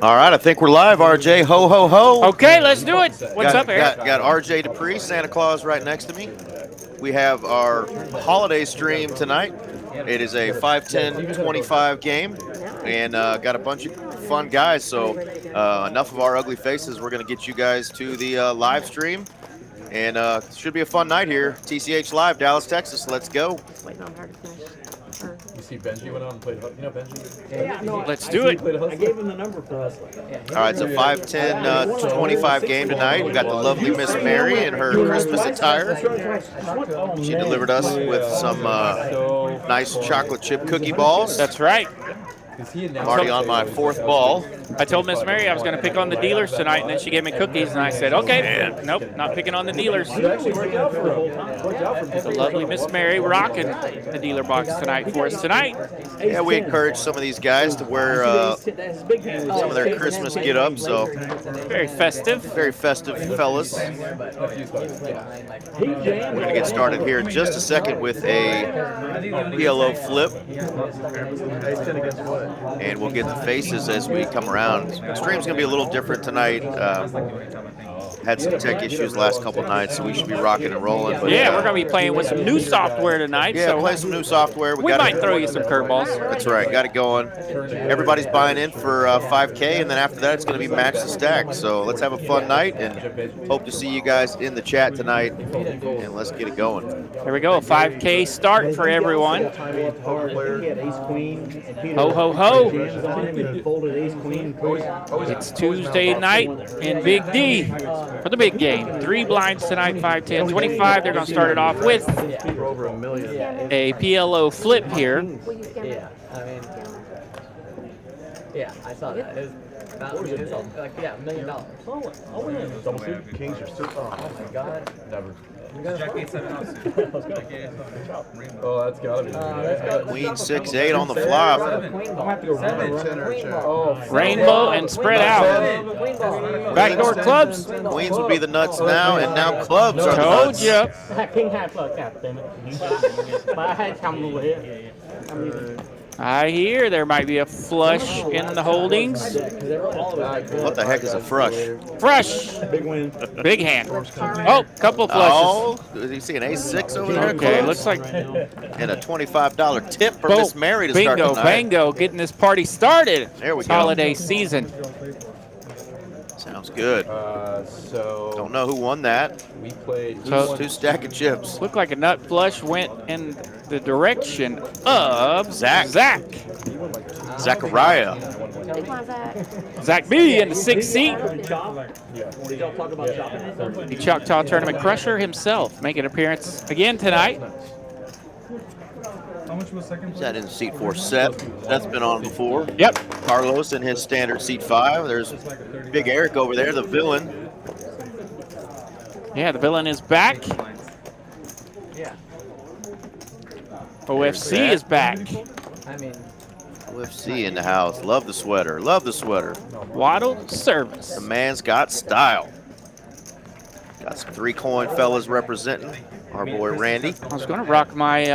All right, I think we're live, RJ. Ho, ho, ho. Okay, let's do it. What's up, Eric? Got RJ Dupree, Santa Claus, right next to me. We have our holiday stream tonight. It is a 5-10-25 game, and got a bunch of fun guys. So enough of our ugly faces. We're going to get you guys to the live stream, and should be a fun night here. TCH Live, Dallas, Texas. Let's go. You see Benji went on and played, you know Benji? Yeah, no, let's do it. I gave him the number for us. All right, it's a 5-10-25 game tonight. We got the lovely Miss Mary in her Christmas attire. She delivered us with some nice chocolate chip cookie balls. That's right. I'm already on my fourth ball. I told Miss Mary I was going to pick on the dealers tonight, and then she gave me cookies, and I said, okay, nope, not picking on the dealers. The lovely Miss Mary rocking the dealer box tonight for us tonight. Yeah, we encourage some of these guys to wear some of their Christmas get-up, so very festive. Very festive, fellas. We're going to get started here in just a second with a PLO flip. And we'll get the faces as we come around. The stream's going to be a little different tonight. Had some tech issues the last couple nights, so we should be rocking and rolling. But, yeah, we're going to be playing with some new software tonight. Yeah, so play some new software. We might throw you some curveballs. That's right, got it going. Everybody's buying in for 5K, and then after that, it's going to be match the stack. So let's have a fun night, and hope to see you guys in the chat tonight, and let's get it going. Here we go, 5K start for everyone. Ho, ho, ho. It's Tuesday night in Big D for the big game. 3 blinds tonight, 5-10-25. They're going to start it off with a PLO flip here. Yeah, I saw that. It was about, like, $1 million. Double suit, kings are still, oh my god. Never. Jack 8-7 Oh, that's gotta be. Queen 6-8 on the flop. Rainbow and spread out. Backdoor clubs. Queens would be the nuts now, and now clubs are the Told nuts. you. I hear there might be a flush in the holdings. What the heck is a frush? Fresh. Big hand. Oh, couple flushes. Oh, do you see an ace-6 over there? Okay, looks like. And a $25 tip for Boom. Miss Mary to start Bingo, tonight. bango, getting this party started. There we It's go. holiday season. Sounds good. So Don't know who won that. we played Two stack of chips. Looked like a nut flush went in the direction of Zach. Zachariah. Zach B in the 6th seat. The Choctaw Tournament crusher himself making an appearance again tonight. How much was second? Is that in seat 4 Seth? That's been on before. Yep. Carlos in his standard seat 5. There's Big Eric over there, the villain. Yeah, the villain is back. OFC is back. UFC in the house. Love the sweater. Love the sweater. Waddle service. The man's got style. Got some 3-coin fellas representing. Our boy Randy. I was going to rock my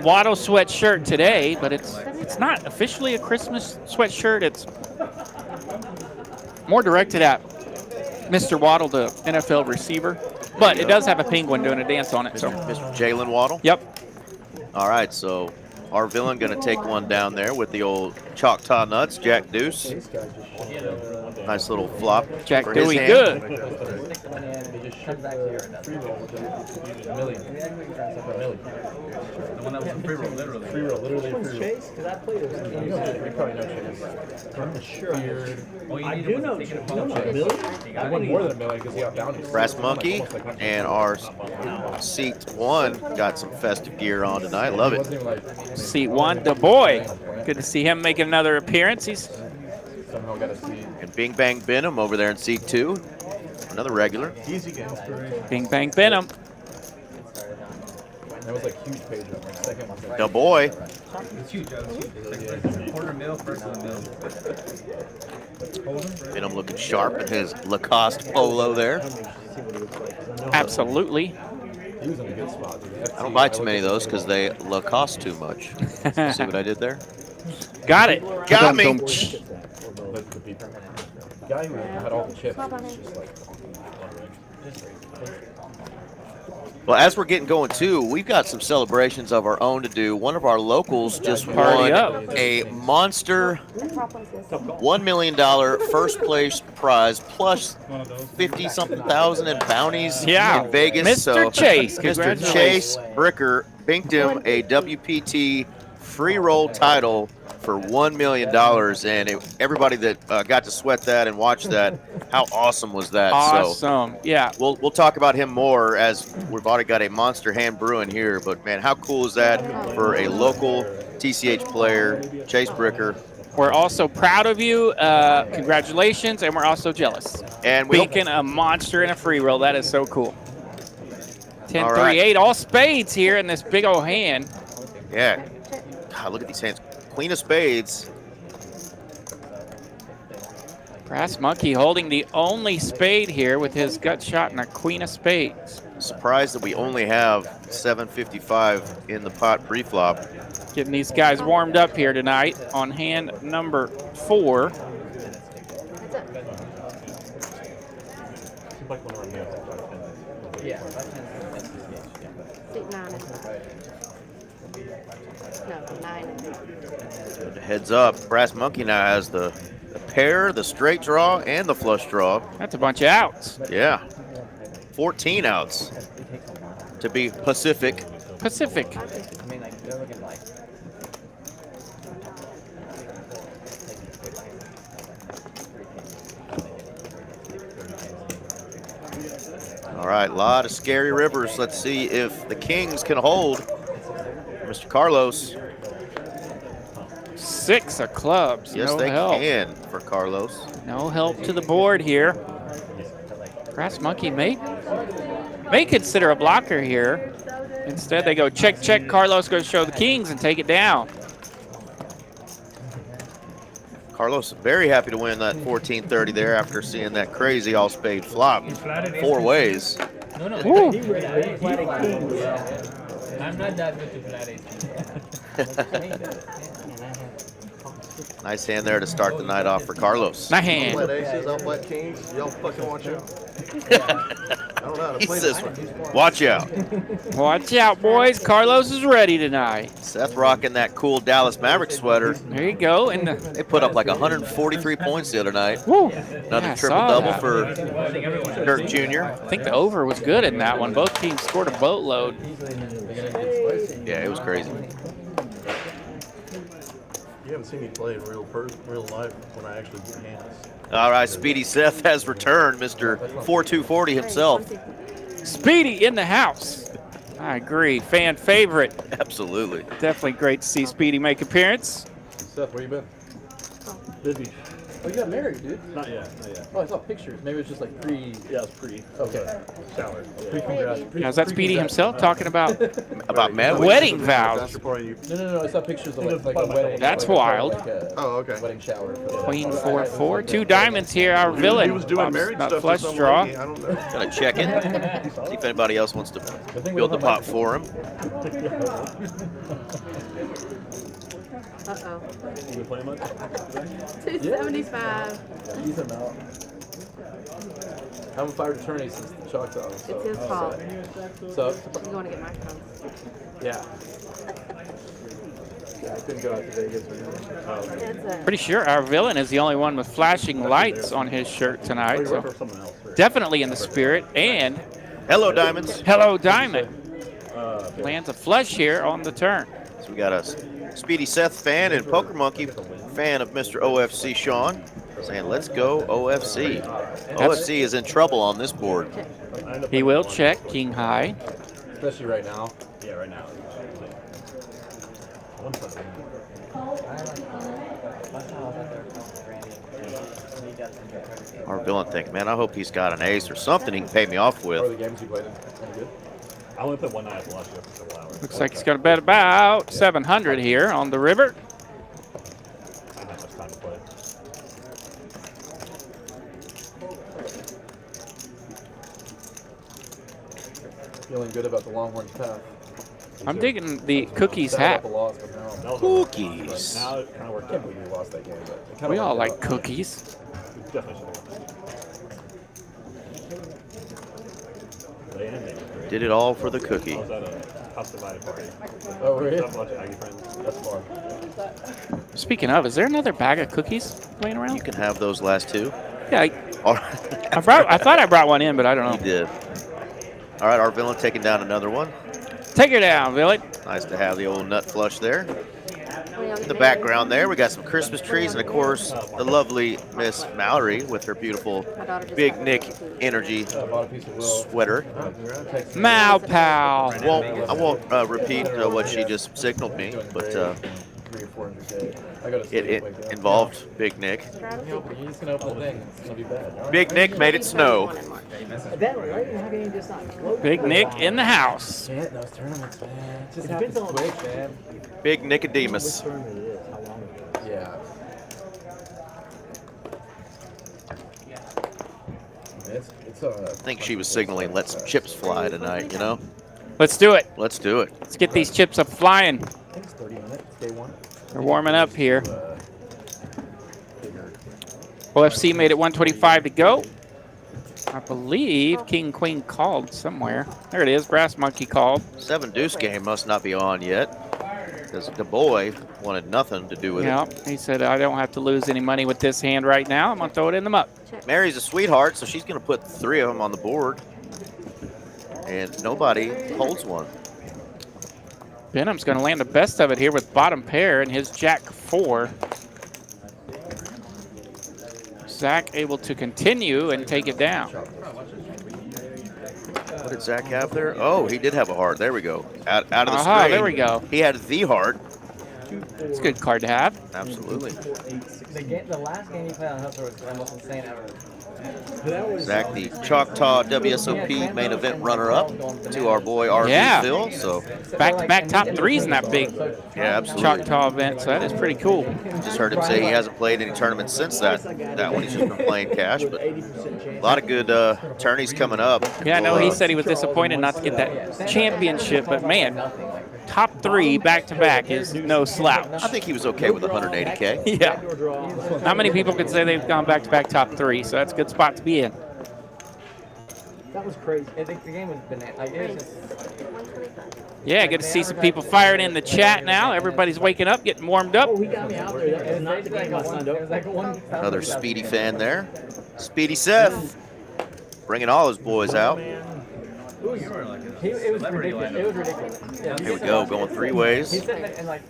Waddle sweatshirt today, but it's not officially a Christmas sweatshirt. It's more directed at Mr. Waddle, the NFL receiver. But it does have a penguin doing a dance on it. So. Mr. Jalen Waddle? Yep. All right, so our villain going to take one down there with the old Choctaw Nuts, Jack Deuce. Nice little flop. Jack for his Dewey, hand. good. The one that was a free roll, literally. free roll, literally free roll. Chase? Because I played it. You probably know Chase. I'm sure I do. All you I needed do was know to take it Chase. upon No, Chase. Billy. I won more than a million because he got bounties. Brass Monkey and our seat 1 got some festive gear on tonight. Love It it. wasn't even like Seat 1, the boy. Good to see him making another appearance. He's somehow got a seat. And Bing Bang Benham over there in seat 2. Another regular. Easy game. Bing Bang Benham. That was like huge page up. Second one. The boy. It's huge, Joe. It's huge. It's like quarter mil, first of the mil. Benham looking sharp in his Lacoste polo there. Absolutely. He was in a good spot. I don't buy too many of those because they cost too much. See what I did there? Got it. Got me. The guy who had all the chips was just like, Well, as we're getting going too, we've got some celebrations of our own to do. One of our locals just Party won up. a monster $1 million first place prize plus 50-something thousand in bounties in Vegas. Mr. So Chase, Mr. Chase Bricker binked him a WPT free roll title for $1 million, and everybody that got to sweat that and watch that, how awesome was that? Awesome. So yeah. we'll talk about him more as we've already got a monster hand brewing here. But man, how cool is that for a local TCH player, Chase Bricker? We're also proud of you. Congratulations, and we're also jealous. And we Beacon a monster in a free roll. That is so cool. 10, All 3, right. 8, all spades here in this big old hand. Yeah. God, look at these hands. Queen of spades. Brass Monkey holding the only spade here with his gut shot and a queen of spades. Surprised that we only have 755 in the pot pre-flop. Getting these guys warmed up here tonight on hand number 4. seems like one of our meals. Yeah. No, 9. Heads up. Brass Monkey now has the pair, the straight draw, and the flush draw. That's a bunch of outs. Yeah. 14 outs to be Pacific. Pacific. I mean, like, they're looking like. All right, a lot of scary rivers. Let's see if the Kings can hold. Mr. Carlos. 6 of clubs. Yes, no they help. can for Carlos. No help to the board here. Brass Monkey may consider a blocker here. Instead, they go check, check. Carlos goes show the Kings and take it down. Carlos very happy to win that 1430 there after seeing that crazy all spade flop 4 ways. No, no. Woo. I'm not that good to flat 18. Nice hand there to start the night off for Carlos. My hand. Flat aces, I'll flat kings. Y'all fucking watch out. I don't know how to He play says, this. watch out. Watch out, boys. Carlos is ready tonight. Seth rocking that cool Dallas Maverick sweater. There you go. And They put up like 143 points the other night. woo. Another Yeah, I triple saw double that. for Dirk Jr. I think the over was good in that one. Both teams scored a boatload. Yeah, it was crazy. You haven't seen me play in real life when I actually get hands. All right, Speedy Seth has returned, Mr. 4240 himself. Speedy in the house. I agree. Fan favorite. Absolutely. Definitely great to see Speedy make appearance. Seth, where you been? Busy. Oh, you got married, dude. Not yet. Not yet. Oh, I saw pictures. Maybe it's just like pre. Yeah, it's pretty. Okay. Shower. Pre-congrats. Now, is that Speedy himself talking about About Maverick. wedding vows? After party. No. I saw pictures of like a wedding. That's like wild. Oh, okay. Wedding shower. Queen 4-4. 2 diamonds here. Our villain. He was doing married Not stuff. flush with some draw. lady. I don't know. Gonna check in, see if anybody else wants to build the pot for him. Uh-oh. You play much? 275. Decent amount. I haven't fired attorney since the chalk's out. So. It's his fault. So, You want to get microphones. yeah. Yeah, I couldn't go out to Vegas or anything. That's a Pretty sure our villain is the only one with flashing lights on his shirt tonight. You work So for someone else. Right? definitely in the spirit. And Hello, Diamonds. hello, Diamond. Lands a flush here on the turn. So we got a Speedy Seth fan and Poker Monkey fan of Mr. OFC Sean saying, let's go OFC. OFC is in trouble on this board. He will check king high. Especially right now. Yeah, right now. Our villain thinking, man, I hope he's got an ace or something he can pay me off What are with. the games you played in? Any good? I only played one night at lunch for a couple hours. Looks like he's going to bet about 700 here on the river. I don't have much time to play. Feeling good about the Longhorns path. I'm digging the cookies Set up hat. a loss, but now- Cookies. Now it kind of worked out. We lost that game, but it kinda We all worked like out. cookies. We definitely should have. Did it all for the cookie. Oh, really? That's far. Speaking of, is there another bag of cookies laying around? You can have those last two. Yeah, All I thought I brought one in, but I don't You know. did. All right, our villain taking down another one. Take her down, Billy. Nice to have the old nut flush there. In the background there, we got some Christmas trees, and of course, the lovely Miss Mallory with her beautiful Big Nick energy Bought a piece of Will. sweater. Mau Pal. I won't repeat what she just signaled me, but 3 or 400 a day. I gotta sleep it like that. involved Big Nick. You're just gonna open the thing. It's gonna be bad. Big Nick made it snow. That right? How can you just not close Big that? Nick in the house. Can't those tournaments, man. It just It depends happens on quick, man. Big Nicodemus. Which tournament it is, how long it is. Yeah. It's I think she was signaling, let some chips fly tonight, you know? Let's do it. Let's do it. Let's get these chips up flying. I think it's 30 minutes, day one. They're warming up here. OFC made it 125 to go. I believe King Queen called somewhere. There it is. Brass Monkey called. 7 deuce game must not be on yet, because the boy wanted nothing to do with Yeah, it. he said, I don't have to lose any money with this hand right now. I'm going to throw it in the muck. Mary's a sweetheart, so she's going to put 3 of them on the board, and nobody holds one. Benham's going to land the best of it here with bottom pair and his Jack 4. Zach able to continue and take it down. What did Zach have there? Oh, he did have a heart. There we go. Out of the Aha, screen. there we go. He had the heart. It's a good card to have. Absolutely. The last game he played on Hustler was the most insane ever. Zach, the Choctaw WSOP main event runner-up to our boy RV Yeah. Phil. So, Back-to-back top threes in that big yeah, absolutely. Choctaw event, so that is pretty cool. Just heard him say he hasn't played any tournaments since that one. He's just been playing cash, but a lot of good tourneys coming up. Yeah, I know he We'll, said he was disappointed not to get that championship, but man, top 3 back-to-back is no slouch. I think he was okay with 180K. Yeah. Not many people can say they've gone back-to-back top 3, so that's a good spot to be in. That was crazy. I think the game was banana. Like, it was just, Yeah, good to see some people firing in the chat now. Everybody's waking up, getting warmed up. he got me out there. That was not the game I signed up for. Another Speedy fan there. Speedy Seth bringing all his boys out. It was ridiculous. It was ridiculous. Yeah, Here we go, going 3 ways. He said that, and like,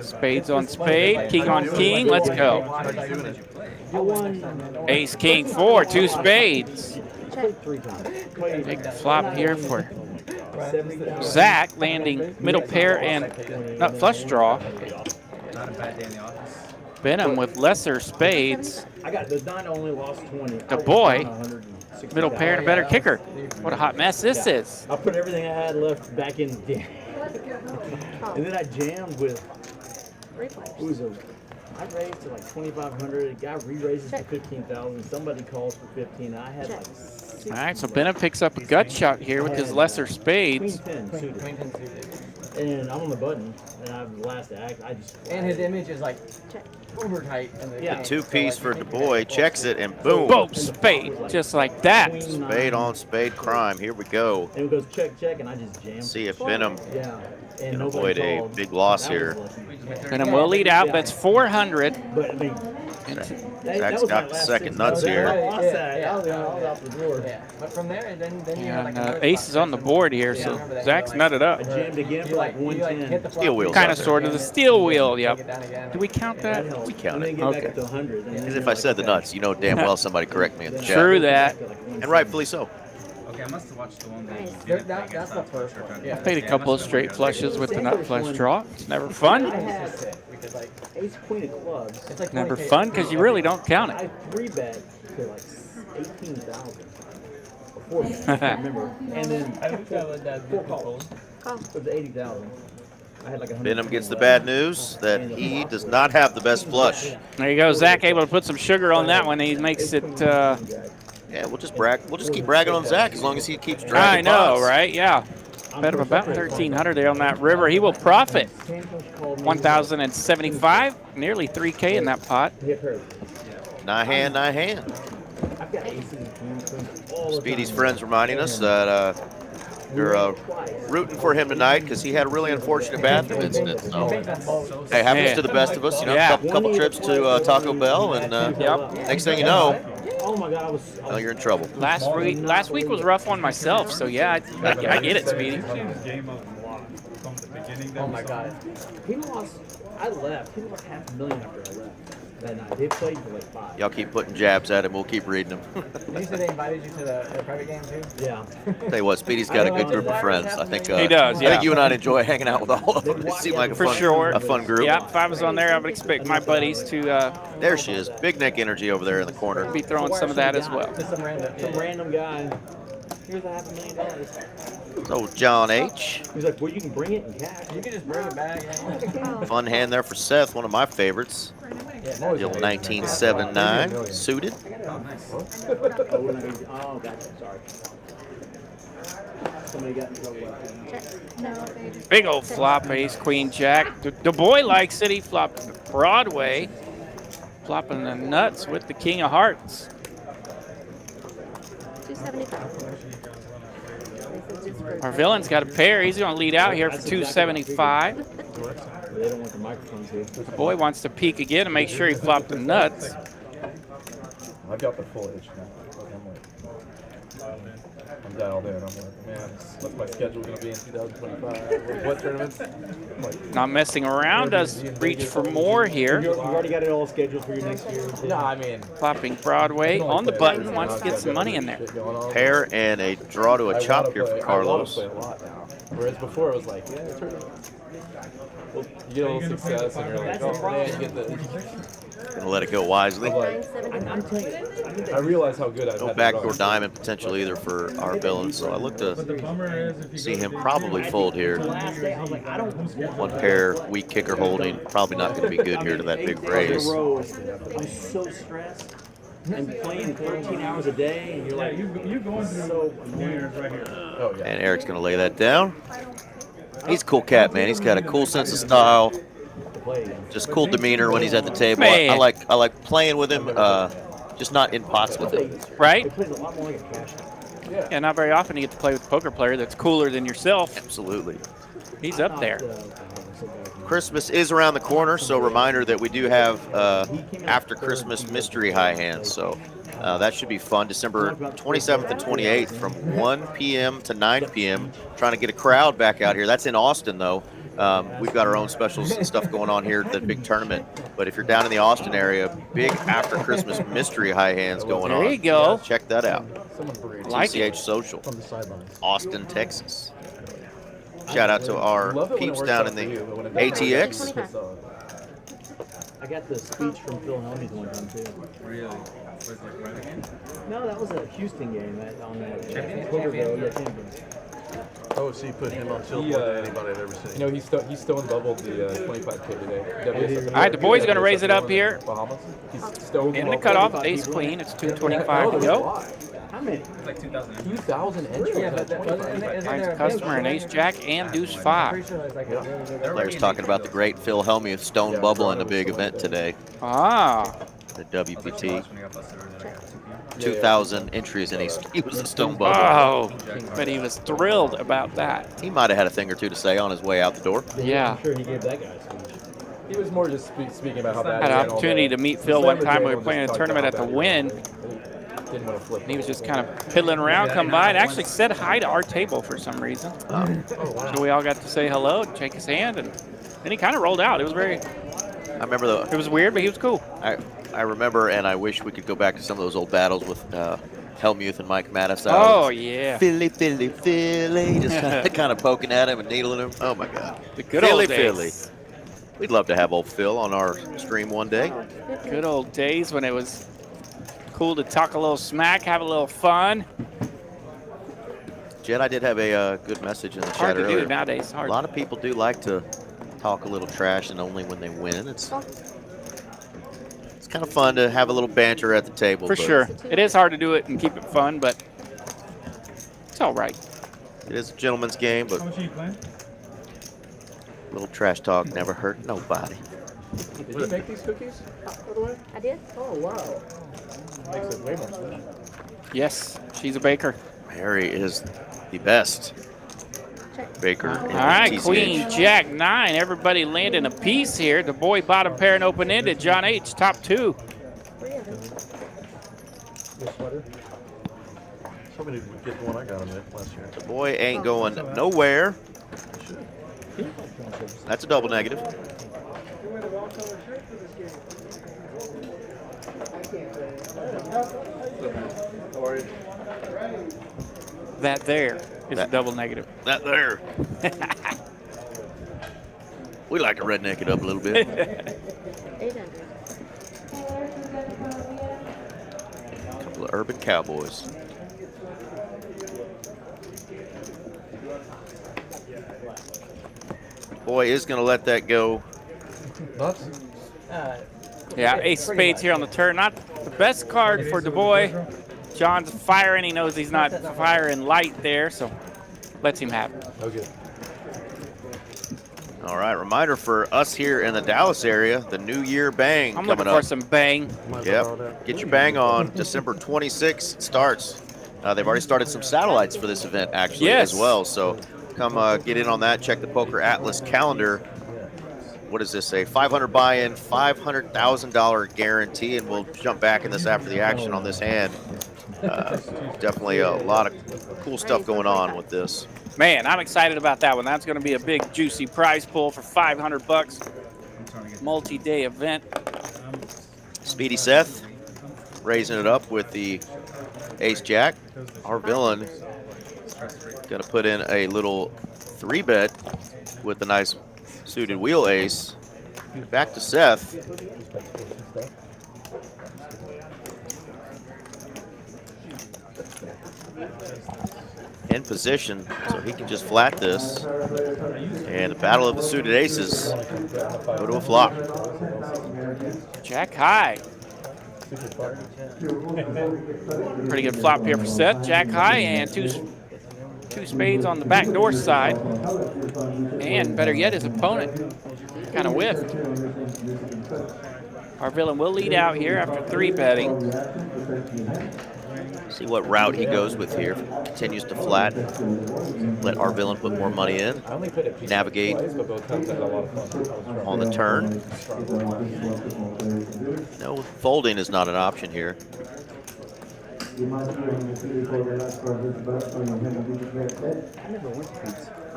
Spades on spade, king on king, let's go. I won. Ace, king, 4, 2 spades. Three times. Big flop here for Zach, landing middle pair and nut flush draw. Not a bad day in the office. Benham with lesser spades. I got the nine only lost 20. The boy, middle pair and a better kicker. What a hot mess this is. I put everything I had left back in the game. And then I jammed with, who was a, I raised to like 2,500. A guy re-raises to 15,000. Somebody calls for 15. I had like 6. All right, so Benham picks up a gut shot here with his lesser spades. Queen 10 suited. And I'm on the button, and I have the last act. I just and his image is like uber tight. Yeah. 2-piece for Du Bois, checks it, and boom. Boom, spade, just like that. Queen Spade 9. on spade crime. Here we go. And it goes check, check, and I just jammed. See if Benham Yeah. And can nobody avoid a called. big loss That was here. lucky. Benham will lead out, that's 400. But I mean, Zach's got the second nuts here. I lost that. I was out the door. Yeah, but from there, then you had like And Ace is on the board here, so Zach's nutted up. I jammed again for like 110. Steel wheels. Kind out of there. sort of the steel wheel, Take yep. it down again. Do we count that? We count And then it. get back Okay. up to 100. Because if I said the nuts, you know damn well somebody correct me in the chat. True that. And rightfully so. Okay, I must have watched the one that you There- didn't that- pick that's and the stuff. first one. Yeah. Played a couple of straight flushes with the nut flush draw. It's never I fun. had like ace queen of clubs. It's like Never 20K. fun because you really don't count I it. 3-bet to like 18,000. Or 4 bet, I remember. And then 4 calls. It was 80,000. I had like 100. Benham gets the bad news that he does not have the best flush. There you go. Zach able to put some sugar on that one. He makes it, Yeah, we'll just brag. We'll just keep bragging on Zach as long as he keeps I dragging know, pots. right? Yeah. Bet of about 1,300 there on that river. He will profit 1,075, nearly 3K in that pot. Nine hand. Speedy's friends reminding us that you're rooting for him tonight because he had a really unfortunate bathroom incident. So, hey, happens to the best of us. You know, Yeah. couple trips to Taco Bell, and next thing you know, Oh my God, you're in trouble. Last week was rough on myself, so yeah, I get it, Speedy. Oh my God. He lost. I left. He lost $500,000 after I left that night. They played for like 5. Y'all keep putting jabs at him. We'll keep reading them. Did you say they invited you to the private game too? Yeah. Tell you what, Speedy's got a good group of friends. I think He does, I yeah. think you and I enjoy hanging out with all of them. They seem like a For fun, sure. a fun group. Yeah, if I was on there, I would expect my buddies to There she is. Big neck energy over there in the corner. be throwing some of that as well. Just some random. Some random guy. Here's $500,000. So John H. He's like, well, you can bring it in cash. You can just bring it back. Fun hand there for Seth, one of my favorites. The old 1979 suited. Oh, gotcha. Sorry. Somebody got in trouble. Big old flop, ace, queen, jack. The boy likes it. He flopped Broadway, flopping the nuts with the king of hearts. 275. Our villain's got a pair. He's going to lead out here for 275. They don't want the microphones here. The boy wants to peek again and make sure he flopped the nuts. I've got the full H now. I'm dialed in. I'm like, man, what's my schedule going to be in 2025? What tournaments? I'm like, Not messing around, does reach for more here. You already got it all scheduled for your next year. no, I mean, Flopping Broadway on the button, wants to get some money in there. Pair and a draw to a chop here for Carlos. I want to play a lot now. Whereas before it was like, yeah, tournament. Well, you get a little success and you're like, oh man, you get the. Gonna let it go wisely. I'm telling you, I realize how good I've No had backdoor diamond potential either for our villain, so I look to see him probably fold here. last day, I was like, I don't want One pair, weak kicker holding, probably not going to be good here to that big raise. I'm so stressed. And playing 13 hours a day, and you're like, you're going through so annoying right here. Oh, yeah. And Eric's going to lay that down. He's a cool cat, man. He's got a cool sense of style, just cool demeanor when he's at the table. I like playing with him, just not in pots with him. Right? It plays a lot more like a cash out. Yeah, not very often you get to play with a poker player that's cooler than yourself. Absolutely. He's up there. Christmas is around the corner, so reminder that we do have after Christmas mystery high hands. So that should be fun. December 27th and 28th from 1 p.m. to 9 p.m. Trying to get a crowd back out here. That's in Austin, though. We've got our own specials and stuff going on here at the big tournament. But if you're down in the Austin area, big after Christmas mystery high hands going on. There you go. Check that out. Like it. TCH Social, Austin, Texas. Shout out to our peeps down in the ATX. I got the speech from Phil Helmuth one time, too. Really? Was it like private game? No, that was a Houston game on that Pokerville, yeah, champion. Oh, so you put him on tilt more than anybody I've ever seen. You know, he's stone bubbled the 25K today. All right, the boy's going to raise it up here. Bahamas. He's stone In the bubbled. cutoff, ace queen. It's 225 to go. How many? It's like 2,000. 2,000 entries. Yeah, but Finds a customer an ace jack and deuce five. Players talking about the great Phil Helmuth stone bubble in a big event today. Ah, The WPT. 2,000 entries, and he was a stone bubble. oh, but he was thrilled about that. He might have had a thing or two to say on his way out the door. Yeah. I'm sure he gave that guy a speech. He was more just speaking about how bad Had he an ran all opportunity day. to meet Phil one time. We were Just playing a talked tournament at about the how Win. bad Didn't want to flip. And he was just kind of piddling around, come by, and actually said hi to our table for some reason. So we all got to say hello and shake his hand, and then he kind of rolled out. It was I remember it was weird, but he was cool. I remember, and I wish we could go back to some of those old battles with Helmuth and Mike Mattis. Oh, yeah. Philly, Philly, Philly. Just kind of poking at him and needling him. Oh, my God. The good Philly, old days. Philly. We'd love to have old Phil on our stream one day. Good old days when it was cool to talk a little smack, have a little fun. Jed, I did have a good message in the Hard chat to earlier. do nowadays. A Hard. lot of people do like to talk a little trash, and only when they win. It's kind of fun to have a little banter at the table. For but sure. It is hard to do it and keep it fun, but it's all right. It is a gentleman's game, but How much are you playing? a little trash talk never hurt nobody. Did you make these cookies, by the way? I did. Oh, wow. Makes it way more sense. Yes, she's a baker. Mary is the best baker in All right, TCH. Queen, Jack, 9. Everybody landing a piece here. The boy bottom pair and open-ended. John H, top 2. This sweater? Somebody would get the one I got him last year. The boy ain't going nowhere. That's a double negative. How are you? That there is a That- double negative. That there. We like to redneck it up a little bit. 800. Couple of urban cowboys. Boy is going to let that go. Nuts? Yeah, ace spades here on the turn. Not the best card for Du Bois. John's firing. He knows he's not firing light there, so lets him have it. Okay. All right, reminder for us here in the Dallas area, the New Year Bang I'm coming looking for up. some bang. Yep, get your bang on. December 26th it starts. They've already started some satellites for this event actually Yes. as well, so come get in on that. Check the Poker Atlas calendar. What does this say? 500 buy-in, $500,000 guarantee, and we'll jump back in this after the action on this hand. Definitely a lot of cool stuff going on with this. Man, I'm excited about that one. That's going to be a big, juicy prize pool for $500. Multi-day event. Speedy Seth raising it up with the ace-jack. Our villain going to put in a little 3-bet with the nice suited wheel ace. Back to Seth. In position, so he can just flat this. And the battle of the suited aces go to a flop. Jack high. Pretty good flop here for Seth. Jack high and two spades on the backdoor side. And better yet, his opponent kind of whiffed. Our villain will lead out here after 3-betting. See what route he goes with here. Continues to flat. Let our villain put more money in. Navigate on the turn. No, folding is not an option here.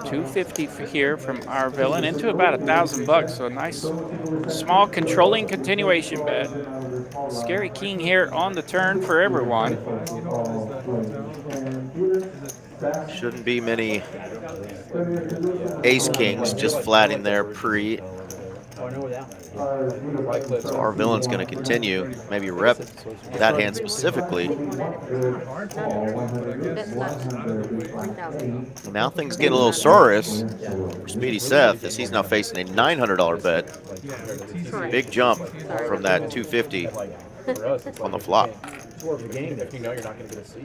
$250 here from our villain into about $1,000, so a nice small controlling continuation bet. Scary king here on the turn for everyone. Shouldn't be many ace kings just flatting there pre. So our villain's going to continue, maybe rep that hand specifically. Now things get a little sororious for Speedy Seth as he's now facing a $900 bet. Big jump from that 250 on the flop. If you know you're not going to get a seat.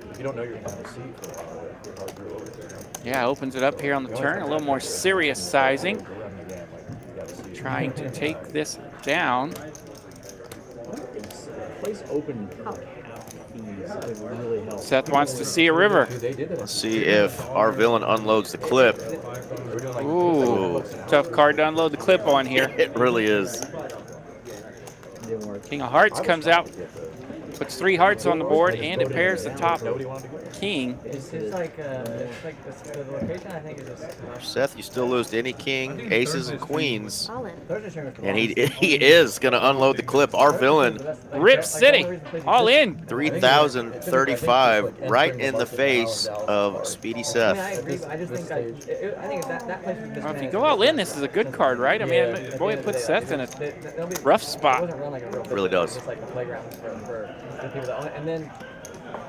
If you don't know you're going to get a seat for a while. Yeah, opens it up here on the turn. A little more serious sizing. Trying to take this down. Seth wants to see a river. Let's see if our villain unloads the clip. Ooh, tough card to unload the clip on here. It really is. King of Hearts comes out, puts 3 hearts on the board, and it pairs the top king. It's like the location, I think, is just. Seth, you still lose to any king, aces, and queens. All in. And he is going to unload the clip. Our villain, Rip City, all in. 3,035 right in the face of Speedy I Seth. agree, but I just think I think that place is Well, if you go all in, this is a good card, right? I mean, boy, it puts Seth in a rough spot. Really does. It's like a playground for people that own it, and then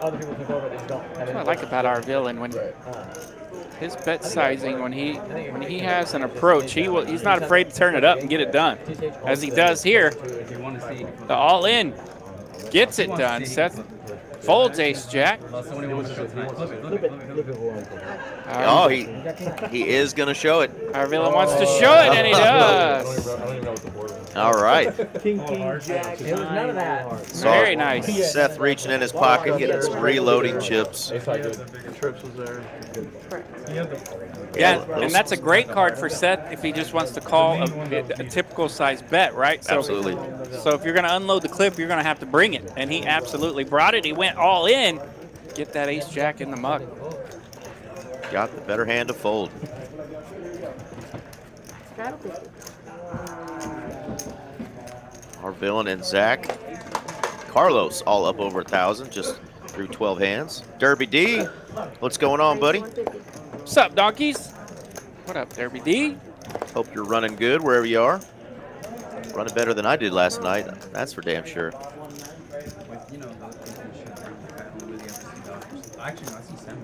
other people take over. They don't have That's what I like about our villain when his bet sizing when he has an approach, he's not afraid to turn it up and get it done, as he does here. The all in. Gets it done. Seth folds ace jack. Unless somebody wants to show tonight. Flip it, flip it. Flip it alone. Oh, he is going to show it. Our villain wants to show it, and he does. I don't even know what the board is. All right. King, jack. It was none of that. Very nice. Seth reaching in his pocket, getting some reloading chips. Ace high good. Trips was there. Yeah, and that's a great card for Seth if he just wants to call a typical size bet, right? So, Absolutely. So if you're going to unload the clip, you're going to have to bring it. And he absolutely brought it. He went all in. Get that ace jack in the mug. Got the better hand to fold. Our villain and Zach. Carlos all up over 1,000 just through 12 hands. Derby D, what's going on, buddy? What's up, donkeys? What up, Derby D? Hope you're running good wherever you are. Running better than I did last night. That's for damn sure. You know, actually, no, I see Sam.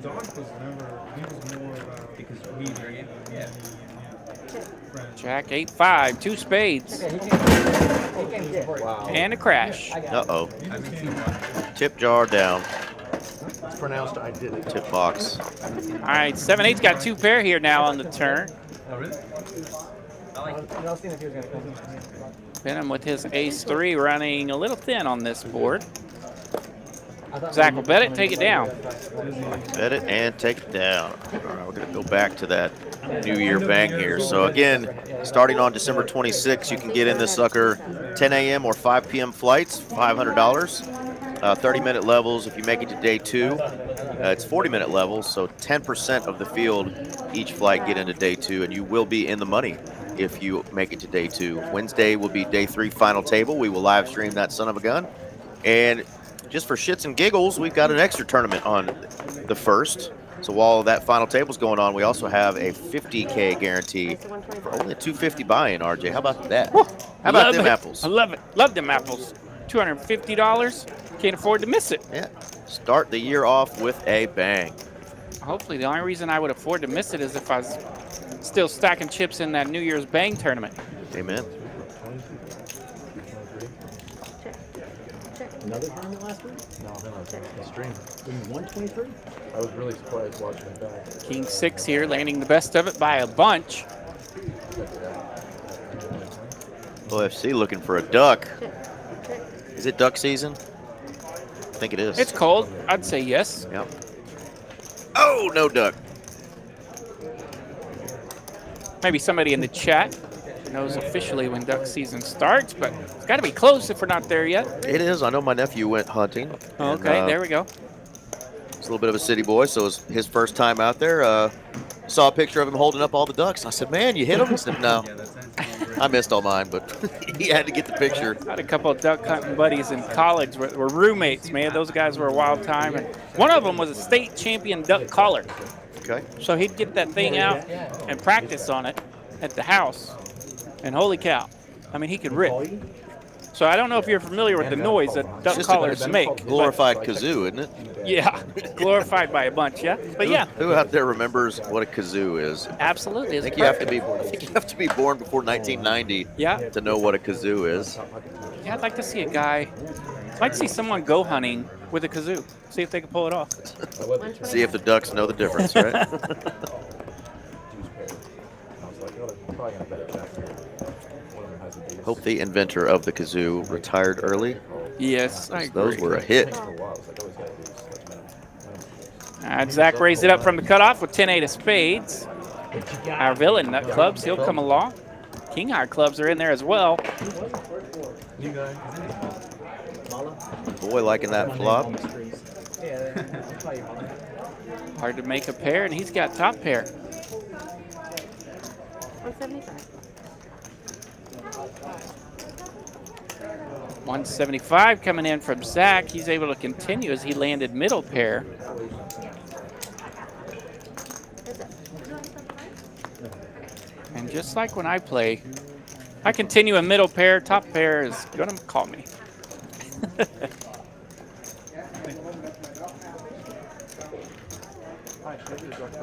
Doc was never, he was more about Because we very yeah. Jack 8-5, 2 spades, Wow. and a crash. Uh-oh. I haven't seen one. Tip jar down. It's pronounced I did it. Tip box. All right, 7-8's got 2 pair here now on the turn. Oh, really? I like it. I was seeing if he was gonna come. Benham with his ace-3 running a little thin on this board. Zach will bet it, take it down. Bet it and take it down. All right, we're going to go back to that New Year bang here. So again, starting on December 26th, you can get in this sucker 10 a.m. or 5 p.m. flights, $500. 30-minute levels. If you make it to day 2, it's 40-minute levels. So 10% of the field each flight get into day 2, and you will be in the money if you make it to day 2. Wednesday will be day 3 final table. We will live stream that son of a gun. And just for shits and giggles, we've got an extra tournament on the 1st. So while that final table's going on, we also have a $50K guarantee for only a $250 buy-in, RJ. How about that? How about them apples? I love it. Love them apples. $250. Can't afford to miss it. Yeah. Start the year off with a bang. Hopefully, the only reason I would afford to miss it is if I was still stacking chips in that New Year's Bang tournament. Amen. Another tournament last week? No, then I was on the stream. In 123? I was really surprised watching it back. King 6 here, landing the best of it by a bunch. OFC looking for a duck. Is it duck season? I think it is. It's cold. I'd say yes. Yep. Oh, no duck. Maybe somebody in the chat knows officially when duck season starts, but it's got to be close if we're not there yet. It is. I know my nephew went hunting. Okay, and, there we go. He's a little bit of a city boy, so it was his first time out there. Saw a picture of him holding up all the ducks. I said, man, you hit him? He said, no. I missed all mine, but he had to get the picture. I had a couple of duck hunting buddies in college. Were roommates, man. Those guys were a wild time. And one of them was a state champion duck caller. Okay. So he'd get that thing out and practice on it at the house. And holy cow, I mean, he could rip. So I don't know if you're familiar with the noise that duck Just callers make. Glorified kazoo, isn't it? Yeah, glorified by a bunch, yeah. But yeah, Who out there remembers what a kazoo is? absolutely. I It's think you have to perfect. be. I think you have to be born before 1990 Yeah, to know what a kazoo is. yeah. I'd like to see a guy. I'd like to see someone go hunting with a kazoo. See if they can pull it off. See if the ducks know the difference, right? I was like, oh, they're probably going to bet it back here. One of them has a deuce. Hope the inventor of the kazoo retired early. Yes, I agree. Those were a hit. For a while, I was like, oh, he's got a deuce. That's minimum. Zach raised it up from the cutoff with 10-8 of spades. Our villain, nut clubs, he'll come along. King high clubs are in there as well. New guy. Boy, liking that flop. Hard to make a pair, and he's got top pair. 175. 175 coming in from Zach. He's able to continue as he landed middle pair. And just like when I play, I continue a middle pair, top pair is going to call me.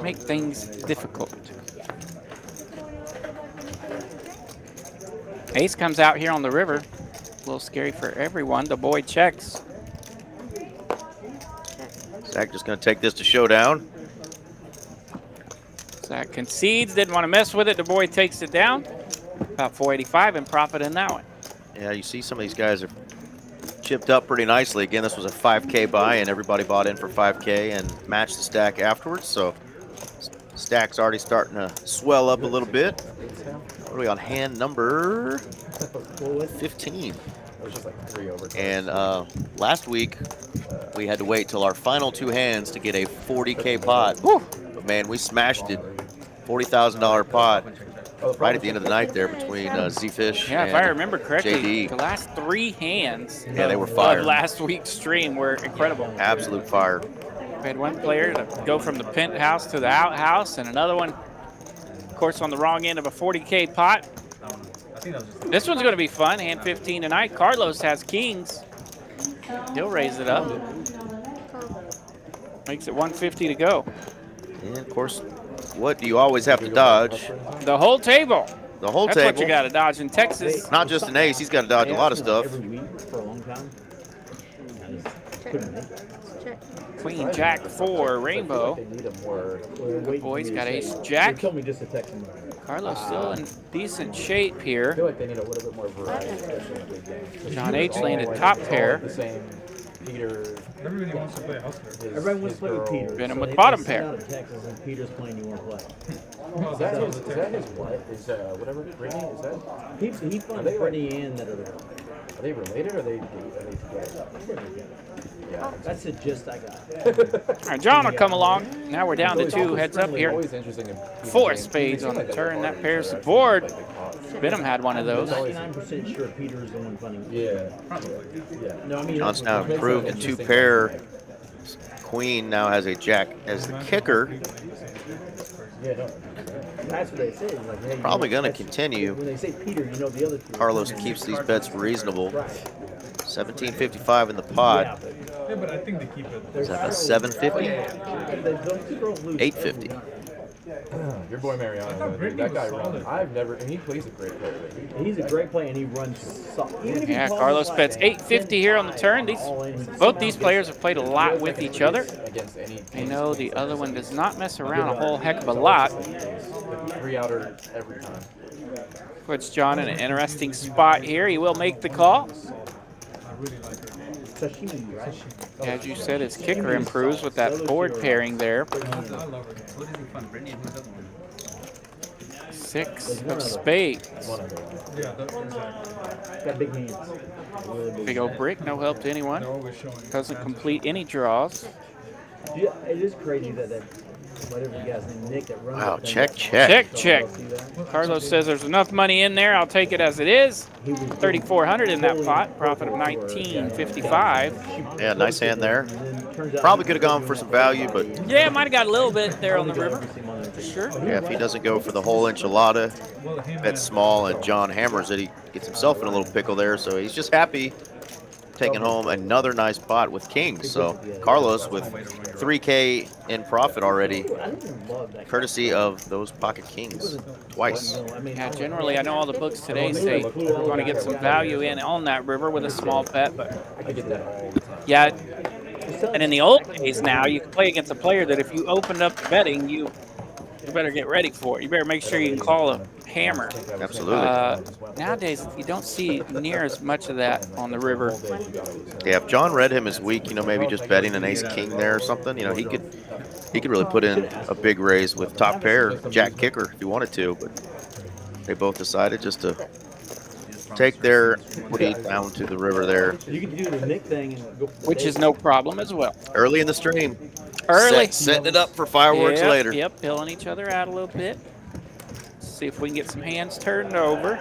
Make things difficult. Ace comes out here on the river. A little scary for everyone. The boy checks. Zach just going to take this to showdown. Zach concedes, didn't want to mess with it. The boy takes it down. About 485 in profit in that one. Yeah, you see some of these guys are chipped up pretty nicely. Again, this was a 5K buy, and everybody bought in for 5K and matched the stack afterwards. So stack's already starting to swell up a little bit. What are we on hand number 15? And last week, we had to wait till our final 2 hands to get a 40K pot. Woo. But man, we smashed it. $40,000 pot right at the end of the night there between Z-Fish Yeah, and if I remember correctly, JD. the last 3 hands Yeah, they were fire. of last week's stream were incredible. Absolute fire. We had one player to go from the penthouse to the outhouse, and another one, of course, on the wrong end of a 40K pot. This one's going to be fun. Hand 15 tonight. Carlos has kings. He'll raise it up. Makes it 150 to go. And of course, what do you always have to dodge? The whole table. The whole That's table. what you got to dodge in Texas. Not just an ace, he's got to dodge a lot of stuff. Every week for a long time. I just couldn't make it. Check. Queen, Jack, 4, rainbow. The boys got ace, Jack. They told me just to text him. Carlos still in decent shape here. I feel like they need a little bit more variety, especially in big games. John H. landed top pair. The same Peter. Everybody wants to play hustler. Everyone wants to play with Peter. Been him so with they bottom send pair. out a text and say, Peter's playing, you want to play. Is that his what? Is whatever Brittany? Is that? He finds Brittany and that other. Are they related or are they together? Yeah. That's the gist I got. All right, John will come along. Now we're down to 2 heads up here. Always interesting. 4 spades on the turn. That pairs the board. Benham had one of those. 99% sure Peter is the one funding. Yeah. No, I mean, John's now improved in 2 pair. Queen now has a jack as the kicker. That's what they say. Like, hey, Probably going to that's- continue. When they say Peter, you know the other two. Carlos keeps these bets reasonable. Right. 1755 in the pot. Yeah, but Yeah, but I think they keep it. Is that a 750? those two girls lose. 850. Your boy Mariano, dude, that guy runs. I've never, and he plays a great player. He's a great player and he runs. Even if he Yeah, calls Carlos it bets like 850 here on the turn. Both these players have played a lot with each other. Against any I know the other one does not mess around a whole heck of a lot. 3-outer every time. Puts John in an interesting spot here. He will make the call. Sashimi, right? As you said, his kicker improves with that board pairing there. I love her. What is he fun? Brittany, who doesn't want 6 of spades. it? Yeah, exactly. Got big hands. Really Big old brick, no help to anyone. They're always showing. Doesn't complete any draws. Yeah, it is crazy that whatever you guys name, Nick, that runs. Wow, that thing. check, check. Check. Carlos says there's enough money in there. I'll take it as it is. 3,400 in that pot. Profit of 1955. Yeah, nice hand there. Probably could have gone for some value, but Yeah, might have got a little bit there on the river. For sure. yeah, if he doesn't go for the whole enchilada, Well, him bet small, and John hammers it, he gets himself in a little pickle there. So he's just happy taking home another nice pot with kings. So Carlos with 3K in profit already, courtesy of those pocket kings twice. Yeah, generally, I know all the books today say we're going to get some value in on that river with a small bet, but I get that all the time. yeah. And in the old days now, you can play against a player that if you opened up the betting, you better get ready for it. You better make sure you can call a hammer. Absolutely. Nowadays, you don't see near as much of that on the river. Yeah, if John read him as weak, maybe just betting an ace king there or something, he could really put in a big raise with top pair, jack kicker if he wanted to, but they both decided just to take their equity down to the river there. You can do the Nick thing and go. Which is no problem as well. Early in the stream. Early. Setting it up for fireworks Yep, later. Yep, pilling each other out a little bit. See if we can get some hands turned over.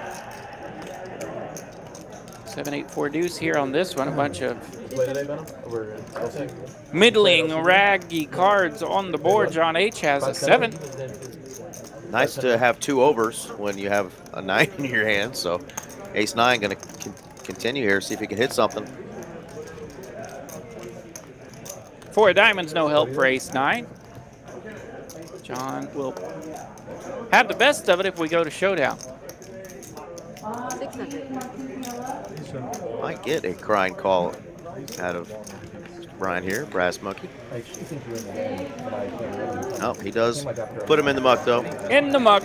7-8-4 deuce here on this one. A bunch of middling, raggy cards on the board. John H. has a 7. Nice to have 2 overs when you have a 9 in your hand. So ace-9 going to continue here, see if he can hit something. 4 of diamonds, no help for ace-9. John will have the best of it if we go to showdown. 600. Might get a crying call out of Brian here, Brass Monkey. Oh, he does put him in the muck, though. In the muck.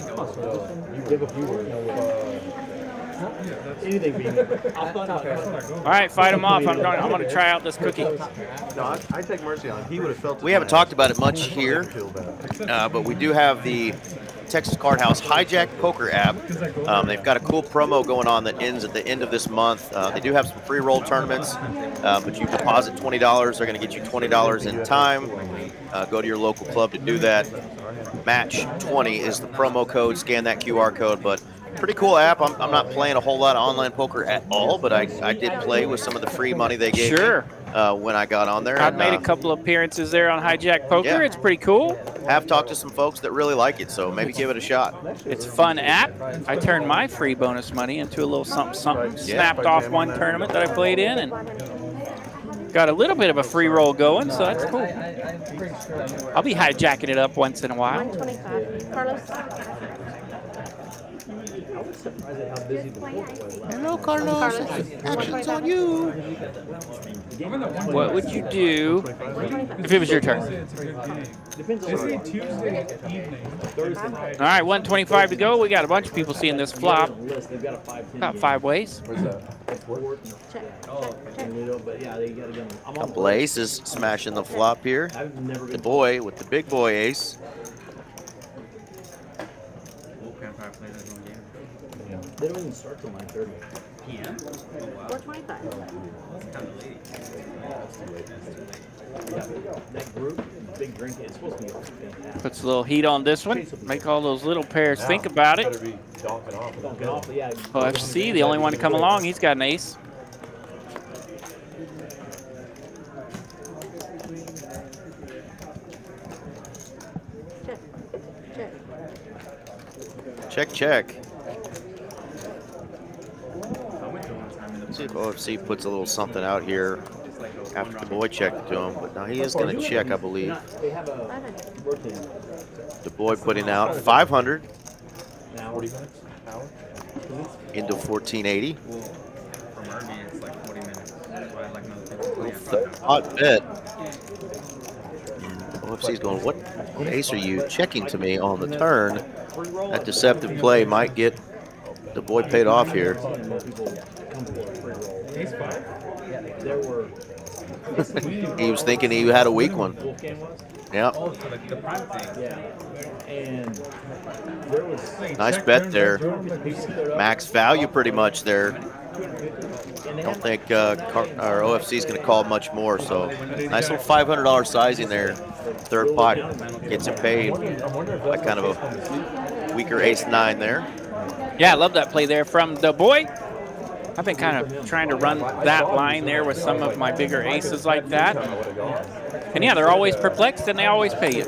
Anything being All right, fight him off. I'm going to try out this cookie. No, I take mercy on him. He would have felt. We haven't talked about it much here, but we do have the Texas Card House Hijack Poker app. They've got a cool promo going on that ends at the end of this month. They do have some free roll tournaments, but you deposit $20. They're going to get you $20 in time. Go to your local club to do that. Match 20 is the promo code. Scan that QR code, but pretty cool app. I'm not playing a whole lot of online poker at all, but I did play with some of the free money they gave me when I got on there. I've made a couple appearances there on Hijack Poker. Yeah. It's pretty cool. Have talked to some folks that really like it, so maybe give it a shot. It's a fun app. I turned my free bonus money into a little something. Snapped off one tournament that I played in and got a little bit of a free roll going, so that's cool. I'll be hijacking it up once in a while. 125. Carlos. Hello, Carlos. Action's on you. What would you do if it was your turn? All right, 125 to go. We got a bunch of people seeing this flop. About 5 ways. A Blaze is smashing the flop here. The boy with the big boy ace. They don't even start till 9:30. PM? 425. That group, big drink, it's supposed to be fantastic. Puts a little heat on this one. Make all those little pairs think about it. OFC, the only one to come along, he's got an ace. Check, check. See if OFC puts a little something out here after the boy checked it to him, but now he is going to check, I believe. The boy putting out 500 into 1480. Hot bet. OFC's going, what ace are you checking to me on the turn? That deceptive play might get the boy paid off here. He was thinking he had a weak one. Yeah. Nice bet there. Max value pretty much there. I don't think our OFC is going to call much more. So nice little $500 sizing there. Third pot gets him paid. Like kind of a weaker ace-9 there. Yeah, I love that play there from the boy. I've been kind of trying to run that line there with some of my bigger aces like that. And yeah, they're always perplexed and they always pay you.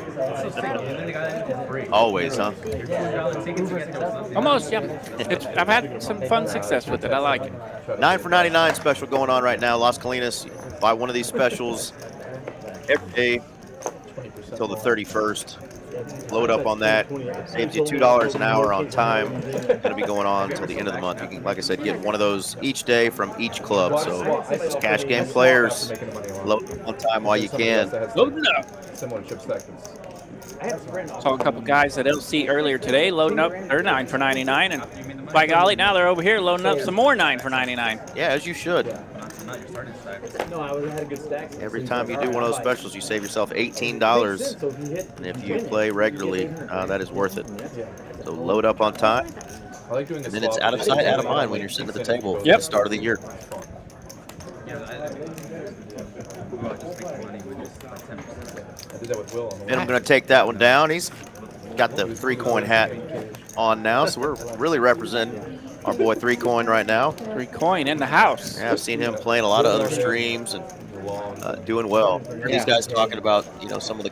Always, huh? Almost, yeah. I've had some fun success with it. I like it. 9 for 99 special going on right now. Las Colinas, buy one of these specials every day until the 31st. Load up on that. Saves you $2 an hour on time. Going to be going on until the end of the month. You can, like I said, get one of those each day from each club. So just cash game players, load up on time while you can. Loading up. Saw a couple guys at LC earlier today loading up their 9 for 99, and by golly, now they're over here loading up some more 9 for 99. Yeah, as you should. No, I had a good stack. Every time you do one of those specials, you save yourself $18. And if you play regularly, that is worth it. So load up on time. And then it's out of sight, out of mind when you're sitting at the table at the start of the year. And I'm going to take that one down. He's got the 3-coin hat on now, so we're really representing our boy 3-coin right now. 3-coin in the house. Yeah, I've seen him playing a lot of other streams and doing well. These guys talking about, some of the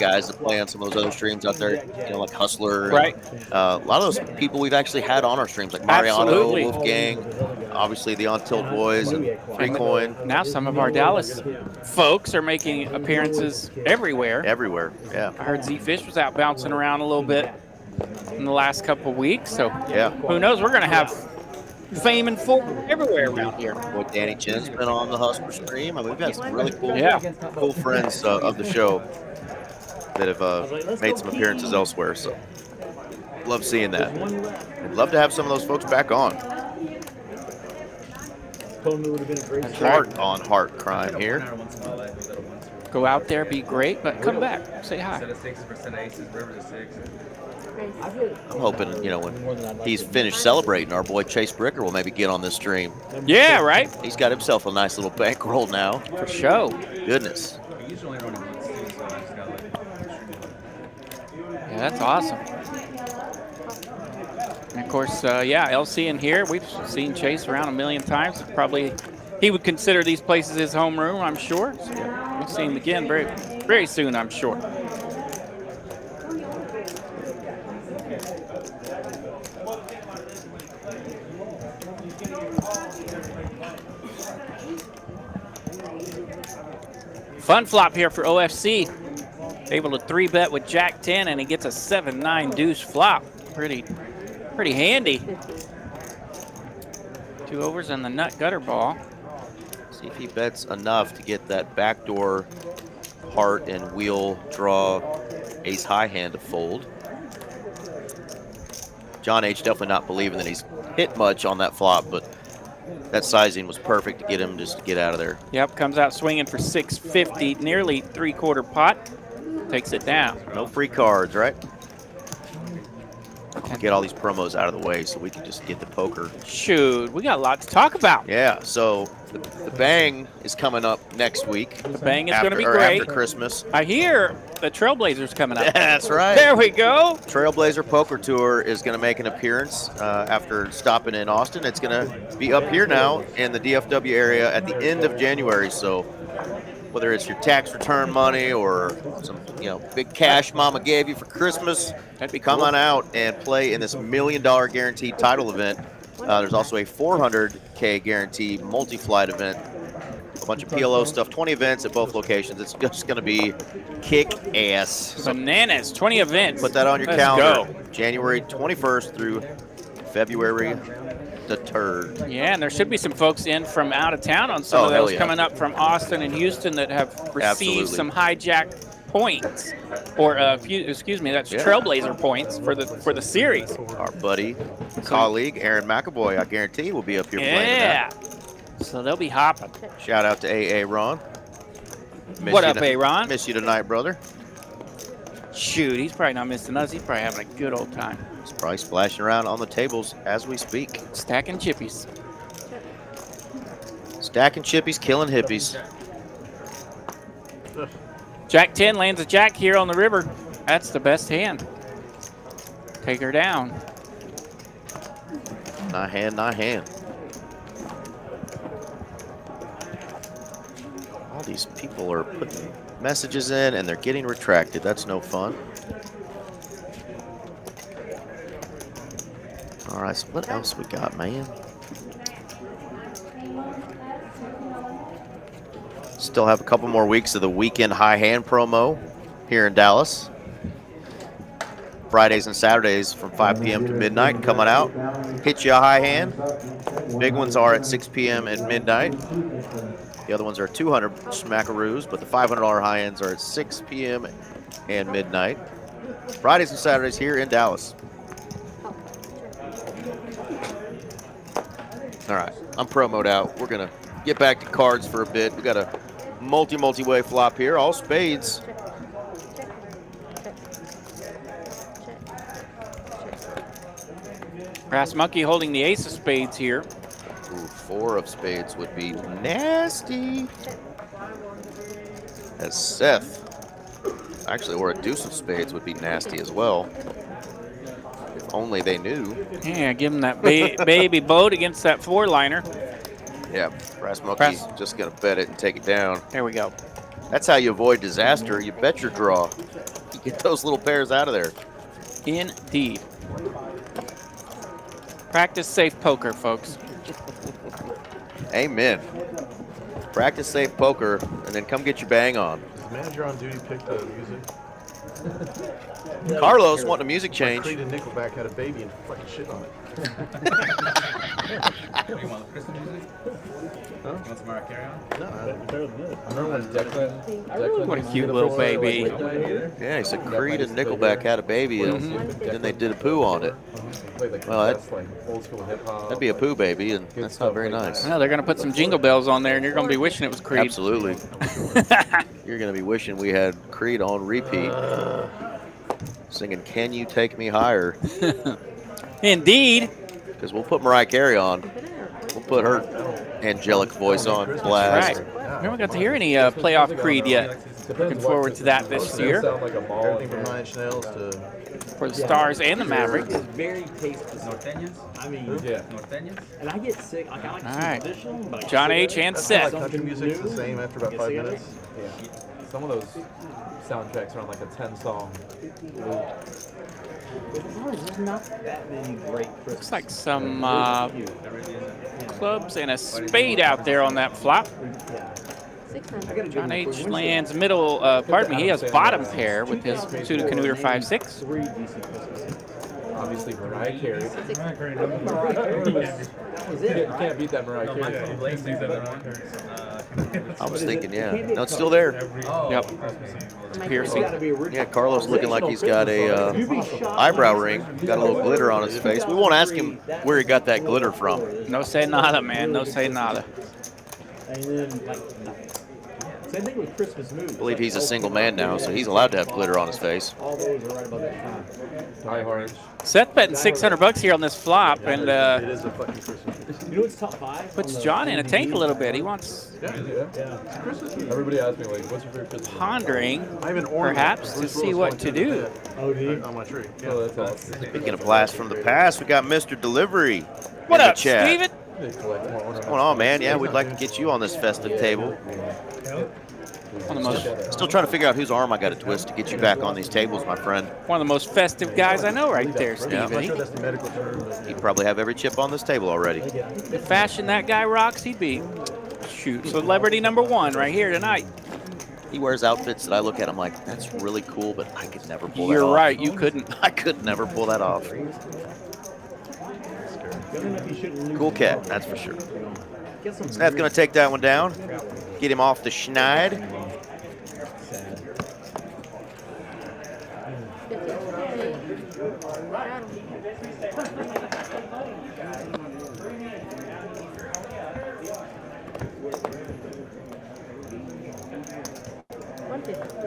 guys that play on some of those other streams out there, like Hustler. Right. A lot of those people we've actually had on our streams, like Mariano, Absolutely. Wolfgang, obviously the On Tilt boys, and 3-coin. Now some of our Dallas folks are making appearances everywhere. Everywhere, yeah. I heard Z-Fish was out bouncing around a little bit in the last couple of weeks, so yeah. who knows? We're going to have fame and fortune everywhere around here. Boy, Danny Chen's been on the Hustler stream. I mean, we've got some really cool, Yeah. cool friends of the show that have made some appearances elsewhere. So love seeing that. I'd love to have some of those folks back on. Coleman would have been a great Heart on heart crime here. Once in my life, we got a 1-2. Go out there, be great, but come back, say hi. Set of 6s, percent aces, river to 6. I'm hoping, you know, when he's finished celebrating, our boy Chase Bricker will maybe get on this stream. Yeah, right? He's got himself a nice little bankroll now. For show. Goodness. We usually only run it once too, so I just got like. Yeah, that's awesome. And of course, yeah, LC in here. We've seen Chase around a million times. Probably he would consider these places his homeroom, I'm sure. So we'll see him again very, very soon, I'm sure. Fun flop here for OFC. Able to 3-bet with Jack 10, and he gets a 7-9 deuce flop. Pretty handy. 2 overs and the nut gutter ball. See if he bets enough to get that backdoor heart and wheel draw ace high hand to fold. John H. definitely not believing that he's hit much on that flop, but that sizing was perfect to get him just to get out of there. Yep, comes out swinging for 650, nearly 3/4 pot. Takes it down. No free cards, right? Get all these promos out of the way so we can just get the poker. Shoot, we got a lot to talk about. Yeah, so the Bang is coming up next week. The Bang is going to be great. After Christmas. I hear the Trailblazers coming up. That's right. There we go. Trailblazer Poker Tour is going to make an appearance after stopping in Austin. It's going to be up here now in the DFW area at the end of January. So whether it's your tax return money or some, you know, big cash mama gave you for Christmas, come on out and play in this $1 million guaranteed title event. There's also a $400K guaranteed multi-flight event, a bunch of PLO stuff, 20 events at both locations. It's just going to be kick-ass. So Bananas, 20 events. put that on your Let's calendar. go. January 21st through February the 3rd. Yeah, and there should be some folks in from out of town on some Oh, of hell those yeah. coming up from Austin and Houston that have received Absolutely. some hijack points, or excuse me, that's Yeah. Trailblazer points for the series. Our buddy, colleague, Aaron McAvoy, I guarantee will be up here playing Yeah, so they'll be hopping. tonight. Shout out to AA Ron. Miss What you up, to- A-Ron? Miss you tonight, brother. Shoot, he's probably not missing us. He's probably having a good old time. He's probably splashing around on the tables as we speak. Stacking chippies. Stacking chippies, killing hippies. Jack 10 lands a jack here on the river. That's the best hand. Take her down. Not hand, not hand. All these people are putting messages in and they're getting retracted. That's no fun. All right, so what else we got, man? Still have a couple more weeks of the weekend high hand promo here in Dallas. Fridays and Saturdays from 5 p.m. to midnight coming out. Hit you a high hand. Big ones are at 6 p.m. and midnight. The other ones are 200 smackaroos, but the $500 high ends are at 6 p.m. and midnight. Fridays and Saturdays here in Dallas. All right, I'm promoed out. We're going to get back to cards for a bit. We got a multi-way flop here, all spades. Brass Monkey holding the ace of spades here. Ooh, 4 of spades would be nasty. As Seth, actually, or a deuce of spades would be nasty as well. If only they knew. Yeah, give him that baby boat against that 4-liner. Yeah, Brass Monkey's just going to bet it and take it down. There we go. That's how you avoid disaster. You bet your draw. You get those little pairs out of there. Indeed. Practice safe poker, folks. Amen. Practice safe poker, and then come get your bang on. Is manager on duty pick the music? Carlos wanting a music change. Creed and Nickelback had a baby and fucking shit on it. You want Christmas music? Huh? You want some Mariah Carey on? No, I remember when Declan What a cute little baby. Yeah, he said Creed and Nickelback had a baby, and then they did a poo on it. Well, old school hip hop. That'd be a poo baby, and that's not very nice. No, they're going to put some Jingle Bells on there, and you're going to be wishing it was Creed. Absolutely. You're going to be wishing we had Creed on repeat, singing "Can You Take Me Higher?" Indeed. Because we'll put Mariah Carey on. We'll put her angelic voice on blast. Right. We haven't got to hear any playoff Creed yet. Looking forward to that this year. everything from 9 Inch Nails to For the Stars and the Mavericks. It's very tasty. Norteñas? I mean, Yeah. Norteñas? and I get sick. Like, I like All some right. traditional, but I John get H. sick and of it. Seth. like country music's the same after about 5 minutes. Yeah. Some of those soundtracks are on like a 10-song loop. There's not that many great Christmas. Looks like some clubs and a spade out there on that flop. Yeah. 600. John H. lands middle, pardon me, he has bottom pair with his suited Canuter 5-6. 3 decent Christmases. Obviously, Mariah Carey. Mariah Carey. Mariah Carey was, that was it, You right? can't beat that Mariah No, Carey. Michael Blake's these other one. I was thinking, yeah. No, it's still there. Yep. It's Piercing. gotta be original. Yeah, Carlos looking like he's got a You'd be shocked eyebrow when ring. Got a little glitter on his face. We won't ask him where he got that glitter from. No say nada, man. No say nada. And then, like, same thing with Christmas movies. I believe he's a single man now, so he's allowed to have glitter on his face. All those are right about that time. Die Hard. Seth betting $600 here on this flop, and It is a fucking Christmas tree. You know what's top 5? puts on the John in a tank a DVD? little bit. He wants Yeah. Yeah. Everybody asks me, like, what's your favorite Christmas movie? pondering, I have an ornament. perhaps, to Bruce see Willis what went to the do. bed Oh, do you? on my tree. Oh, that's awesome. Speaking of blast from the past, we got Mr. Delivery. What in the up, chat. Steven? They collect more What's going on, man? Yeah, we'd like to get you on this festive table. One of the most Still trying to figure out whose arm I got to twist to get you back on these tables, my friend. one of the most festive guys I know right there, I'm Steven. not He sure that's the medical term, but He'd probably have every chip on this table already. the fashion that guy rocks, he'd be shoot celebrity #1 right here tonight. He wears outfits that I look at, I'm like, that's really cool, but I could never pull that You're off. right, you couldn't. I could never pull that off. Cool cat, that's for sure. Seth's going to take that one down, get him off the schneid. 150.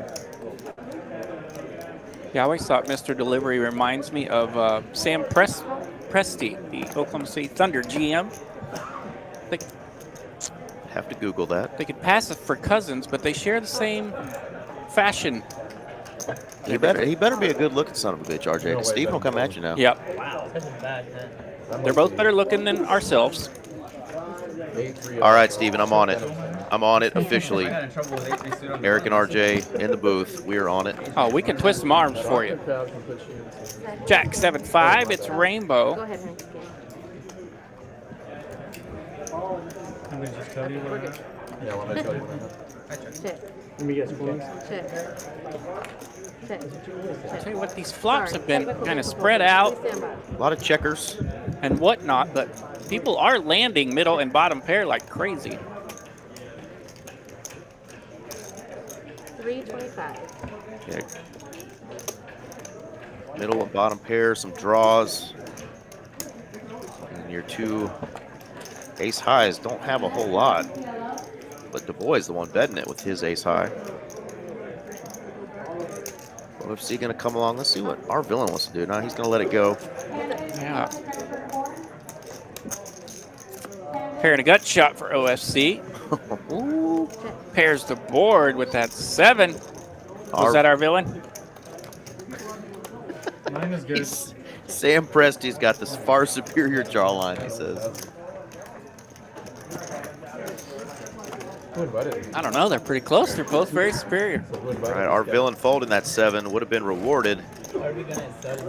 Yeah, I always thought Mr. Delivery reminds me of Sam Presti, the Oklahoma City Thunder GM. Have to Google that. They could pass it for cousins, but they share the same fashion. He better be a good-looking son of a bitch, RJ. 'Cause Steve will come at you now. Yep. Wow, that's bad, man. They're both better looking than ourselves. All right, Steven, I'm on it. I'm on it officially. I got in trouble with A3 suit on the Eric and RJ in the booth. We are on it. Oh, we can twist some arms for you. Jack 7-5. It's Go rainbow. ahead, Hank. Can we just tell you what I have? Yeah, when I tell you when I Check. Let me guess, Queens. Check. Check. I'll tell you what, these flops have been kind of spread out Please stand by. A lot of checkers. and whatnot, but people are landing middle and bottom pair like crazy. 325. Okay. Middle and bottom pair, some draws. And your two ace highs don't have a whole lot. But Du Bois is the one betting it with his ace high. OFC going to come along. Let's see what our villain wants to do. Now he's going to let it go. Yeah. Pair and a gut shot for OFC. Ooh. Pairs the board with that 7. Was that our villain? Mine is good. Sam Presti's got this far superior jawline, he says. I don't know. They're pretty close. They're both very superior. All right, our villain folding that 7 would have been rewarded.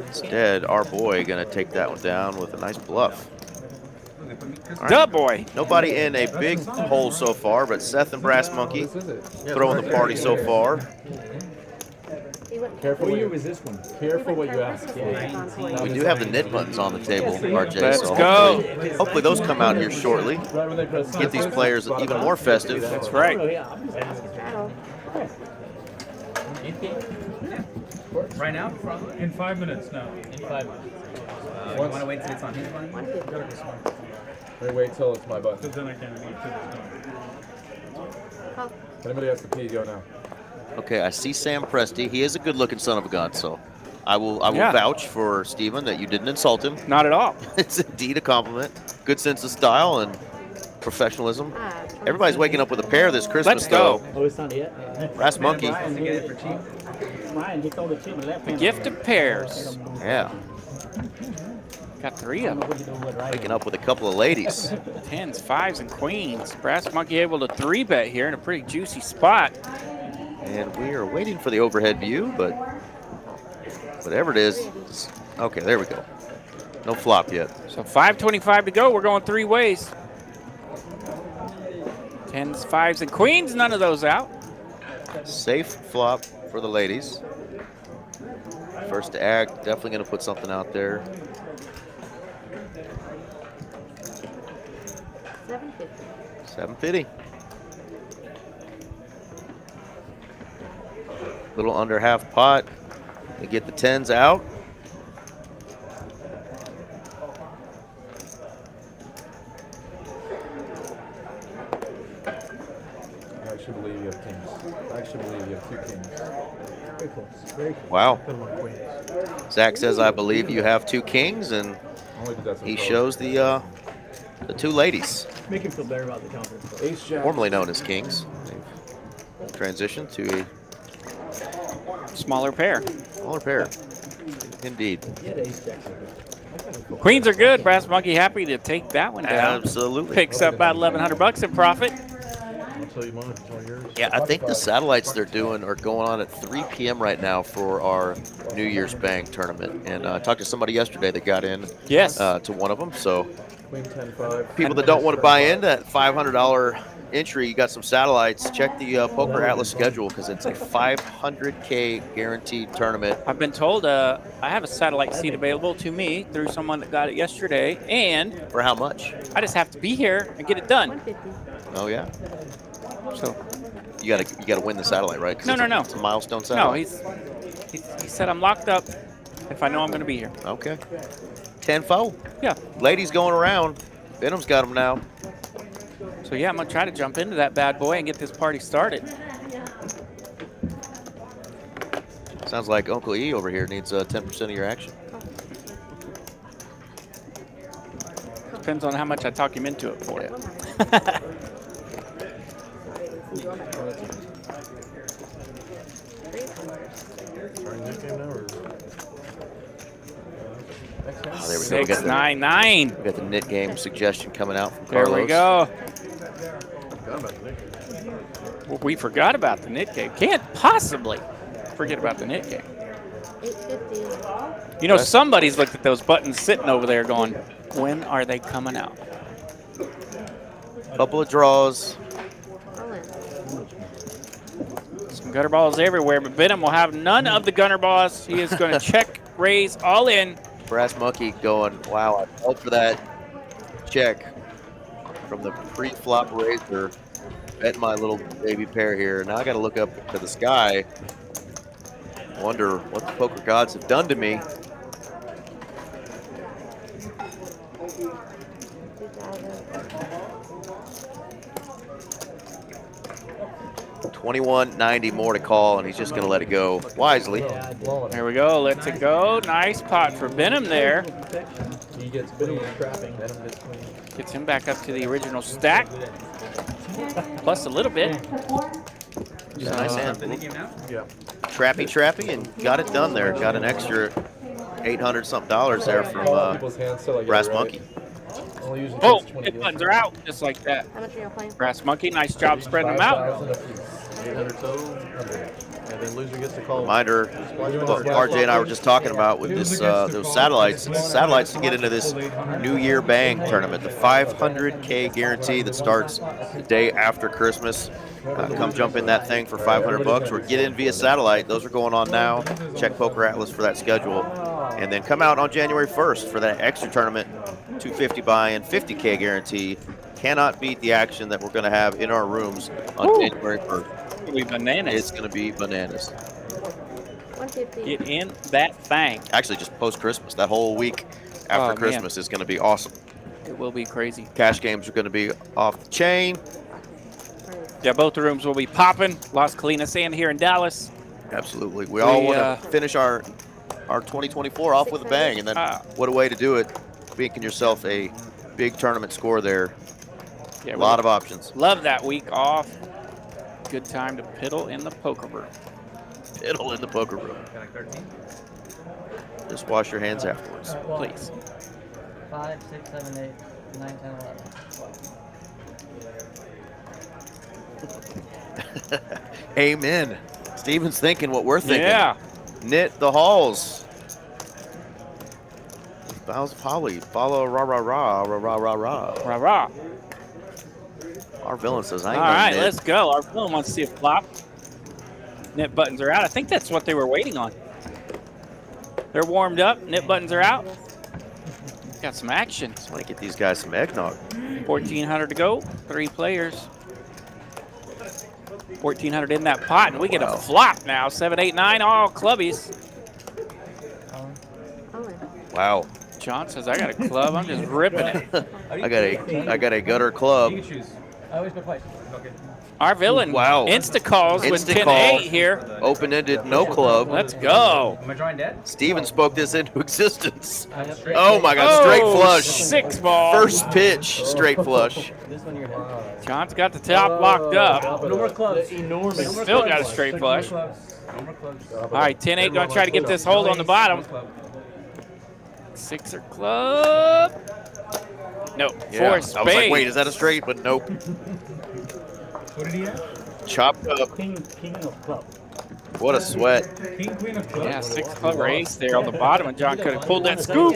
Instead, our boy going to take that one down with a nice bluff. Duh boy. Nobody in a big hole so far, but Seth and Brass Monkey throwing the party so far. Careful. What year was this one? Careful what you ask for. We do have the knit buttons on the table, RJ. Let's so go. hopefully those come out here shortly. Right when they press Get these players even more festive. That's right. Oh, yeah, I'm just asking. Straddle. Right now? In 5 minutes now. In 5 minutes. You want to wait till it's on his line? 150. Let me wait till it's my button. Because then I can't leave to this Call. If anybody has to pee, go now. Okay, I see Sam Presti. He is a good-looking son of a gun, so I will Yeah. vouch for Steven that you didn't insult him. Not at all. It's indeed a compliment. Good sense of style and professionalism. Everybody's waking up with a pair this Christmas, Let's go. Oh, it's not yet? Brass Monkey. To get it for cheap. Ryan, he told the team to left hand. Gift of pairs. Yeah, Got 3 of them. waking up with a couple of ladies. 10s, 5s, and queens. Brass Monkey able to 3-bet here in a pretty juicy spot. And we are waiting for the overhead view, but whatever it is, okay, there we go. No flop yet. So 5:25 to go. We're going 3 ways. 10s, 5s, and queens. None of those out. Safe flop for the ladies. First to act, definitely going to put something out there. 750. 750. Little under half pot. They get the 10s out. I actually believe you have kings. I actually believe you have 2 kings. Very close. Very close. Wow. Zach says, I believe you have 2 kings, and Only because that's what he it shows the 2 ladies, Make him feel better about the conference. goes. Ace jack. formerly known as kings. They've transitioned to Smaller pair. a smaller pair. Indeed. Yeah, the ace jacks are good. Queens are good. Brass Monkey happy to take that one down. Absolutely. Picks up about $1,100 in profit. I'll tell you mine. It's all yours. Yeah, I think the satellites they're doing are going on at 3 p.m. right now for our New Year's Bang tournament. And I talked to somebody yesterday that got in Yes. to one of them. So Queen 10-5. people that don't want to buy into that $500 entry, you got some satellites, check the Poker Atlas schedule because it's a 500K guaranteed tournament. I've been told I have a satellite seat available to me through someone that got it yesterday, and For how much? I just have to be here and get it done. 150. Oh, yeah. So You gotta win the satellite, right? 'Cause No, no, no. It's a milestone no, satellite. he said I'm locked up if I know I'm going to be here. Okay. 10-4. Yeah. Ladies going around. Venom's got them now. So yeah, I'm going to try to jump into that bad boy and get this party started. Sounds like Uncle E over here needs 10% of your action. Depends on how much I talk him into it for. Starting this game now, or? Oh, there we go. We got, 699. we got the knit game suggestion coming out from There Carlos. we go. Well, we forgot about the knit game. Can't possibly forget about the knit game. 850. You know, somebody's looked at those buttons sitting over there going, when are they coming out? Couple of draws. All in. Some gutter balls everywhere, but Venom will have none of the gunner balls. He is going to check, raise, all in. Brass Monkey going, wow, I felt for that check from the pre-flop raiser. Bet my little baby pair here. Now I got to look up to the sky. Wonder what the poker gods have done to me. 21.90 more to call, and he's just going to let it go wisely. There we go. Lets it go. Nice pot for Venom there. He gets queen. Trapping. Venom gets queen. Gets him back up to the original stack. Plus a little bit. Just a nice hand. In the game now? Yeah. Trappy, and got it done there. Got an extra $800-something there from People's hands, so I get Brass it right. Monkey. Only usually Oh, takes 20 hit games. buttons are out just like that. How much are you playing? Brass Monkey, nice job spreading them out. 5,000 apiece. 800 total. And then loser gets to call. Reminder, what RJ and I were just talking about with this those satellites. It's satellites to get into this New Year Bang tournament, the 500K guarantee that starts the day after Christmas. Come jump in that thing for 500 bucks or get in via satellite. Those are going on now. Check Poker Atlas for that schedule. And then come out on January 1st for that extra tournament, 250 buy-in, 50K guarantee. Cannot beat the action that we're going to have in our rooms on January 1st. It's going to be bananas. It's going to be bananas. 150. Get in that thing. Actually, just post-Christmas. That whole week after Christmas is going to be awesome. It will be crazy. Cash games are going to be off the chain. Yeah, both the rooms will be popping. Las Colinas and here in Dallas. Absolutely. We all want to finish our 2024 off with a bang, and then what a way to do it, making yourself a big tournament score there. Yeah, a lot of options. Love that week off. Good time to piddle in the poker room. Piddle in the poker room. Just wash your hands afterwards, please. 5, 6, 7, 8, 9, 10, 11. Amen. Steven's thinking what we're thinking. Yeah. Knit the halls. Boughs of Holly. Follow rah rah rah rah rah rah rah. Rah rah. Our villain says, I ain't All no right, knit. let's go. Our villain wants to see a flop. Knit buttons are out. I think that's what they were waiting on. They're warmed up. Knit buttons are out. Got some action. Just want to get these guys some eggnog. 1,400 to go. 3 players. 1,400 in that pot, and we get a flop now. 7, 8, 9, all clubbies. Wow. John says, I got a club. I'm just ripping it. I got a gutter club. You can choose. I always put twice. Okay. Our villain insta calls with Insta 10, call. 8 here. Open-ended, no club. Let's go. Am I drawing dead? Steven spoke this into existence. Oh my God, straight flush. 6 ball. First pitch, straight flush. This one you're hitting. John's got the top locked up. No more clubs. Enormous. Still got a straight flush. No more clubs. All right, 10, 8 going to try to get this hold on the bottom. 6er club. Nope. Yeah. 4 I was like, wait, spade. is that a straight? But nope. What did he have? Chopped up. King of clubs. What a sweat. King, queen of clubs. Yeah, 6 club or ace there on the bottom, and John could have pulled that scoop.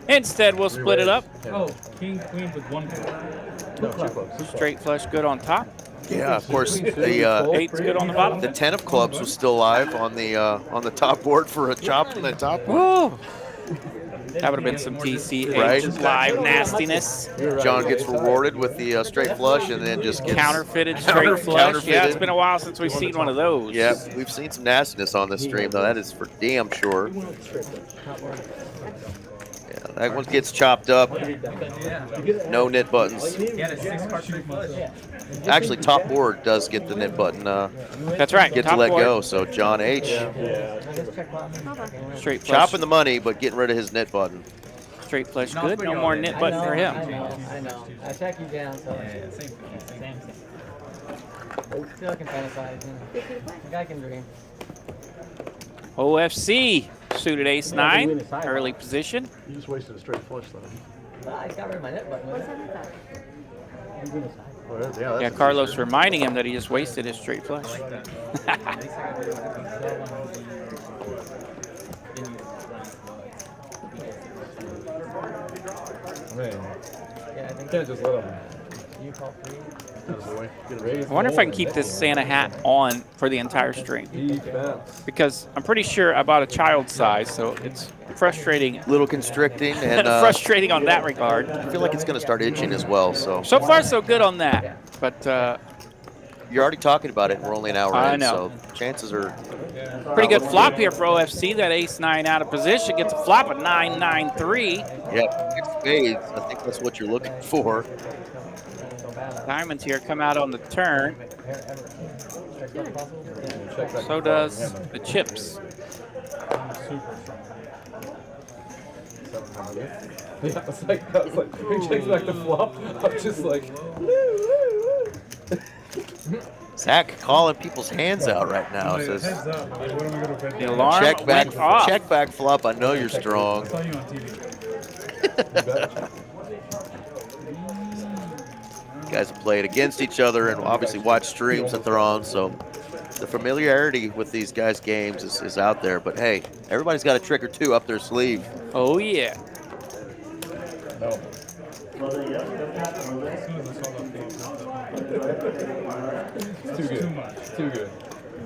Instead, we'll split it up. Oh, king, queen with 1 club. Straight flush good on top. Yeah, of course. The 8's good on the bottom. the 10 of clubs was still live on the top board for a chop on the top one. Woo! That would have been some TCH Right. live nastiness. John gets rewarded with the straight flush and then just gets Counterfeited straight flush. Yeah, it's counterfeited. been a while since we've seen one of those. Yeah, we've seen some nastiness on this stream though. That is for damn sure. Yeah, that one gets chopped up. No knit buttons. He had a 6-card straight flush. Actually, top board does get the knit button. That's right. Get to top let board. go. So John H. Straight flush. Chopping the money, but getting rid of his knit button. Straight flush good. No more knit button for him. I know. I track you down, so. Yeah, same. Still can fantasize. You know. The guy can dream. OFC suited ace 9. Early position. You just wasted a straight flush though. I got rid of my net button. What's that? Oh, that's Yeah, a Carlos reminding him that he just wasted his straight flush. Man, Yeah, I think can't just let him. you call 3. I wonder if I can keep this Santa hat on for the entire stream. He bets. Because I'm pretty sure I bought a child size, so it's frustrating. Little constricting and Frustrating on that regard. I feel like it's going to start itching as well. So So far, so good on that. But you're already talking about it, and we're only an hour I in. know. So chances are pretty good flop here for OFC. That ace 9 out of position gets a flop at 9-9-3. yeah, it's spades. I think that's what you're looking for. Diamonds here come out on the turn. So does the chips. Yeah, it's like, he checks back the flop. I'm just like, Zach calling people's hands out right now. Heads Says up. Like, what am I going to bet? The alarm went off. check back flop. I know you're strong. I saw you on TV. Guys have played against each other and obviously watch streams that they're on, so the familiarity with these guys' games is out there. But hey, everybody's got a trick or two up their sleeve. Oh, yeah. As soon as I saw that page, It's too good. too much. Too good.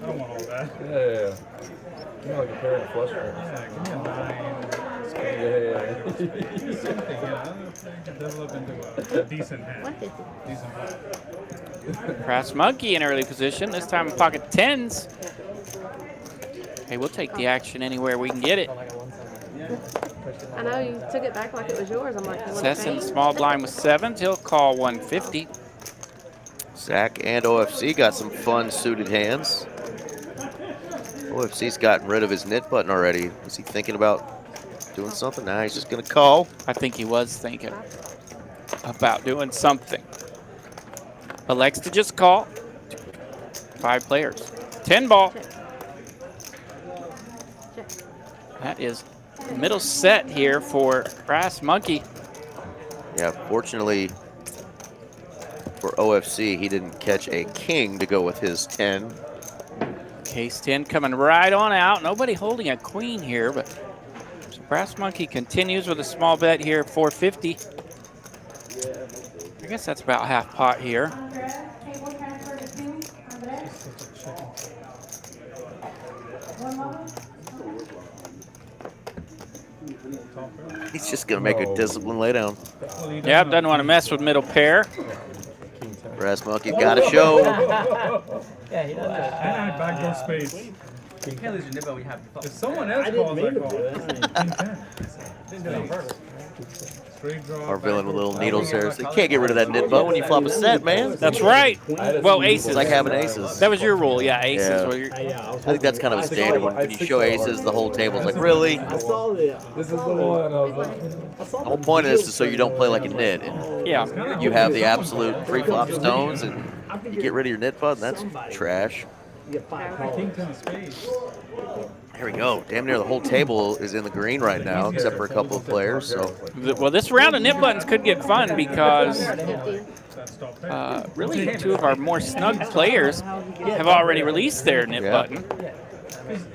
I don't want all that. Yeah. You know, like a pair of flush cards. Like, give me a 9. Yeah. Something, yeah. I can develop into a decent hand. 150. Decent hand. Brass Monkey in early position. This time in pocket 10s. Hey, we'll take the action anywhere we can get it. I know you took it back like it was yours. I'm like, you want to Sess in change? small blind with 7s. He'll call 150. Zach and OFC got some fun suited hands. OFC's gotten rid of his knit button already. Was he thinking about doing something? Nah, he's just going to call. I think he was thinking about doing something. Elects to just call. 5 players. 10 ball. Check. That is middle set here for Brass Monkey. Yeah, fortunately for OFC, he didn't catch a king to go with his 10. Case 10 coming right on out. Nobody holding a queen here, but so Brass Monkey continues with a small bet here, 450. I guess that's about half pot here. He's just going to make a disciplined laydown. Yep, doesn't want to mess with middle pair. Brass Monkey got a show. Yeah, he does that. And I backdoor space. You can't lose your nibble when you have If someone else I didn't calls, mean I to call. do it. Didn't do it on purpose. Straight draw. Our villain with little needles there. So you can't get rid of that knit button when you flop a set, man. That's right. Well, aces. It's like having aces. That was your rule, yeah, aces. Yeah. Were your, I think that's kind of a standard. When you show aces, the whole table's like, really? I saw the. This is the one. I was like, I saw The whole point of this is so you don't play like a nit. And yeah. you have the absolute pre-flop stones, and you get rid of your knit button. That's trash. You get 5 calls. King 10 of spades. There we go. Damn near the whole table is in the green right now, except for a couple of players. So Well, this round of nip buttons could get fun because 150. really 2 of our more snug players have already released their nip Yeah. button.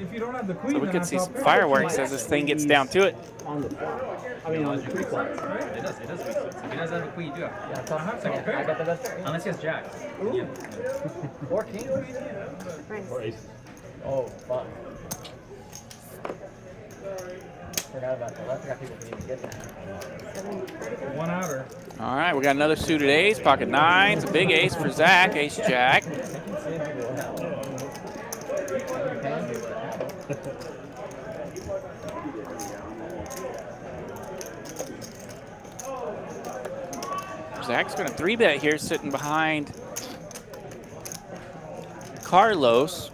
If you don't have the queen, So we then could on see top some pair, fireworks as this thing gets down to it. On the flop. I mean, on the pre-flop. It does. It does. If he doesn't have a queen, you do have. Yeah, top second. I got the best. Unless he has jacks. Yeah. 4 kings. Nice. Oh, fuck. Forgot about that. I forgot people can even get that. 1 outer. All right, we got another suited ace, pocket 9s, a big ace for Zach, ace jack. Zach's going to 3-bet here, sitting behind Carlos.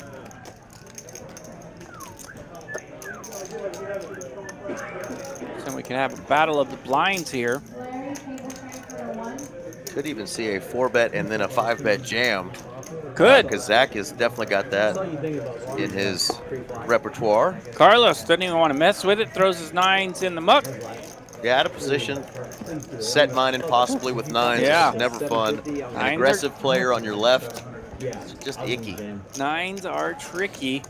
So we can have a battle of the blinds here. could even see a 4-bet and then a 5-bet jam. Good. Because Zach has definitely got that in his repertoire. Carlos doesn't even want to mess with it, throws his 9s in the muck. Yeah, out of position. Set mine and possibly with 9s. Yeah. It's never fun. An aggressive player on your left. It's just icky. 9s are tricky.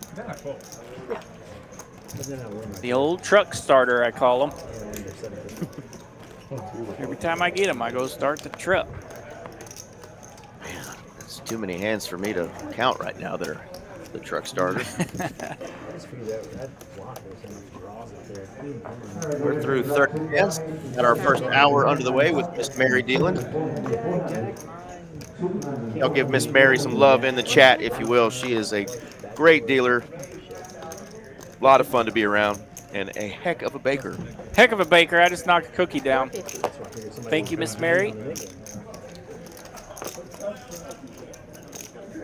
The old truck starter, I call them. Every time I get them, I go start the truck. Man, it's too many hands for me to count right now that are the truck starter. We're through 30 hands. Got our first hour under the way with Miss Mary dealing. I'll give Miss Mary some love in the chat, if you will. She is a great dealer. A lot of fun to be around, and a heck of a baker. Heck of a baker. I just knocked a cookie down. Thank you, Miss Mary.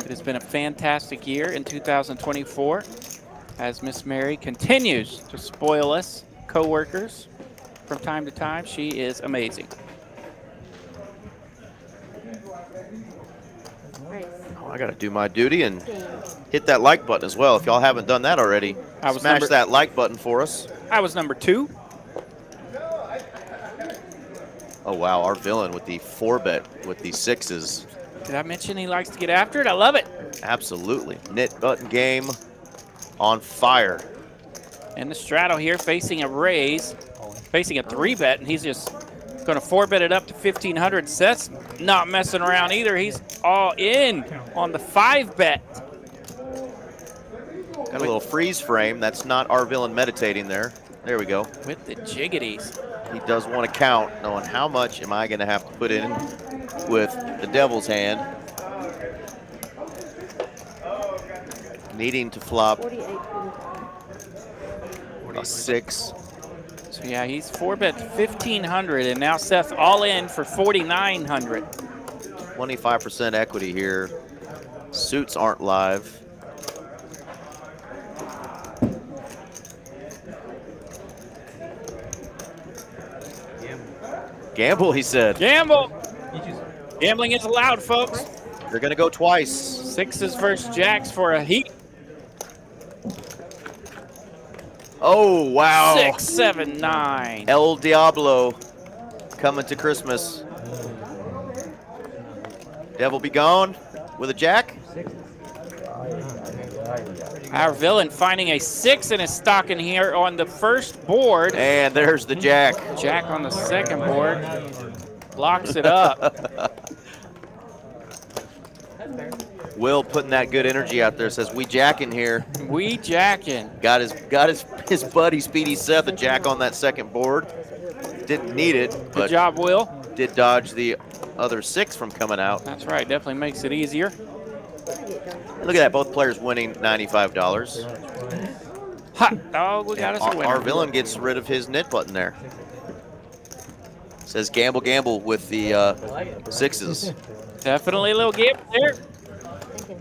It has been a fantastic year in 2024 as Miss Mary continues to spoil us co-workers from time to time. She is amazing. Oh, I got to do my duty and hit that like button as well. If y'all haven't done that already, smash that like button for us. I was number 2. Oh, wow. Our villain with the 4-bet with the 6s. Did I mention he likes to get after it? I love it. Absolutely. Knit button game on fire. And the straddle here facing a raise, facing a 3-bet, and he's just going to 4-bet it up to 1,500. Seth's not messing around either. He's all in on the 5-bet. Got a little freeze frame. That's not our villain meditating there. There we go. With the jiggities. He does want to count, knowing how much am I going to have to put in with the devil's hand. Needing to flop 48.25. a 6. So yeah, he's 4-bet to 1,500, and now Seth all in for 4,900. 25% equity here. Suits aren't live. Gamble, he said. Gamble. Gambling is allowed, folks. They're going to go twice. 6s versus jacks for a heat. Oh, wow. 6, 7, 9. El Diablo coming to Christmas. Devil be gone with a jack. Our villain finding a 6 in his stocking here on the first board. And there's the jack. Jack on the second board. Locks it up. Will putting that good energy out there, says we jacking here. We jacking. Got his buddy Speedy Seth a jack on that second board. Didn't need it, Good but job, Will. did dodge the other 6 from coming out. That's right, definitely makes it easier. Look at that, both players winning $95. Hot dog, we got us a winner. Our villain gets rid of his knit button there. Says gamble, gamble with the 6s. Definitely a little gamble there.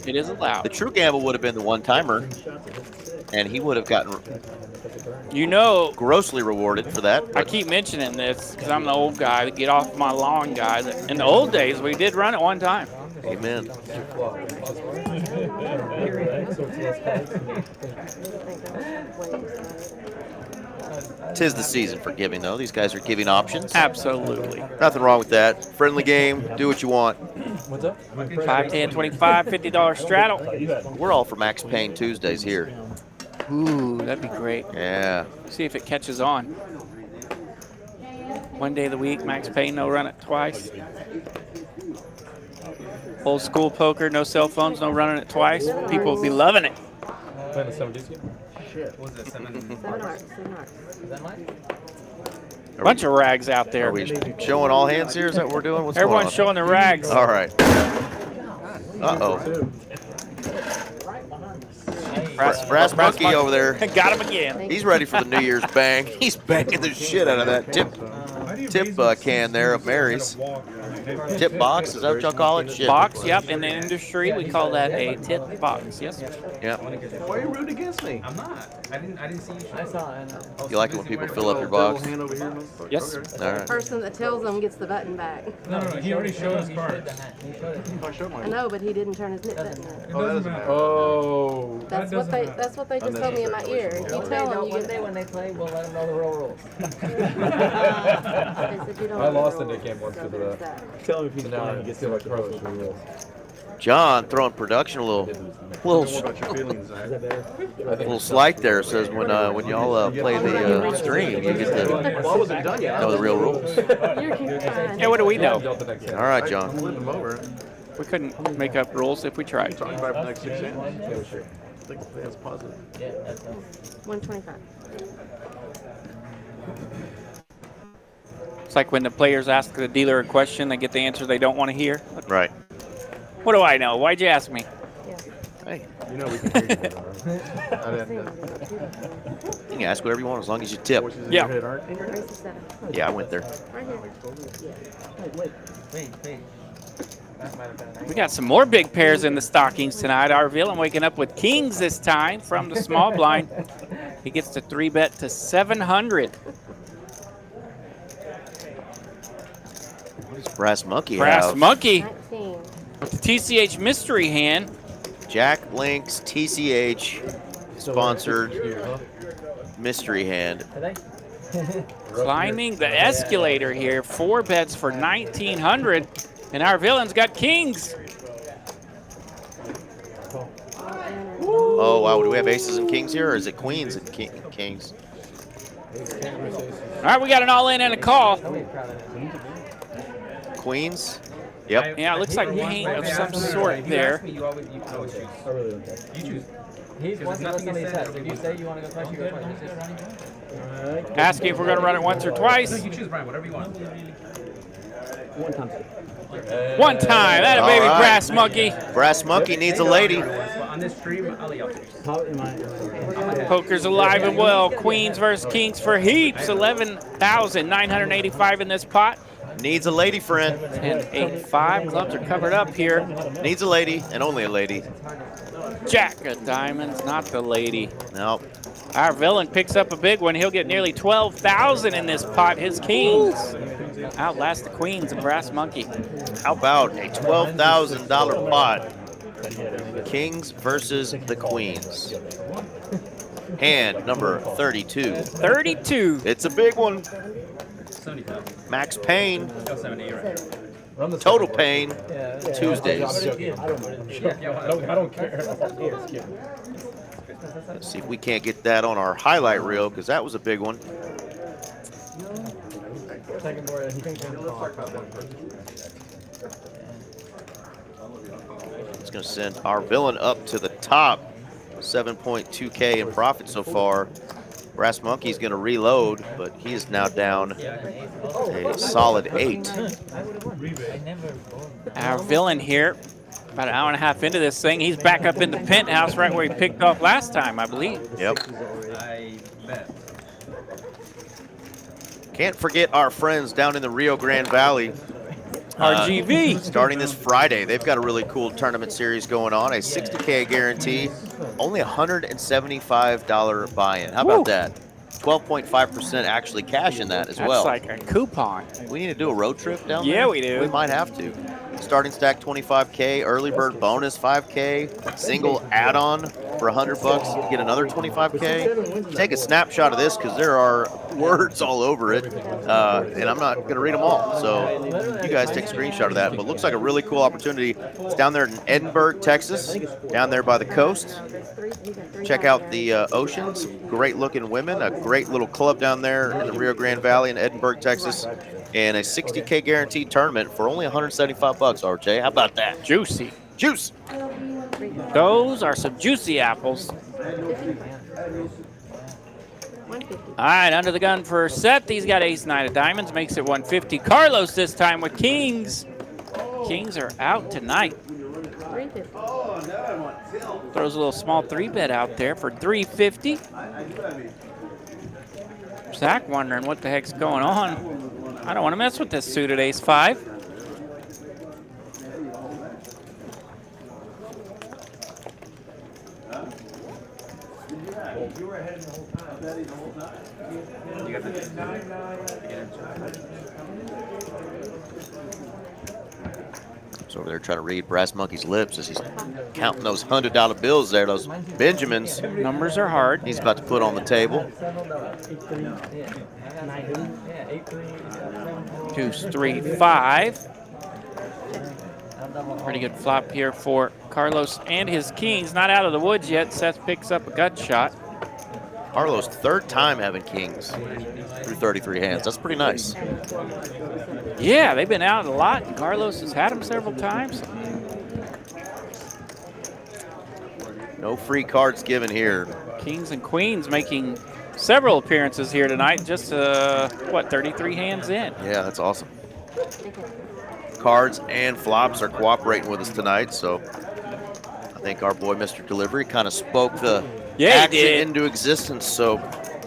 It is allowed. The true gamble would have been the one-timer, and he would have gotten You know, grossly rewarded for that. I keep mentioning this because I'm the old guy, the get off my lawn guy. In the old days, we did run it one time. Amen. Tis the season for giving, though. These guys are giving options. Absolutely. Nothing wrong with that. Friendly game. Do what you want. What's up? 5, 10, 25, $50 straddle. We're all for Max Payne Tuesdays here. Ooh, that'd be great. Yeah. See if it catches on. One day of the week, Max Payne, no run it twice. Old school poker, no cell phones, no running it twice. People will be loving it. Playing the 7 DC? What was that, 7? 7 hearts, 7 hearts. Is that mine? Bunch of rags out there. Are we showing all hands here? Is that what we're doing? What's going Everyone's on? showing their rags. All right. Uh-oh. Brass Monkey over there. Got him again. He's ready for the New Year's bang. He's banging the shit out of that tip can there of Mary's. Tip box, is that what y'all call it? Shit. Box, yep. In the industry, we call that a tip box. Yes. Yep. Why are you rooting against me? I'm not. I didn't see you. I saw it. You like it when people fill up your box? Hand over here, motherfucker. Yes. Okay. All The right. person that tells them gets the button back. No, he already showed his cards. I showed I mine. know, but he didn't turn his knit button on. It Oh, that doesn't doesn't matter. Oh. That's what they just told me in my ear. If you tell them, you One get day when they play, we'll let them know the real rules. They said you don't I know the lost the rules, Nick game once so because of there's that. that. Tell him if he's Now playing, I he gets feel to like like the the rules. John throwing production a little More about your feelings, Zach. Is that better? little slight there. Says when y'all play the stream, you get to Well, I wasn't done yet. know the real rules. You're fine. Yeah, what do we know? Dealt the next hand. All right, I'm John. flipping them over. We couldn't make up rules if we tried. Talking about the next 6 hands. Yeah, sure. I think that's positive. Yeah, that's 125. It's like when the players ask the dealer a question, they get the answer they don't want to hear. Right. What do I know? Why'd you ask me? Hey, You know we can hear you. I didn't. you can ask whatever you want as long as you tip. Voices in Yeah. your head aren't. Raise to 7. Yeah, I went there. Right here. Wait. That might have been an We got some more big pairs in the stockings tonight. Our villain waking up with kings this time from the small blind. He gets to 3-bet to 700. What does Brass Monkey Brass have? Monkey, 19. TCH mystery hand. Jack Links TCH sponsored mystery hand. Are they? Climbing the escalator here. 4 bets for 1,900. And our villain's got kings. Oh, wow. Do we have aces and kings here, or is it queens and kings? All right, we got an all-in and a call. Queens? Yep. Yeah, it looks like paint of some sort there. You always choose. I really don't care. You choose. He's Because one there's nothing somebody it says. says. If you say you want to go twice, you go twice. Alright. Asking if we're going to run it once or No, twice. you choose, Brian, whatever you want. One time. One time. That a All baby right. brass monkey. Brass monkey needs a lady. So on this stream, I'll let y'all choose. How am I? Poker's alive and well. Queens versus kings for heaps. 11,985 in this pot. Needs a lady friend. 10, 8, 5. Clubs are covered up here. Needs a lady, and only a lady. Jack of diamonds, not the lady. Nope. Our villain picks up a big one. He'll get nearly 12,000 in this pot. His kings outlast the queens and brass monkey. How about a $12,000 pot? Kings versus the queens. Hand number 32. 32. It's a big one. 75. Max Payne. Go 70 right Run the Total Pain. Tuesdays. I'm joking. I don't mind. I don't care. Let's see if we can't get that on our highlight reel, because that was a big one. Second board, he thinks It's going to send our villain up to the top. 7.2K in profit so far. Brass Monkey's going to reload, but he is now down a solid 8. Our villain here, about an hour and a half into this thing, he's back up in the penthouse right where he picked off last time, I believe. Yep. I bet. Can't forget our friends down in the Rio Grande Valley. RGV. Starting this Friday, they've got a really cool tournament series going on, a 60K guarantee, only $175 buy-in. How about that? 12.5% actually cash in that as well. That's like a coupon. We need to do a road trip down there? Yeah, we do. We might have to. Starting stack 25K, early bird bonus 5K, single add-on for $100, get another 25K. Take a snapshot of this because there are words all over it, and I'm not going to read them all. So you guys take a screenshot of that. But it looks like a really cool opportunity. It's down there in Edinburgh, Texas, down there by the coast. Check out the oceans. Great looking women, a great little club down there in the Rio Grande Valley in Edinburgh, Texas, and a 60K guaranteed tournament for only $175, RJ. How about that? Juicy. Juice. Those are some juicy apples. 150. All right, under the gun for Seth. He's got ace 9 of diamonds, makes it 150. Carlos this time with kings. Kings are out tonight. 350. Throws a little small 3-bet out there for 350. Zach wondering what the heck's going on. I don't want to mess with this suited ace 5. So over there trying to read Brass Monkey's lips as he's counting those $100 bills there, those Benjamins Numbers are hard. he's about to put on the table. 2, 3, 5. Pretty good flop here for Carlos and his kings. Not out of the woods yet. Seth picks up a gut shot. Carlos' third time having kings through 33 hands. That's pretty nice. Yeah, they've been out a lot, and Carlos has had them several times. No free cards given here. Kings and queens making several appearances here tonight. Just, 33 hands in. Yeah, that's awesome. Cards and flops are cooperating with us tonight, so I think our boy Mr. Delivery kind of spoke the action into existence. So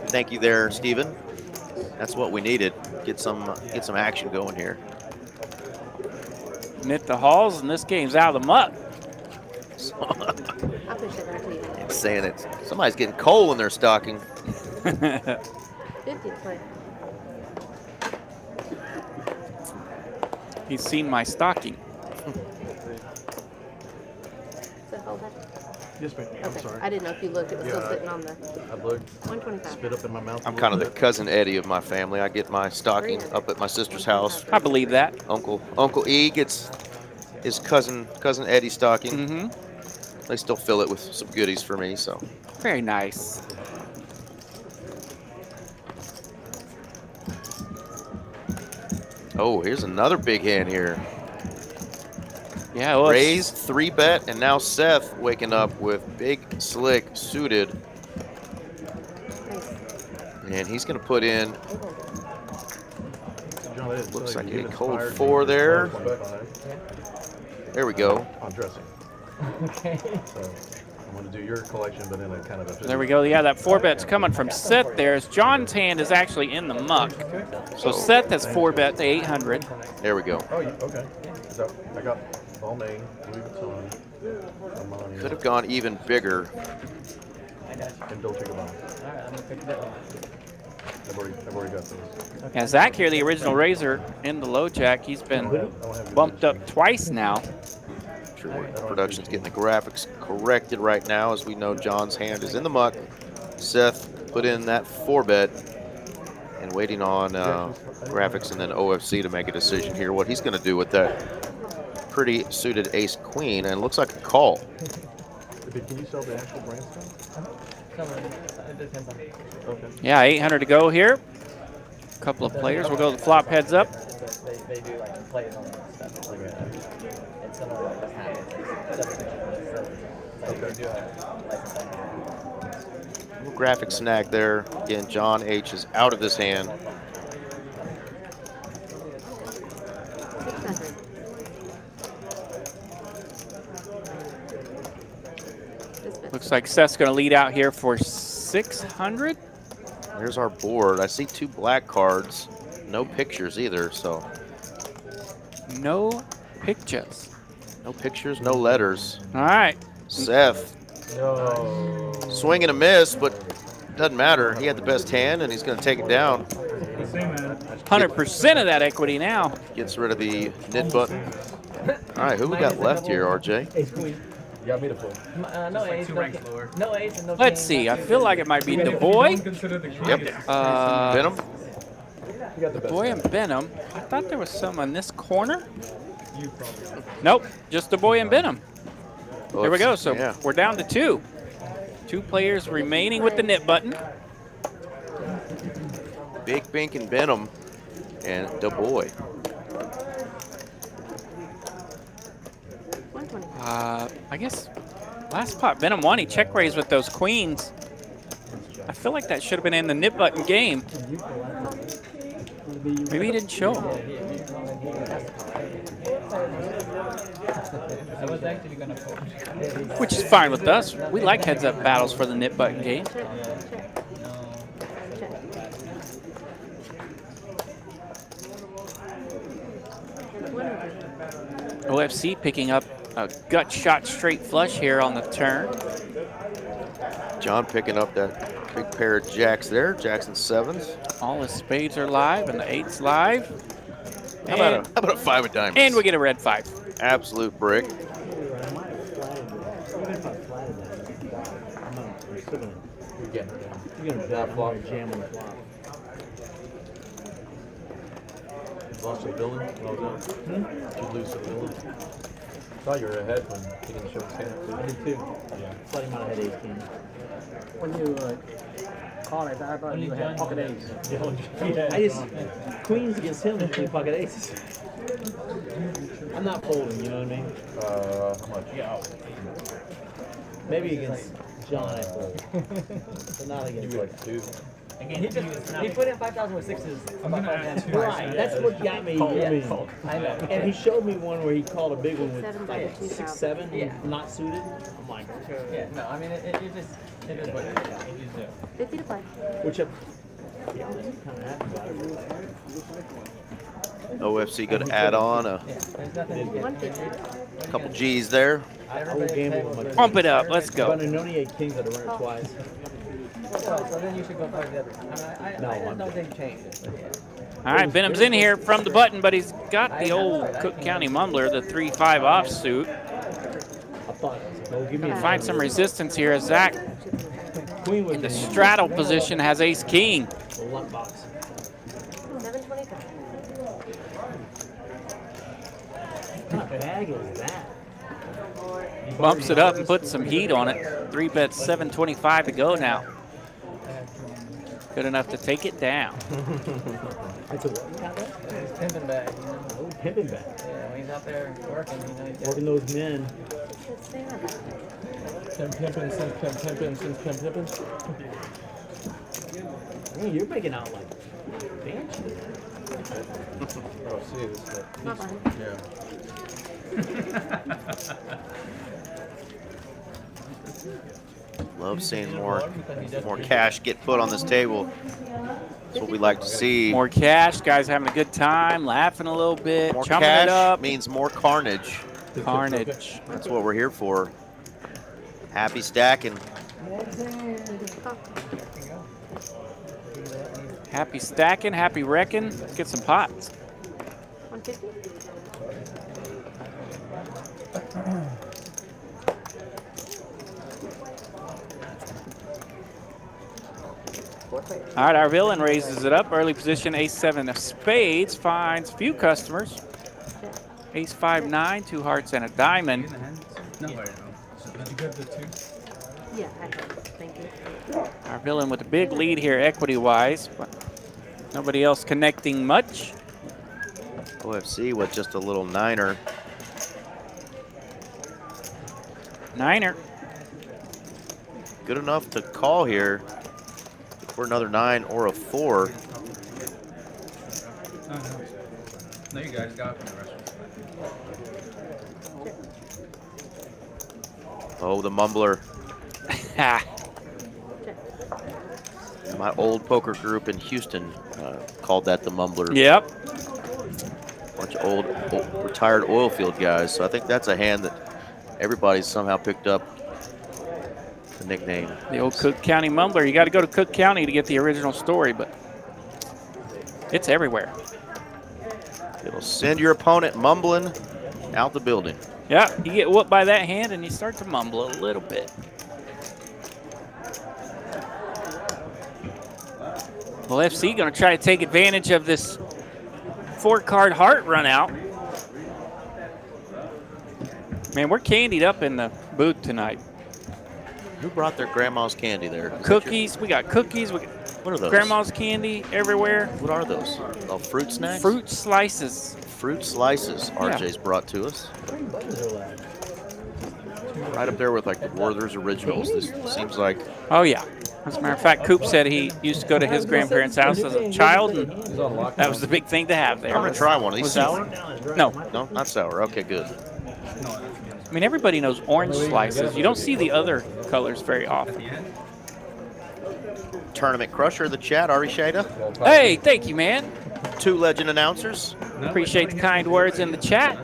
thank you there, Steven. That's what we needed. Get some action going here. Knit the halls, and this game's out of the muck. I'll push it back to you. It's saying it. Somebody's getting coal in their stocking. 50 to play. He's seen my stocking. So hold that. Yes, ma'am. I'm Okay. sorry. I didn't know if you looked. It was still Yeah, sitting on the I looked, 125. spit up in my mouth. I'm kind of the cousin Eddie of my family. I get my stocking up at my sister's house. I believe that. Uncle E gets his cousin Eddie stocking. Mm-hmm. They still fill it with some goodies for me. So Very nice. oh, here's another big hand here. Yeah, well, Raise, 3-bet, and now Seth waking up with big slick suited. And he's going to put in, looks like a cold 4 there. There we go. I'm dressing. Okay. So I'm going to do your collection, but in a kind of a. There we go. Yeah, that 4-bet's coming from Seth there. As John's hand is actually in the muck. So Seth has 4-bet to 800. There we go. Oh, okay. So I got Balmain, Louis Vuitton, Armani, Could have gone even bigger. and Dolce Gabbana. Alright, I'm gonna pick that one. I've already got those. Yeah, Zach here, the original raiser in the low jack. He's been bumped up twice now. Sure, production's getting the graphics corrected right now, as we know John's hand is in the muck. Seth put in that 4-bet and waiting on graphics and then OFC to make a decision here what he's going to do with that pretty suited ace queen, and it looks like a call. Can you sell the actual brand stuff? It depends on. Okay. Yeah, 800 to go here. A couple of players. We'll go the flop heads up. They do like plays on stuff. It's like it's similar like this hat. Little graphic snag there. Again, John H is out of this hand. Looks like Seth's going to lead out here for 600. There's our board. I see 2 black cards. No pictures either, so. No pictures. No pictures, no letters. All right. Seth. Swing and a miss, but doesn't matter. He had the best hand, and he's going to take it down. 100% of that equity now. Gets rid of the nit button. All right, who we got left here, RJ? Ace queen. You got me to pull. No ace, no king. No ace and no Let's king. see. I feel like it might be Du Bois. Yep. Venom. Du Bois and Benham. I thought there was some on this corner. Nope, just Du Bois and Benham. There we go. So yeah. we're down to 2. 2 players remaining with the nit button. Big Bink and Benham and Du Bois. I guess last pot Benham won. He check raised with those queens. I feel like that should have been in the nit button game. Maybe he didn't show him. Which is fine with us. We like heads-up battles for the nit button game. OFC picking up a gut shot straight flush here on the turn. John picking up that big pair of jacks there, jacks and 7s. All the spades are live and the 8's live. How about a 5 of diamonds? And we get a red 5. Absolute brick. You're gonna drop off and jam on the flop. Lost the villain? Did you lose the villain? I thought you were ahead when he didn't show his hand. I did too. Yeah. Thought he might have had ace king. When you call it, I thought you had pocket ace. I just queens against him and pocket aces. I'm not folding, you know what I mean? How much? Maybe against John I fold. But not against You like 2. He put in 5,000 with 6s. Right, that's what got me. Yeah. I know. And he showed me one where he called a big one with Seven's like under 2,000. 6-7, Yeah. not suited. I'm like, Yeah, no, I mean, it is what it is. 50 to play. which I'm kind of happy about it. OFC going to add on a There's nothing. 150. couple G's there. I will gamble with my Pump it up. Let's If go. I'd have known he had kings, I'd have run it twice. So then you should go play the other. I I'm don't think change it. But yeah. All right, Benham's in here from the button, but he's got the old Cook County Mumbler, the 3-5 offsuit. I thought it was. Find some resistance here as Zach Queen was in the straddle position has ace king. luck box. 725. What kind of bag is that? Bumps it up and puts some heat on it. 3-bet 725 to go now. Good enough to take it down. That's a what you got there? He's pimping back, you know. Oh, pimping bag. Yeah, when he's out there working, you know, he's got Working those men. Pimpin', pimpin'. Man, you're making out like banshee. Oh, see, this is Not bad. yeah. Love seeing more cash get put on this table. That's what we like to see. More cash, guys having a good time, laughing a little bit, More chumming it cash up. means more carnage. Carnage. That's what we're here for. Happy stacking. Happy stacking, happy wrecking. Let's get some pots. 150. All right, our villain raises it up. Early position, ace-7 of spades. Finds few customers. Ace-5-9, 2 hearts and a diamond. No. Did you get the 2? Yeah, I have. Thank you. Our villain with a big lead here equity-wise, but nobody else connecting much. OFC with just a little niner. Niner. Good enough to call here for another 9 or a 4. No, you guys got it from the restaurant. Oh, the mumbler. My old poker group in Houston called that the mumbler. Yep. Bunch of old retired oil field guys. So I think that's a hand that everybody's somehow picked up the nickname. The old Cook County Mumbler. You got to go to Cook County to get the original story, but it's everywhere. It'll send your opponent mumbling out the building. Yeah, you get whooped by that hand and you start to mumble a little bit. Well, FC going to try to take advantage of this 4-card heart run out. Man, we're candied up in the booth tonight. Who brought their grandma's candy there? Cookies. We got cookies. We got What are those? grandma's candy everywhere. What are those? Oh, fruit snacks? Fruit slices. Fruit slices RJ's brought to us. Right up there with like the Werther's Originals. This seems like Oh, yeah. As a matter of fact, Coop said he used to go to his grandparents' house as a child, and that was the big thing to have there. I'm gonna try one. Are these sour? No. No, not sour. Okay, good. I mean, everybody knows orange slices. You don't see the other colors very often. Tournament crusher of the chat, Ari Shada. Hey, thank you, man. 2 legend announcers. Appreciate the kind words in the chat.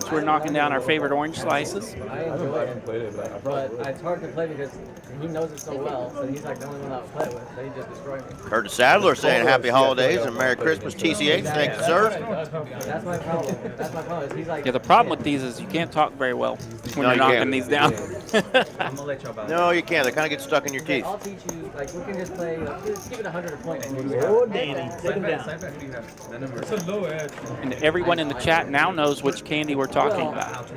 So we're knocking down our favorite orange slices. I enjoy it, but it's hard to play because he knows it so well, so he's like the only one I would play with, so he just destroyed me. Curtis Sadler saying happy holidays and Merry Christmas, TCH. Thank you, sir. That's my problem. That's my problem. He's like, Yeah, the problem with these is you can't talk very well when No, you're you knocking can't. these down. I'm gonna let y'all about No, you can't. They kind of get stuck in your teeth. I'll teach you, like, we can just play, just give it 100 a point. And you Oh, Danny, take him down. Who do you have? The number. It's a low edge. And everyone in the chat now knows which candy we're talking about.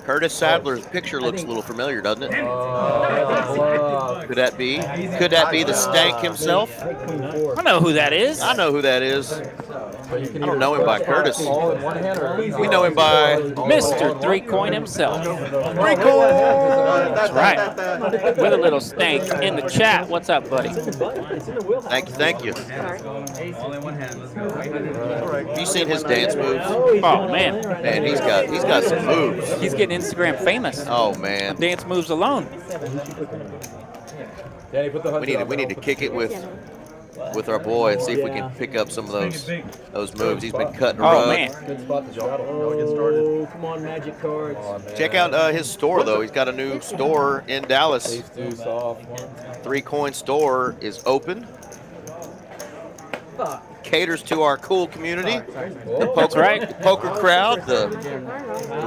Curtis Sadler's picture looks a little familiar, doesn't it? Could that be? Could that be the Stank himself? I know who that is. I know who that is. But you can I don't know him by Curtis. all in one hand or We know him by Mr. 3-Coin himself. That's right. With a little stank in the chat. What's up, buddy? Thank you. All in one hand. Let's go. Have you seen his dance moves? Oh, man. Man, he's got some moves. He's getting Instagram famous. Oh man, Dance moves alone. Danny, put the we need to kick it with our boy and see if we can pick up some of those moves. He's been cutting a Oh, rug. man. Good spot to straddle. Now we get started. Oh, come on, magic cards. Come on, man. Check out his store though. He's got a new store in Dallas. Ace deuce off. 3-Coin store is open. caters to our cool community. The That's poker, right. the poker crowd, the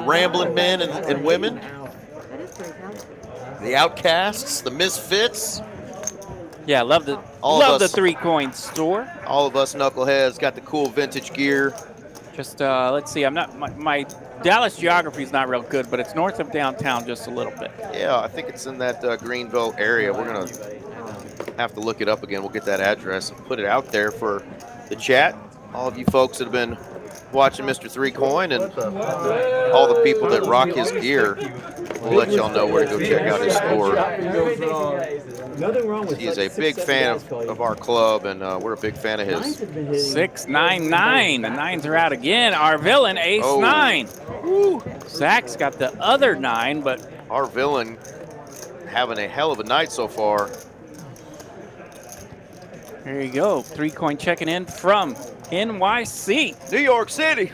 rambling men and women, That is pretty cool. the outcasts, the misfits. Yeah, love the All of love the us. 3-coin store. All of us knuckleheads got the cool vintage gear. Just let's see. I'm not my Dallas geography is not real good, but it's north of downtown just a little bit. Yeah, I think it's in that Greenville area. We're going to have to look it up again. We'll get that address and put it out there for the chat. All of you folks that have been watching Mr. 3-Coin and all the people that rock his gear, we'll let y'all know where to go check out his store. Nothing wrong with He is a big fan of our club, and we're a big fan of his. 6-9-9. The 9s are out again. Our villain, ace Oh. 9. Woo. Zach's got the other 9, but Our villain having a hell of a night so far. there you go. 3-Coin checking in from NYC. New York City.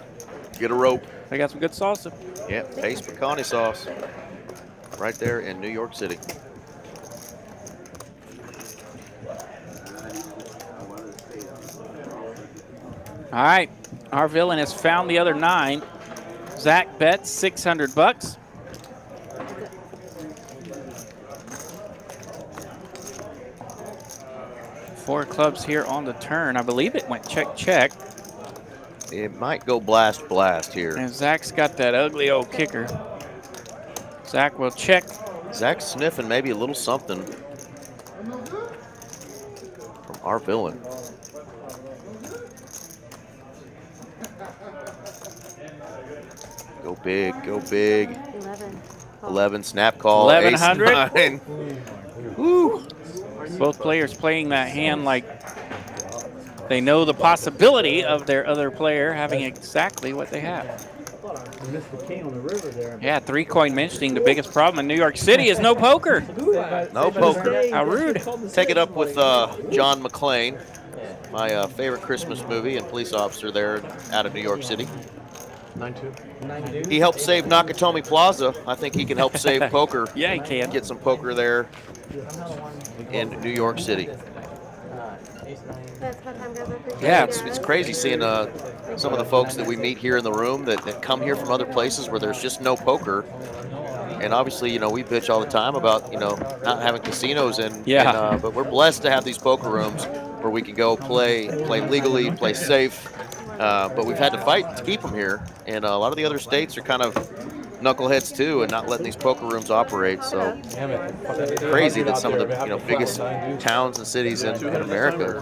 Get a rope. They got some good salsa. Yep, base pecani sauce. Right there in New York City. All right, our villain has found the other 9. Zach bets $600. Four clubs here on the turn. I believe it went check, check. It might go blast, blast here. And Zach's got that ugly old kicker. Zach will check. Zach's sniffing maybe a little something from our villain. Go big, go big. 11. 11, snap call. 1100. Ace 9. Woo. Both players playing that hand like they know the possibility of their other player having exactly what they have. Yeah, 3-Coin mentioning the biggest problem in New York City is no poker. No poker. How rude. Take it up with John McClane, my favorite Christmas movie and police officer there out of New York City. 9-2. He helped save Nakatomi Plaza. I think he can help save poker. Yeah, he can. Get some poker there in New York City. That's what time, guys. I appreciate Yeah, it, it's guys. crazy seeing some of the folks that we meet here in the room that come here from other places where there's just no poker. And obviously, you know, we bitch all the time about, you know, not having casinos Yeah. but we're blessed to have these poker rooms where we can go play legally, play safe. But we've had to fight to keep them here, and a lot of the other states are kind of knuckleheads too, and not letting these poker rooms operate. So crazy that some of the biggest towns and cities in America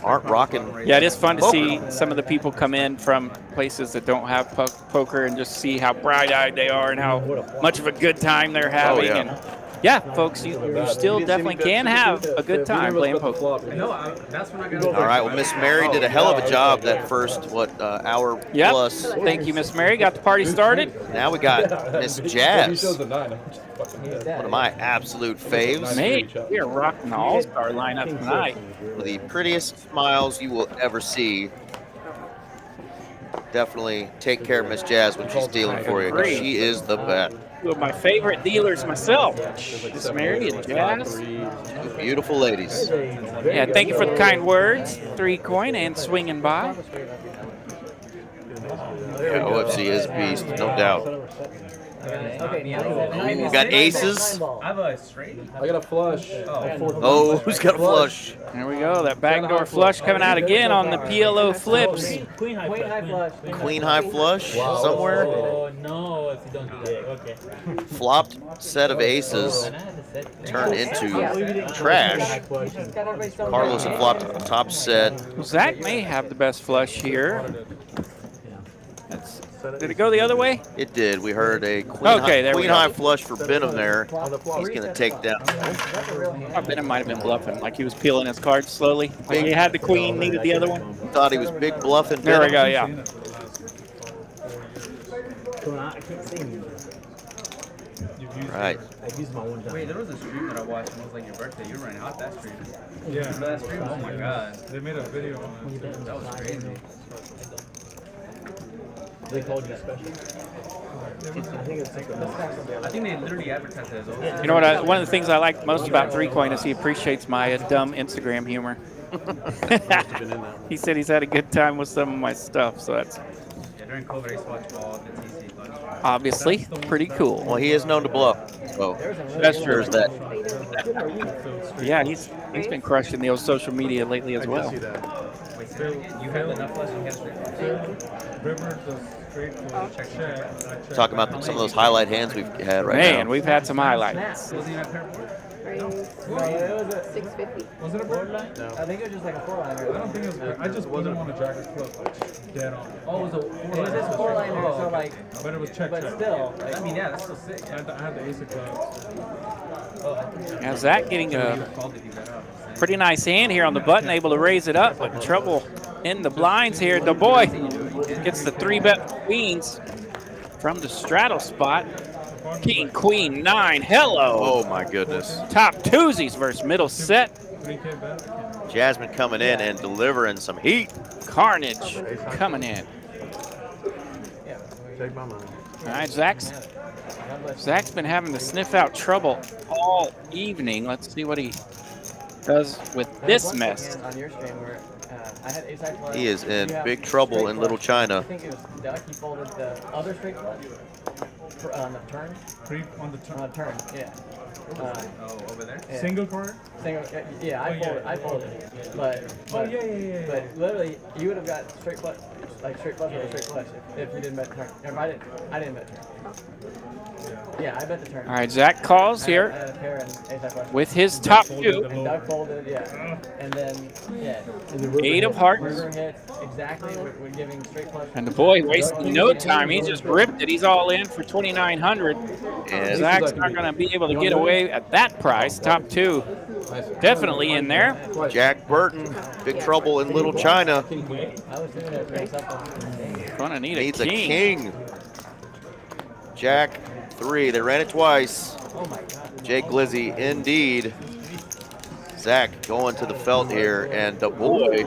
aren't rocking. Yeah, it is fun to see some of the people come in from places that don't have poker and just see how bright-eyed they are and how much of a good time they're having. yeah. And yeah, folks, you still definitely can have a good time playing poker. That's when I got. All right, well, Miss Mary did a hell of a job that first hour Yep. plus. Thank you, Miss Mary. Got the party started. Now we got Miss Jazz, Shows the 9. I'm just fucking one of my absolute faves. Man, we are rocking the all-star lineup tonight. One of the prettiest smiles you will ever see. Definitely take care of Miss Jazz when she's dealing for you, 'cause agree. she is the best. Two of my favorite dealers myself, Miss Mary and Jazz. Two beautiful ladies. Yeah, thank you for the kind words. 3-Coin and swinging by. Yeah, OFC is a beast, no doubt. We got aces. I have a straight. I got a flush. Oh, who's got a flush? There we go. That backdoor flush coming out again on the PLO flips. Queen high flush. Queen high flush somewhere. Oh, no, if you don't do that. Okay. Flopped set of aces turned into trash. Carlos had flopped a top set. Zach may have the best flush here. Did it go the other way? It did. We heard a queen, Okay, there we queen go. high flush for Benham there. He's going to take down. I bet it might have been bluffing, like he was peeling his cards slowly. Like he had the queen, needed the other one. Thought he was big bluffing. There we Benham. go, yeah. I can't see you. Right. I used my one time. Wait, there was a stream that I watched and it was like your birthday. You were running hot that stream. Yeah. Remember that stream? Oh my god. They made a video on it. That was crazy. They called you special. I think they literally advertised it as over. You know what? One of the things I like most about 3-Coin is he appreciates my dumb Instagram humor. He said he's had a good time with some of my stuff, so that's Yeah, during COVID, I used to watch all the TC Live. obviously pretty cool. Well, he is known to bluff. So That's true. there's that. Yeah, he's been crushing the old social media lately as well. Wait, say that again? You have enough left, you have straight. River, the straight for check. Talking about some of those highlight hands we've had right Man, now. we've had some highlights. Was he in a pair board? Raise No, it was a 650. Was it a bird? No. I think it was just like a 4-liner. I don't think it was. I just wasn't on a jacket club, like dead on. Oh, it was a It was just a 4-liner, so like, But it was check. but check. still, like, I mean, yeah, that's still sick. I had the ace of clubs. Now Zach getting a Called if you got out. pretty nice hand here on the button, able to raise it up, but trouble in the blinds here. The boy gets the 3-bet queens from the straddle spot. King, queen, 9. Hello. Oh my goodness. Top twosies versus middle set. 3K bet. Jasmine coming in and delivering some heat. Carnage coming in. Take my money. All right, Zach's been having to sniff out trouble all evening. Let's see what he does with this mess. On your stream where I had ace high flush. He is in You have big trouble straight in Little flush. China. I think it was Duck. He folded the other straight flush on the turn. Three on the On the turn. turn, yeah. Oh, over there? Yeah. Single card. Single, yeah, I Oh, yeah. folded it. But Oh yeah. But literally, you would have got straight flush, like straight flush or straight flush if you didn't bet the turn. If I didn't bet turn. Yeah, I bet the turn. All right, Zach calls I here had a pair and ace high flush. with his top two. And Doug folded, yeah. And then, yeah. 8 of hearts. River hit exactly. We're giving straight flush. And the boy wasting no time. He just ripped it. He's all in for 2,900. And Zach's not going to be able to get away at that price. Top two definitely in there. Jack Burton, big trouble in Little China. I was doing it for something. Going to need Needs a a king. king. Jack 3. They ran it twice. Oh my god. Jake Glizzy, indeed. Zach going to the felt here, and the boy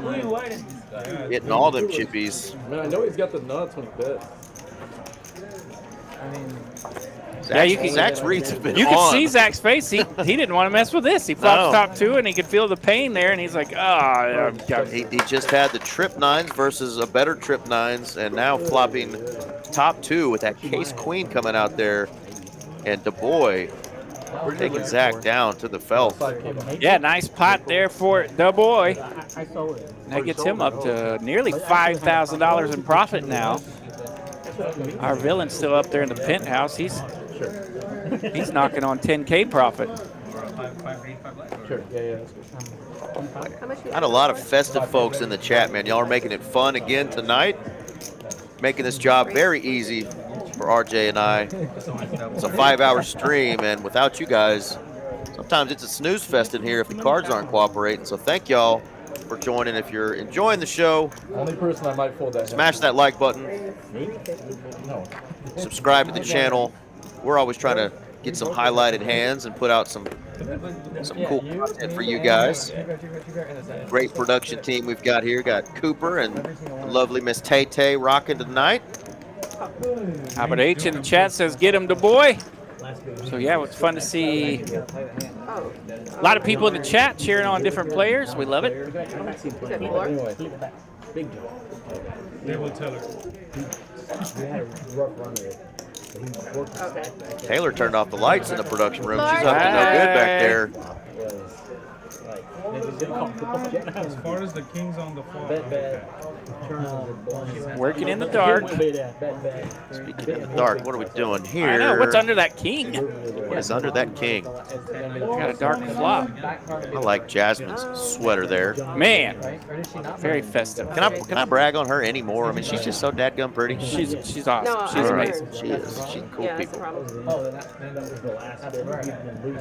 hitting all them chippies. Man, I know he's got the nuts when he bets. I mean, Yeah, you can- Zach's reads have been You on. can see Zach's face. He didn't want to mess with this. He flopped No. top two, and he could feel the pain there, and he's like, ah. He just had the trip nines versus a better trip nines, and now flopping top two with that case queen coming out there. And the boy taking Zach down to the felt. Yeah, nice pot there for the boy. That gets him up to nearly $5,000 in profit now. Our villain's still up there in the penthouse. He's knocking on 10K profit. Sure. Yeah. That's good. How much you Had a lot of festive folks in the chat, man. Y'all are making it fun again tonight. Making this job very easy for RJ and I. It's a 5-hour stream, and without you guys, sometimes it's a snooze fest in here if the cards aren't cooperating. So thank y'all for joining. If you're enjoying the show, Only person I might fold that. smash that like button. Subscribe to the channel. We're always trying to get some highlighted hands and put out some cool content for you guys. Great production team we've got here. Got Cooper and lovely Miss Tay Tay rocking tonight. Albert H in the chat says, get him the boy. So yeah, it's fun to see a lot of people in the chat cheering on different players. We love it. Big job. They will tell her. We had a rough run of it. But he worked Okay. Taylor turned off the lights in the production room. She's up to no good back there. As far as the kings on the fall. Working in the dark. Speaking in the dark, what are we doing here? I know, what's under that king? What is under that king? Got a dark flop. I like Jasmine's sweater there. Man, very festive. Can I brag on her anymore? I mean, she's just so dadgum pretty. She's No, awesome. She's I amazing. heard. She is. She's cool Yeah, that's the people. problem.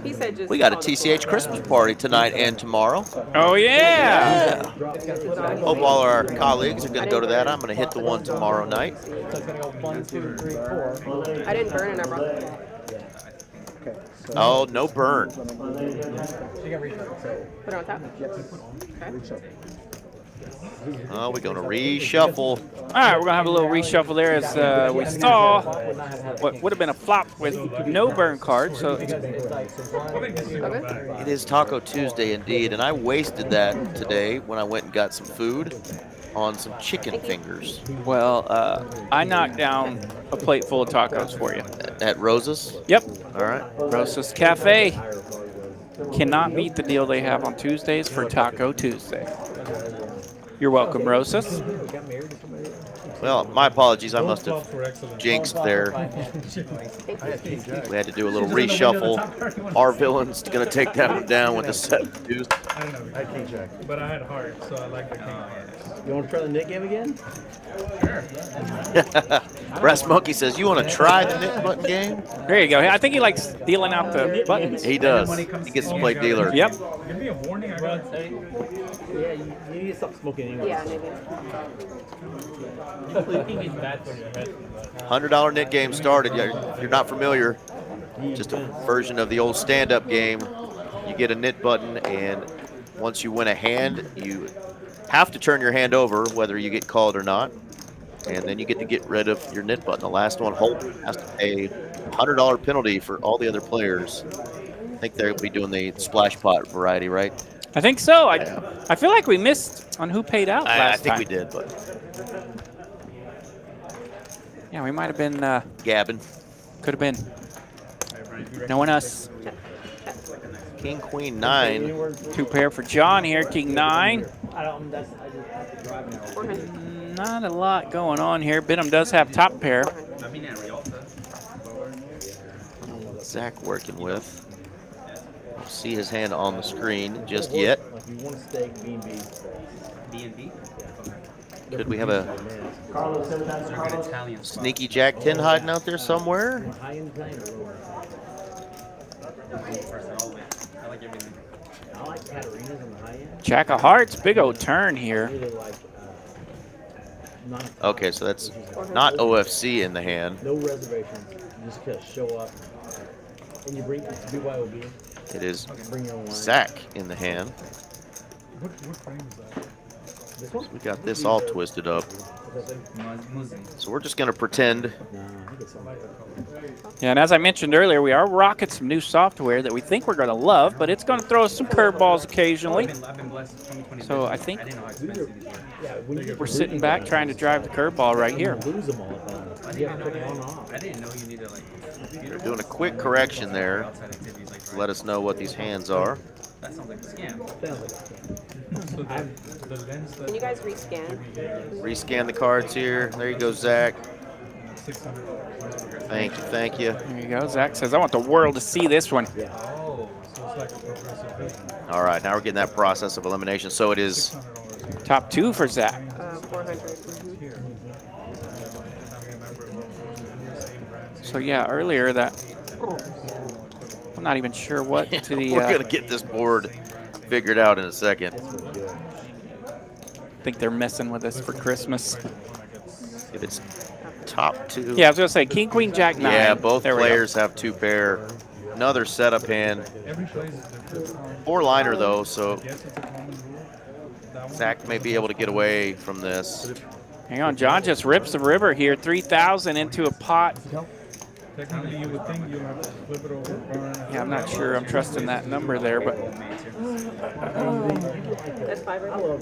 He said just We got a call the TCH floor. Christmas party tonight and tomorrow. Oh yeah. Hope all our colleagues are going to go to that. I'm going to hit the one tomorrow night. So it's gonna go 1, 2, 3, 4. I didn't burn it, I brought it. Oh, no burn. She can reach it. Put it on top. Okay. Oh, we're going to reshuffle. All right, we're going to have a little reshuffle there as we saw what would have been a flop with no burn cards. So It is Taco Tuesday indeed, and I wasted that today when I went and got some food on some chicken fingers. well, I knocked down a plate full of tacos for you. At Rosa's? Yep. All right. Rosa's Cafe cannot beat the deal they have on Tuesdays for Taco Tuesday. You're welcome, Rosa's. Well, my apologies. I must have jinxed there. We had to do a little reshuffle. Our villain's going to take that one down with the set deuce. I don't know. I had king jack. But I had hearts, so I like the king of hearts. You want to try the Nick game again? Brass Monkey says, you want to try the Nick button game? There you go. I think he likes dealing out the buttons. He does. He gets to play dealer. Yep. Give me a warning. I got Yeah, you need to stop smoking anyway. Yeah, maybe. $100 Nick game started. If you're not familiar, just a version of the old stand-up game. You get a knit button, and once you win a hand, you have to turn your hand over, whether you get called or not, and then you get to get rid of your knit button. The last one holding has to pay a $100 penalty for all the other players. I think they'll be doing the splash pot variety, right? I think so. I feel like we missed on who paid out last I think time. we did, but Yeah, we might have been. Gavin. Could have been. Knowing us. King, Queen, 9. Two pair for John here. King 9. Not a lot going on here. Benham does have top pair. Zach working with. Don't see his hand on the screen just yet. Like you want a steak, B&B. B&B? Could we have a sneaky Jack 10 hiding out there somewhere? High end thing. I like everything. I like Katarina's on the high end. Jack of Hearts. Big old turn I here. really like Okay, so that's not OFC in the hand. no reservations. You just kind of show up. And you bring BYOB. It is Bring your own wine. Zach in the hand. What frame is that? This one? We got this all twisted up. Muzi. So we're just going to pretend. Nah, I think it's something like that. Yeah, and as I mentioned earlier, we are rocking some new software that we think we're going to love, but it's going to throw us some curveballs occasionally. I've been blessed 2020. So I think I didn't know how expensive these were. Yeah, when you we're sitting back trying to drive the curveball right here. lose them all at once. You have to put it on and off. I didn't know you needed like They're doing a quick correction there. outside activities like Let us know what these hands are. that sounds like a scam. Sounds like a scam. So the lens that Can you guys rescan? Rescan the cards here. There you go, Zach. 600. Thank you, thank you. There you go. Zach says, I want the world to see this one. Oh, So it's like a progressive business. All right, now we're getting that process of elimination. So it is $600. Top 2 for Zach. 400. Here. And I remember what was same brand. So yeah, earlier that I'm not even sure what to the. we're going to get this board figured out in a second. I think they're messing with us for Christmas. If it's top 2. Yeah, I was gonna say King, Queen, Jack 9. Yeah, both There we go. players have 2 pair. Another setup hand. Every place is different. 4-liner though, so Yes, it's a common rule. That one. Zach may be able to get away from this. Hang on, John just rips the river here. 3,000 into a pot. Technically, you would think you'll have to flip it over. burn, Yeah, I'm not sure. I'm trusting that number there, but That's 5 right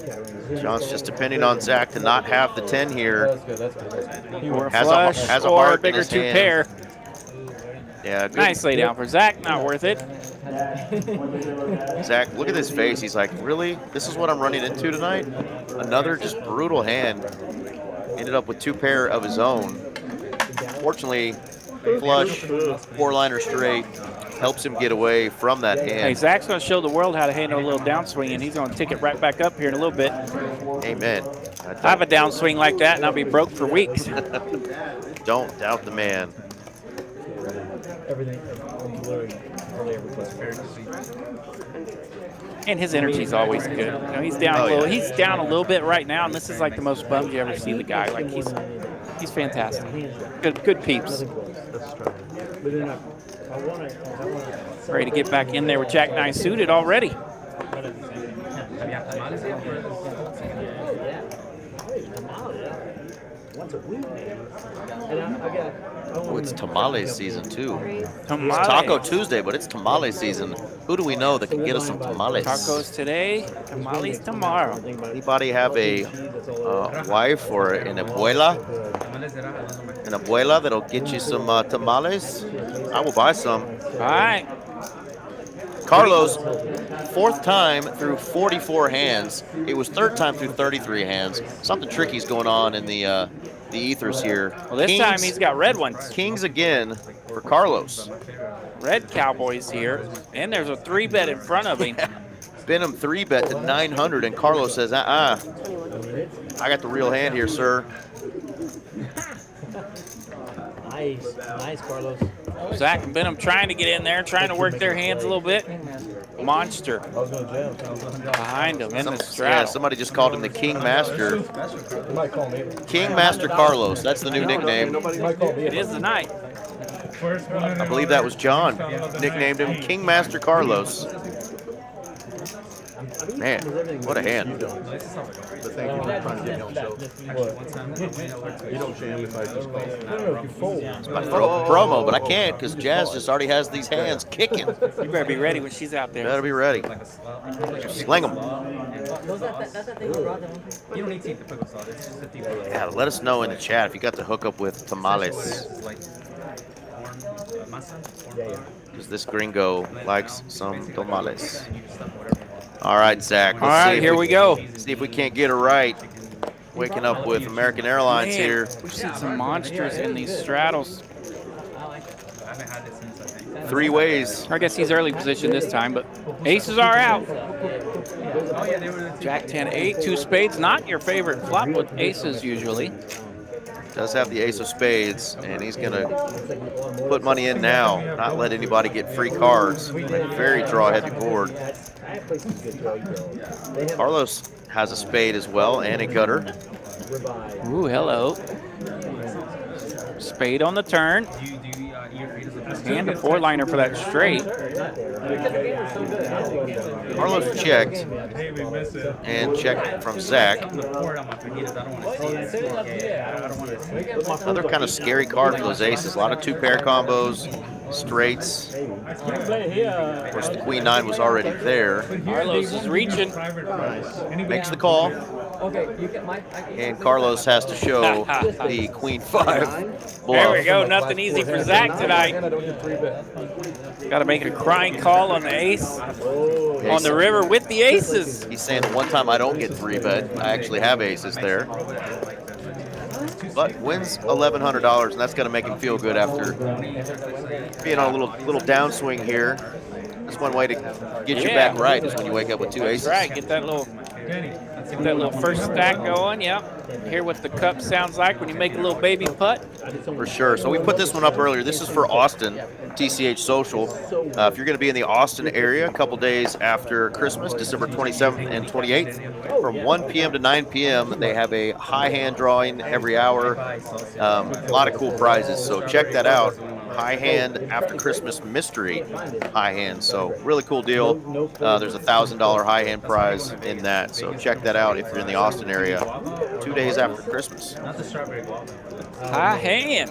there. John's just depending on Zach to not have the 10 here. That's good. That's good. That's good. or a Has a- flush has a or heart in bigger his 2 hand. pair. Yeah, good. Nice lay down for Zach. Not worth it. Zach, look at his face. He's like, really? This is what I'm running into tonight? Another just brutal hand. Ended up with 2 pair of his own. Fortunately, flush, 4-liner straight helps him get away from that Hey, hand. Zach's going to show the world how to handle a little downswing, and he's going to take it right back up here in a little bit. Amen. I have a downswing like that, and I'll be broke for weeks. Don't doubt the man. Everything. Literally every place. And his energy's always good. You know, he's down Oh, a little. yeah. He's down a little bit right now, and this is like the most bummed you ever see the guy. Like he's fantastic. Good peeps. But then I want to. Ready to get back in there with Jack 9 suited already. Oh, it's tamale season too. Tamales. It's Taco Tuesday, but it's tamale season. Who do we know that can get us some tamales? Tacos today, tamales tomorrow. Anybody have a wife or an abuela? An abuela that'll get you some tamales? I will buy some. All right. Carlos, 4th time through 44 hands. It was 3rd time through 33 hands. Something tricky's going on in the ethers here. Well, this time he's got red ones. Kings again for Carlos. Red Cowboys here, and there's a 3-bet in front of him. Benham 3-bet to 900, and Carlos says, I got the real hand here, sir. Nice, Carlos. Zach and Benham trying to get in there, trying to work their hands a little bit. Monster behind him in the straddle. Yeah, somebody just called him the King Master. King Master Carlos, that's the new nickname. It is the night. I believe that was John, nicknamed him King Master Carlos. Man, what a hand. But thank you for trying to get me on show. You don't jam if I just call. I throw up a promo, but I can't because Jazz just already has these hands kicking. You better be ready when she's out there. Better be ready. Sling them. You don't need to eat the pickle sauce. It's just a deep fry. Yeah, let us know in the chat if you got to hook up with tamales. Because this gringo likes some tamales. All right, Zach. All right, here we go. See if we can't get it right. Waking up with American Airlines Man, here. We've seen some monsters in these straddles. 3 ways. I guess he's early position this time, but aces are out. Jack 10, 8, 2 spades. Not your favorite flop with aces usually. Does have the ace of spades, and he's going to put money in now, not let anybody get free cards. Very draw-heavy board. Carlos has a spade as well, and a gutter. Ooh, hello. Spade on the turn. And a 4-liner for that straight. Carlos checked, and checked from Zach. Another kind of scary card for those aces. A lot of 2-pair combos, straights. Of course, the Queen 9 was already there. Carlos is reaching. Makes the call. And Carlos has to show the Queen 5 bluff. There we go. Nothing easy for Zach tonight. Got to make a crying call on the ace. On the river with the aces. He's saying the one time I don't get 3-bet, I actually have aces there. But wins $1,100, and that's going to make him feel good after being on a little downswing here. That's one way to get you back right is when you wake up with 2 aces. That's right. Get that little first stack going. Yep. Hear what the cup sounds like when you make a little baby putt. For sure. So we put this one up earlier. This is for Austin, TCH Social. If you're going to be in the Austin area a couple days after Christmas, December 27th and 28th, from 1 p.m. to 9 p.m., they have a high hand drawing every hour. A lot of cool prizes. So check that out. High hand after Christmas mystery high hand. So really cool deal. There's a $1,000 high hand prize in that. So check that out if you're in the Austin area 2 days after Christmas. High hand.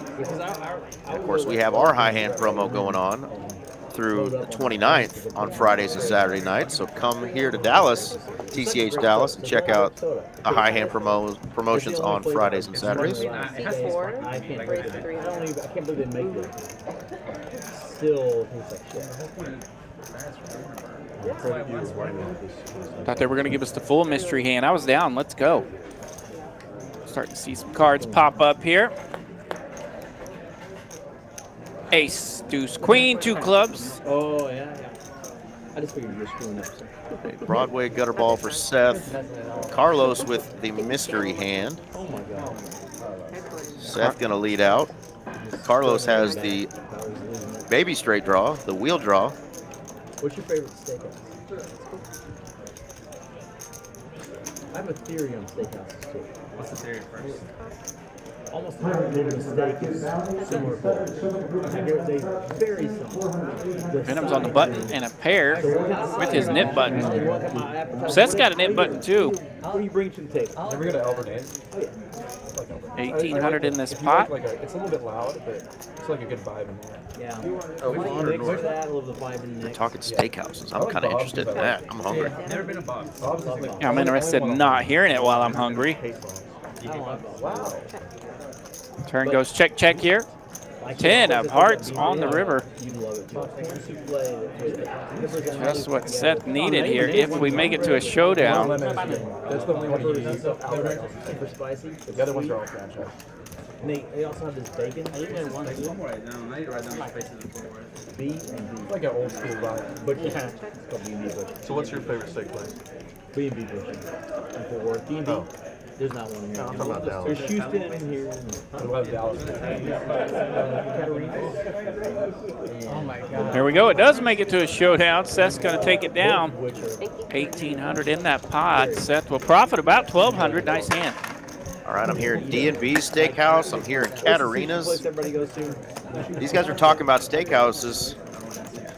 And of course, we have our high hand promo going on through the 29th on Fridays and Saturday nights. So come here to Dallas, TCH Dallas, and check out the high hand promotions on Fridays and Saturdays. C4. I can't believe they make it. Still Thought they were going to give us the full mystery hand. I was down. Let's go. Starting to see some cards pop up here. Ace, deuce, queen, 2 clubs. Oh, yeah. I just figured you were screwing up. Broadway gutter ball for Seth. Carlos with the mystery hand. Oh, my God. Seth going to lead out. Carlos has the baby straight draw, the wheel draw. What's your favorite steakhouse? I have a theory on steakhouses, too. What's the theory first? almost every mistake is similar players. They very similar. Venom's on the button and a pair with his nip button. Seth's got a nip button too. What do you bring to the table? Ever go to Albert Inn? 1,800 in this pot. It's a little bit loud, but it's like a good vibe in there. Yeah. Oh, I fun. mix that, I love the vibe in the mix. Talking steakhouses. I'm kind of interested in that. I'm hungry. Never been a box. Yeah, I'm interested in not hearing it while I'm hungry. I don't like Wow. Turn goes check, check here. 10 of hearts on the river. You love it too. Just what Seth needed here if we make it to a showdown. That's the only one you use. Super spicy. The other ones are all franchise. And they also have this bacon. I think they have one Like one more right now. I need to write down the spaces before. B and B. It's like an old school vibe. But yeah, it's called B and B Butcher. So what's your favorite steak place? B and B Butcher. In Fort Worth. B and B. Oh. There's not one here. No, I'm talking about Dallas. There's Houston in here. I love Dallas. Oh my God. Here we go. It does make it to a showdown. Seth's going to take it down. 1,800 in that pot. Seth will profit about 1,200. Nice hand. All right, I'm here in D&B Steakhouse. I'm here in Katarina's. Place everybody goes to. These guys are talking about steakhouses.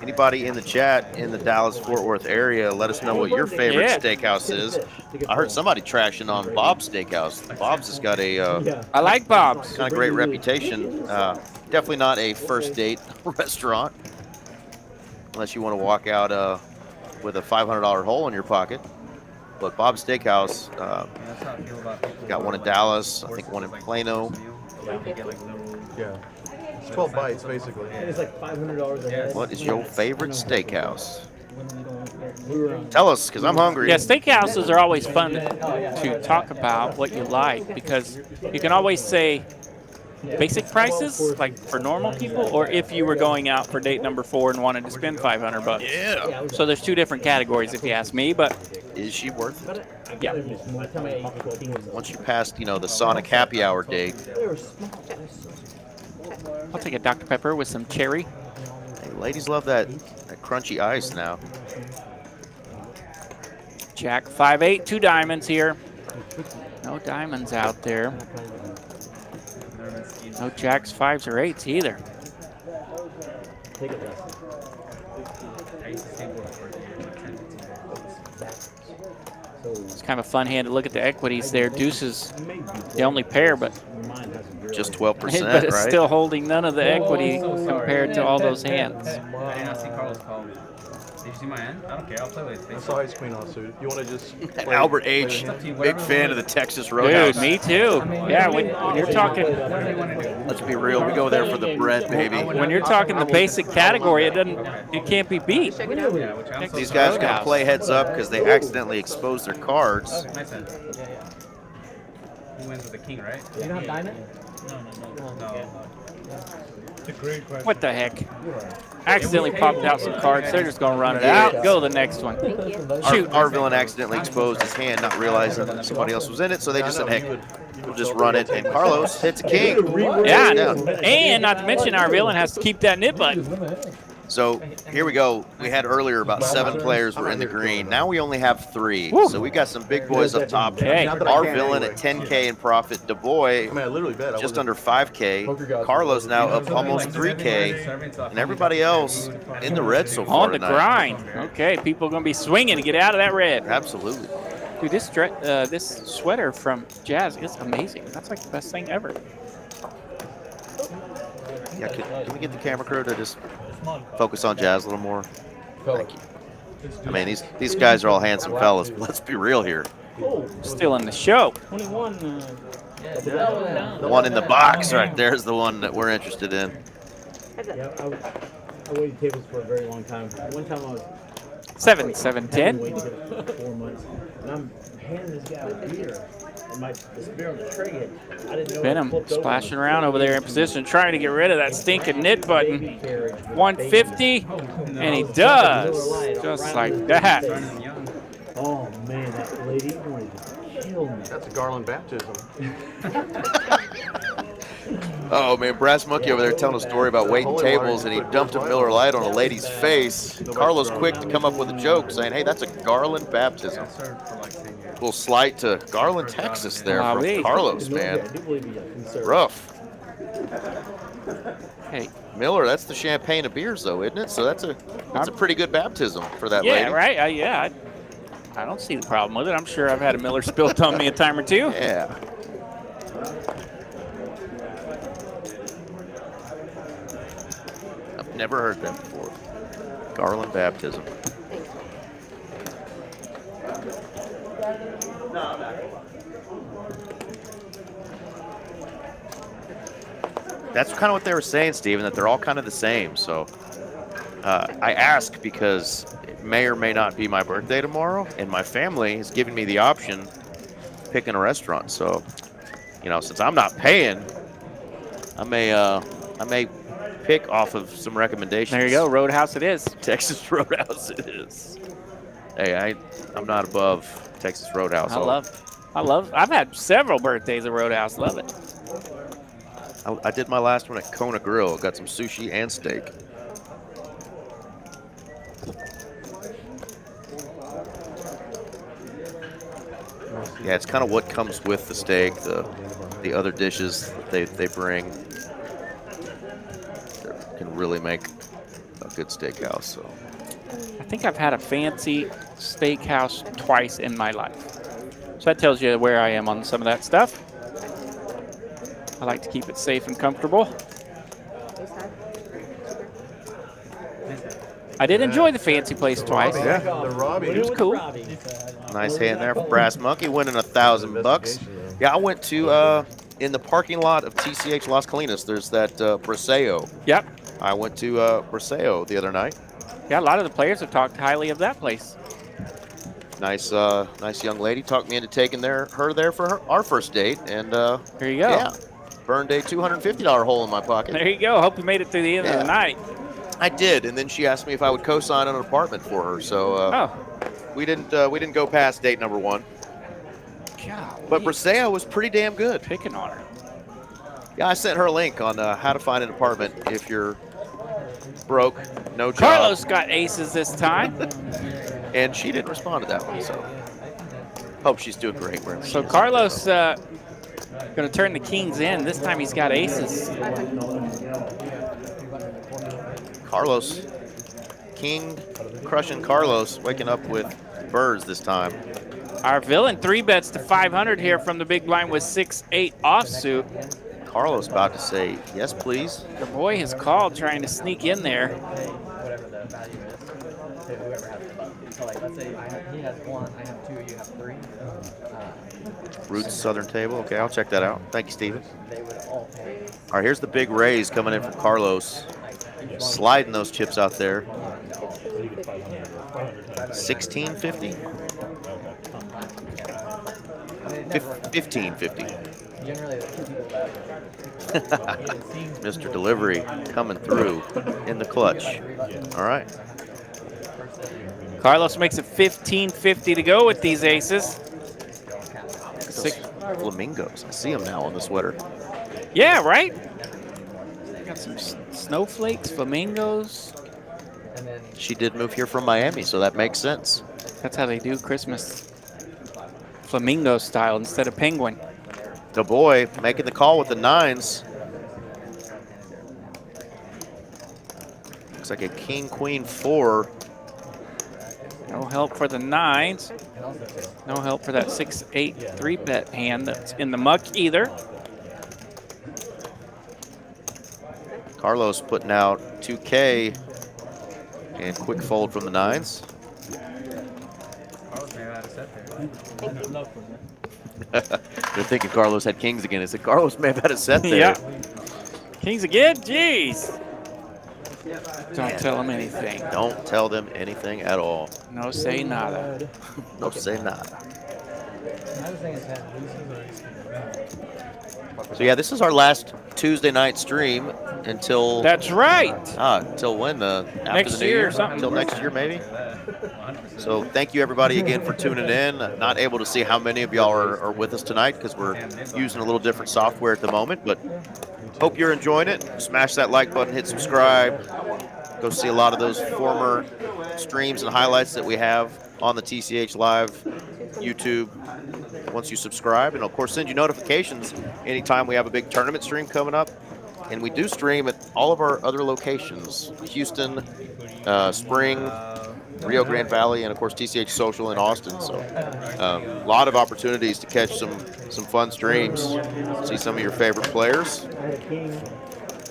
Anybody in the chat in the Dallas-Fort Worth area, let us know what your favorite steakhouse is. I heard somebody trashing on Bob's Steakhouse. Bob's has got a I like Bob's. kind of great reputation. Definitely not a first date restaurant, unless you want to walk out with a $500 hole in your pocket. But Bob's Steakhouse, That's how I feel about people. got one in Dallas, I think one in Plano. Yeah. It's 12 bites, basically. And it's like $500 a head. What is your favorite steakhouse? We were on. Tell us, because I'm hungry. Yeah, steakhouses are always fun to talk about what you like because you can always say basic prices, like for normal people, or if you were going out for date number 4 and wanted to spend 500 bucks. Yeah. So there's 2 different categories if you ask me, but Is she worth it? yeah. Once you passed, the Sonic Happy Hour date. I'll take a Dr. Pepper with some cherry. Hey, ladies love that crunchy ice now. Jack 5-8, 2 diamonds here. No diamonds out there. No jacks, 5s, or 8s either. Take it less. I used to skateboard for 10, 15 bucks. It's kind of a fun hand to look at the equities there. Deuces, the only pair, but Just 12%, but it's right? still holding none of the equity compared to all those hands. I did not see Carlos call me. Did you see my hand? I don't care. I'll play with I it. saw Ice Queen on suit. You want to just play, Albert play H, the hand? big fan of the Texas Roadhouse. Dude, me too. Yeah, when you're talking, Whatever you want to do. Let's be real, we go there for the bread, baby. when you're talking the basic category, it can't be beat. Yeah, which I'm so These sorry. guys are gonna play heads up because they accidentally exposed their cards. Nice hand. He wins with the king, right? You don't have diamond? No. It's a great question. What the heck? Accidentally popped out some cards. They're just gonna run it out. Go to the next one. Shoot. Our villain accidentally exposed his hand, not realizing that somebody else was in it, so they just said, hey, we'll just run it. And Carlos hits a king. Yeah, Down. and not to mention our villain has to keep that nip button. So here we go. We had earlier about 7 players were in the green. Now we only have 3. Woo. So we got some big boys up top. Okay. Our villain at 10K in profit. Du Bois I mean, I literally bet. I just wasn't- under 5K. Carlos now up almost 3K. And everybody else in the red so far On the tonight. grind. Okay, people are gonna be swinging to get out of that red. Absolutely. Dude, this sweater from Jazz is amazing. That's like the best thing ever. Yeah, can we get the camera crew to just focus on Jazz a little more? Thank you. I mean, these guys are all handsome fellas, but let's be real here. Still in the show. 21. The one in the box right there is the one that we're interested in. Yeah, I waited tables for a very long time. One time I was 7, 7, 10. waiting for 4 months, and I'm handing this guy a beer, and the spear on the tray, I didn't know. Venom splashing around over there in position, trying to get rid of that stinking knit button. 150, and he does, just like that. Oh man, that lady wanted to kill me. That's a Garland baptism. Oh man, Brass Monkey over there telling a story about waiting tables, and he dumped a Miller Lite on a lady's face. Carlos quick to come up with a joke saying, hey, that's a Garland baptism. I served for like 10 years. little slight to Garland, Texas there from Golly. Carlos, I man. do believe he got conserved. Rough. Hey, Miller, that's the champagne of beers, though, isn't it? So that's a pretty good baptism for that yeah, lady. right. Yeah, I don't see the problem with it. I'm sure I've had a Miller spilt on me a time or two. Yeah. I've never heard that before. Garland baptism. That's kind of what they were saying, Steven, that they're all kind of the same. So I ask because it may or may not be my birthday tomorrow, and my family has given me the option of picking a restaurant. So, you know, since I'm not paying, I may pick off of some recommendations. There you go, Roadhouse it is. Texas Roadhouse it is. Hey, I'm not above Texas Roadhouse. I've had several birthdays at Roadhouse. Love it. I did my last one at Kona Grill. Got some sushi and steak. Yeah, it's kind of what comes with the steak, the other dishes that they bring that can really make a good steakhouse. So I think I've had a fancy steakhouse twice in my life. So that tells you where I am on some of that stuff. I like to keep it safe and comfortable. I did enjoy the fancy place twice. Yeah, The Robbie. It was cool. nice hand there for Brass Monkey, winning $1,000. Yeah, I went to in the parking lot of TCH Las Colinas. There's that Braseo. Yep. I went to Braseo the other night. Yeah, a lot of the players have talked highly of that place. Nice, nice young lady talked me into taking her there for our first date, and There you go. yeah, burned a $250 hole in my pocket. There you go. Hope you made it through the end of the night. I did, and then she asked me if I would co-sign an apartment for her. So we didn't go past date number one. God, But Braseo was pretty damn good. picking on her. Yeah, I sent her a link on how to find an apartment if you're broke, no job. Carlos got aces this time. And she didn't respond to that one, so hope she's doing great wherever she So is. Carlos going to turn the kings in. This time he's got aces. Carlos, king crushing Carlos, waking up with birds this time. Our villain 3-bets to 500 here from the big blind with 6-8 offsuit. Carlos about to say, yes, please. The boy has called, trying to sneak in there. Whatever the value is to whoever has the button. So like, let's say he has 1, I have 2, you have 3. Roots Southern Table. Okay, I'll check that out. Thank you, Steven. They would all pay. All right, here's the big raise coming in from Carlos. Sliding those chips out there. 1650. 1550. Generally, the people that Mr. Delivery coming through in the clutch. All right. Carlos makes it 1550 to go with these aces. Those flamingos. I see them now on the sweater. Yeah, right? Got some snowflakes, flamingos. She did move here from Miami, so that makes sense. That's how they do Christmas. Flamingo style instead of penguin. The boy making the call with the 9s. Looks like a king, queen, 4. No help for the 9s. No help for that 6-8 3-bet hand that's in the muck either. Carlos putting out 2K and quick fold from the 9s. They're thinking Carlos had kings again. I said Carlos may have had a set there. Yeah. Kings again? Jeez. Don't tell them anything. Don't tell them anything at all. No say nada. No say nada. So yeah, this is our last Tuesday night stream until. That's right. Until when? After Next the new year year or something. Until next year, maybe. So thank you everybody again for tuning in. Not able to see how many of y'all are with us tonight because we're using a little different software at the moment, but hope you're enjoying it. Smash that like button, hit subscribe. Go see a lot of those former streams and highlights that we have on the TCH Live YouTube once you subscribe, and of course send you notifications anytime we have a big tournament stream coming up. And we do stream at all of our other locations: Houston, Spring, Rio Grande Valley, and of course TCH Social in Austin. So a lot of opportunities to catch some fun streams, see some of your favorite players.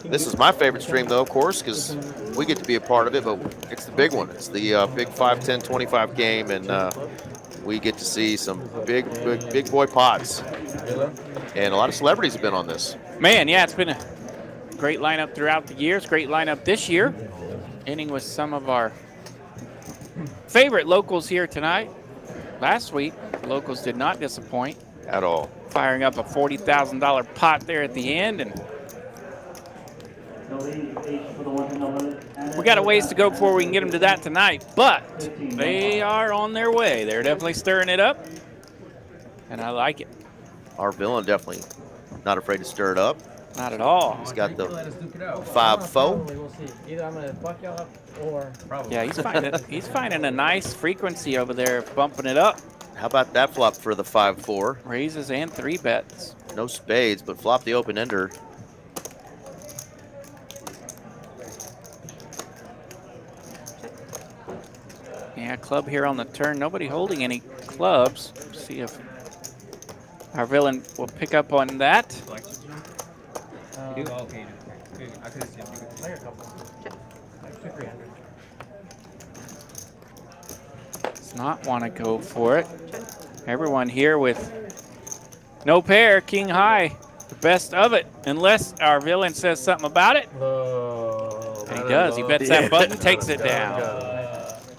This is my favorite stream though, of course, because we get to be a part of it, but it's the big one. It's the big 5, 10, 25 game, and we get to see some big boy pots. And a lot of celebrities have been on this. Man, yeah, it's been a great lineup throughout the years. Great lineup this year. Ending with some of our favorite locals here tonight. Last week, locals did not disappoint at all. Firing up a $40,000 pot there at the end, and we got a ways to go before we can get them to that tonight, but they are on their way. They're definitely stirring it up, and I like it. Our villain definitely not afraid to stir it up. Not at all. He's got the 5-4. We'll see. Either I'm gonna fuck y'all up or probably. Yeah, he's finding a nice frequency over there, bumping it up. How about that flop for the 5-4? Raises and 3 bets. No spades, but flop the open ender. Yeah, club here on the turn. Nobody holding any clubs. See if our villain will pick up on that. You do? Okay. I could have seen like a couple. Like 200-300. Does not want to go for it. Everyone here with no pair, king high, the best of it, unless our villain says something about it. And he does. He bets that button, takes it down.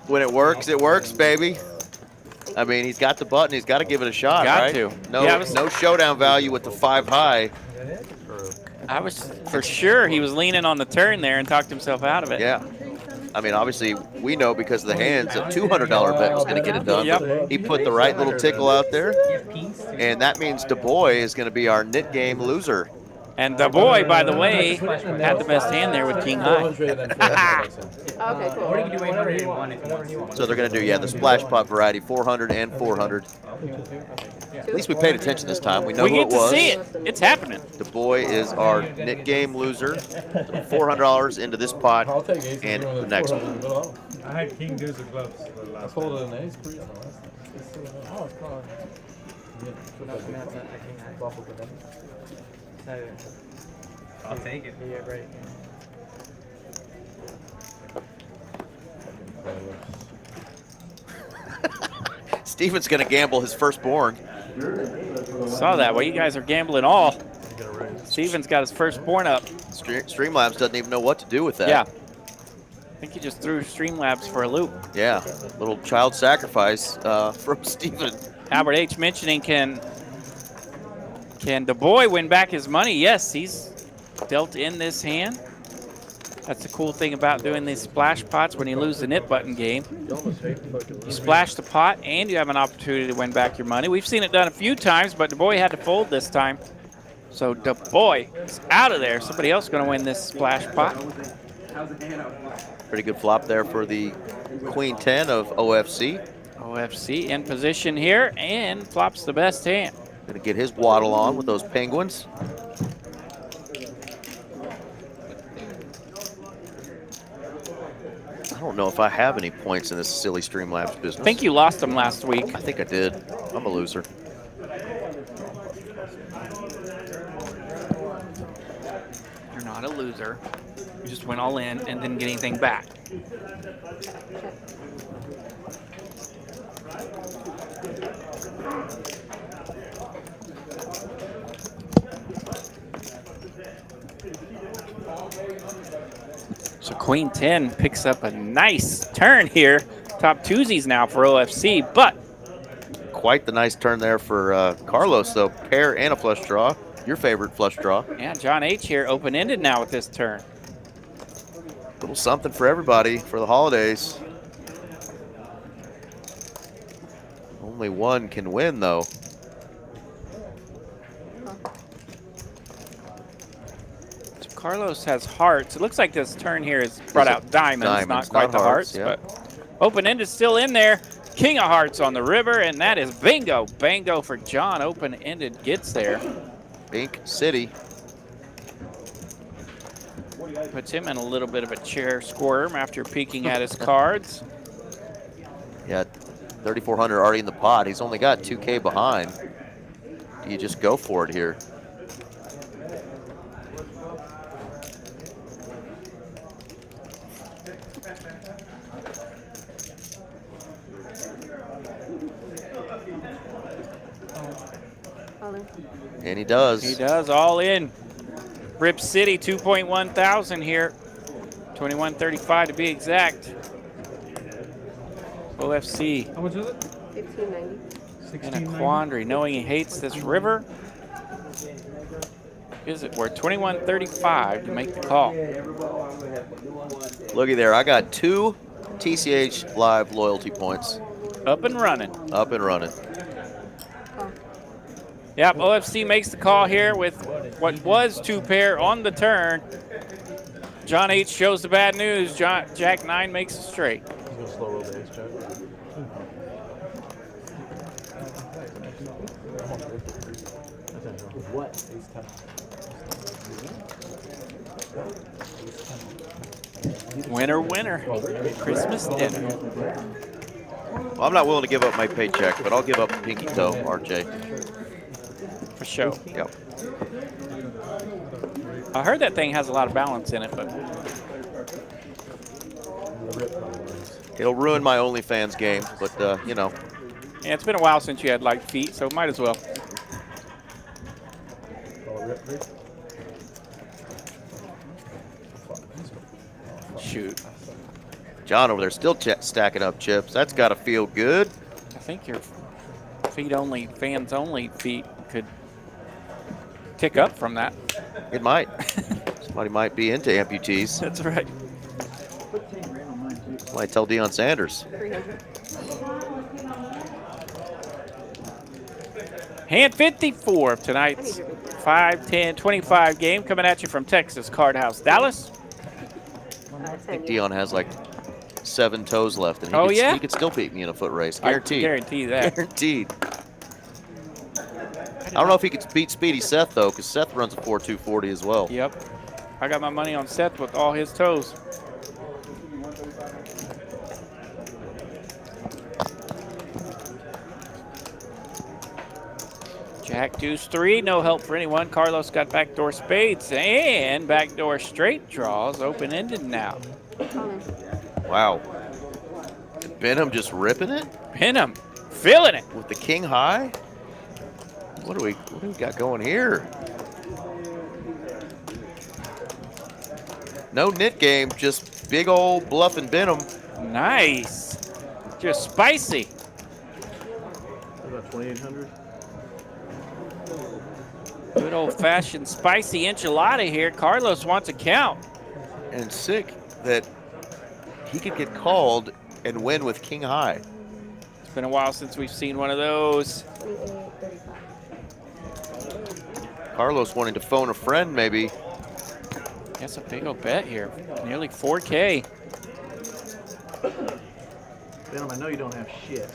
When it works, baby. I mean, he's got the button. He's got to give it a shot, right? Got to. No, yeah, no showdown value with the 5 high. I was for sure he was leaning on the turn there and talked himself out of it. Yeah. I mean, obviously, we know because of the hands a $200 bet was going to get it done. Yep. He put the right little tickle out there, and that means Du Bois is going to be our knit game loser. And Du Bois, by the way, had the best hand there with king high. Okay, cool. Or you can do 801 if you want. So they're going to do, yeah, the splash pot variety, 400 and 400. At least we paid attention this time. We know We who get it was. to see it. It's happening. Du Bois is our knit game loser. $400 into this pot and the next one. I had king deuce of clubs. I folded an ace for you. Oh, it's called. I'll take it. Yeah, great. Steven's going to gamble his firstborn. Saw that. Well, you guys are gambling all. Steven's got his firstborn up. Streamlabs doesn't even know what to do with that. Yeah. I think he just threw Streamlabs for a loop. Yeah, little child sacrifice from Steven. Albert H. mentioning can Du Bois win back his money? Yes, he's dealt in this hand. That's the cool thing about doing these splash pots when you lose the knit button game. You splash the pot and you have an opportunity to win back your money. We've seen it done a few times, but Du Bois had to fold this time. So Du Bois is out of there. Somebody else going to win this splash pot. Pretty good flop there for the Queen 10 of OFC. OFC in position here and flops the best hand. Gonna get his waddle on with those penguins. I don't know if I have any points in this silly Streamlabs business. I think you lost them last week. I think I did. I'm a loser. You're not a loser. You just went all in and didn't get anything back. So Queen 10 picks up a nice turn here. Top twosies now for OFC, but quite the nice turn there for Carlos, though. Pair and a flush draw. Your favorite flush draw. Yeah, John H. here open-ended now with this turn. Little something for everybody for the holidays. Only one can win, though. So Carlos has hearts. It looks like this turn here has brought out diamonds, not quite the hearts, yeah. but open-ended still in there. King of Hearts on the river, and that is bingo. Bango for John. Open-ended gets there. Bink City. Puts him in a little bit of a chair squirm after peeking at his cards. Yeah, 3,400 already in the pot. He's only got 2K behind. Do you just go for it here? And he does. He does, all in. Rip City, 2.1 thousand here. 21.35 to be exact. OFC. How much is it? $15.90. In a quandary, knowing he hates this river. Is it worth $21.35 to make the call? Looky there, I got 2 TCH Live loyalty points. Up and running. Up and running. Yep, OFC makes the call here with what was 2 pair on the turn. John H shows the bad news. Jack 9 makes a straight. He's going to slow roll the ace, Jack. What? Winner, winner. Christmas dinner. Well, I'm not willing to give up my paycheck, but I'll give up the pinky toe, RJ. For sure. Yep. I heard that thing has a lot of balance in it, but It'll ruin my OnlyFans game, but, you know. yeah, it's been a while since you had like feet, so might as well. Shoot. John over there still stacking up chips. That's got to feel good. I think your feet only, fans only feet could tick up from that. It might. Somebody might be into amputees. That's right. Might tell Deion Sanders. 300. Hand 54 of tonight's 5, 10, 25 game coming at you from Texas Card House, Dallas. I think Deion has like 7 toes left, and he could still beat me in a foot race. Guaranteed. I guarantee that. Guaranteed. I don't know if he could beat Speedy Seth, though, because Seth runs a 4.240 as well. Yep. I got my money on Seth with all his toes. Jack deuce 3, no help for anyone. Carlos got backdoor spades and backdoor straight draws, open-ended now. Wow. Benham just ripping it? Benham feeling it. With the king high? What do we got going here? No nit game, just big old bluffing Benham. Nice. Just spicy. About 2,800. Good old-fashioned spicy enchilada here. Carlos wants a count. And sick that he could get called and win with king high. It's been a while since we've seen one of those. Carlos wanting to phone a friend, maybe. That's a big old bet here. Nearly 4K. Benham, I know you don't have shit.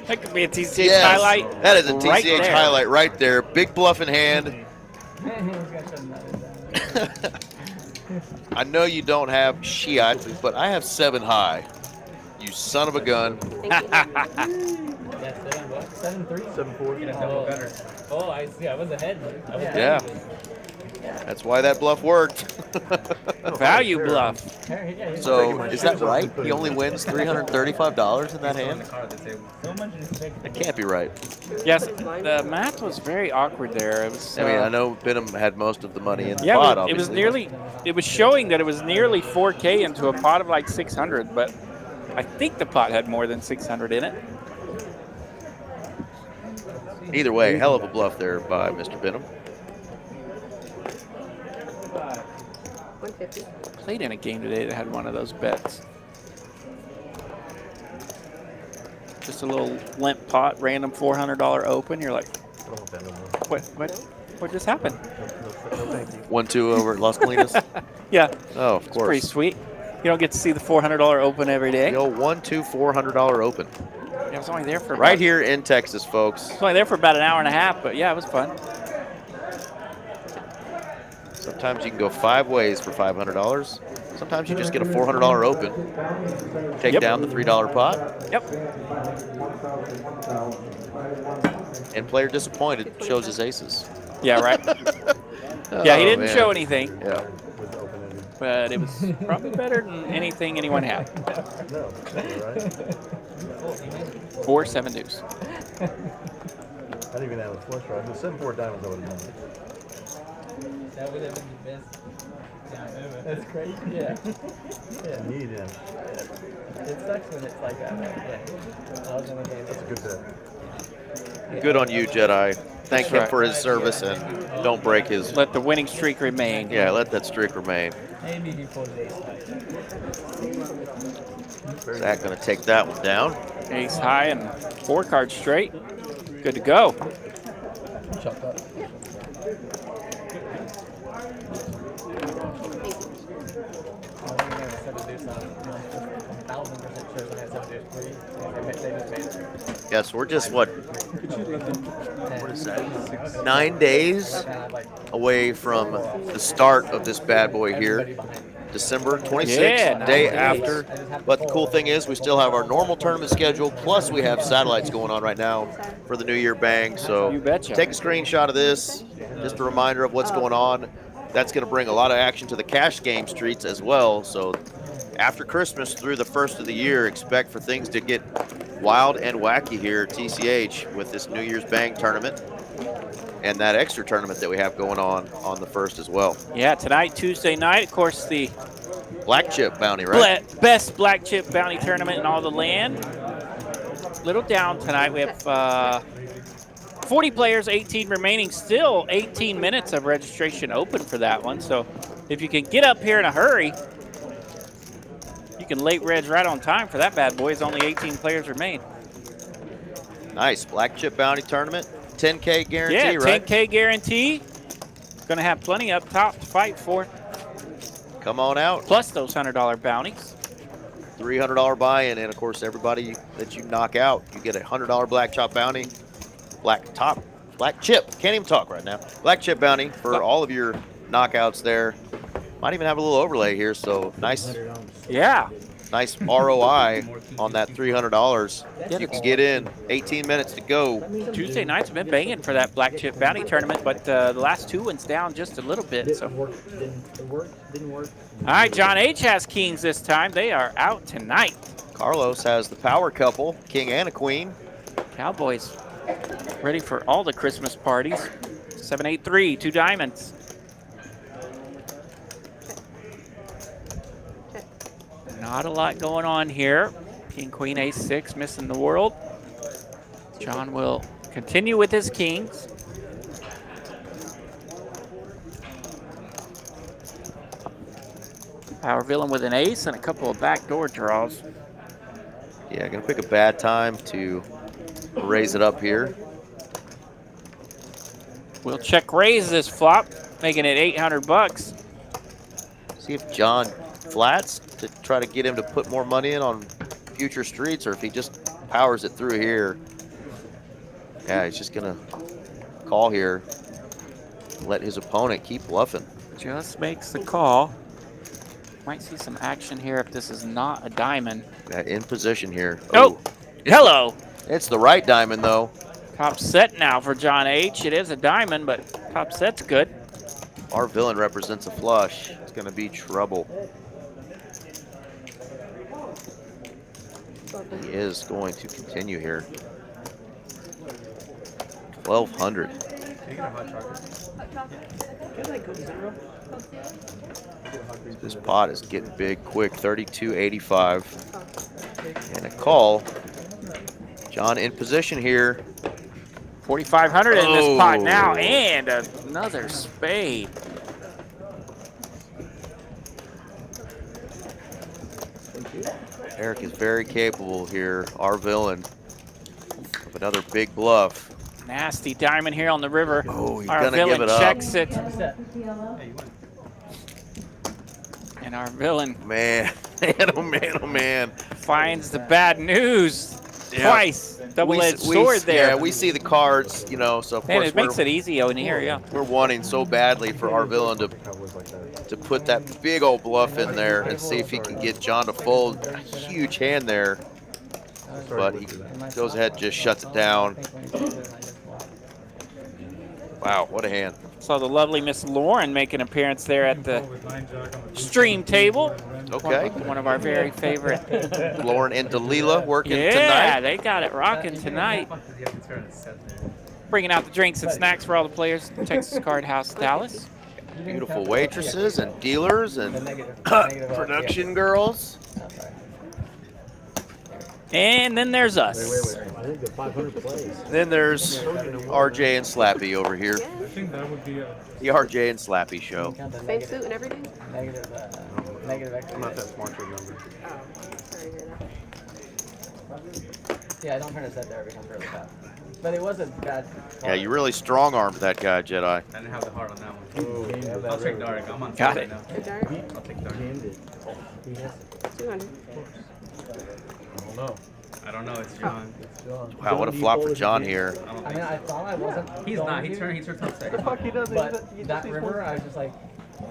That could be a TCH highlight. That is a right TCH there. highlight right there. Big bluff in hand. I know you don't have shit, but I have 7 high. You son of a gun. 7-3? 7-4. Oh, I see. I was ahead. Yeah. That's why that bluff worked. Value bluff. So, is that right? He only wins $335 in that hand? That can't be right. Yes, the math was very awkward there. It was. I mean, I know Benham had most of the money in the yeah, pot, it obviously. was nearly. It was showing that it was nearly 4K into a pot of like 600, but I think the pot had more than 600 in it. Either way, hell of a bluff there by Mr. Benham. 150. Played in a game today that had one of those bets. Just a little limp pot, random $400 open. You're like, what just happened? 1-2 over at Las Colinas. Yeah. Oh, of course. Pretty sweet. don't get to see the $400 open every day. The old $400 open. I was only there for Right here in Texas, folks. I was only there for about an hour and a half, but yeah, it was fun. Sometimes you can go 5 ways for $500. Sometimes you just get a $400 open. Take down the $3 pot. Yep. And player disappointed shows his aces. Yeah, right. Yeah, he didn't man. show anything, Yeah. but it was probably better than anything anyone had. No, right? 4-7 deuce. I didn't even have a flush draw. The 7-4 diamonds I would have done. That would have been the best. That's crazy. Yeah. Yeah, need him. It sucks when it's like that. Yeah. I was in the game. That's a good bet. Good on you, Jedi. Thank him for his service and don't break his. Let the winning streak remain. Yeah, let that streak remain. Maybe he pulled ace. Zach going to take that one down. Ace high and 4 cards straight. Good to go. Chop that. Yes, we're just, what is that? 9 days away from the start of this bad boy here. December 26th, Yeah, day 9 days. after. But the cool thing is we still have our normal tournament schedule, plus we have satellites going on right now for the New Year Bang. So You betcha. take a screenshot of this, just a reminder of what's going on. That's going to bring a lot of action to the cash game streets as well. So after Christmas through the first of the year, expect for things to get wild and wacky here at TCH with this New Year's Bang tournament and that extra tournament that we have going on the first as well. Yeah, tonight, Tuesday night, of course, the Black chip bounty, right? best black chip bounty tournament in all the land. Little down tonight. We have 40 players, 18 remaining. Still 18 minutes of registration open for that one. So if you can get up here in a hurry, you can late reg right on time for that bad boy. It's only 18 players remain. Nice. Black chip bounty tournament. 10K guarantee, Yeah, right? 10K guarantee. Going to have plenty up top to fight for. Come on out. Plus those $100 bounties. $300 buy-in, and of course, everybody that you knock out, you get a $100 black chop bounty. Black chip. Can't even talk right now. Black chip bounty for all of your knockouts there. Might even have a little overlay here, so nice. Yeah. Nice ROI on that $300. You can get in. 18 minutes to go. Tuesday nights have been banging for that black chip bounty tournament, but the last 2 ones down just a little bit. So. Didn't work. All right, John H. has kings this time. They are out tonight. Carlos has the power couple, king and a queen. Cowboys ready for all the Christmas parties. 7-8-3, 2 diamonds. Not a lot going on here. King, queen, ace, 6, missing the world. John will continue with his kings. Power villain with an ace and a couple of backdoor draws. Yeah, gonna pick a bad time to raise it up here. We'll check raise this flop, making it 800 bucks. See if John flats to try to get him to put more money in on future streets, or if he just powers it through here. Yeah, he's just gonna call here, let his opponent keep bluffing. Just makes the call. Might see some action here if this is not a diamond. Yeah, in position here. Oh, hello. It's the right diamond though. Top set now for John H. It is a diamond, but top set's good. Our villain represents a flush. It's gonna be trouble. He is going to continue here. 1,200. This pot is getting big quick. 32.85. And a call. John in position here. 4,500 in this pot now, and another spade. Eric is very capable here, our villain, of another big bluff. Nasty diamond here on the river. Oh, he's our gonna give villain it up. checks it. And our villain Man, Man, oh man, oh man. Finds the bad news Yeah. twice. Double-edged sword there. Yeah, we see the cards, you know, so of And course it makes it easy in here, yeah. we're wanting so badly for our villain to put that big old bluff in there and see if he can get John to fold. A huge hand there, but he goes ahead and just shuts it down. Wow, what a hand. Saw the lovely Miss Lauren make an appearance there at the stream table. Okay. One of our very favorite. Lauren and Delilah working Yeah, tonight. they got it rocking tonight. Bringing out the drinks and snacks for all the players. Texas Card House Dallas. Beautiful waitresses and dealers and production girls. And then there's us. I think the 500 plays. Then there's RJ and Slappy over here. I think that would be a The RJ and Slappy show. Same suit and everything? Negative equity. I'm not that smart to remember. Oh, sorry to hear that. Yeah, I don't turn a set there every time for the top. But it was a bad. Yeah, you really strong-armed that guy, Jedi. I didn't have the heart on that one. I'll take dark. I'm on Got top it. right now. Good dark. I'll take dark. Jammed it. He has 200. I don't know. I don't know. It's John. Wow, what a flop for John here. I don't I think mean, I thought I wasn't. he's going not. He to, turned top set. But that river, I was just like.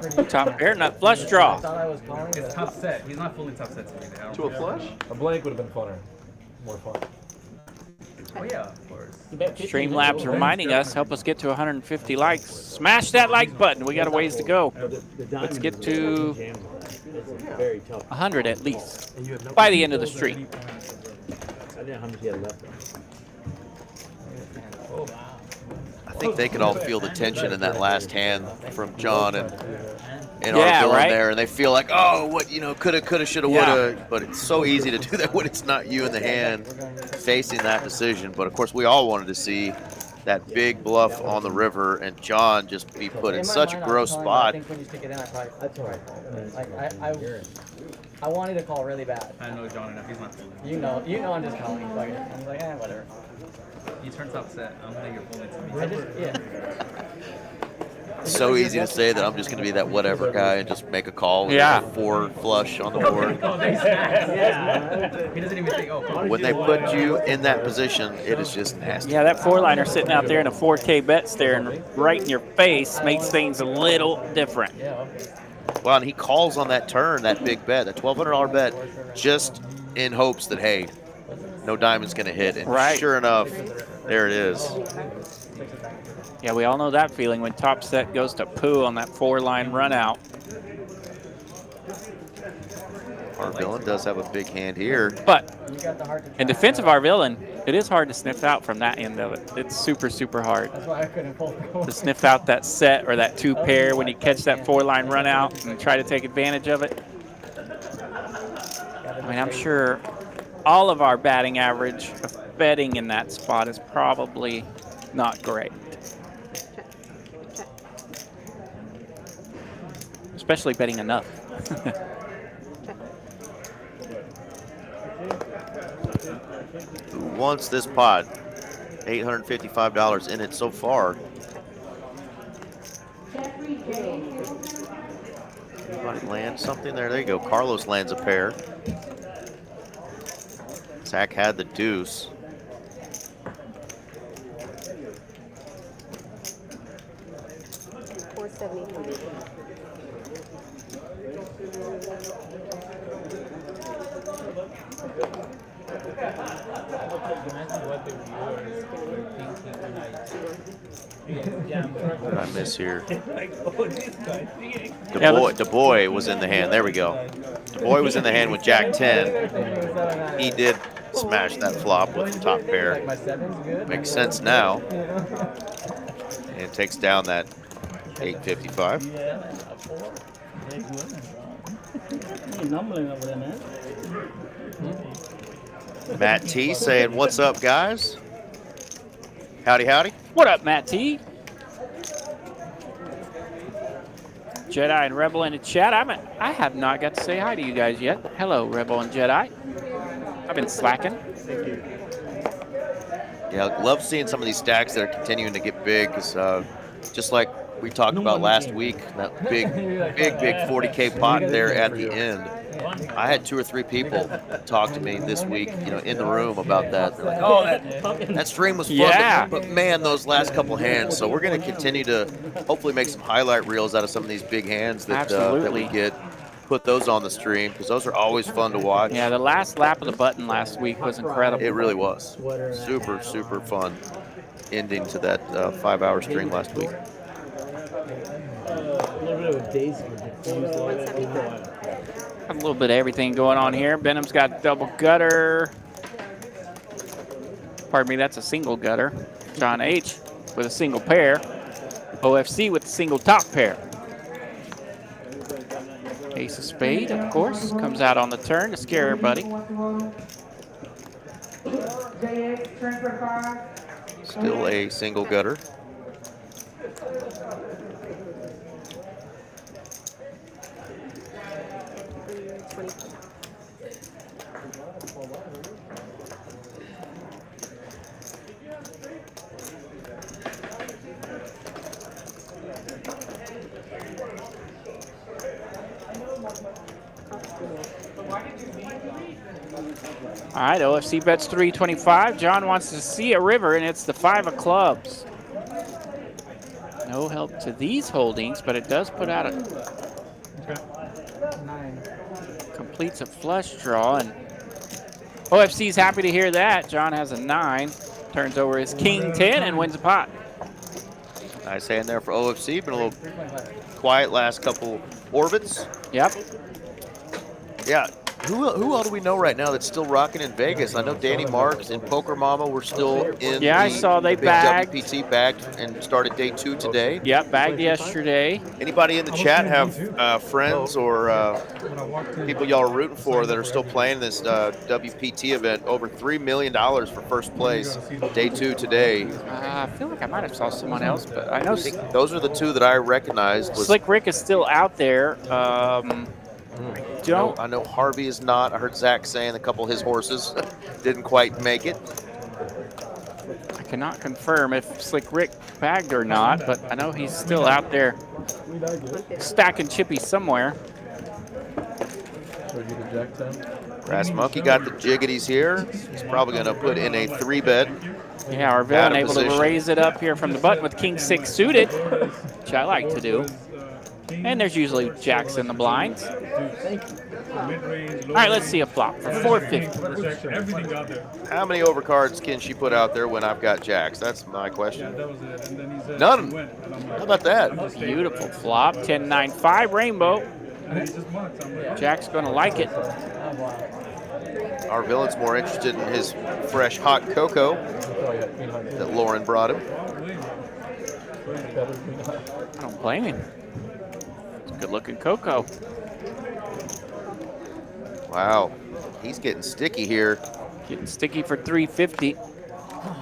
Pretty, Top pair, nut flush I draw. thought I was calling. It's but- top set. He's not fully top set to me. I don't To a think. flush? A blank would have been funner. More fun. Oh yeah, of course. Streamlabs reminding us, help us get to 150 likes. Smash that like button. We got a ways to go. Let's get to very tough. 100 at least by the end of the stream. I didn't know how much he had left. I think they could all feel the tension in that last hand from John and Yeah, our villain right? there, and they feel like, oh, what, you know, coulda, shoulda, Yeah. woulda. But it's so easy to do that when it's not you in the hand facing that decision. But of course, we all wanted to see that big bluff on the river and John just be put in my such a mind, I was gross calling, but spot. I think when you stick it in, I probably. That's all right. Like I wanted to call really bad. I know John enough. He's not fully. You know, I'm just calling. Like, I'm like, whatever. He turns top set. I don't think you're fully to me. I just, yeah. It's so easy to say that I'm just going to be that whatever guy and just make a call with Yeah. a 4 flush on the board. Oh, they smash. He doesn't even think. Oh, fuck. When they put you in that position, it is just nasty. Yeah, that 4-liner sitting out there in a 4K bet staring right in your face makes things a little different. Well, and he calls on that turn, that big bet, that $1,200 bet, just in hopes that, hey, no diamond's going to hit. And Right. sure enough, there it is. Yeah, we all know that feeling when top set goes to poo on that 4-line run out. Our villain does have a big hand here. But You got the heart to in try. defense of our villain, it is hard to sniff out from that end of it. It's super, super hard That's why I couldn't pull. to sniff out that set or that 2-pair when you catch that 4-line run out and try to take advantage of it. I mean, I'm sure all of our batting average of betting in that spot is probably not great. Especially betting enough. Who wants this pot? $855 in it so far. Anybody land something there? There you go. Carlos lands a pair. Zach had the deuce. What did I miss here? Du Bois was in the hand. There we go. Du Bois was in the hand with Jack 10. He did smash that flop with the top pair. Makes sense now. And it takes down that 855. Matt T saying, what's up, guys? Howdy, howdy. What up, Matt T? Jedi and Rebel in the chat. I have not got to say hi to you guys yet. Hello, Rebel and Jedi. I've been slacking. Yeah, love seeing some of these stacks that are continuing to get big because just like we talked about last week, that big 40K pot there at the end. I had 2 or 3 people talk to me this week, you know, in the room about that. They're like, "Oh, that stream was fun, Yeah. but man, those last couple hands." So we're going to continue to hopefully make some highlight reels out of some of these big hands that we get. Put those on the stream because those are always fun to watch. Yeah, the last lap of the button last week was incredible. It really was. Super, super fun ending to that 5-hour stream last week. A little bit of everything going on here. Benham's got double gutter. Pardon me, that's a single gutter. John H. with a single pair. OFC with a single top pair. Ace of spade, of course, comes out on the turn to scare everybody. Still a single gutter. All right, OFC bets 325. John wants to see a river, and it's the 5 of clubs. No help to these holdings, but it does put out a completes a flush draw, and OFC's happy to hear that. John has a 9, turns over his king 10, and wins a pot. Nice hand there for OFC. Been a little quiet last couple orbits. Yep. Yeah. Who all do we know right now that's still rocking in Vegas? I know Danny Marks and Poker Mama were still in. Yeah, I saw they big bagged. WPT bagged and started day 2 today. Yep, bagged yesterday. Anybody in the chat have friends or people y'all are rooting for that are still playing this WPT event? Over $3 million for first place. Day 2 today. I feel like I might have saw someone else, but I know I think those are the 2 that I recognized. Slick Rick is still out there. I know Harvey is not. I heard Zach saying a couple of his horses didn't quite make it. I cannot confirm if Slick Rick bagged or not, but I know he's still out there stacking chippies somewhere. Brass Monkey got the jiggities here. He's probably going to put in a 3-bet. Yeah, our villain able to raise it up here from the button with King 6 suited, which I like to do. And there's usually jacks in the blinds. All right, let's see a flop for 450. How many overcards can she put out there when I've got jacks? That's my question. None. How about that? Beautiful flop. 10-9-5 rainbow. Jack's going to like it. Our villain's more interested in his fresh hot cocoa that Lauren brought him. I don't blame him. Good looking Coco. Wow, he's getting sticky here. Getting sticky for 350.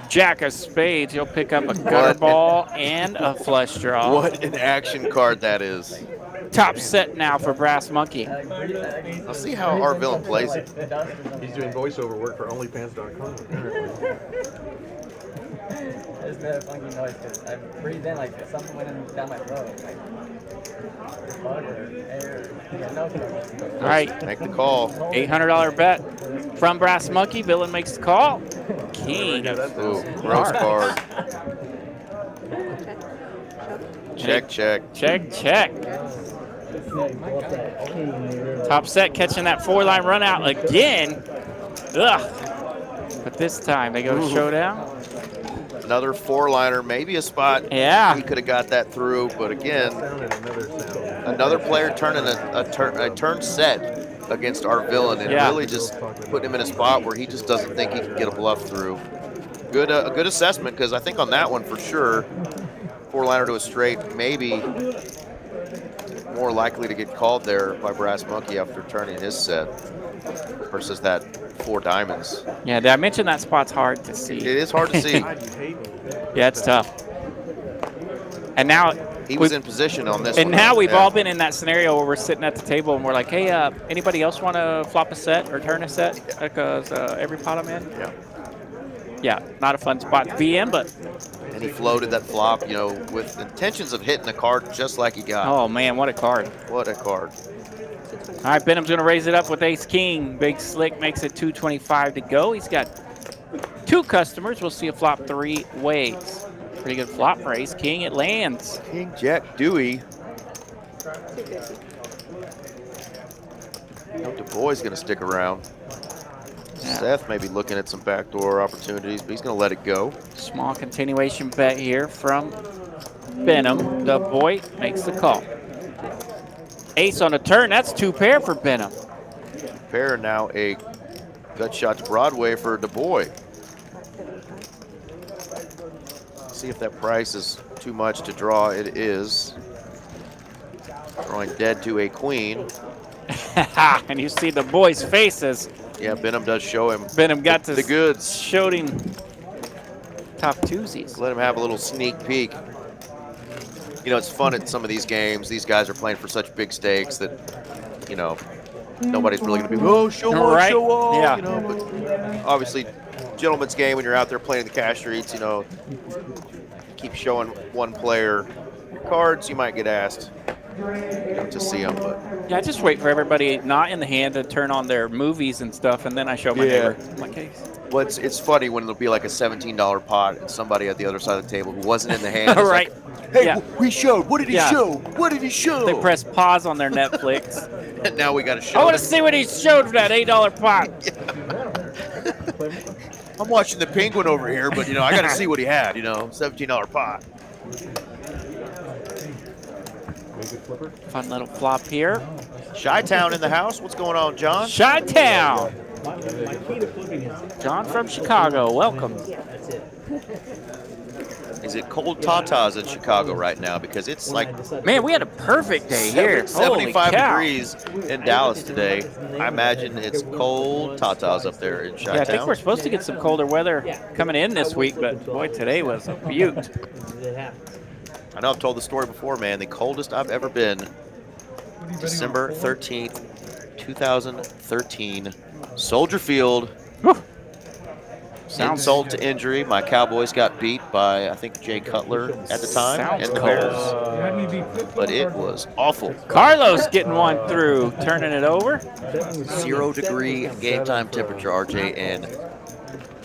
Jack of spades. He'll pick up a gutter ball and a flush draw. What an action card that is. Top set now for Brass Monkey. I'll see how our villain plays it. He's doing voiceover work for OnlyFans.com apparently. I just made a funky noise because I breathed in like something went in down my throat. Like, bug or air. Yeah, no. All right. Make the call. $800 bet from Brass Monkey. Villain makes the call. King. Ooh, gross card. Check, check. Check, check. Top set catching that 4-line run out again. Ugh. But this time they go to showdown. Another 4-liner, maybe a spot. Yeah. He could have got that through, but again, another player turning a turn set against our villain and really just put him in a spot where he just doesn't think he can get a bluff through. Good, a good assessment, because I think on that one for sure, 4-liner to a straight, maybe more likely to get called there by Brass Monkey after turning his set versus that 4 diamonds. Yeah, did I mention that spot's hard to see? It is hard to see. Yeah, it's tough. And now he was in position on this and one. And now we've all been in that scenario where we're sitting at the table and we're like, hey, anybody else want to flop a set or turn a set? Because every pot I'm in? Yeah. Yeah, not a fun spot to be in, but And he floated that flop, you know, with intentions of hitting a card just like he got. oh man, what a card. What a card. All right, Benham's going to raise it up with ace-king. Big Slick makes it 225 to go. He's got 2 customers. We'll see a flop 3 ways. Pretty good flop for ace-king. It lands. King Jack Dewey. Du Bois is going to stick around. Yeah. Seth may be looking at some backdoor opportunities, but he's going to let it go. Small continuation bet here from Benham. Du Bois makes the call. Ace on the turn. That's 2 pair for Benham. Pair now a gut shot to Broadway for Du Bois. See if that price is too much to draw. It is. Drawing dead to a queen. And you see Du Bois' faces. Yeah, Benham does show him. Benham got the goods. Showed him tough twosies. Let him have a little sneak peek. You know, it's fun at some of these games. These guys are playing for such big stakes that, you know, nobody's really going to be, oh, show off, Right. show off. Yeah. You know, but obviously, gentleman's game when you're out there playing the cash streets, you know, keep showing one player your cards, you might get asked, you know, to see them. But Yeah, I just wait for everybody not in the hand to turn on their movies and stuff, and then I show my Yeah. neighbor. I'm like, hey. well, it's funny when there'll be like a $17 pot and somebody at the other side of the table who wasn't in the hand is Right. like, hey, Yeah. we showed. What did he Yeah. show? What did he show? They press pause on their Netflix. And now we got to show. I want to them. see what he showed for that $8 pot. I'm watching the Penguin over here, but you know I got to see what he had. You know, $17 pot. Fun little flop here. Chi-Town in the house. What's going on, John? Chi-Town. My key to flipping is John from Chicago. Welcome. that's it. Is it cold tatas in Chicago right now? Because it's like Man, we had a perfect day here. Holy 75 cow. degrees in Dallas today. I imagine it's cold tatas up there in Chi-Town. Yeah, I think we're supposed to get some colder weather coming in this week, but boy, today was a beaut. It happens. I know I've told the story before, man. The coldest I've ever been, December 13th, 2013, Soldier Field. Whew. Insult to injury. My Cowboys got beat by, I think, Jay Cutler at the time Sounds and the cold. Bears. But it was awful. Carlos getting one through, turning it over. 0-degree game time temperature, RJ, and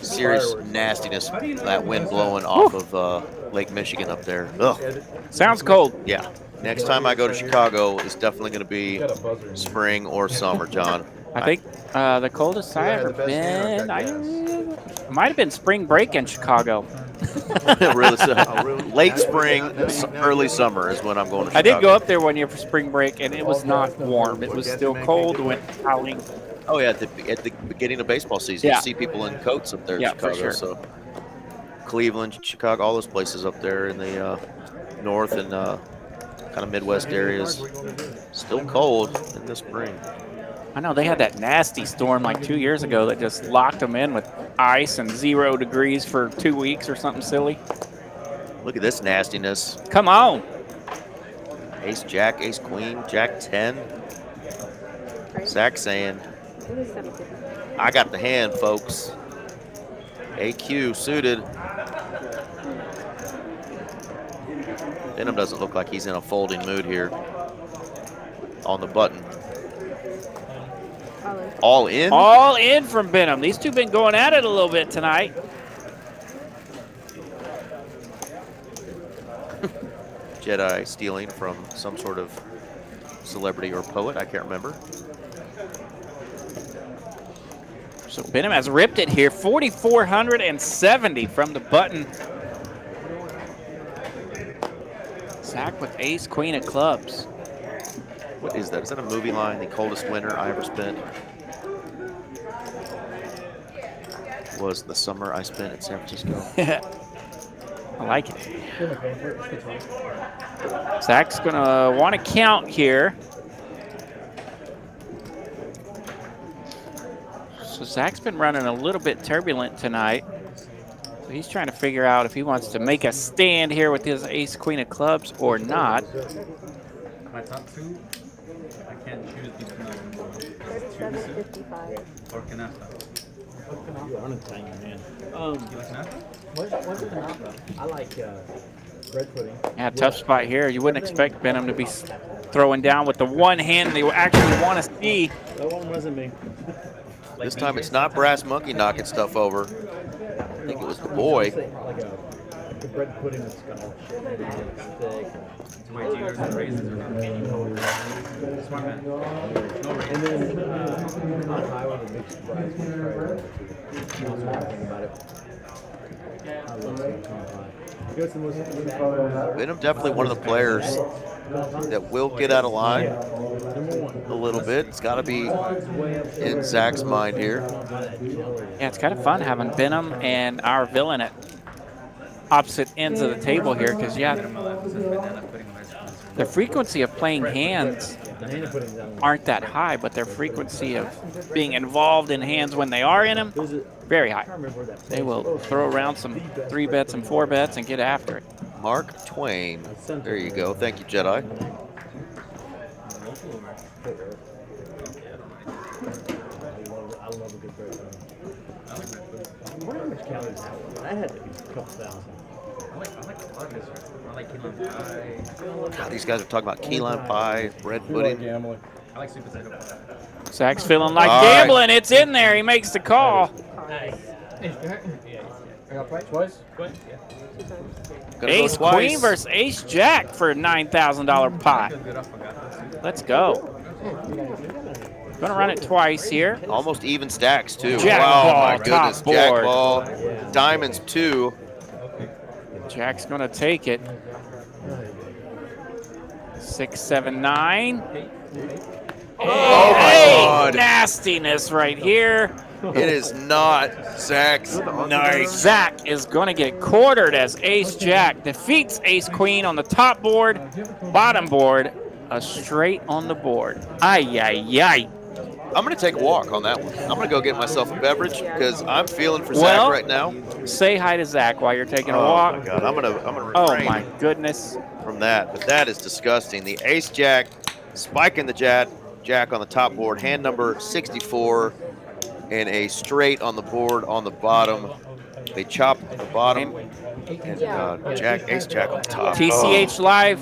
serious nastiness. That wind blowing off of Lake Michigan up there. Ugh. Sounds cold. Yeah. Next time I go to Chicago, it's definitely going to be spring or summer, John. I think the coldest I ever been, I might have been spring break in Chicago. Really, late spring, early summer is when I'm going to Chicago. I did go up there one year for spring break, and it was not warm. It was still cold, went howling. Oh, yeah, at the beginning of baseball season, Yeah. you see people in coats up there in Yeah, for Chicago. sure. So Cleveland, Chicago, all those places up there in the north and kind of Midwest areas. Still cold in the spring. I know they had that nasty storm like 2 years ago that just locked them in with ice and 0 degrees for 2 weeks or something silly. Look at this nastiness. Come on. Ace Jack, Ace Queen, Jack 10. Zach saying, I got the hand, folks. AQ suited. Benham doesn't look like he's in a folding mood here. On the button. All in? All in from Benham. These two been going at it a little bit tonight. Jedi stealing from some sort of celebrity or poet. I can't remember. So Benham has ripped it here. 4,470 from the button. Zach with ace, queen of clubs. What is that? Is that a movie line? The coldest winter I ever spent was the summer I spent in San Francisco. I like it. Zach's gonna want to count here. So Zach's been running a little bit turbulent tonight. So he's trying to figure out if he wants to make a stand here with his ace, queen of clubs or not. My top two, I can't choose between 37.55. or canasta. You're unentangling, man. You like that? What's the knob though? I like bread pudding. Yeah, tough spot here. You wouldn't expect Benham to be throwing down with the one hand they actually want to see. That one wasn't me. This time it's not Brass Monkey knocking stuff over. I think it was the boy. Like a bread pudding with scotch. To my juniors and raisins are not many. Smart man. No And raisins. then not high with a mixed fries. That's what I think about it. I love sweet corn pie. You know what's the most Venom definitely one of the players that will get out of line a little bit. It's got to be in Zach's mind here. Yeah, it's kind of fun having Benham and our villain at opposite ends of the table here because, yeah, the frequency of playing hands aren't that high, but their frequency of being involved in hands when they are in them, very high. They will throw around some 3-bets and 4-bets and get after it. Mark Twain. There you go. Thank you, Jedi. I love a good bread pudding. I wonder how much calories that was. That had to be a couple thousand. I like a lot of this. I like key lime pie. God, these guys are talking about key lime pie, bread pudding. I like sweet potato pie. Zach's feeling like All right. gambling. It's in there. He makes the call. Twice? Gonna go Ace twice. Queen versus Ace Jack for a $9,000 pot. Let's go. Gonna run it twice here. Almost even stacks, too. Jack wow, ball, my goodness. top Jack board. ball. Diamonds, 2. Jack's gonna take it. 6, 7, 9. Oh, my God. Nastiness right here. It is not Zach's night. Zach is going to get quartered as Ace Jack defeats Ace Queen on the top board, bottom board, a straight on the board. Ay, ay, ay. I'm going to take a walk on that one. I'm going to go get myself a beverage because I'm feeling for Well, Zach right now. Say hi to Zach while you're taking a Oh, walk. my God. I'm going to Oh, refrain my goodness. from that. But that is disgusting. The Ace Jack spiking the Jack on the top board. Hand number 64. And a straight on the board on the bottom. They chop at the bottom. And Ace Jack on the top. TCH Live,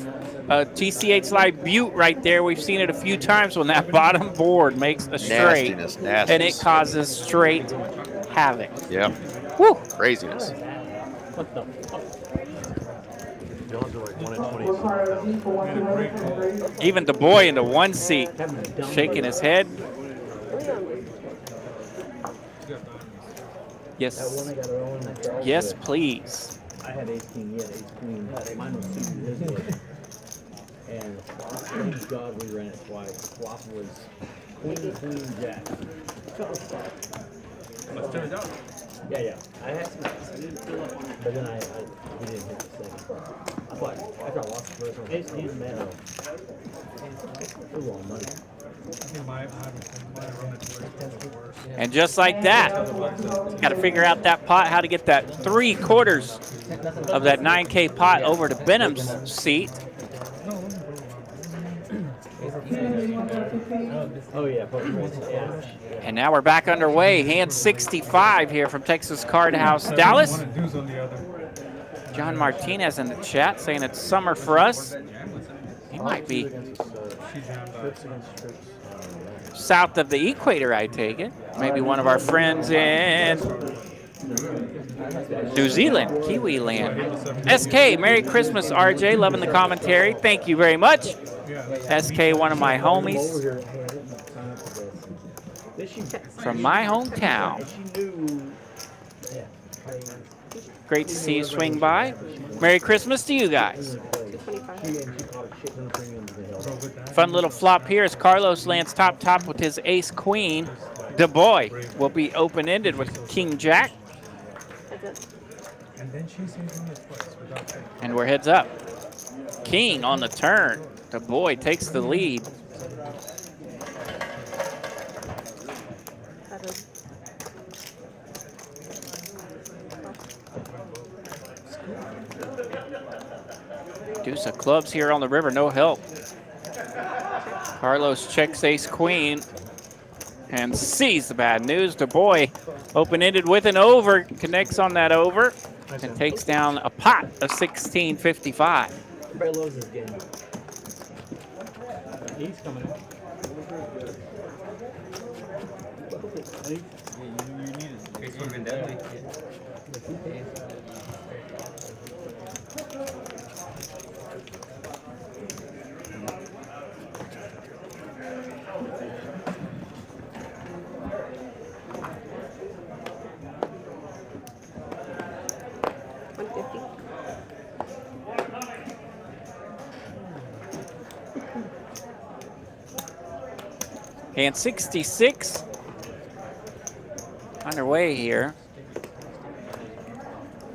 TCH Live Butte right there. We've seen it a few times when that bottom board makes a straight. Nastiness. And it causes straight havoc. Yeah. Woo! Craziness. What the fuck? John's are like 1 in 20. Even the boy in the one seat, shaking his head. Yes. Yes, please. I had ace king, he had ace queen. Mine was suited his way. And the flop, thank God we ran it twice. The flop was queen, jack. Let's turn it down. Yeah. I had some, but then we didn't hit the second. I thought, after I lost the first one, ace king, man, it was all money. And just like that, got to figure out that pot, how to get that 3/4 of that 9K pot over to Benham's seat. Oh yeah, And now we're back underway. Hand 65 here from Texas Card House, Dallas. John Martinez in the chat saying it's summer for us. He might be south of the equator, I take it. Maybe one of our friends in New Zealand, Kiwi land. SK, Merry Christmas, RJ. Loving the commentary. Thank you very much. SK, one of my homies from my hometown. Great to see you swing by. Merry Christmas to you guys. Fun little flop here as Carlos lands top with his ace queen. The boy will be open-ended with king jack. And we're heads up. King on the turn. The boy takes the lead. Deuce of clubs here on the river, no help. Carlos checks ace queen. and sees the bad news. Du Bois open-ended with an over, connects on that over, and takes down a pot of 16.55. Everybody loves this game. He's coming in. Ace would have been deadly. And 66 underway here.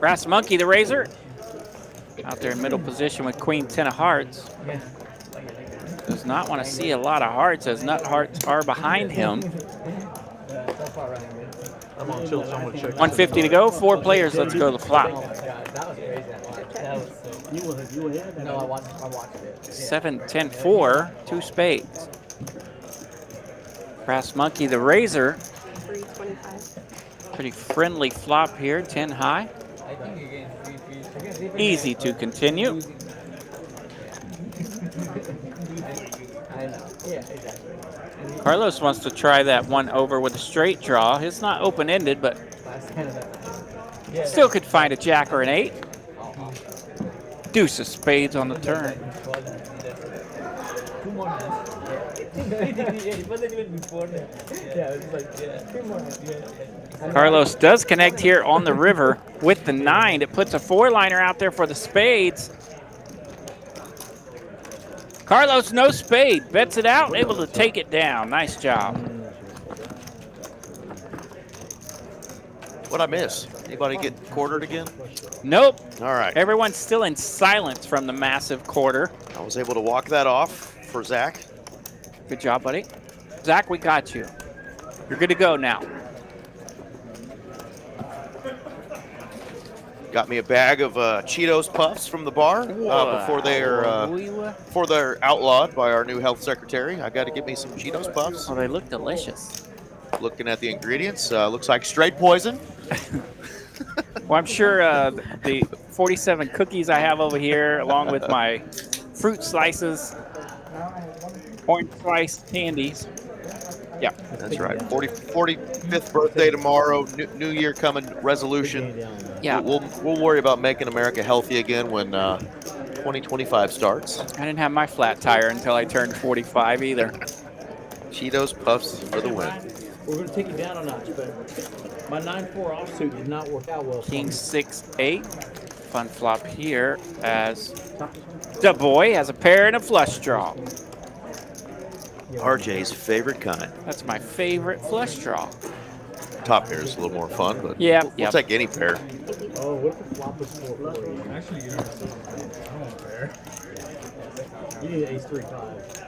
Brass Monkey, the Razor, out there in middle position with Queen 10 of Hearts. Does not want to see a lot of hearts as nut hearts are behind him. I'm on tilt, so I'm gonna check. 150 to go, 4 players, let's go to the flop. That was crazy. You were here? No, I watched it. 7, 10, 4, 2 spades. Brass Monkey, the Razor. 325. Pretty friendly flop here, 10 high. Easy to continue. I know. Yeah, exactly. Carlos wants to try that one over with a straight draw. It's not open-ended, but still could find a jack or an 8. Deuce of spades on the turn. Carlos does connect here on the river with the 9. It puts a 4-liner out there for the spades. Carlos, no spade. Bets it out, able to take it down. Nice job. What'd I miss? Anybody get quartered again? Nope. All right. Everyone's still in silence from the massive quarter. I was able to walk that off for Zach. Good job, buddy. Zach, we got you. You're good to go now. Got me a bag of Cheetos Puffs from the bar before they're outlawed by our new health secretary. I got to get me some Cheetos Puffs. Oh, they look delicious. Looking at the ingredients, looks like straight poison. Well, I'm sure the 47 cookies I have over here, along with my fruit slices, orange slice candies. Yeah. That's right. 45th birthday tomorrow. New year coming. Resolution. Yeah. We'll worry about making America healthy again when 2025 starts. I didn't have my flat tire until I turned 45 either. Cheetos Puffs for the win. We're going to take it down a notch, but my 9-4 offsuit did not work out well. King 6-8. Fun flop here as Du Bois has a pair and a flush draw. RJ's favorite kind. That's my favorite flush draw. Top pair is a little more fun, but Yeah, we'll take any pair. Oh, what if the flop was 4? Actually, you don't. I won't pair. You need ace 3-5.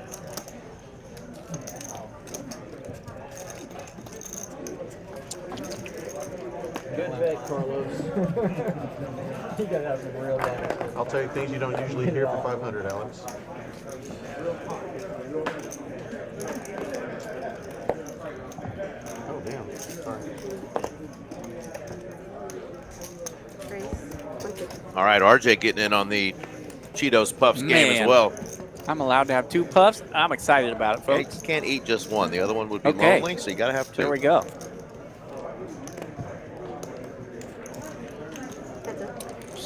Good bet, Carlos. You gotta have some real damage. I'll tell you things you don't usually hear for 500, Alex. Oh, damn. Sorry. All right, RJ getting in on the Cheetos Puffs game as Man. well. I'm allowed to have 2 puffs. I'm excited about it, Yeah, folks. you can't eat just one. The other one would be Okay. lonely, so you got to have 2. There we go.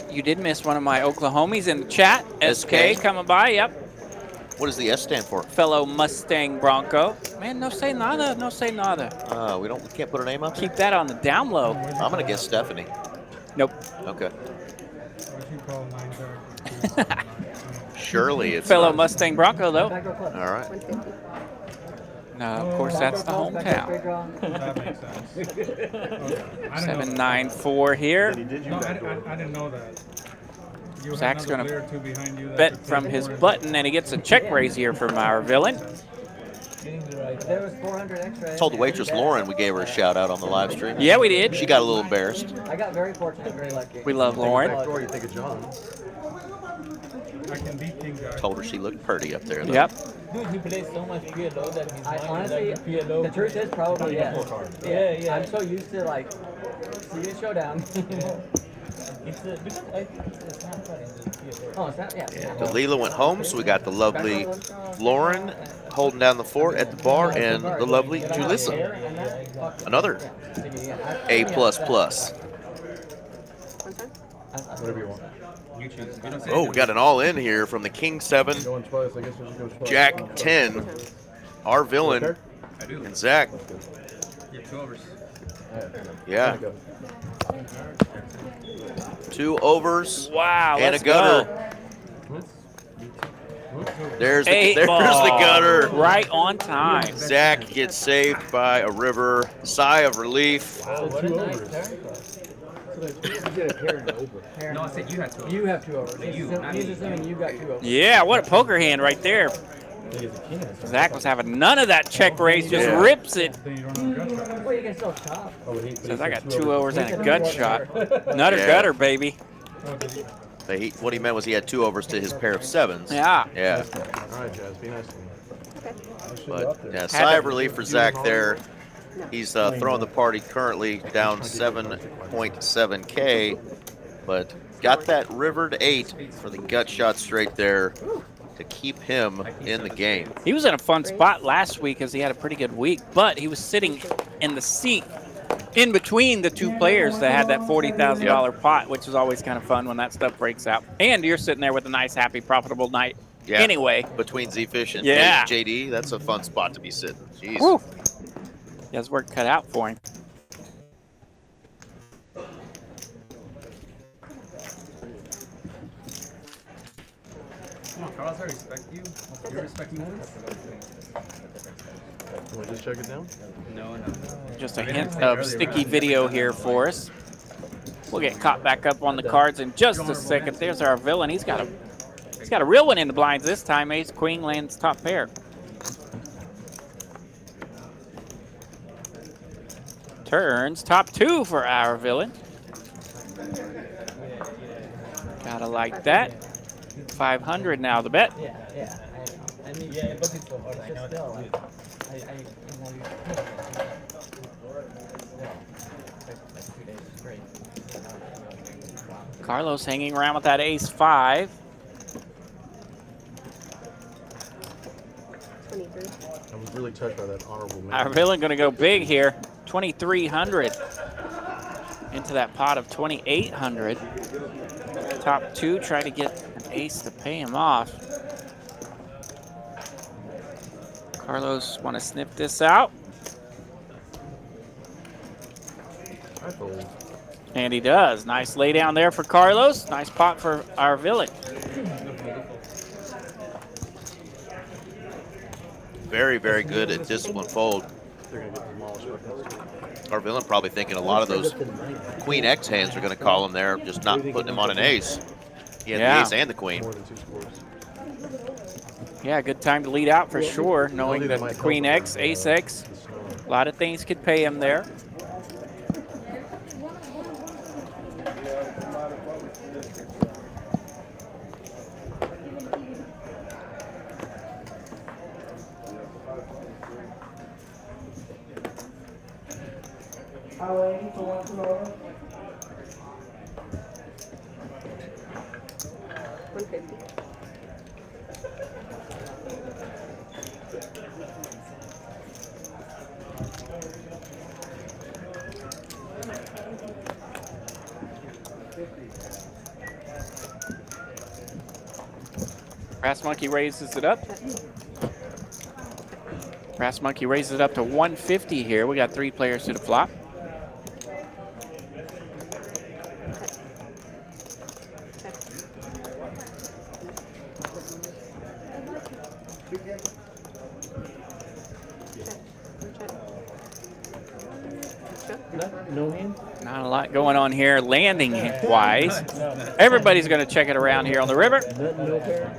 You did miss one of my Oklahomies in the chat. SK coming by, yep. What does the S stand for? Fellow Mustang Bronco. Man, no say nada, no say nada. We can't put her name up. Keep that on the down low. I'm gonna guess Stephanie. Nope. Okay. What you call 9 Surely it's Fellow not. Mustang Bronco, though. All right. 150. No, of course, that's the hometown. That makes sense. Okay. I didn't know 7-9-4 here. He did you No, back I didn't know that. You had Zach's another gonna player or two behind you that Bet could from take his more. button, and he gets a check raise here from our villain. There was 400 extra. Told the waitress Lauren we gave her a shout out on the live stream. Yeah, we did. She got a little embarrassed. I got very fortunate, very lucky. We love Lauren. back door, you think of John. I can beat King Jack. Told her she looked pretty up there. Though. Yep. Dude, he plays so much PLO that he's Honestly, PLO. the truth is probably yes. Yeah. I'm so used to like seeing showdown. It's because I think it's not fun. It's just PLO. Oh, it's not. Yeah. Delila went home, so we got the lovely Lauren holding down the fort at the bar, and the lovely Julissa. Another A++. Whatever you want. You choose. If you don't say Oh, we got an all-in here from the King 7, Going twice, I guess we'll just go twice. Jack 10, our villain, I do. and Zach. You have 2 overs. Yeah, Go. 2 overs Wow, and a let's gutter. go. There's the, Eight there's ball. the gutter. Right on time. Zach gets saved by a river. Sigh of relief. Wow, what a nice turn. No, I said you had 2 overs. You have 2 overs. not He's me. assuming you got 2 overs. Yeah, what a poker hand right there. Zach was having none of that check raise, just Yeah. rips it. Well, you can still chop. Says I got 2 overs and a gut shot. Nutter Yeah. gutter, baby. What he meant was he had 2 overs to his pair of 7s. Yeah. Yeah. All right, Jazz, be nice to me. But yeah, sigh of relief for Zach there. He's throwing the party currently down 7.7K, but got that river to 8 for the gut shot straight there to keep him in the game. He was in a fun spot last week as he had a pretty good week, but he was sitting in the seat in between the 2 players that had that $40,000 pot, which is always kind of fun when that stuff breaks out. And you're sitting there with a nice, happy, profitable night. Yeah. Anyway. Between Z-Fish and Yeah. JD, that's a fun spot to be sitting. Jeez. Whew. He has work cut out for him. Come on, Carlos, I respect you. You respect me? Want to just check it down? No. Just a hint of sticky video here for us. We'll get caught back up on the cards in just a second. There's our villain. He's got a real one in the blinds this time. Ace Queen lands top pair. Turns top 2 for our villain. Gotta like that. 500 now the bet. Yeah. I mean, Yeah, but it's so hard. I know still, that. Carlos hanging around with that ace 5. 23. I was really touched by that honorable man. Our villain gonna go big here. 2,300 into that pot of 2,800. Top 2, try to get an ace to pay him off. Carlos want to sniff this out. I fold. And he does. Nice lay down there for Carlos. Nice pot for our villain. Very, very good at discipline fold. They're going to get demolished by this. Our villain probably thinking a lot of those Queen X hands are going to call him there, just not putting him on an ace. He had the ace and the queen. More than 2 scores. Yeah, good time to lead out for sure, knowing that the Queen X, Ace X, a lot of things could pay him there. Brass Monkey raises it up. Brass Monkey raises it up to 150 here. We got 3 players to the flop. No hand? Not a lot going on here landing wise. Everybody's going to check it around here on the river. No pair?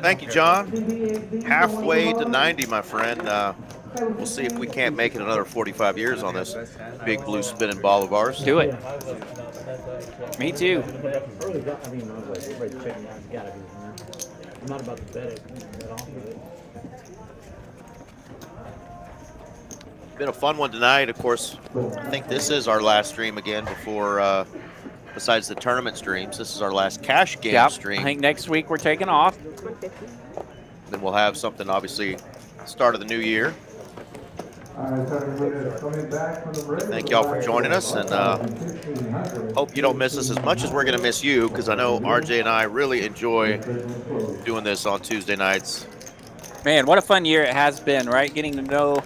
Thank you, John. Halfway to 90, my friend. We'll see if we can't make it another 45 years on this big blue spinning ball of ours. Do it. Me too. Early, I mean, I was like, everybody's checking out. It's gotta be. I'm not about to bet it at all. Been a fun one tonight. Of course, I think this is our last stream again before, besides the tournament streams, this is our last cash game stream. I think next week we're taking off. Then we'll have something, obviously, start of the new year. Thank y'all for joining us, and hope you don't miss us as much as we're going to miss you, because I know RJ and I really enjoy doing this on Tuesday nights. Man, what a fun year it has been, right? Getting to know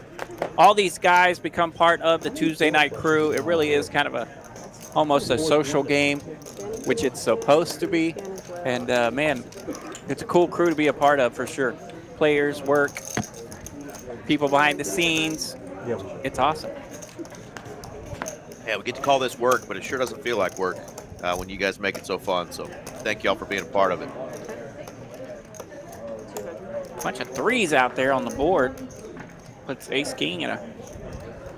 all these guys, become part of the Tuesday night crew. It really is kind of almost a social game, which it's supposed to be. And man, it's a cool crew to be a part of for sure. Players, work, people behind the scenes. It's awesome. Yeah, we get to call this work, but it sure doesn't feel like work when you guys make it so fun. So thank y'all for being a part of it. Bunch of threes out there on the board. Puts Ace King in a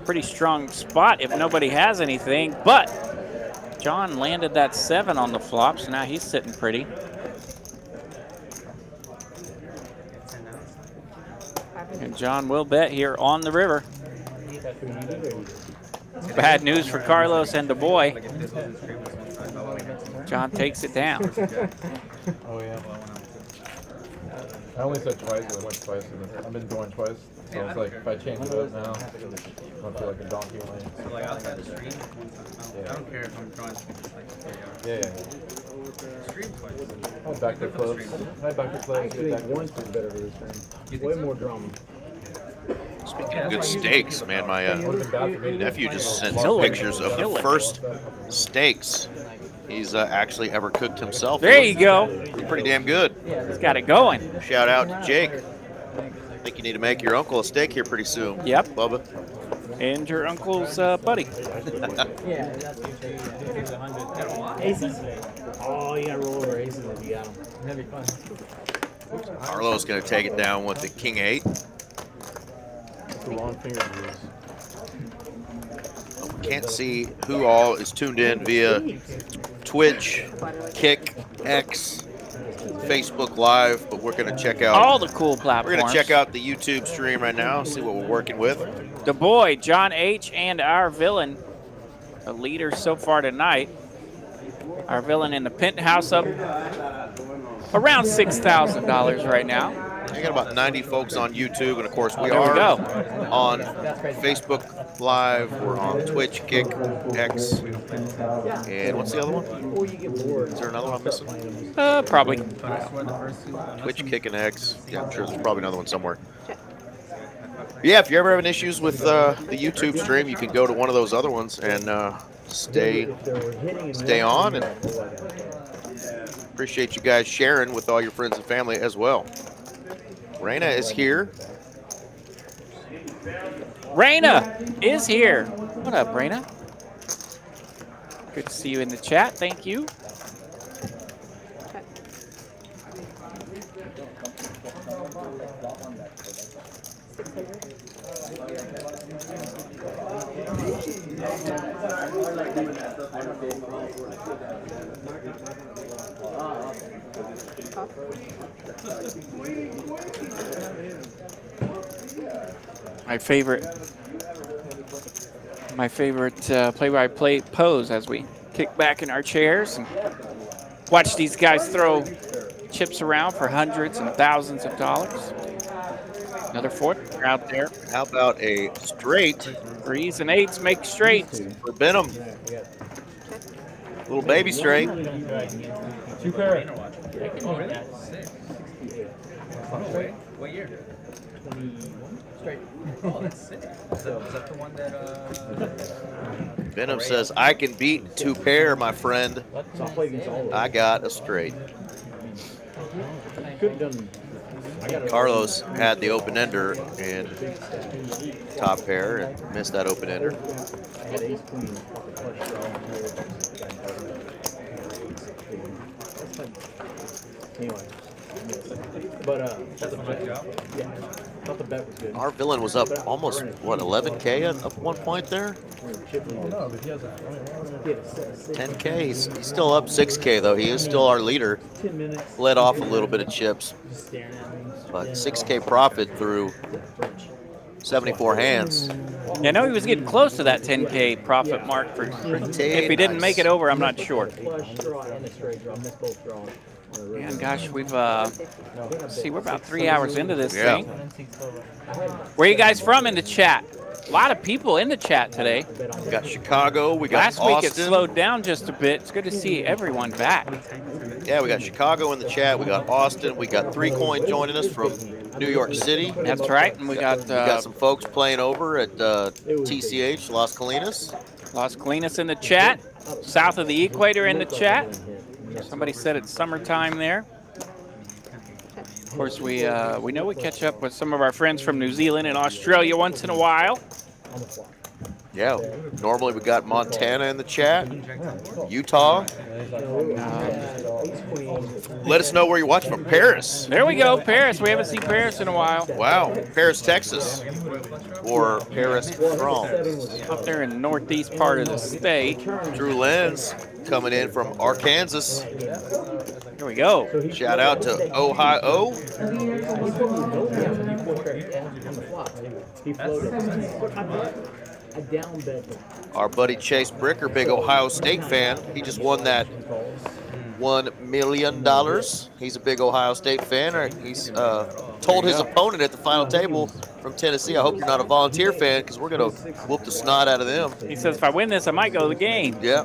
pretty strong spot if nobody has anything. But John landed that 7 on the flop, so now he's sitting pretty. And John will bet here on the river. Bad news for Carlos and the boy. John takes it down. Oh, yeah. I only said twice, but I went twice. I've been going twice. So it's like, if I change it up now, I don't feel like a donkey lane. So like outside the stream, I don't care if I'm drawing stream twice. I had back to clubs. Actually, once is better for this thing. Way more drama. Speaking of good steaks, man, my nephew just sent some Killing it. pictures of the Killing it. first steaks he's actually ever cooked himself. There you go. Pretty damn good. He's got it going. Shout out to Jake. I think you need to make your uncle a steak here pretty soon. Yep. Bubba. And your uncle's buddy. Yeah, that's usually Aces? Oh, you gotta roll over aces if you got them. that'd be fun. Carlos going to take it down with the King 8. It's the long finger use. Can't see who all is tuned in via Twitch, Kick, X, Facebook Live, but we're going to check out All the cool platforms. We're going to check out the YouTube stream right now, see what we're working with. The boy, John H., and our villain, the leader so far tonight. Our villain in the penthouse up around $6,000 right now. We got about 90 folks on YouTube, and of course we There we are go. on Facebook Live. We're on Twitch, Kick, X, and what's the other one? Before you get bored, Is there another one I'm missing? Probably. Twitch, Kick, and X. Yeah, I'm sure there's probably another one somewhere. Yeah, if you're ever having issues with the YouTube stream, you can go to one of those other ones and stay on. And appreciate you guys sharing with all your friends and family as well. Raina is here. Raina is here. What up, Raina? Good to see you in the chat. Thank you. My favorite play-by-play pose as we kick back in our chairs and watch these guys throw chips around for hundreds and thousands of dollars. Another fourth out there. How about a straight? Threes and eights make straights. For Benham. Little baby straight. 2 pair. What year? 21 straight. Oh, that's sick. Is that the one that Benham says, I can beat 2 pair, my friend. So I'll play against all of them. I got a straight. Could have done. Carlos had the open ender and top pair and missed that open ender. I had ace queen. Anyway. But That's a good job. yeah, thought the bet was good. Our villain was up almost, what, 11K at one point there? No, but he has a. 10K. He's still up 6K, though. He is still our leader. 10 minutes. Let off a little bit of chips, Just staring at me. but 6K profit through 74 hands. Yeah, I know he was getting close to that 10K profit mark. For if he didn't make it over, I'm not sure. Flush draw and a straight draw. Missed both draws. And gosh, we've let's see, we're about 3 hours into this Yeah. thing. Where you guys from in the chat? A lot of people in the chat today. We got Chicago. We got Last week it Austin. slowed down just a bit. It's good to see everyone back. Yeah, we got Chicago in the chat. We got Austin. We got 3Coin joining us from New York City. That's right, and we got some folks playing over at TCH Las Colinas. Las Colinas in the chat. South of the equator in the chat. Somebody said it's summertime there. Of course, we know we catch up with some of our friends from New Zealand and Australia once in a while. Yeah, normally we got Montana in the chat, Utah. Let us know where you're watching from. Paris. There we go, Paris. We haven't seen Paris in a while. Wow, Paris, Texas, or Paris, France. Up there in the northeast part of the state. Drew Lenz coming in from Arkansas. Here we go. Shout out to Ohio. He floated. I down bet. Our buddy Chase Bricker, big Ohio State fan. He just won that $1 million. He's a big Ohio State fan. He's told his opponent at the final table from Tennessee, I hope you're not a Volunteer fan because we're going to whoop the snot out of them. He says, if I win this, I might go to the game. Yeah.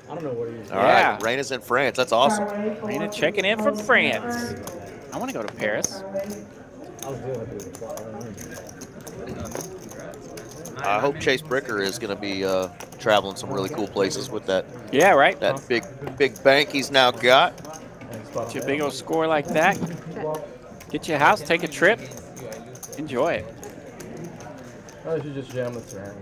I don't know what he is. All right. Raina's in France. That's awesome. Raina checking in from France. I want to go to Paris. I was dealing with the plot. I hope Chase Bricker is going to be traveling some really cool places with that. Yeah, right. That big bank he's now got. Get you a big old score like that. Get you a house, take a trip, enjoy it. I should just jam the turn.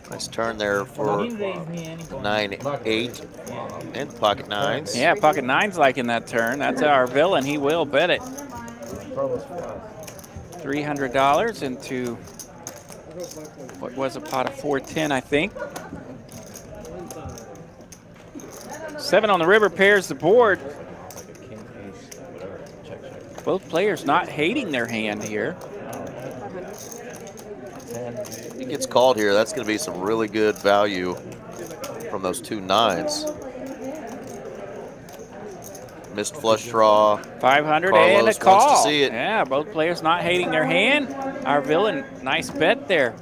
Nice turn there for 9-8 and pocket nines. Yeah, pocket nine's liking that turn. That's our villain. He will bet it. $300 into what was a pot of 410, I think. 7 on the river pairs the board. Both players not hating their hand here. If he gets called here, that's going to be some really good value from those 2 nines. Missed flush draw. 500 Carlos and a call. wants to see it. Yeah, both players not hating their hand. Our villain, nice bet there.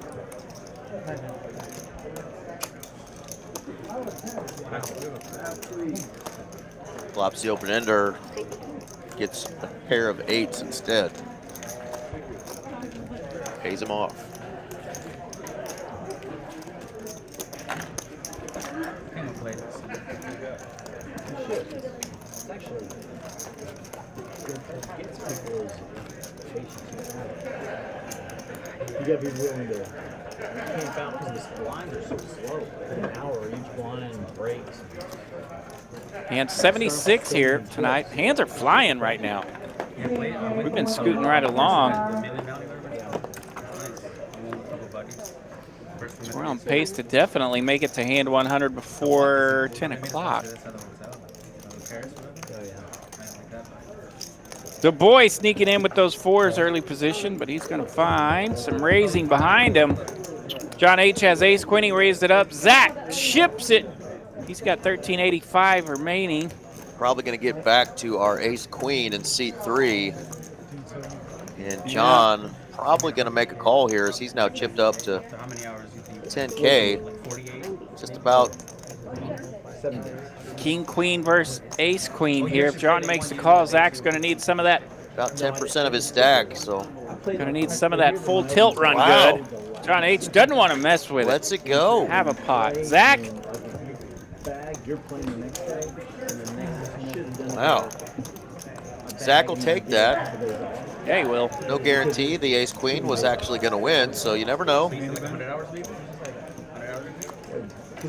Flops the open ender. Gets a pair of 8s instead. Pays him off. You gotta be willing to camp out because the blinds are so slow. An hour each blind breaks. And 76 here tonight. Hands are flying right now. We've been scooting right along. So we're on pace to definitely make it to hand 100 before 10 o'clock. The boy sneaking in with those 4s early position, but he's going to find some raising behind him. John H. has ace queen. He raised it up. Zach ships it. He's got 1385 remaining. Probably going to get back to our ace queen in seat 3. And John probably going to make a call here as he's now chipped up to 10K. Just about. King queen versus ace queen here. If John makes the call, Zach's going to need some of that. About 10% of his stack, so. Going to need some of that full tilt run Wow. good. John H. doesn't want to mess with it. Lets it go. Have a pot. Zach. Wow. Zach will take that. Yeah, he will. No guarantee the ace queen was actually going to win, so you never know. Because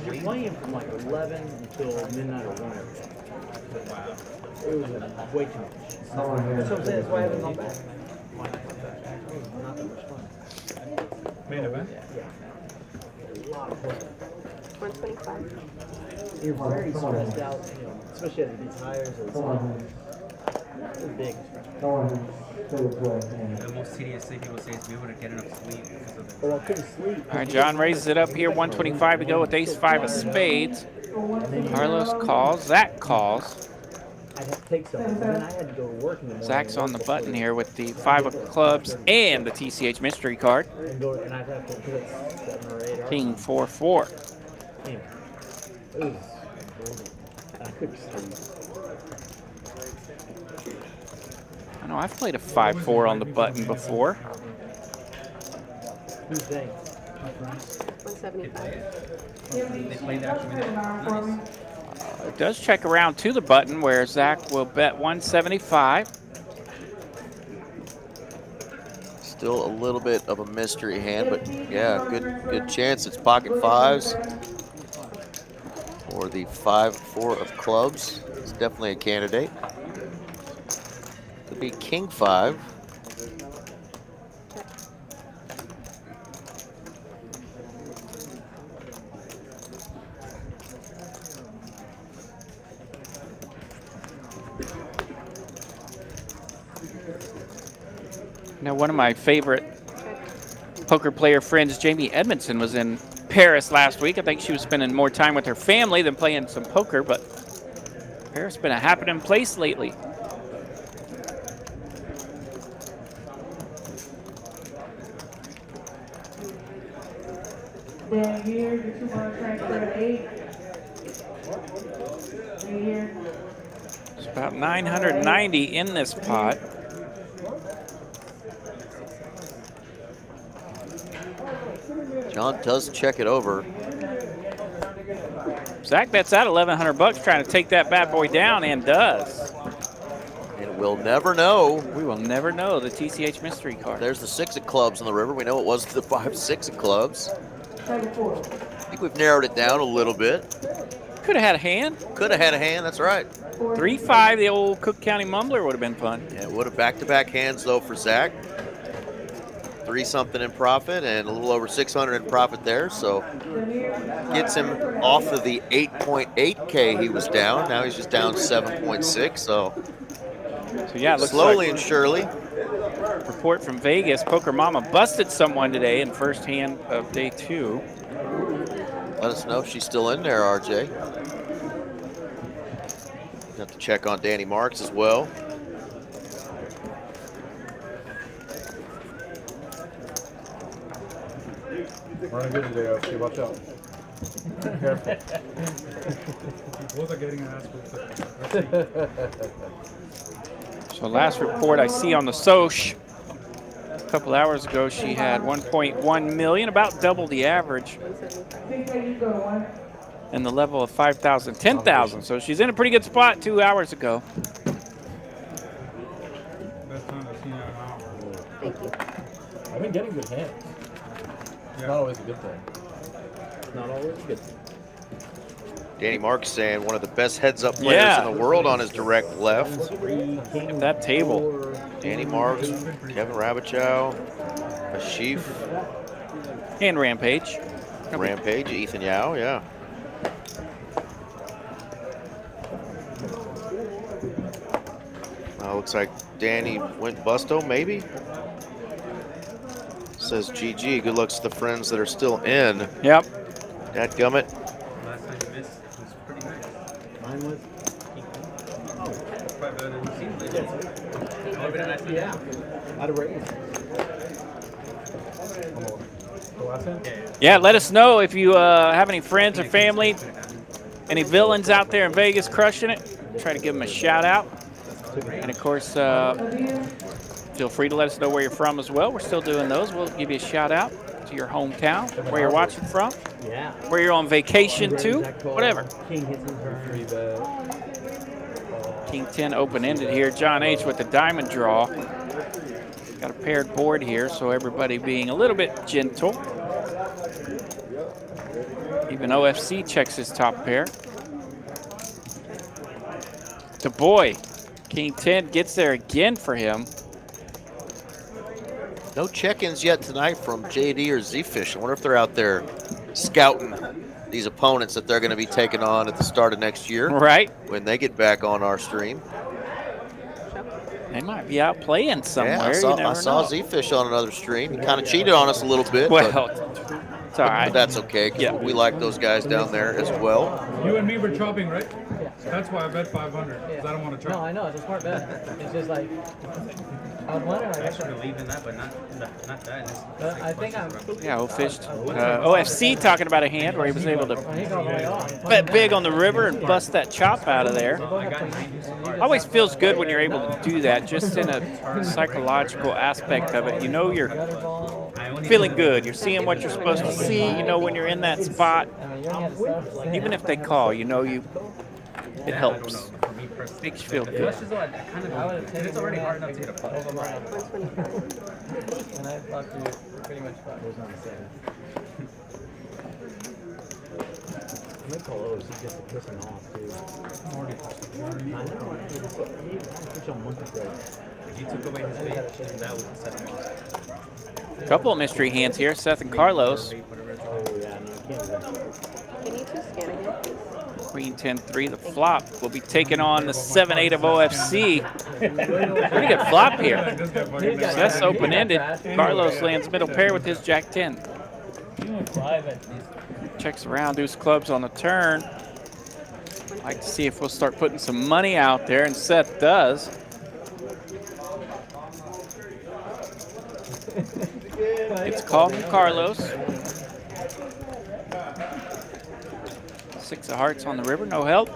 you're playing from like 11 until midnight or 1. It was way too much. That's what I'm saying. That's why I haven't gone back. Not that much fun. Main event? Yeah. A lot of fun. 125. You're very stressed out, you know, especially at these hires or something. It's big. The most tedious thing people say is be able to get enough sleep because of Well, I couldn't sleep. All right, John raises it up here. 125 to go with ace-5 of spades. Carlos calls. Zach calls. I'd have to take something, and then I had to go to work in the morning. Zach's on the button here with the 5 of clubs and the TCH mystery card. And I'd have to put 7 or 8 hours. King 4-4. Damn. It was brutal. I couldn't sleep. I know I've played a 5-4 on the button before. Who's they? 175. they played actually nice. It does check around to the button where Zach will bet 175. Still a little bit of a mystery hand, but yeah, good chance it's pocket 5s. Or the 5-4 of clubs. It's definitely a candidate. Could be king 5. Now, one of my favorite poker player friends, Jamie Edmondson, was in Paris last week. I think she was spending more time with her family than playing some poker, but Paris has been a happening place lately. Then here, your 2-bar transfer at 8. And here. It's about 990 in this pot. John does check it over. Zach bets out 1,100 bucks trying to take that bad boy down, and does. And we'll never know. We will never know the TCH mystery card. There's the 6 of clubs on the river. We know it was the 5-6 of clubs. I think we've narrowed it down a little bit. Could have had a hand. Could have had a hand, that's right. 3-5, the old Cook County Mumbler would have been fun. Yeah, it would have back-to-back hands, though, for Zach. 3-something in profit and a little over 600 in profit there, so gets him off of the 8.8K he was down. Now he's just down 7.6, so yeah, it looks slowly like and surely. Report from Vegas, Poker Mama busted someone today in first hand of day 2. Let us know if she's still in there, RJ. Have to check on Danny Marks as well. Running good today, RC. Watch out. Careful. Both are getting an ass whooped. So last report I see on the Soch, a couple hours ago, she had 1.1 million, about double the average. And the level of 5,000, 10,000. So she's in a pretty good spot 2 hours ago. Best time I've seen her in an hour. Thank you. I've been getting good hands. It's not always a good thing. Not always a good thing. Danny Marks saying one of the best heads-up players in the world on his direct left. At that table. Danny Marks, Kevin Rabichow, Ashif. And Rampage. Rampage, Ethan Yao, yeah. Looks like Danny went busto, maybe? Says GG, good luck to the friends that are still in. Yep. Dadgummit. Last time you missed was pretty nice. Mine was. Probably better than you've seen lately. That would have been a nice one. Yeah. I'd have raised. The last hand? Yeah, let us know if you have any friends or family, any villains out there in Vegas crushing it. Try to give them a shout out. And of course, feel free to let us know where you're from as well. We're still doing those. We'll give you a shout out to your hometown, where you're watching from, Yeah. where you're on vacation to, whatever. King hits his turn. King 10 open-ended here. John H. with the diamond draw. Got a paired board here, so everybody being a little bit gentle. Even OFC checks his top pair. The boy, King 10 gets there again for him. No check-ins yet tonight from JD or Z-Fish. I wonder if they're out there scouting these opponents that they're going to be taking on at the start of next year. Right. When they get back on our stream. They might be out playing somewhere. Yeah, I saw Z-Fish on another stream. He kind of cheated on us a little bit. Well, it's all right. But that's okay, because we like those guys down there as well. You and me were chopping, right? That's why I bet 500, because I don't want to chop. No, I know, it's a smart bet. It's just like, I was wondering, I should believe in that, but not that. But I think I'm. Yeah, O-fished. OFC talking about a hand where he was able to bet big on the river and bust that chop out of there. Always feels good when you're able to do that, just in a psychological aspect of it. You know you're feeling good. You're seeing what you're supposed to see. You know when you're in that spot. Even if they call, you know it helps. Makes you feel good. It's already hard enough to get a putt. And I thought you pretty much thought it was on the 7. I'm gonna call O's. He gets to piss him off, too. I know. He's on monkey break. If you took away his bait, that would set him off. Couple of mystery hands here, Seth and Carlos. Oh, yeah, no, I can't do that. Can you two scan again, please? Queen 10-3, the flop will be taking on the 7-8 of OFC. Pretty good flop here. Seth's open-ended. Carlos lands middle pair with his Jack 10. Checks around, deuce clubs on the turn. Like to see if we'll start putting some money out there, and Seth does. It's called from Carlos. 6 of hearts on the river, no help.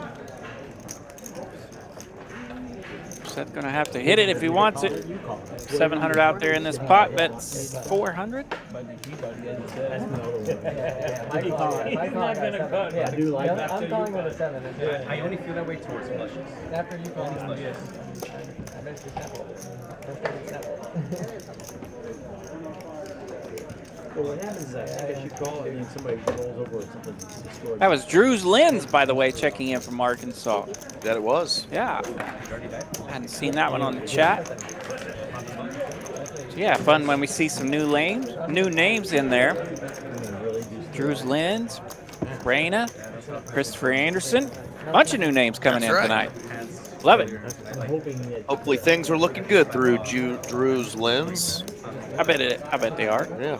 Seth gonna have to hit it if he wants it. 700 out there in this pot, bets 400. I do like that. I'm calling with a 7. I only feel that way towards flushes. After you call me, I bet you 7. Well, what happens is I guess you call it and somebody rolls over or something. Destroyed. That was Drew's Lens, by the way, checking in from Arkansas. That it was. Yeah. Hadn't seen that one on the chat. So yeah, fun when we see some new names in there. Drew's Lens, Raina, Christopher Anderson. Bunch of new names coming in tonight. Love it. Hopefully things are looking good through Drew's Lens. I bet they are. Yeah.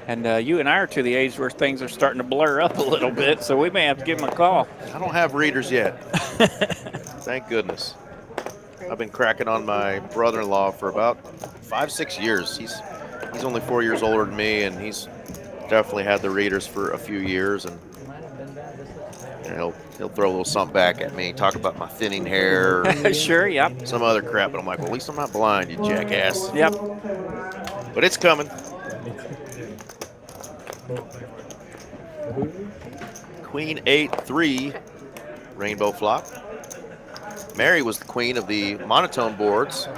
And you and I are to the age where things are starting to blur up a little bit, so we may have to give him a call. I don't have readers yet. Thank goodness. I've been cracking on my brother-in-law for about 5-6 years. He's only 4 years older than me, and he's definitely had the readers for a few years. And he'll throw a little something back at me, talk about my thinning hair. Sure, yep. Some other crap, but I'm like, well, at least I'm not blind, you jackass. Yep. But it's coming. Queen 8-3, rainbow flop. Mary was the queen of the monotone boards.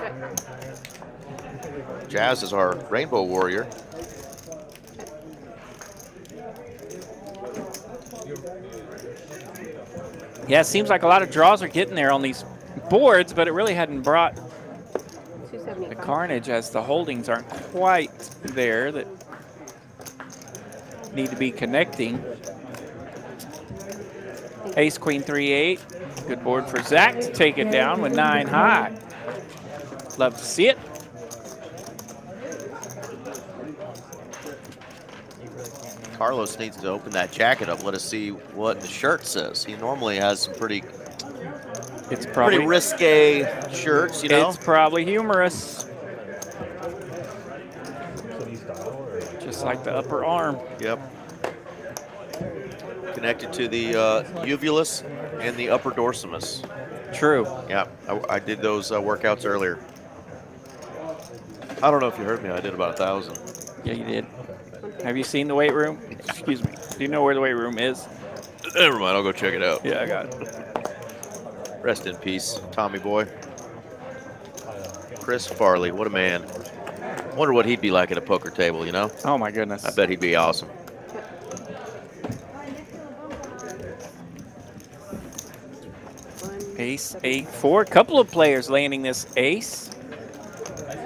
Jazz is our rainbow warrior. Yeah, it seems like a lot of draws are getting there on these boards, but it really hadn't brought the carnage as the holdings aren't quite there that need to be connecting. Ace, Queen, 3-8. Good board for Zach to take it down with 9 high. Love to see it. Carlos needs to open that jacket up. Let us see what the shirt says. He normally has some pretty risque shirts, you know. It's probably humorous. Just like the upper arm. Yep. Connected to the uvulus and the upper dorsimus. True. Yeah, I did those workouts earlier. I don't know if you heard me. I did about 1,000. Yeah, you did. Have you seen the weight room? Excuse me. Do you know where the weight room is? Never mind. I'll go check it out. Yeah, I got it. Rest in peace, Tommy boy. Chris Farley, what a man. Wonder what he'd be like at a poker table, you know? Oh, my goodness. I bet he'd be awesome. Ace, 8, 4. Couple of players landing this ace.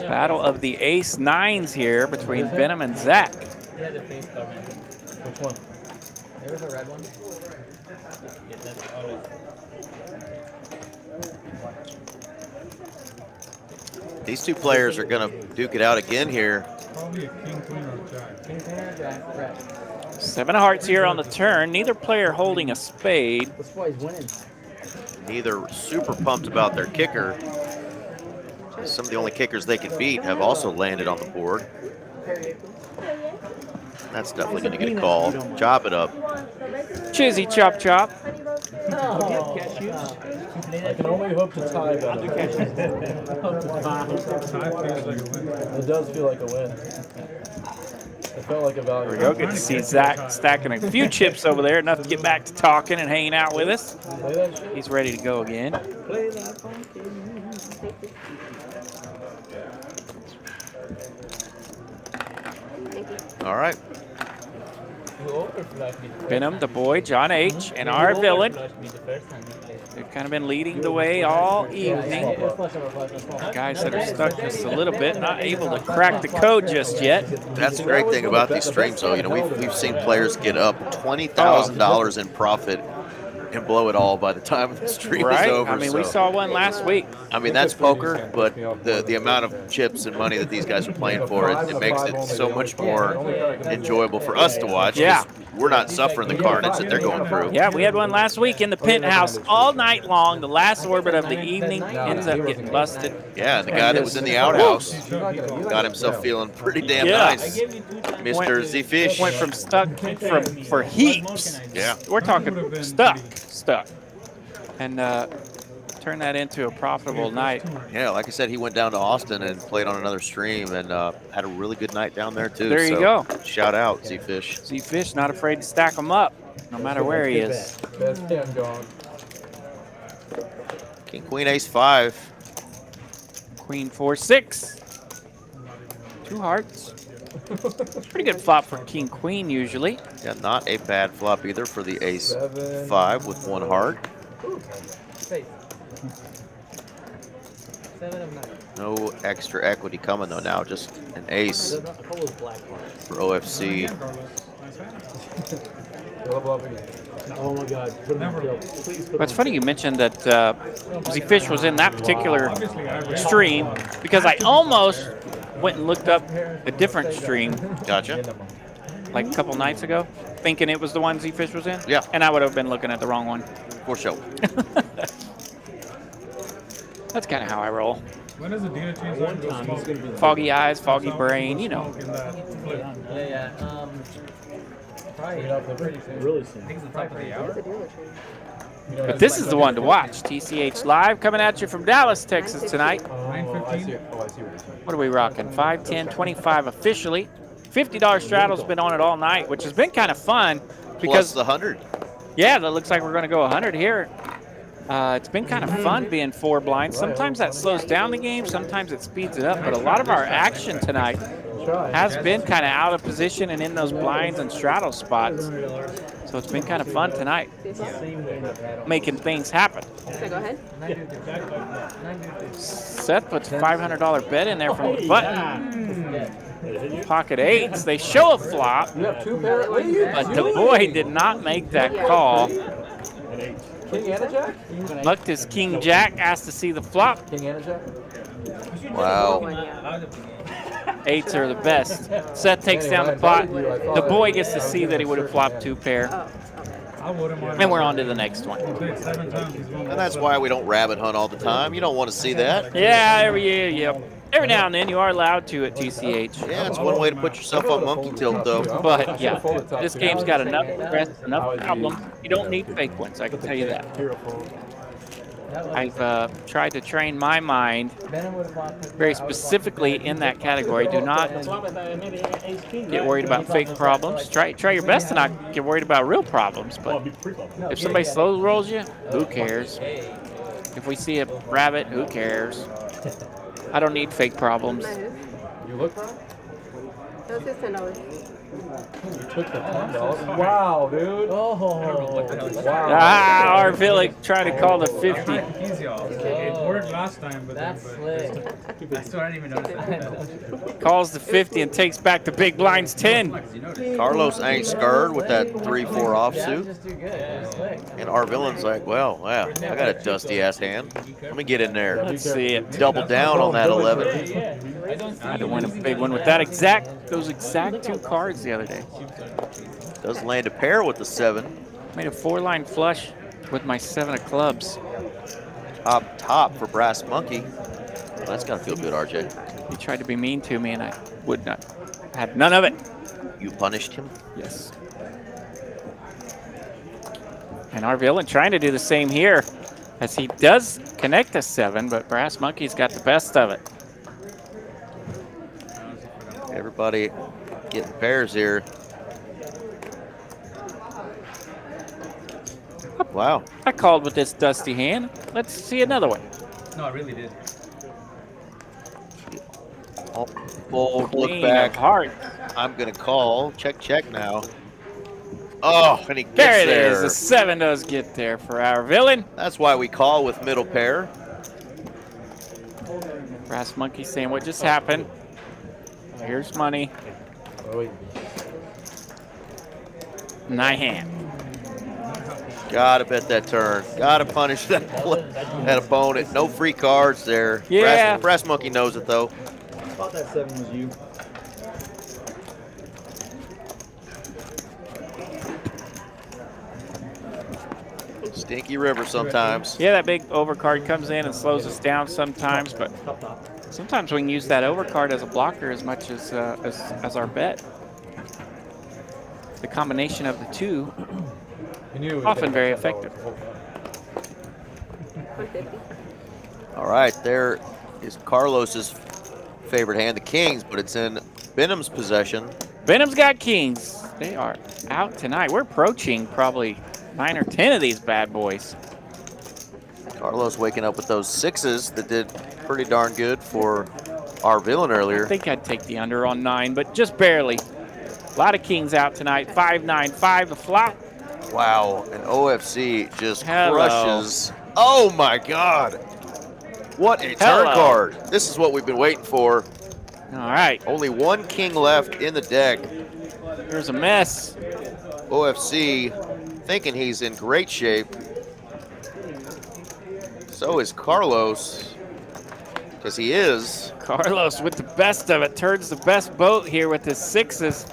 Battle of the ace nines here between Benham and Zach. Which one? There was a red one. These two players are going to duke it out again here. Probably a king, queen, or jack. King, queen, or jack, red. 7 of hearts here on the turn. Neither player holding a spade. That's why he's winning. Neither super pumped about their kicker. Some of the only kickers they can beat have also landed on the board. That's definitely going to get a call. Chop it up. Chizzy chop chop. I can only hope to tie, but Tie feels like a win. it does feel like a win. It felt like a value. There we go. Good to see Zach stacking a few chips over there, enough to get back to talking and hanging out with us. He's ready to go again. All right. Benham, the boy, John H., and our villain. They've kind of been leading the way all evening. Guys that are stuck just a little bit, not able to crack the code just yet. That's the great thing about these streams, though. You know, we've seen players get up $20,000 in profit and blow it all by the time the stream Right? is over. I mean, we so. saw one last week. I mean, that's poker, but the amount of chips and money that these guys are playing for, it makes it so much more enjoyable for us to watch. 'cause Yeah. We're not suffering the carnage that they're going through. Yeah, we had one last week in the penthouse all night long. The last orbit of the evening ends up getting busted. Yeah, and the guy that was in the outhouse got himself feeling pretty damn nice. Mr. Z-Fish. Went from stuck for heaps. Yeah. We're talking stuck. And turn that into a profitable night. Yeah, like I said, he went down to Austin and played on another stream and had a really good night down there, too. There you go. Shout out, Z-Fish. Z-Fish not afraid to stack them up, no matter where he is. Best hand gone. King, queen, ace, 5. Queen, 4, 6. 2 hearts. Pretty good flop for king, queen usually. Yeah, not a bad flop either for the ace 7. 5 with 1 heart. Space. 7 of 9. No extra equity coming, though, now. Just an ace for OFC. Oh my God. Put him on kill. Please put him But it's on funny you mentioned that Z-Fish was in that particular stream because I almost went and looked up a different stream Gotcha. like a couple nights ago, thinking it was the one Z-Fish was in. Yeah. And I would have been looking at the wrong one. For sure. That's kind of how I roll. When does the data change? One time he's going to be the Foggy eyes, foggy brain, you know. Yeah. Probably really I soon. think it's the top of the hour. But this is the one to watch. TCH Live coming at you from Dallas, Texas tonight. I see what you're saying. What are we rocking? 5, 10, 25 officially. $50 straddle's been on it all night, which has been kind of fun Plus because, the 100. yeah, that looks like we're going to go 100 here. It's been kind of fun being 4 blinds. Sometimes that slows down the game, sometimes it speeds it up, but a lot of our action tonight has been kind of out of position and in those blinds and straddle spots. So it's been kind of fun tonight, making things happen. Okay, go ahead. Seth puts a $500 bet in there from the button. Pocket 8s. They show a flop, You have 2 pair. What are you but the boy did not make that call. King and a jack? Lucked his king jack, asked to see the flop. King and a jack? Wow. 8s are the best. Seth takes down the pot. The boy gets to see that he would have flopped 2 pair. I wouldn't mind. And we're on to the next one. He played 7 times. He's won. And that's why we don't rabbit hunt all the time. You don't want to see that. Yeah, every year, yep. Every now and then you are allowed to at TCH. Yeah, it's one way to put yourself on monkey tilt, though. But yeah, this game's got enough stress, enough problems. You don't need fake ones, I can tell you that. I've tried to train my mind very specifically in that category. Do not get worried about fake problems. Try your best to not get worried about real problems. But if somebody slow rolls you, who cares? If we see a rabbit, who cares? I don't need fake problems. Nice. You look right? That was his $10. You took the $10. Wow, dude. Oh. Wow. Ah, our Billy trying to call the 50. I'm trying to confuse y'all. It worked last time, but That's slick. That's what I didn't even notice. Calls the 50 and takes back the big blinds 10. Carlos ain't scared with that 3-4 offsuit. Just do good. It's slick. And our villain's like, well, wow, I got a dusty ass hand. Let me get in there. Let's see it. Double down on that 11. I had to win a big one with that those exact 2 cards the other day. Does land a pair with the 7. Made a 4-line flush with my 7 of clubs. Top for Brass Monkey. Well, that's gotta feel good, RJ. He tried to be mean to me and I would not. I had none of it. You punished him? Yes. And our villain trying to do the same here, as he does connect a 7, but Brass Monkey's got the best of it. Everybody getting pairs here. Wow. I called with this dusty hand. Let's see another one. No, I really did. Bold look Queen back. of hearts. I'm gonna call. Check now. Oh, and he gets There it there. is. The 7 does get there for our villain. That's why we call with middle pair. Brass Monkey saying what just happened. Here's money. Nine hand. Gotta bet that turn. Gotta punish that opponent. No free cards there. Yeah. Brass Monkey knows it though. I thought that 7 was you. Stinky River sometimes. Yeah, that big overcard comes in and slows us down sometimes, but sometimes we can use that overcard as a blocker as much as our bet. The combination of the two, often very effective. All right, there is Carlos's favorite hand, the Kings, but it's in Benham's possession. Benham's got Kings. They are out tonight. We're approaching probably 9 or 10 of these bad boys. Carlos waking up with those 6s that did pretty darn good for our villain earlier. I think I'd take the under on 9, but just barely. A lot of Kings out tonight. 5-9-5 the flop. Wow, and OFC just Hello. crushes. Oh my God. What a turn card. This is what we've been waiting for. All right. Only 1 king left in the deck. Here's a mess. OFC thinking he's in great shape. So is Carlos, because he is. Carlos with the best of it. Turns the best boat here with his 6s.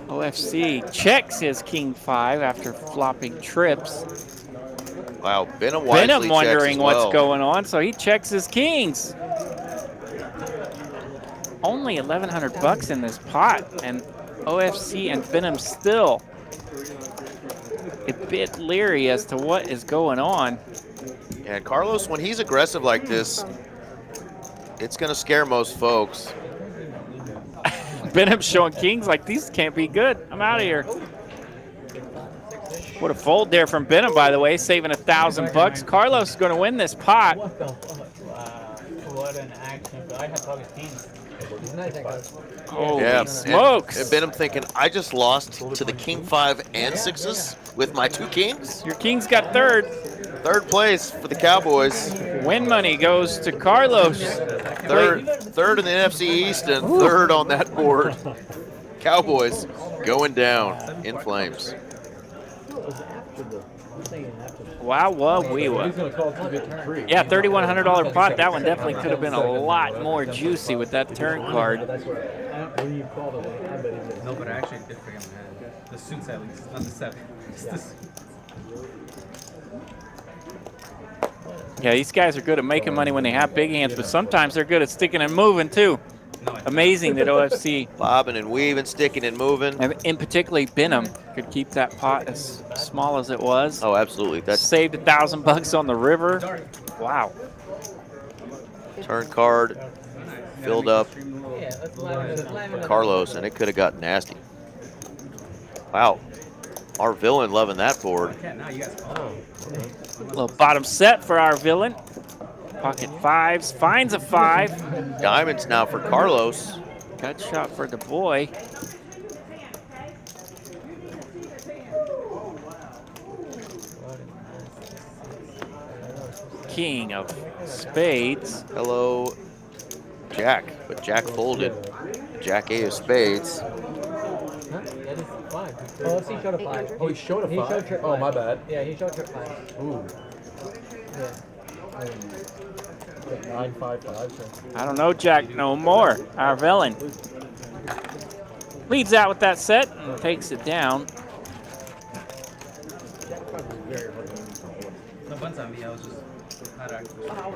OFC checks his King 5 after flopping trips. Wow, Benham wisely Benham wondering checks as well. what's going on, so he checks his Kings. Only 1,100 bucks in this pot, and OFC and Benham still a bit leery as to what is going on. And Carlos, when he's aggressive like this, it's going to scare most folks. Benham showing Kings like these can't be good. I'm out of here. What a fold there from Benham, by the way, saving 1,000 bucks. Carlos is going to win this pot. What the fuck? Wow. What an action. I have probably Kings. Holy smokes. And Benham thinking, I just lost to the King 5 and 6s with my 2 Kings. Your Kings got third. Third place for the Cowboys. Win money goes to Carlos. Third in the NFC East and third on that board. Cowboys going down in flames. Wow, we were. Yeah, $3,100 pot. That one definitely could have been a lot more juicy with that turn card. No, but I actually did forget my hand. The suits at least, not the 7. Just the suits. Yeah, these guys are good at making money when they have big hands, but sometimes they're good at sticking and moving too. Amazing that OFC, bobbing and weaving, sticking and moving. and in particularly Benham, could keep that pot as small as it was. Oh, absolutely. That's Saved 1,000 bucks on the river. Wow. turn card filled up for Carlos, and it could have got nasty. Wow. Our villain loving that board. Little bottom set for our villain. Pocket 5s, finds a 5. Diamonds now for Carlos. Gut shot for the boy. king of spades. Hello, Jack. But Jack folded. Jack A of spades. Huh? That is 5. Oh, let's see, he showed a 5. Oh, he showed a He 5? showed trip Oh, 5. my bad. Yeah, he showed trip 5. Ooh. Yeah. 9-5-5. So. I don't know, Jack, no more. Our villain leads out with that set and takes it down. No buns on me. I was just not actually. Oh,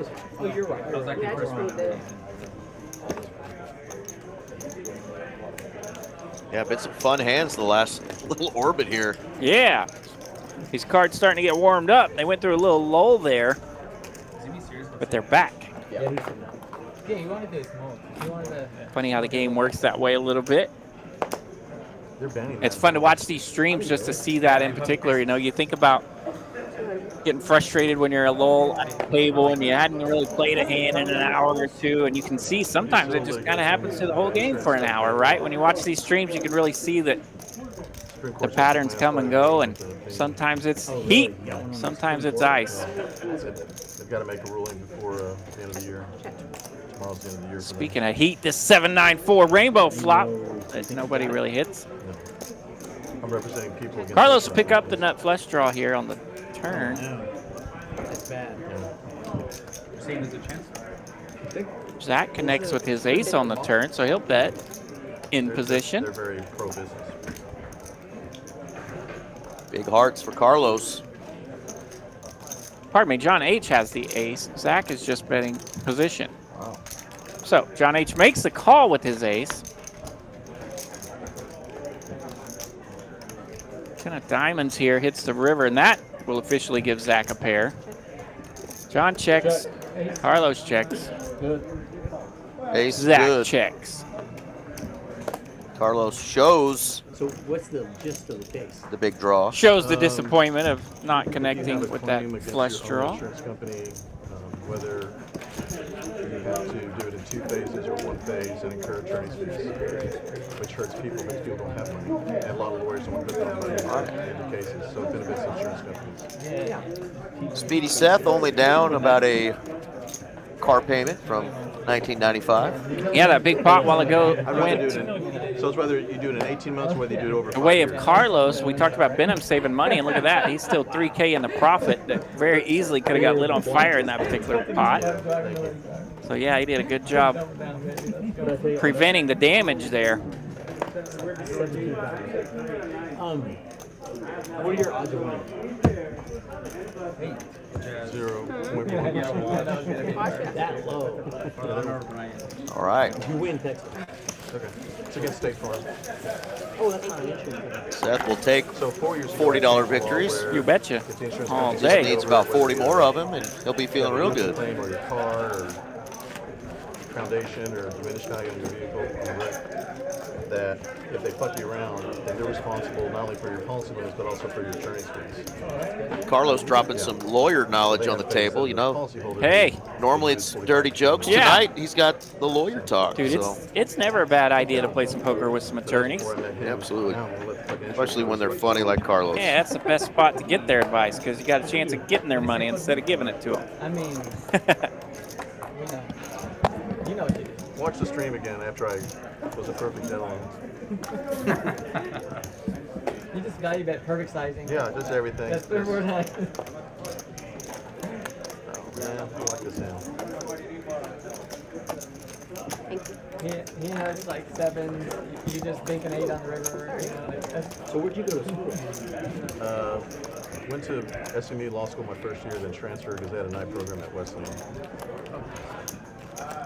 you're right. I was actually Yeah, I first just round. moved it. Yeah, been some fun hands the last little orbit here. Yeah. These cards starting to get warmed up. They went through a little lull there, but they're back. Yeah, you wanted to smoke. You wanted to. Funny how the game works that way a little bit. They're banning It's that. fun to watch these streams just to see that in particular. You know, you think about getting frustrated when you're a lull at the table and you hadn't really played a hand in an hour or two, and you can see sometimes it just kind of happens to the whole game for an hour, right? When you watch these streams, you can really see that the patterns come and go, and sometimes it's heat, sometimes it's ice. They've got to make a ruling before the end of the year. Tomorrow's the end of the year. Speaking of heat, this 7-9-4 rainbow flop that nobody really hits. I'm representing people against Carlos will pick up the nut flush draw here on the turn. That's bad. Seeing there's a chance. Zach connects with his ace on the turn, so he'll bet in position. They're very pro-business. Big hearts for Carlos. Pardon me, John H has the ace. Zach is just betting position. Wow. So John H makes the call with his ace. 10 of diamonds here, hits the river, and that will officially give Zach a pair. John checks, Carlos checks, Ace is Zach good. checks. Carlos shows So what's the gist of the case? the big draw. Shows the disappointment of not You connecting have a with that claim against flush your own draw. insurance company, whether you have to do it in 2 phases or 1 phase and incur attorney's fees, which hurts people because people don't have money. And a lot of lawyers don't want to put their money into cases, so it benefits insurance companies. Speedy Seth only down about a car payment from 1995. Yeah, that big pot while ago I'd rather do went it in, so it's whether you do it in 18 months or whether you do it over 5 the way years. of Carlos. We talked about Benham saving money, and look at that. He's still 3K in the profit that very easily could have got lit on fire in that particular pot. So yeah, he did a good job preventing the damage there. What are your odds of winning? 0.1%. That low. All right. You win Texas. Okay. It's against State Farm. Oh, that's not an insurance. Seth will take So 4 years $40 victories. You betcha. If the insurance All company day. takes Needs over, about 40 whether more of them, and he'll be feeling real good. Claim or your car or foundation or diminished value of your vehicle on the wreck, that if they fuck you around, then they're responsible not only for your policy limits but also for your attorney's fees. Carlos dropping some lawyer knowledge on the table, you know. Hey. Normally it's dirty jokes. Yeah. Tonight he's got the lawyer talk. Dude, so. it's never a bad idea to play some poker with some attorneys. Absolutely. Especially when they're funny like Carlos. Yeah, that's the best spot to get their advice because you got a chance of getting their money instead of giving it to them. I mean, you know what you do. Watch the stream again after I was a perfect deadline. You just got you bet perfect sizing. Yeah, just everything. That's the word. Oh, man, I like this sound. Thank you. He has like 7. You just think an 8 on the river. You know, that's, So where'd you go to school? Went to SMU Law School my first year, then transferred because they had a night program at Wesleyan.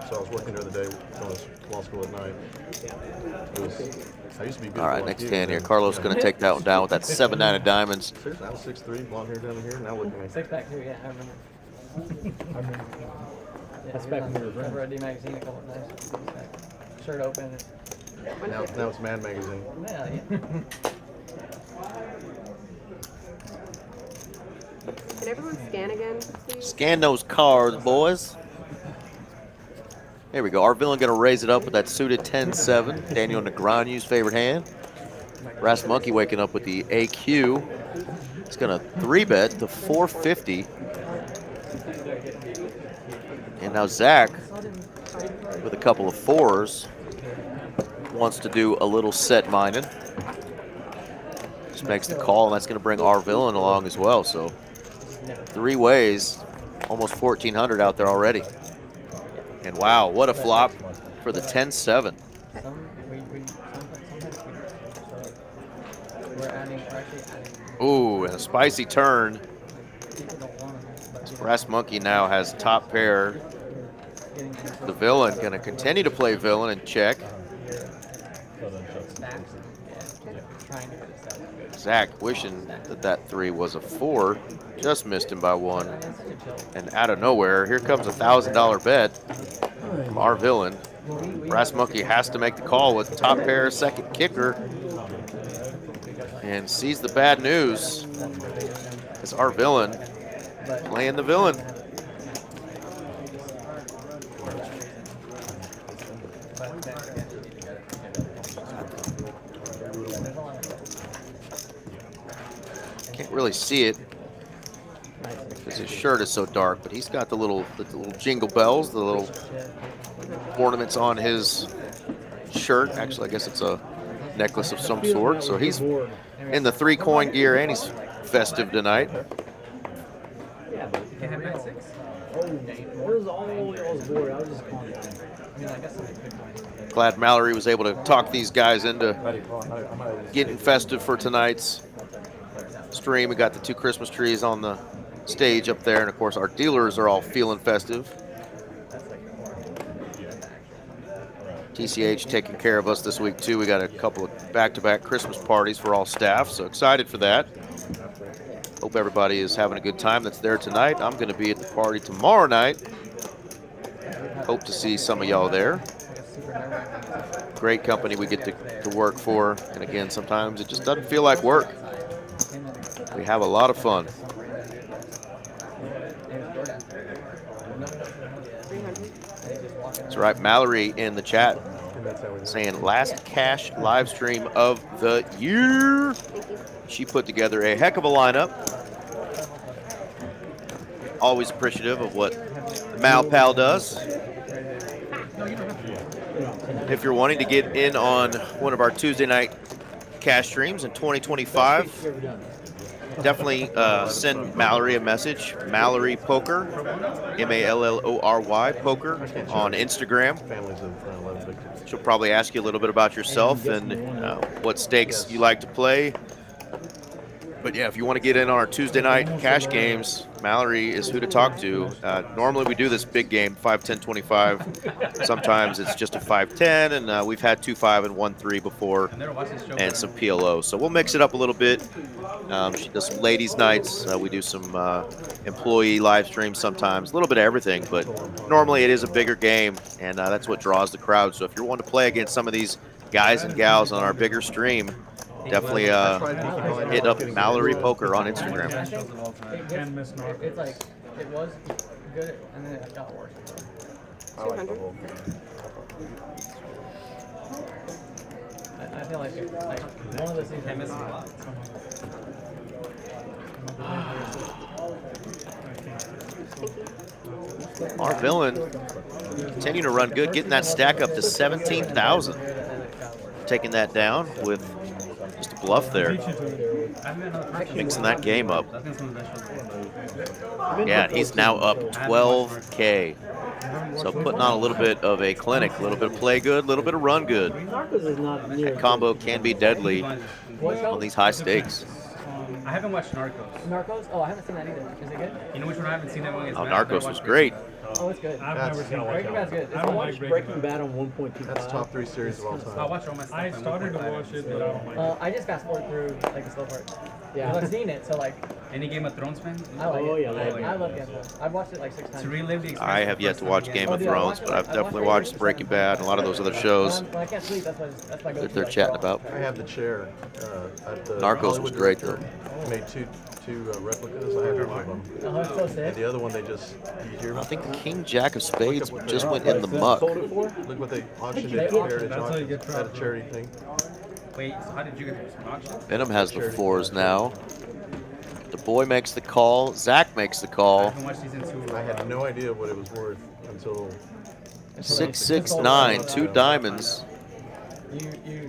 So I was working during the day, going to law school at night. I used to be good. All right, next hand here. Carlos going to take that one down with that 7-9 of diamonds. Seriously, I was 6'3", blonde hair down here. Now look at me. 6 back too. Yeah, I remember. Yeah, That's back when we were friends. Remember D magazine a couple of times. Shirt open. Now it's Mad Magazine. Yeah. Can everyone scan again, please? Scan those cards, boys. There we go. Our villain going to raise it up with that suited 10-7. Daniel Negreanu's favorite hand. Brass Monkey waking up with the AQ. He's going to 3-bet to 450. Now Zach, with a couple of 4s, wants to do a little set minded. Just makes the call, and that's going to bring our villain along as well. So 3 ways, almost 1,400 out there already. And wow, what a flop for the 10-7. Ooh, and a spicy turn. Brass Monkey now has top pair. The villain going to continue to play villain and check. Zach wishing that that 3 was a 4. Just missed him by 1. And out of nowhere, here comes a $1,000 bet from our villain. Brass Monkey has to make the call with top pair, second kicker. And sees the bad news as our villain playing the villain. Can't really see it because his shirt is so dark, but he's got the little jingle bells, the little ornaments on his shirt. Actually, I guess it's a necklace of some sort. So he's in the 3-coin gear, and he's festive tonight. Glad Mallory was able to talk these guys into getting festive for tonight's stream. We got the 2 Christmas trees on the stage up there, and of course our dealers are all feeling festive. TCH taking care of us this week too. We got a couple of back-to-back Christmas parties for all staff, so excited for that. Hope everybody is having a good time that's there tonight. I'm going to be at the party tomorrow night. Hope to see some of y'all there. Great company we get to work for, and again, sometimes it just doesn't feel like work. We have a lot of fun. That's right, Mallory in the chat saying last cash live stream of the year. She put together a heck of a lineup. Always appreciative of what Mal Pal does. If you're wanting to get in on one of our Tuesday night cash streams in 2025, definitely send Mallory a message. Mallory Poker, M-A-L-L-O-R-Y, Poker, on Instagram. She'll probably ask you a little bit about yourself and what stakes you like to play. But yeah, if you want to get in on our Tuesday night cash games, Mallory is who to talk to. Normally we do this big game, 5, 10, 25. Sometimes it's just a 5, 10, and we've had 2, 5, and 1, 3 before, and some PLO. So we'll mix it up a little bit. She does some ladies' nights. We do some employee live streams sometimes, a little bit of everything. But normally it is a bigger game, and that's what draws the crowd. So if you're wanting to play against some of these guys and gals on our bigger stream, definitely hit up Mallory Poker on Instagram. It's like, it was good, and then it got worse. 200. I feel like one of the things I miss a lot. Our villain continuing to run good, getting that stack up to 17,000. Taking that down with just a bluff there. Mixing that game up. Yeah, he's now up 12K. So putting on a little bit of a clinic, a little bit of play good, a little bit of run good. That combo can be deadly on these high stakes. I haven't watched Narcos. Narcos? Oh, I haven't seen that either. Is it good? You know which one I haven't seen? That one. Oh, Narcos was great. Oh, it's good. I've never seen Breaking Bad's good. I watched Breaking Bad on 1.25. That's top 3 series of all I time. watched all my stuff. I started to watch it, but I don't like it. I just fast forward through like the slow part. Yeah, I've seen it, so like. Any Game of Thrones fan? I like Oh, it. yeah, I love Game of Thrones. I've watched it like 6 times. To relive the experience. I have yet to watch Game of Thrones, but I've definitely watched Breaking Bad and a lot of those other shows When I can't sleep, that's my go-to. that they're chatting about. I have the chair at the Narcos was great though. Made two replicas. I have one of them. It's so sick. And the other one, they just, you hear me? I think the King Jack of Spades just went in the muck. Look what they auctioned at Heritage That's how you get Auctions, at a charity thing. Wait, so how did you get this auction? Venom has the 4s now. The boy makes the call. Zach makes the I call. haven't watched season 2. I had no idea what it was worth until 669, 2 diamonds.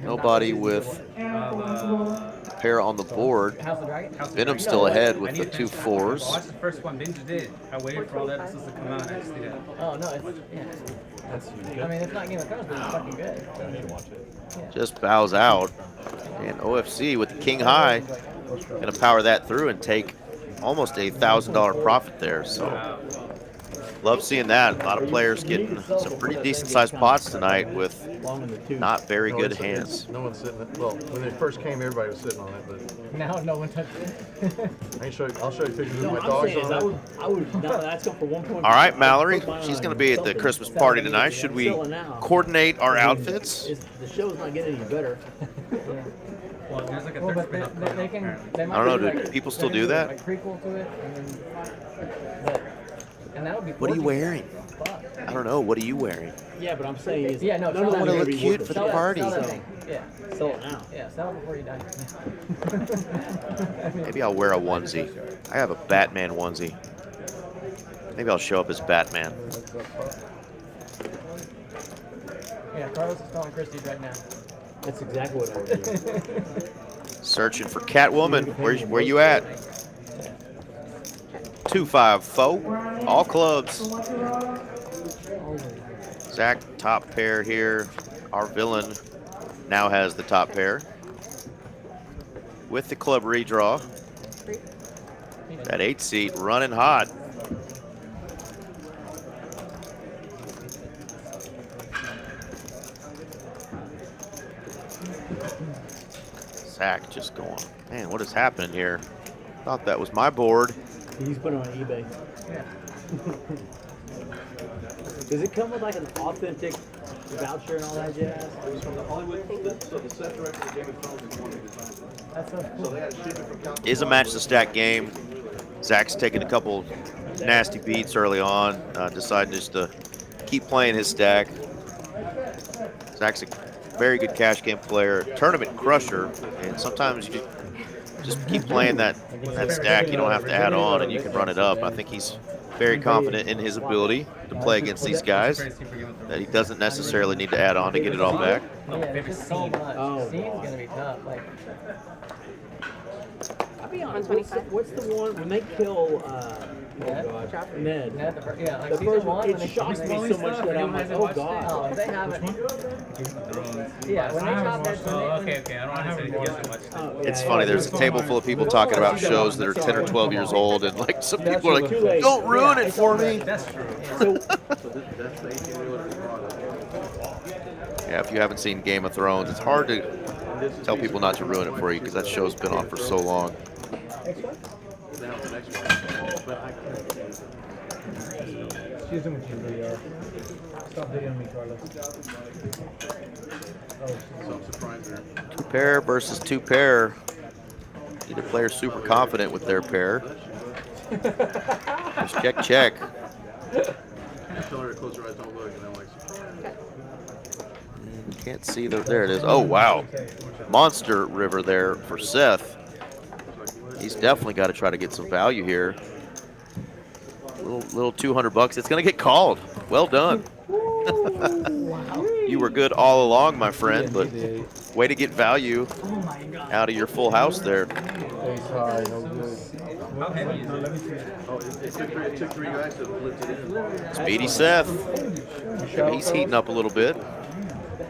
Nobody with a pair on the board. House of Dragon? Venom's still ahead with the 2 4s. Watch the first one Ninja did. I waited for all that to come out and I just did it. Oh, no, it's, yeah. I mean, it's not Game of Thrones, but it's fucking good. I need to watch it. Just bows out. And OFC with the king high. Going to power that through and take almost a $1,000 profit there. So love seeing that. A lot of players getting some pretty decent sized pots tonight with not very good hands. No one's sitting. Well, when they first came, everybody was sitting on it, but Now no one touches it. I'll show you pictures of No, my I'm dogs saying is on it. I would not ask him for 1.5. All right, Mallory. She's going to be at the Christmas party tonight. Should we coordinate our outfits? The show's not getting any better. Well, there's like a Well, third but spin they can. They might I don't know, do, do people they're still gonna do that? Like prequel to it, and then. And that would be. What are you wearing? I don't know. What are you wearing? Yeah, but I'm saying is Yeah, no, none of them wanna are look gonna be cute worth for it. the party. Sell that thing. Yeah. Sell it now. Yeah, sell it before you die. Maybe I'll wear a onesie. I have a Batman onesie. Maybe I'll show up as Batman. Yeah, Carlos is calling Christie's right now. That's exactly what I would do. Searching for Catwoman. Where you at? 2-5-4. All clubs. Zach, top pair here. Our villain now has the top pair. With the club redraw. That 8 seat running hot. Zach just going, man, what is happening here? Thought that was my board. He's put it on eBay. Yeah. Does it come with like an authentic voucher and all that jazz? That's so cool. Is a match to stack game. Zach's taking a couple nasty beats early on, deciding just to keep playing his stack. Zach's a very good cash game player, tournament crusher, and sometimes you just keep playing that stack. You don't have to add on, and you can run it up. I think he's very confident in his ability to play against these guys, that he doesn't necessarily need to add on to get it all back. Yeah, there's so much. Oh, Scene's God. gonna be tough. Like, I'll be honest. What's the one when they kill Ned? Ned, the first, yeah, like The season first one. one, when it they shocks when me they- so much that I'm like, oh God. Oh, if they haven't. Yeah, when they shot that. Okay, I don't want to say yes so much. Oh, It's yeah, funny, yeah. there's a table full of people talking about shows that are 10 or 12 years old, and like some people are like, don't ruin it for me. That's true. Yeah, if you haven't seen Game of Thrones, it's hard to tell people not to ruin it for you because that show's been on for so long. She's doing your video. Stop videoing me, Carlos. Two pair versus two pair. Either player's super confident with their pair. Just check, check. Tell her to close her eyes, don't look, and I'm like, Can't see the, there it is. Oh, wow. Monster river there for Seth. He's definitely got to try to get some value here. Little $200. It's going to get called. Well done. You were good all along, my friend, but way to get value out of your full house there. How heavy is it? oh, it took three guys to lift it in. Speedy Seth. He's heating up a little bit.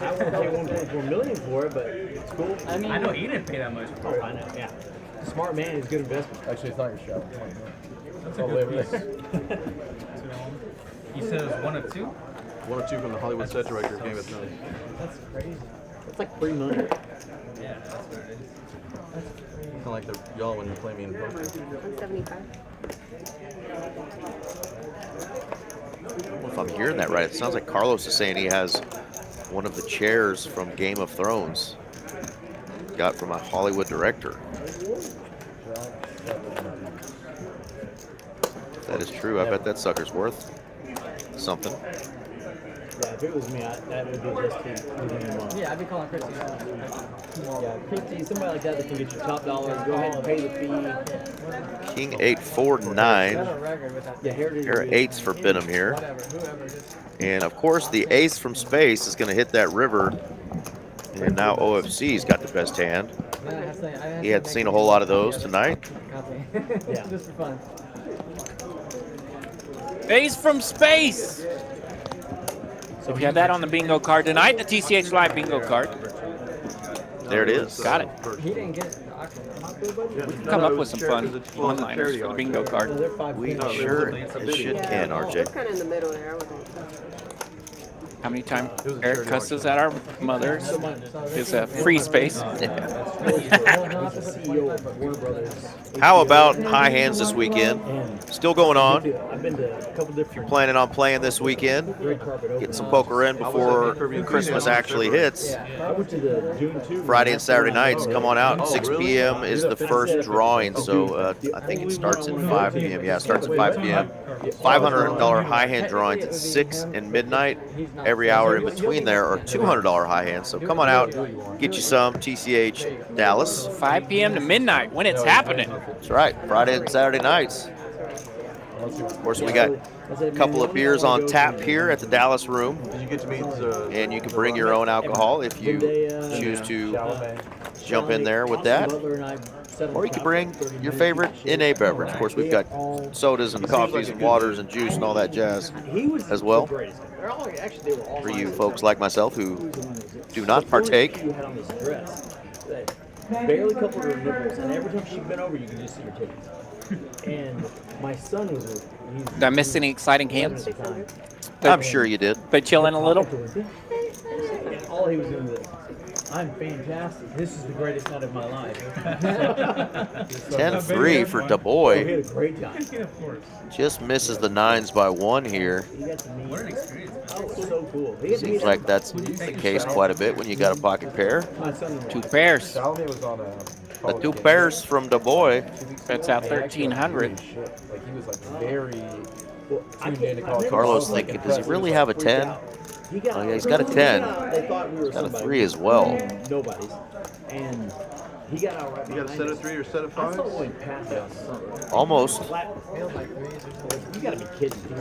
I would pay 1.4 million for it, but it's cool. I mean, I know he didn't pay that much for Oh, it. I know, yeah. Smart man is good investment. Actually, it's not your show. That's a good piece. You said it was 1 of 2? 1 or 2 from the Hollywood set director of Game of Thrones. that's crazy. It's like 3 million. Yeah, that's what it is. Kind of like y'all when you play me in poker. 175. Well, if I'm hearing that right, it sounds like Carlos is saying he has one of the chairs from Game of Thrones. Got from a Hollywood director. If that is true, I bet that sucker's worth something. Yeah, if it was me, that would be just to give him money. Yeah, I'd be calling Christy. Yeah, Christy, somebody like that that can get you top dollar, go ahead and pay the fee. King 8, 4, 9. Yeah, Heritage. Pair of 8s for Benham here. And of course, the ace from space is going to hit that river. And now OFC's got the best hand. He hadn't seen a whole lot of those tonight. Yeah, just for fun. Ace from space. So if you have that on the bingo card tonight, the TCH Live bingo card. There it is. Got it. He didn't get it. Come up with some fun one-liners for the bingo card. We sure should can, RJ. It's kind of in the middle there. I would think. How many times Eric cusses at our mothers is free space. How about high hands this weekend? Still going on. I've been to a couple different. Planning on playing this weekend. Getting some poker in before Christmas actually hits. I went to the June 2. Friday and Saturday nights. Come on out. 6 p.m. is the first drawing, so I think it starts at 5 p.m. Yeah, it starts at 5 p.m. $500 high hand drawings at 6 and midnight. Every hour in between there are $200 high hands. So come on out, get you some. TCH Dallas. 5 p.m. to midnight when it's happening. That's right, Friday and Saturday nights. Of course, we got a couple of beers on tap here at the Dallas room. And you can bring your own alcohol if you choose to jump in there with that. Or you can bring your favorite NA beverage. Of course, we've got sodas and coffees and waters and juice and all that jazz as well. For you folks like myself who do not partake. Barely couple of her nipples, and every time she bent over, you can just see her titties. And my son was with. Did I miss any exciting hands? I'm sure you did. But chilling a little. And all he was doing was, I'm fantastic. This is the greatest night of my life. 10-3 for Du Bois. He had a great time. Just misses the 9s by 1 here. What an experience. That was so cool. Seems like that's the case quite a bit when you got a pocket pair. 2 pairs. The 2 pairs from Du Bois. That's out 1,300. Carlos thinking, does he really have a 10? Oh yeah, he's got a 10. He's got a 3 as well. Nobody's. And he got out right. You got a set of 3 or set of 5? Almost. You gotta be kidding me.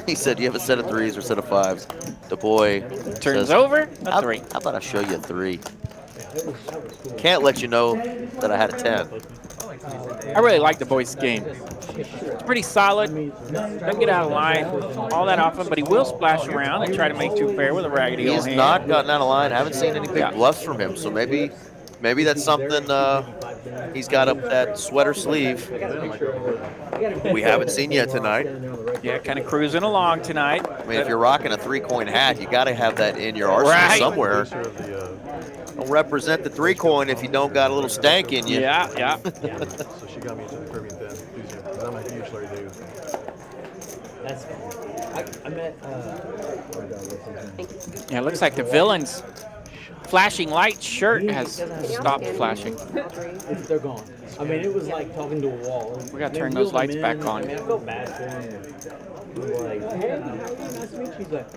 He said, you have a set of 3s or set of 5s. Du Bois Turns says, over a 3. How about I show you a 3? Can't let you know that I had a 10. I really like the boys' game. It's pretty solid. Doesn't get out of line all that often, but he will splash around and try to make 2 pair with a raggedy He old has hand. not gotten out of line. Haven't seen any big bluffs from him, so maybe that's something he's got up that sweater sleeve we haven't seen yet tonight. Yeah, kind of cruising along tonight. I mean, if you're rocking a 3-coin hat, you got to have that in your arsenal somewhere. Don't represent the 3-coin if you don't got a little stank in you. Yeah. So she got me into the Caribbean then enthusiast. I'm a huge Larry David fan. That's I met. Yeah, it looks like the villain's flashing light shirt has stopped flashing. They're gone. I mean, it was like talking to a wall. We got to turn those lights back on. I mean, I felt bad for him. We were like, hey, nice to meet you. He's like,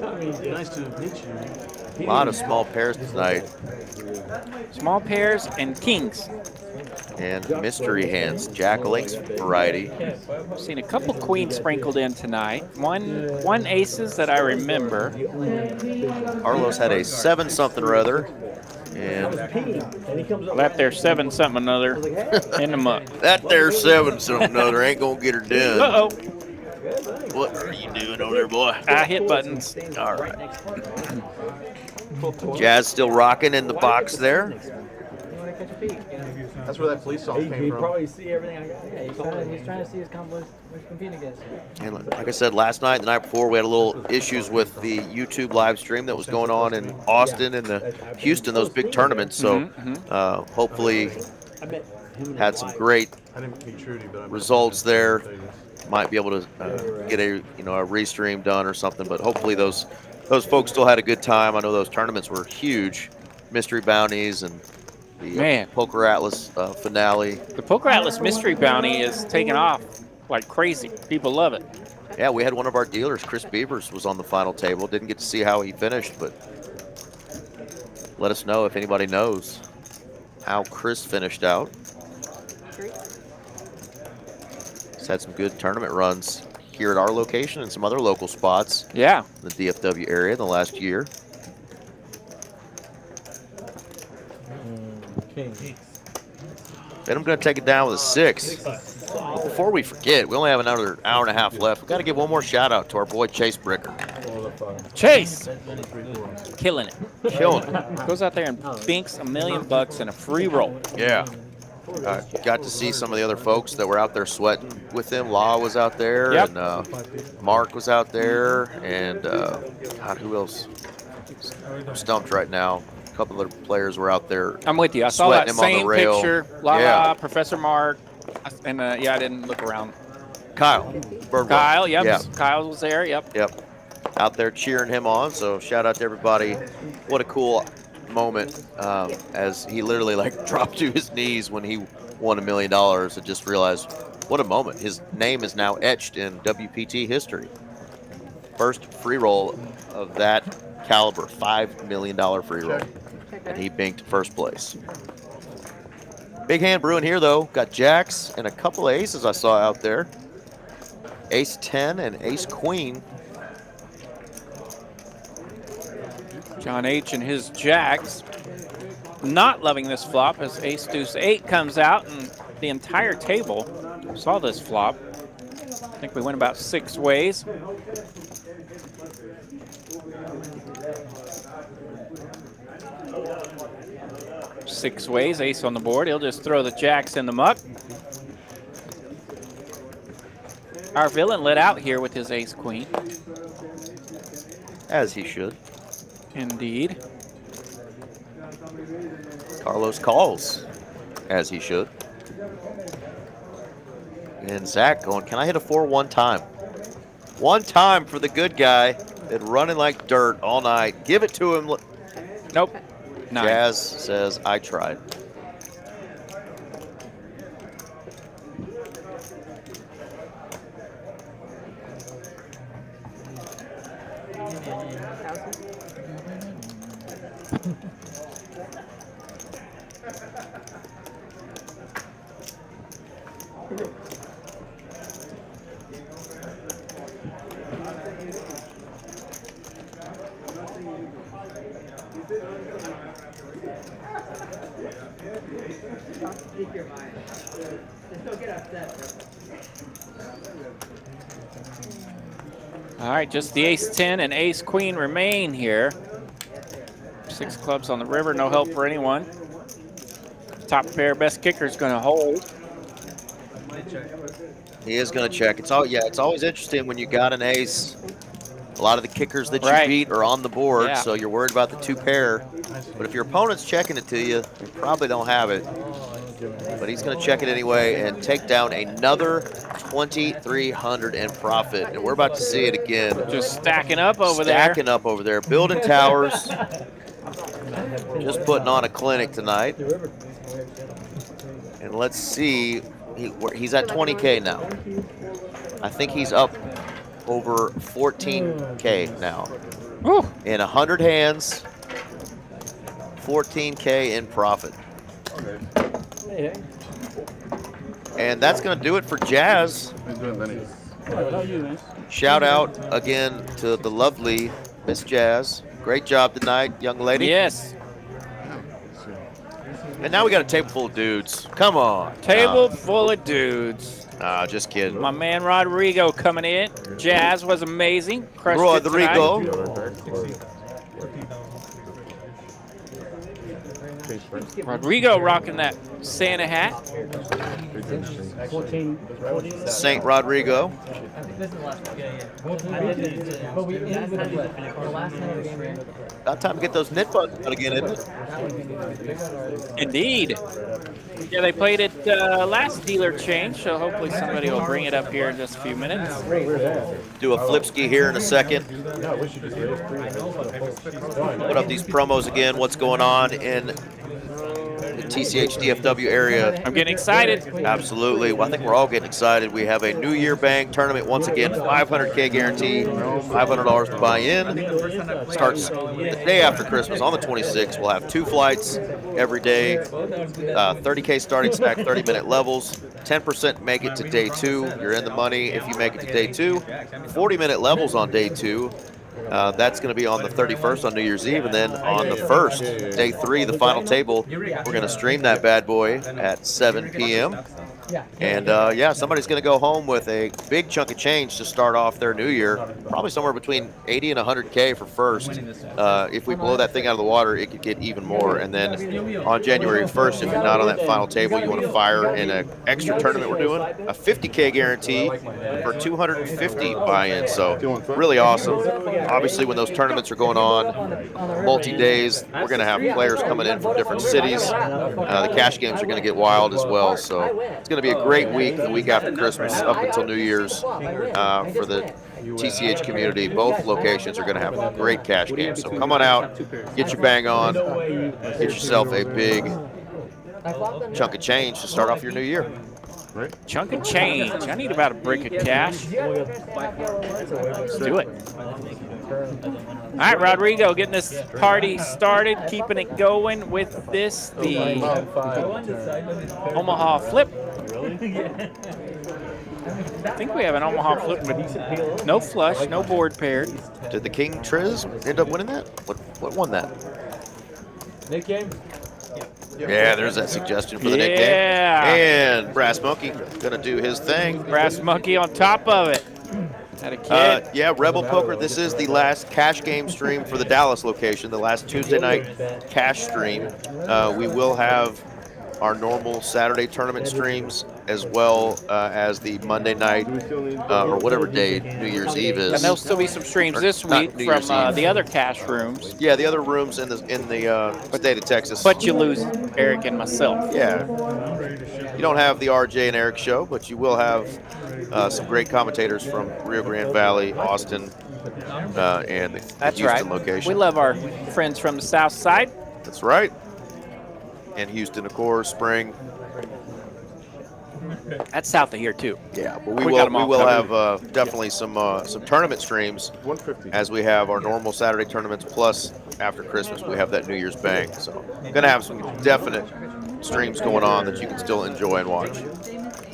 I mean, nice to meet you. A lot of small pairs tonight. Small pairs and kings. And mystery hands, Jack Link's variety. I've seen a couple queens sprinkled in tonight. One aces that I remember. Carlos had a 7-something or other. And that there 7-something another in the muck. That there 7-something or other ain't gonna get her done. Uh-oh. What are you doing over there, boy? I hit buttons. All right. Jazz still rocking in the box there. That's where that police song came He'd from. probably see everything I got. Yeah, he's trying to see his competition competing against. And like I said, last night, the night before, we had a little issues with the YouTube live stream that was going on in Austin and Houston, those big tournaments. So hopefully had some great results there. Might be able to get a restream done or something, but hopefully those folks still had a good time. I know those tournaments were huge, mystery bounties and the Poker Atlas finale. The Poker Atlas mystery bounty is taking off like crazy. People love it. Yeah, we had one of our dealers, Chris Beavers, was on the final table. Didn't get to see how he finished, but let us know if anybody knows how Chris finished out. He's had some good tournament runs here at our location and some other local spots. Yeah. In the DFW area in the last year. King. Then I'm going to take it down with a 6. Before we forget, we only have another hour and a half left. We've got to give one more shout out to our boy Chase Bricker. Chase! Killing it. Killing it. Goes out there and binks $1 million in a free roll. Yeah. Got to see some of the other folks that were out there sweating with him. Law was out there, Yep. and Mark was out there, and God, who else? I'm stumped right now. A couple of other players were out there. I'm with you. I saw that sweating him on the same rail. picture. La Yeah. La, Professor Mark, and yeah, I didn't look around. Kyle. Birdwell. Kyle, yep. Yeah. Kyle was there, yep. Yep. Out there cheering him on. So shout out to everybody. What a cool moment as he literally like dropped to his knees when he won $1 million and just realized what a moment. His name is now etched in WPT history. First free roll of that caliber, $5 million free roll. And he binked first place. Big hand brewing here though. Got jacks and a couple of aces I saw out there. Ace 10 and ace queen. John H. and his jacks. Not loving this flop as ace deuce 8 comes out, and the entire table saw this flop. I think we went about 6 ways. Six ways, ace on the board. He'll just throw the jacks in the muck. Our villain lit out here with his ace queen. As he should. Indeed. Carlos calls, as he should. And Zach going, can I hit a 4 one time? One time for the good guy that running like dirt all night. Give it to him. Nope. 9. Jazz says, I tried. All right, just the ace 10 and ace queen remain here. 6 clubs on the river, no help for anyone. Top pair, best kicker is going to hold. He is going to check. It's always interesting when you got an ace. A lot of the kickers that you Right. beat are on the board, Yeah. so you're worried about the 2 pair. But if your opponent's checking it to you, you probably don't have it. But he's going to check it anyway and take down another 2,300 in profit. And we're about to see it again. Just stacking up over Stacking up over there. Building towers. Just putting on a clinic tonight. And let's see. He's at 20K now. I think he's up over 14K now. Woo. In 100 hands, 14K in profit. And that's going to do it for Jazz. Shout out again to the lovely Miss Jazz. Great job tonight, young lady. Yes. And now we got a table full of dudes. Come on. Table full of dudes. Nah, just kidding. My man Rodrigo coming in. Jazz was amazing. Crushed it tonight. Rodrigo rocking that Santa hat. 14. St. Rodrigo. About time to get those knit buttons out again, isn't it? Indeed. Yeah, they played it last dealer change, so hopefully somebody will bring it up here in just a few minutes. Do a flipski here in a second. Put up these promos again. What's going on in the TCH DFW area. I'm getting excited. Absolutely. Well, I think we're all getting excited. We have a New Year Bang tournament once again, 500K guarantee, $500 to buy in. Starts the day after Christmas on the 26th. We'll have 2 flights every day, 30K starting stack, 30-minute levels. 10% make it to day 2. You're in the money if you make it to day 2. 40-minute levels on day 2. That's going to be on the 31st on New Year's Eve, and then on the 1st, day 3, the final table, we're going to stream that bad boy at 7 p.m. And yeah, somebody's going to go home with a big chunk of change to start off their new year, probably somewhere between 80 and 100K for first. If we blow that thing out of the water, it could get even more. And then on January 1st, if you're not on that final table, you want to fire in an extra tournament we're doing, a 50K guarantee for 250 buy-in. So really awesome. Obviously, when those tournaments are going on, multi-days, we're going to have players coming in from different cities. The cash games are going to get wild as well. So it's going to be a great week, the week after Christmas up until New Year's for the TCH community. Both locations are going to have great cash games. So come on out, get your bang on, get yourself a big chunk of change to start off your new year. Right. Chunk of change. I need about a brick of cash. Let's do it. All right, Rodrigo, getting this party started, keeping it going with this, the Omaha Flip. I think we have an Omaha Flip with no flush, no board paired. Did the King Triz end up winning that? What won that? Nick game? Yeah, there's that suggestion for the Nick game. And Brass Monkey gonna do his thing. Brass Monkey on top of it. Had a kid. Yeah, Rebel Poker, this is the last cash game stream for the Dallas location, the last Tuesday night cash stream. We will have our normal Saturday tournament streams as well as the Monday night or whatever day New Year's Eve is. And there'll still be some streams this week from the other cash rooms. Yeah, the other rooms in the state of Texas. But you lose Eric and myself. Yeah. You don't have the RJ and Eric show, but you will have some great commentators from Rio Grande Valley, Austin, and the Houston location. We love our friends from the South Side. That's right. And Houston, of course, Spring. That's south of here too. Yeah, but we will have definitely some tournament streams as we have our normal Saturday tournaments. Plus, after Christmas, we have that New Year's bang. So, gonna have some definite streams going on that you can still enjoy and watch.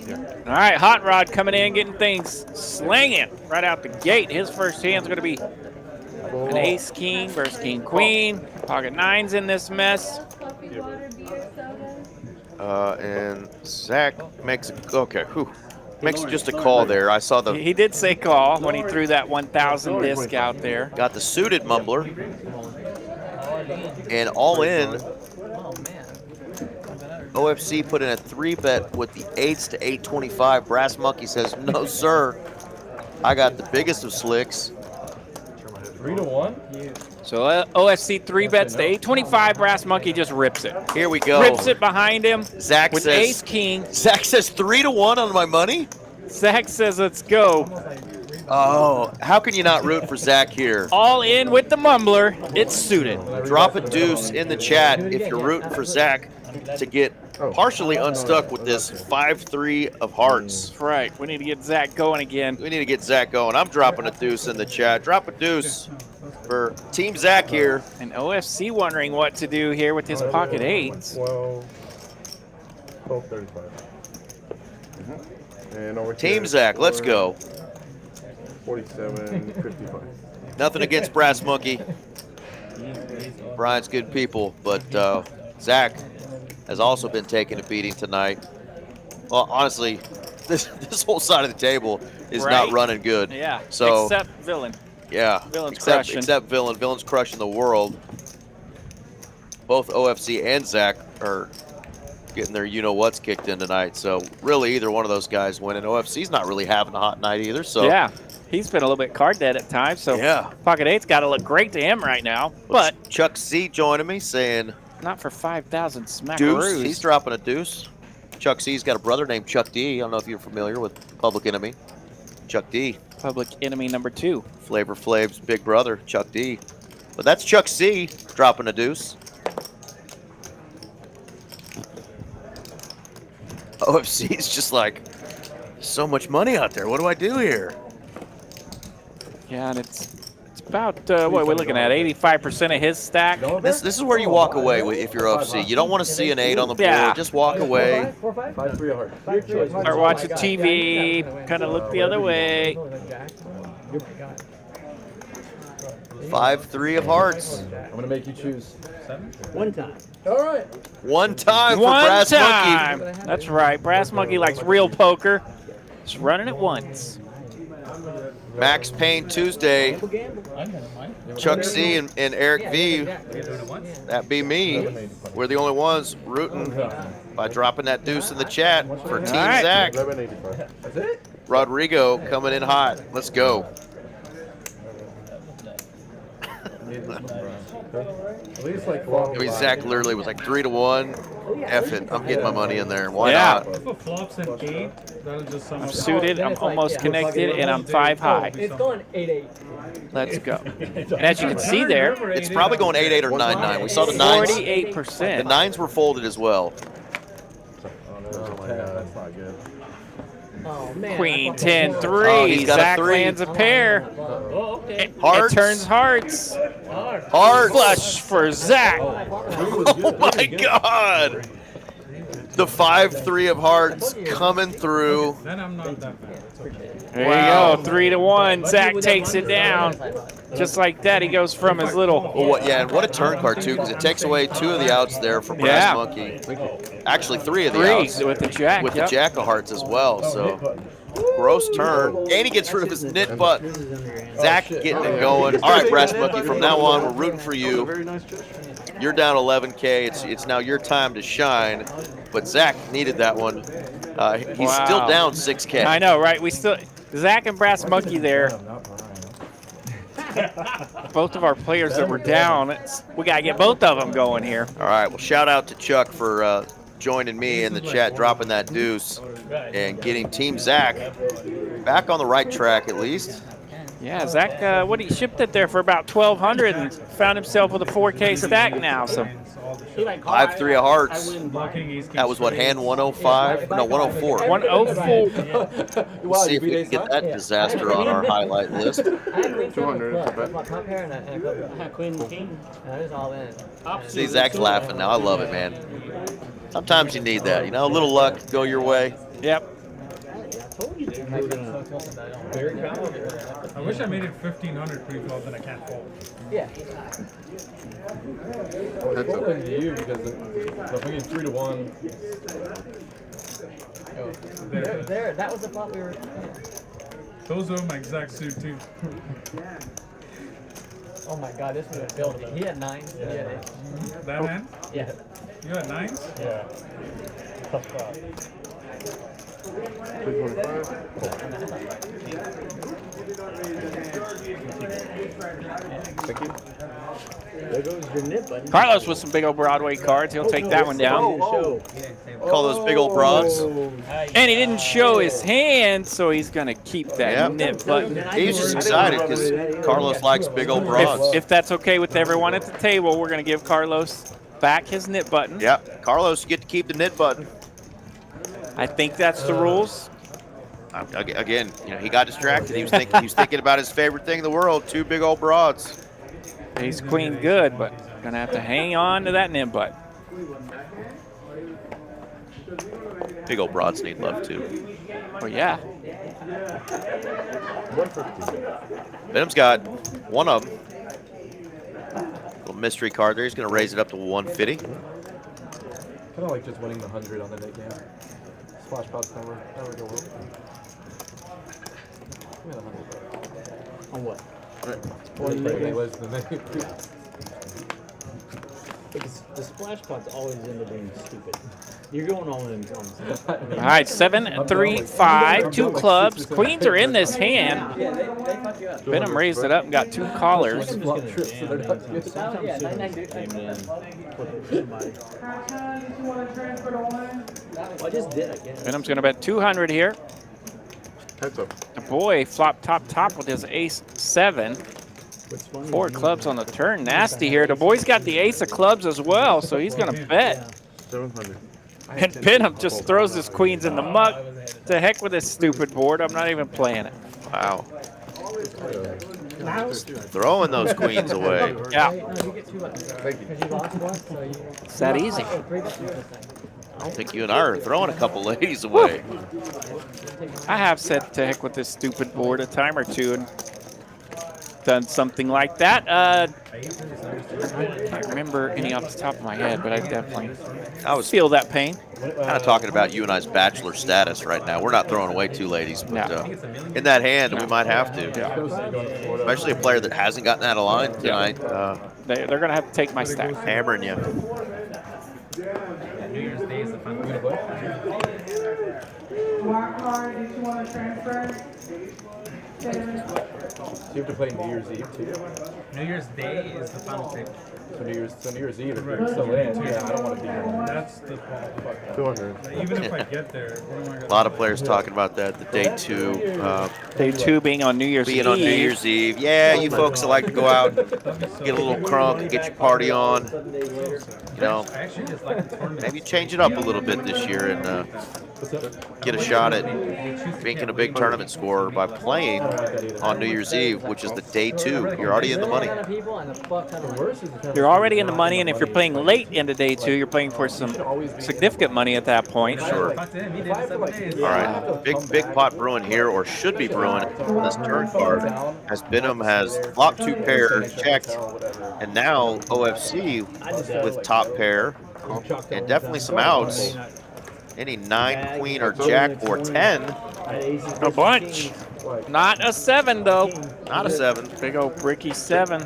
All right, Hot Rod coming in, getting things slinging right out the gate. His first hand's going to be an ace king versus king queen. Pocket nines in this mess. And Zach makes makes just a call there. I saw He did say call when he threw that 1,000 disc out there. Got the suited mumbler. And all in. OFC put in a 3-bet with the 8s to 825. Brass Monkey says, no, sir. I got the biggest of slicks. 3-1? So OFC 3-bets to 825. Brass Monkey just rips it. Here we go. Rips it behind him. Zach with says, ace king. Zach says 3-1 on my money? Zach says, let's go. Oh, how can you not root for Zach here? All in with the mumbler. It's suited. Drop a deuce in the chat if you're rooting for Zach to get partially unstuck with this 5-3 of hearts. That's right. We need to get Zach going again. We need to get Zach going. I'm dropping a deuce in the chat. Drop a deuce for Team Zach here. And OFC wondering what to do here with his pocket eights. 12.35. And over Team Zach, let's go. 47.55. Nothing against Brass Monkey. Brian's good people, but Zach has also been taking a beating tonight. Well, honestly, this whole side of the table is not running good. Yeah, so, except Villain. Yeah, Villain's crushing. Except Villain. Villain's crushing the world. Both OFC and Zach are getting their you-know-whats kicked in tonight. So really either one of those guys winning. OFC's not really having a hot night either. So yeah, he's been a little bit card dead at times. So yeah, pocket eight's got to look great to him right now. But Chuck C joining me saying not for 5,000 smackaroos. Deuce. He's dropping a deuce. Chuck C's got a brother named Chuck D. I don't know if you're familiar with Public Enemy. Chuck D. Public Enemy number 2. Flavor Flav's big brother, Chuck D. But that's Chuck C dropping a deuce. OFC is just like, so much money out there. What do I do here? Yeah, and it's about, what we're looking at, 85% of his stack. This is where you walk away if you're OFC. You don't want to see an 8 on the board. Yeah. Just walk away. 5-3 hard. Start watching TV, kind of look the other way. 5-3 of hearts. I'm gonna make you choose. 1 time. All right. One time for One Brass time. Monkey. That's right. Brass Monkey likes real poker. Just running it once. Max Payne Tuesday. Chuck C and Eric V. That be me. We're the only ones rooting by dropping that deuce in the chat for Team right. Zach. 1185. That's it? Rodrigo coming in hot. Let's go. At least like long. I mean, Zach literally was like 3-1. F it. I'm getting my money in there. Why Yeah. not? If it flops an 8, that'll just sum I'm up. suited, I'm almost connected, and I'm 5 high. It's going 8-8. Let's go. And as you can see there, It's probably going 8-8 or 9-9. We saw the 9s. The 48%. 9s were folded as well. Oh my god, that's not good. Oh, man. Queen Oh, 10-3. he's got a Zach 3. lands a pair. Oh, okay. It Hearts. turns hearts. Hearts. Flush for Zach. Oh my God. The 5-3 of hearts coming through. Then I'm not that bad. There Wow. you go. 3-1. Zach takes it down. Just like that, he goes from his little. Well, and what a turn card too, because it takes away 2 of the outs there for Brass Yeah. Monkey. Actually, 3 of the 3 outs with the jack. with Yep. the Jack of Hearts as well. So gross turn, and he gets rid of his nit button. Zach getting it going. All right, Brass Monkey. From now on, we're rooting for you. Very nice gesture. You're down 11K. It's now your time to shine. But Zach needed that one. He's still Wow. down 6K. I know, right? We still Zach and Brass Monkey there. Both of our players that were down. We gotta get both of them going here. All right. Well, shout out to Chuck for joining me in the chat, dropping that deuce, and getting Team Zach back on the right track at least. Yeah, Zach, what he shipped it there for about 1,200 and found himself with a 4K stack now. So 5-3 of hearts. Blocking ace That was what, hand 105? No, 104. 104. Let's see if we can get that disaster on our highlight list. 200. My top pair and a couple. Queen king. That is all in. See, Zach's laughing now. I love it, man. Sometimes you need that. You know, a little luck go your way. Yep. I wish I made it 1,500 pre-flop, then I can't fold. Yeah. That's open to you because if we get 3-1, There, that was the flop we were. Those are my exact suit too. Oh my god, this would have built me. He had 9. He had 8. That hand? Yeah. You had 9s? Yeah. Tough flop. 325. Thank you. There goes your nip button. Carlos with some big old Broadway cards. He'll take that one down. Show. Call those big old broads. And he didn't show his hand, so he's going to keep that Yep. nip button. He's just excited because Carlos likes big old broads. If that's okay with everyone at the table, we're going to give Carlos back his nip button. Yep. Carlos, you get to keep the nit button. I think that's the rules. Again, you know, he got distracted. He was thinking about his favorite thing in the world, 2 big old broads. He's queen good, but going to have to hang on to that nip button. Big old broads need love too. Oh, yeah. Benham's got one of them. Little mystery card there. He's going to raise it up to 150. Kind of like just winning the 100 on the net game. Splash pots never go well. Give me the 100. On what? Was the name. Because the splash pot's always end up being stupid. You're going all in. All right, 7, 3, 5, 2 clubs. Queens are in this hand. Yeah, they fucked you up. Benham raised it up and got 2 callers. Flop trips, so they're not good. Yeah, 99. I just did, I guess. Benham's going to bet 200 here. Heads up. The boy flopped top with his ace 7. What's funny 4 is clubs on the turn. Nasty here. The boy's got the ace of clubs as well, so he's going to bet. 700. And Benham just throws his queens in the muck. To heck with this stupid board. I'm not even playing it. Wow. Throwing those queens away. Yeah. Because you lost one, so you. It's that easy. I don't think you and I are throwing a couple ladies away. I have said to heck with this stupid board a time or two and done something like that. I can't remember any off the top of my head, but I definitely feel that pain. Kind of talking about you and I's bachelor status right now. We're not throwing away 2 ladies, but in that hand, we might have to. Especially a player that hasn't gotten out of line tonight. They're going to have to take my stack. Hammering you. New Year's Day is the fun one. Wild card, did you want to transfer? So you have to play New Year's Eve too. New Year's Day is the final pick. So New Year's Eve, if you're still in, yeah, I don't want to be here. That's the problem. 200. Even if I get there, what am I A gonna lot of players talking about that. The day 2. Day 2 being on New Year's Eve. Being on New Year's Eve. Yeah, you folks that like to go out, get a little crunk, get your party on. You know, I actually just like the tournament. maybe change it up a little bit this year and get a shot at making a big tournament score by playing on New Year's Eve, which is the day 2. You're already in the money. You're already in the money, and if you're playing late into day 2, you're playing for some significant money at that point. Sure. All right, big pot brewing here, or should be brewing on this turn card, as Benham has flop 2 pair checked, and now OFC with top pair, and definitely some outs. Any 9, queen, or jack, or 10. A bunch. Not a 7, though. Not a 7. Big old bricky 7.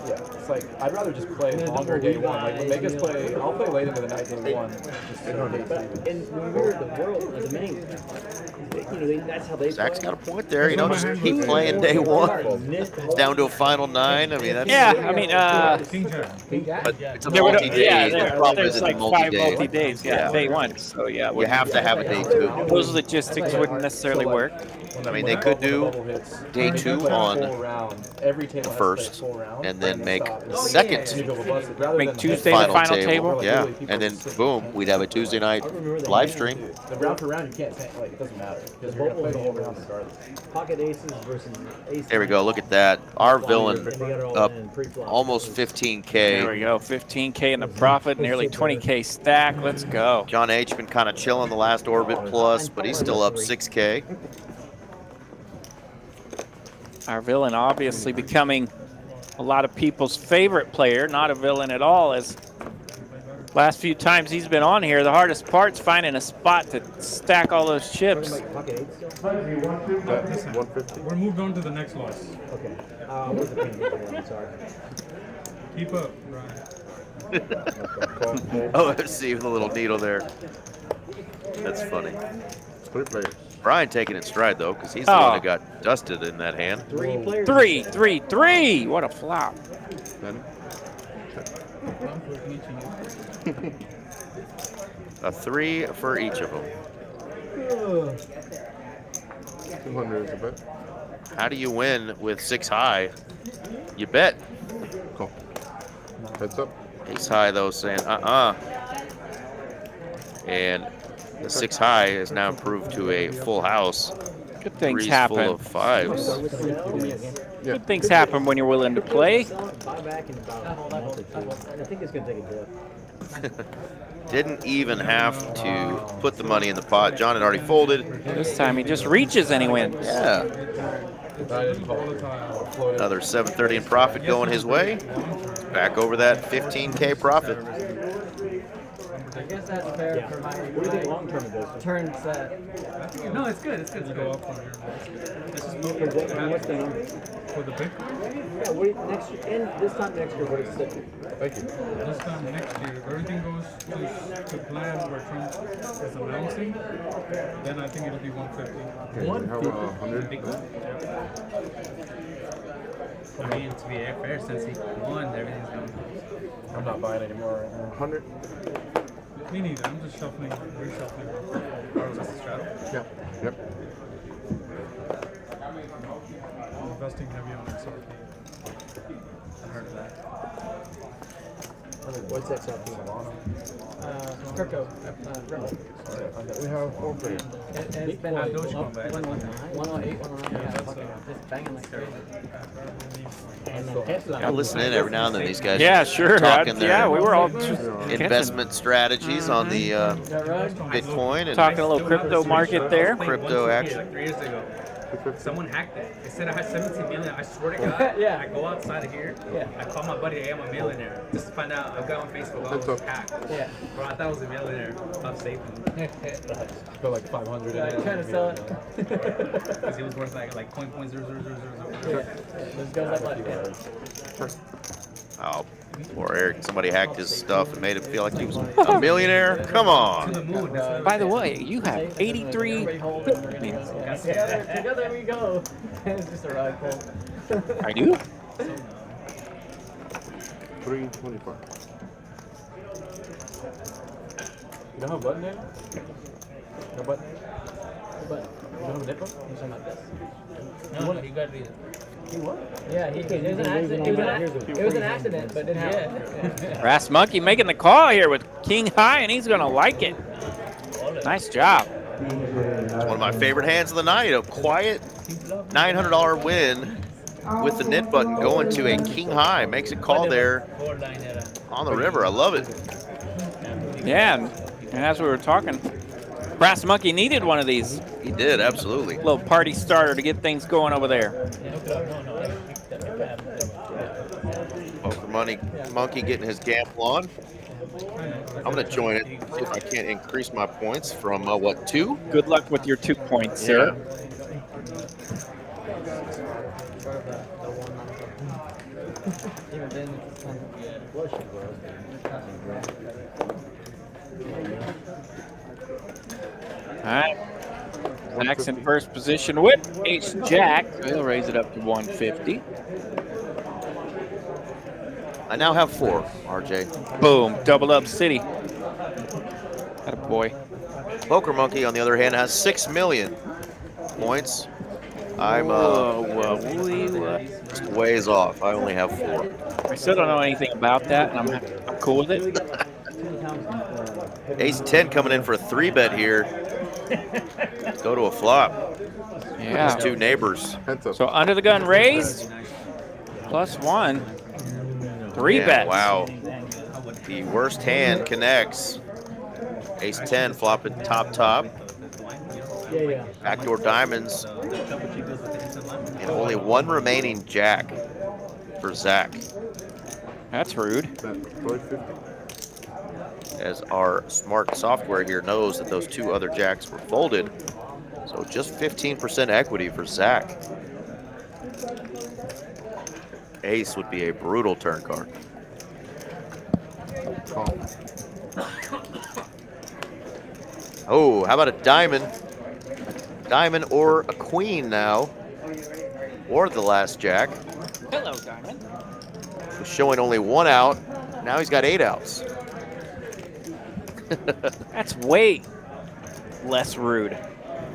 It's like, I'd rather just play longer day 1. Like, when Vegas play, I'll play late into the night day 1. And when we were at the world, the main, that's how they. Zach's got a point there. You know, just keep playing day 1. It's down to a final 9. I mean, that's Yeah, I mean, but it's a multi-day. The problem there's is like it's 5 multi-day. multi-days. Yeah, day 1. So yeah, You have to have a day 2. those logistics wouldn't necessarily work. I mean, they could do day 2 on the first, and then make the second Make Tuesday the final table. Yeah, and then boom, we'd have a Tuesday night live stream. The round for round, you can't say, like, it doesn't matter. Because we're going to play the whole round regardless. Pocket aces versus aces. There we go. Look at that. Our villain up almost 15K. There we go. 15K in the profit, nearly 20K stack. Let's go. John H. been kind of chilling the last orbit plus, but he's still up 6K. Our villain obviously becoming a lot of people's favorite player, not a villain at all, as last few times he's been on here, the hardest part's finding a spot to stack all those chips. We're moved on to the next loss. Okay. What's the pin? I'm sorry. Keep up, Brian. Oh, let's see with a little needle there. That's funny. Brian taking it stride though, because he's the one that got dusted in that hand. 3 players. 3, 3, 3. What a flop. A 3 for each of them. 200 is a bet. How do you win with 6 high? You bet. Cool. Heads up. Ace high though saying and the 6 high is now improved to a full house. Good things 3's happen. full of 5s. Good things happen when you're willing to play. Buyback in about a month or 2. I think it's going to take a dip. Didn't even have to put the money in the pot. John had already folded. This time he just reaches and he wins. Yeah. Another 730 in profit going his way. Back over that 15K profit. I guess that's fair for my, What do you think long term it goes? turn set. No, it's good. It's good. Let's go up from here. What's the number? For the Bitcoin, Yeah, next year, and this time next year, what is it? Thank you. this time next year, if everything goes to plan where Trump is announcing, then I think it'll be 150. How about 100? I mean, to be fair, since he won, everything's going. I'm not buying anymore right now. 100? Me neither. I'm just shuffling, reshuffling. Yep. Yep. I'm investing heavy on XRP. I heard of that. What's XRP? Crypto. We have 4 players. It's been up 108, 109. Yeah, fucking just banging like crazy. I listen in every now and then. These guys, Yeah, sure. talking their Yeah, we were all investment strategies on the Bitcoin and talking a little crypto market there. crypto action. Like 3 years ago. Someone hacked it. They said I had 17 million. I swear to God. Yeah. I go outside of here. Yeah. I call my buddy, hey, I'm a millionaire. Just to find out. I got on Facebook. I was hacked. Yeah. Bro, I thought I was a millionaire. I'm safe. Got like 500 in Yeah, it. trying to sell it. Because it was worth like 0.000000. This goes up like Oh, poor Eric. Somebody hacked his stuff and made him feel like he was a millionaire. Come on. By the way, you have 83. Together we go. It's just a rug pull. I do. 324. You don't have a button there? No button? But You don't have a nipple? something like this. No, you got to read it. He what? Yeah, it was an accident. It was an accident, but it didn't happen. Brass Monkey making the call here with King High, and he's going to like it. Nice job. It's one of my favorite hands of the night. A quiet $900 win with the knit button going to a king high. Makes a call there on the river. I love it. Yeah, and as we were talking, Brass Monkey needed one of these. He did, absolutely. Little party starter to get things going over there. Poker Money Monkey getting his gamble on. I'm going to join it, see if I can't increase my points from, what, 2? Good luck with your 2 points, sir. Even then, All right. Zach's in first position with Ace Jack. He'll raise it up to 150. I now have 4, RJ. Boom. Double up city. Attaboy. Poker Monkey, on the other hand, has 6 million points. I'm just ways off. I only have 4. I still don't know anything about that, and I'm cool with it. Ace 10 coming in for a 3-bet here. Go to a flop. Yeah. His 2 neighbors. So under the gun raised, +1. 3-bet. Wow. The worst hand connects. Ace 10 flopping top. Backdoor diamonds. And only 1 remaining jack for Zach. That's rude. As our smart software here knows that those 2 other jacks were folded. So just 15% equity for Zach. Ace would be a brutal turn card. Oh, how about a diamond? Diamond or a queen now. Or the last jack. Hello, Diamond. Was showing only 1 out. Now he's got 8 outs. That's way less rude.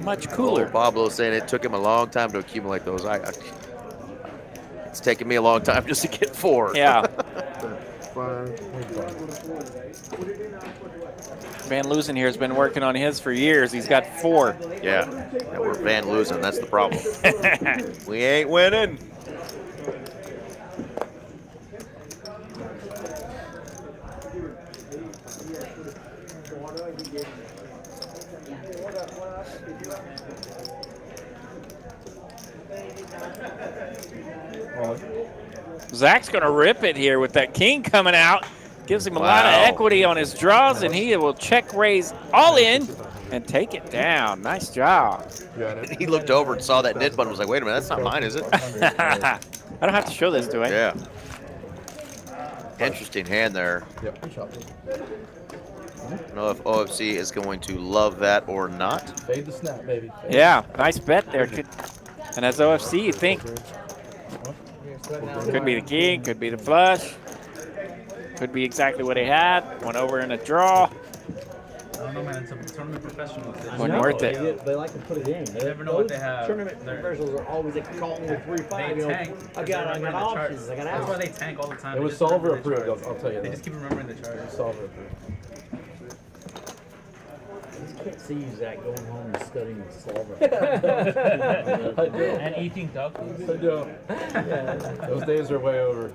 Much cooler. Oh, Pablo saying it took him a long time to accumulate those. It's taken me a long time just to get 4. Yeah. Van Loosen here has been working on his for years. He's got 4. Yeah, we're Van losing. That's the problem. We ain't winning. Zach's going to rip it here with that king coming out. Gives him a lot of equity on his draws, and he will check raise all in and take it down. Nice job. He looked over and saw that knit button and was like, wait a minute, that's not mine, is it? I don't have to show this, do I? Yeah. Interesting hand there. Yep. I don't know if OFC is going to love that or not. Fade the snap, baby. Yeah, nice bet there. And as OFC, you think could be the king, could be the flush, could be exactly what he had. Went over in a draw. I don't know, man. It's a tournament professionals. They Wasn't worth it. They like to put it in. You never know what they have. Tournament commercials are always like calling with 3-5. You know, tank. I got options. I got That's why outs. they tank all the time. It They was just solver remember the approved. charts. I'll tell you They that. just keep remembering the charts. Solver approved. I can't see you, Zach, going home and studying solver. And eating dog food. I do. Those days are way over.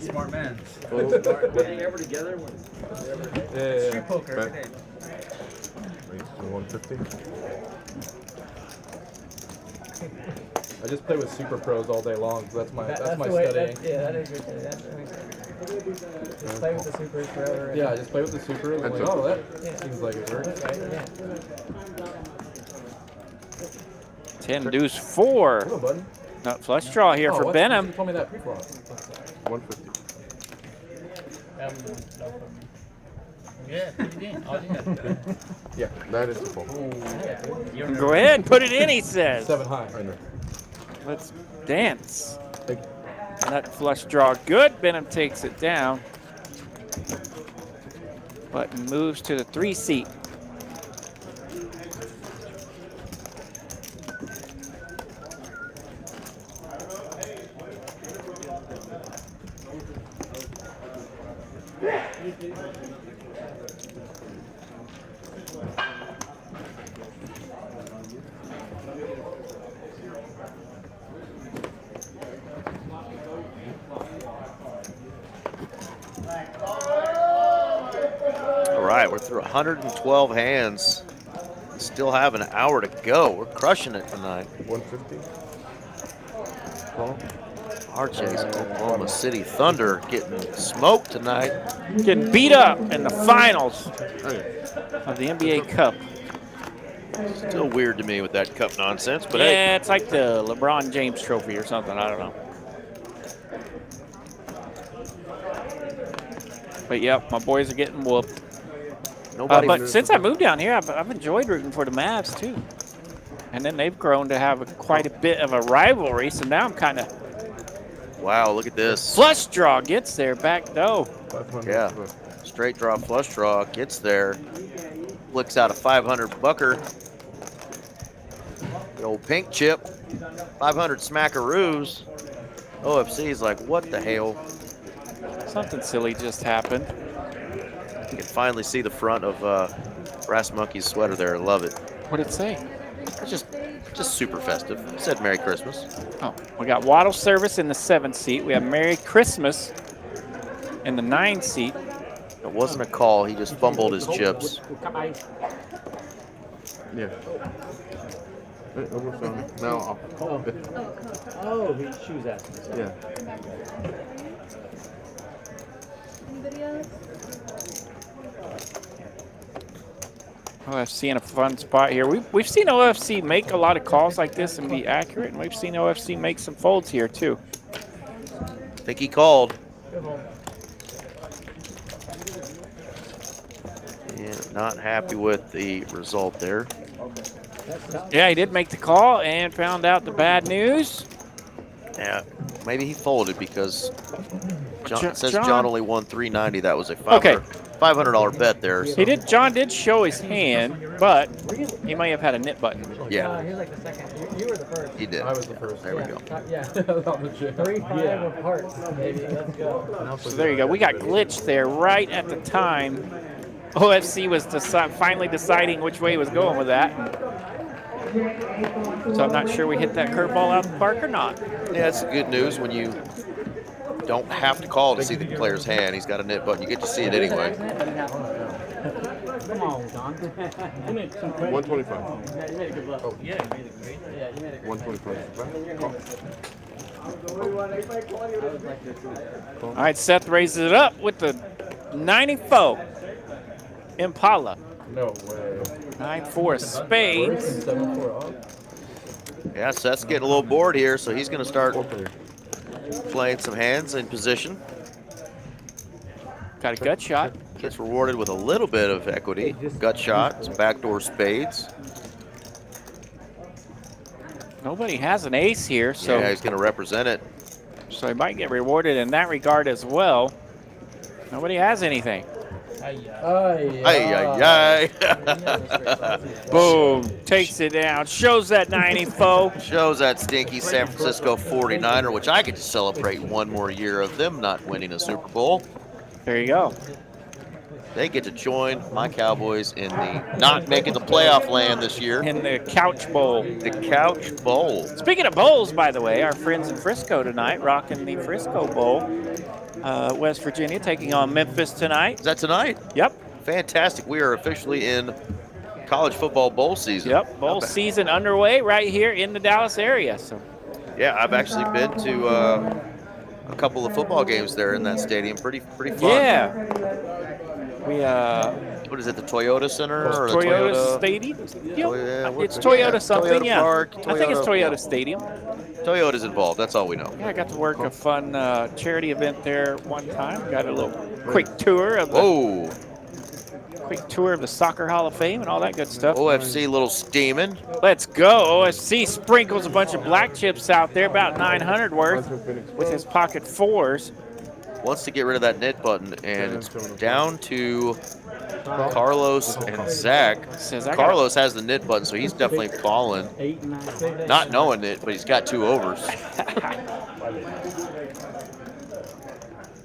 Smart man. Getting ever together when Yeah. Street poker every day. 150. I just play with super pros all day long. So that's my the way- studying. Yeah, that is good. That makes sense. Just play with the supers forever. and- Yeah, I just play with the super. And I'm like, oh, that seems like it works. Right, yeah. 10 deuce 4. Hello, button. Not flush draw here for Benham. You told me that before. 150. Yeah, put it in. All you got. Yeah, that is the full. Go ahead and put it in, he says. 7 high. I know. Let's dance. Nut flush draw good. Benham takes it down. Button moves to the 3 seat. All right, we're through 112 hands. Still have an hour to go. We're crushing it tonight. 150. RJ's Oklahoma City Thunder getting smoked tonight. Getting beat up in the finals of the NBA Cup. Still weird to me with that cup nonsense, but hey. Yeah, it's like the LeBron James trophy or something. I don't know. But yep, my boys are getting whooped. But since I moved down here, I've enjoyed rooting for the Mavs too. And then they've grown to have quite a bit of a rivalry. So now I'm kind of. Wow, look at this. Flush draw gets there, back though. Yeah, straight draw, flush draw gets there. Flicks out a 500 bucker. The old pink chip. 500 smackaroos. OFC is like, what the hell? Something silly just happened. You can finally see the front of Brass Monkey's sweater there. I love it. What did it say? It's just super festive. It said Merry Christmas. Oh, we got Waddle Service in the 7 seat. We have Merry Christmas in the 9 seat. It wasn't a call. He just fumbled his chips. Yeah. Now, Oh, his shoes asked me. yeah. OFC in a fun spot here. We've seen OFC make a lot of calls like this and be accurate, and we've seen OFC make some folds here too. I think he called. Yeah, not happy with the result there. Yeah, he did make the call and found out the bad news. Yeah, maybe he folded because John says John John only won $390. That was a $500 bet there. So. John did show his hand, but he may have had a nip button. Yeah. He was like the second. You were the first. He did. I was the first. There we go. Yeah. 3-5 of hearts, baby. Let's go. So there you go. We got glitched there right at the time OFC was finally deciding which way he was going with that. So I'm not sure we hit that curveball out the park or not. Yeah, it's good news when you don't have to call to see the player's hand. He's got a nip button. You get to see it anyway. Come on, Don. 125. Yeah, you made a good bluff. Oh. Yeah, you made it great. Yeah, you made it. 125. All right, Seth raises it up with the 94 Impala. No way. 9-4 spades. 7-4 Yeah, Seth's getting a little bored here, so he's going to start playing some hands in position. Got a gut shot. Gets rewarded with a little bit of equity. Gut shot, some backdoor spades. Nobody has an ace here, so yeah, he's going to represent it. So he might get rewarded in that regard as well. Nobody has anything. Ay, ay, ay. Boom. Takes it down. Shows that 90 foe. Shows that stinky San Francisco 49er, which I get to celebrate one more year of them not winning a Super Bowl. There you go. They get to join my Cowboys in the not making the playoff land this year. In the Couch Bowl. The Couch Bowl. Speaking of bowls, by the way, our friends in Frisco tonight, rocking the Frisco Bowl. West Virginia taking on Memphis tonight. Is that tonight? Yep. Fantastic. We are officially in college football bowl season. Yep, bowl season underway right here in the Dallas area. So, yeah, I've actually been to a couple of football games there in that stadium. Pretty fun. yeah. We what is it, the Toyota Center or the Toyota Stadium? It's Toyota something, Toyota yeah. Park, I think it's Toyota yeah. Stadium. Toyota's involved. That's all we know. Yeah, I got to work a fun charity event there one time. Got a little quick tour of the Soccer Hall of Fame and all that good stuff. OFC little steaming. Let's go. OFC sprinkles a bunch of black chips out there, about 900 worth, with his pocket fours. Wants to get rid of that knit button, and it's down to Carlos and Zach. Carlos has the knit button, so he's definitely falling. Not knowing it, but he's got 2 overs.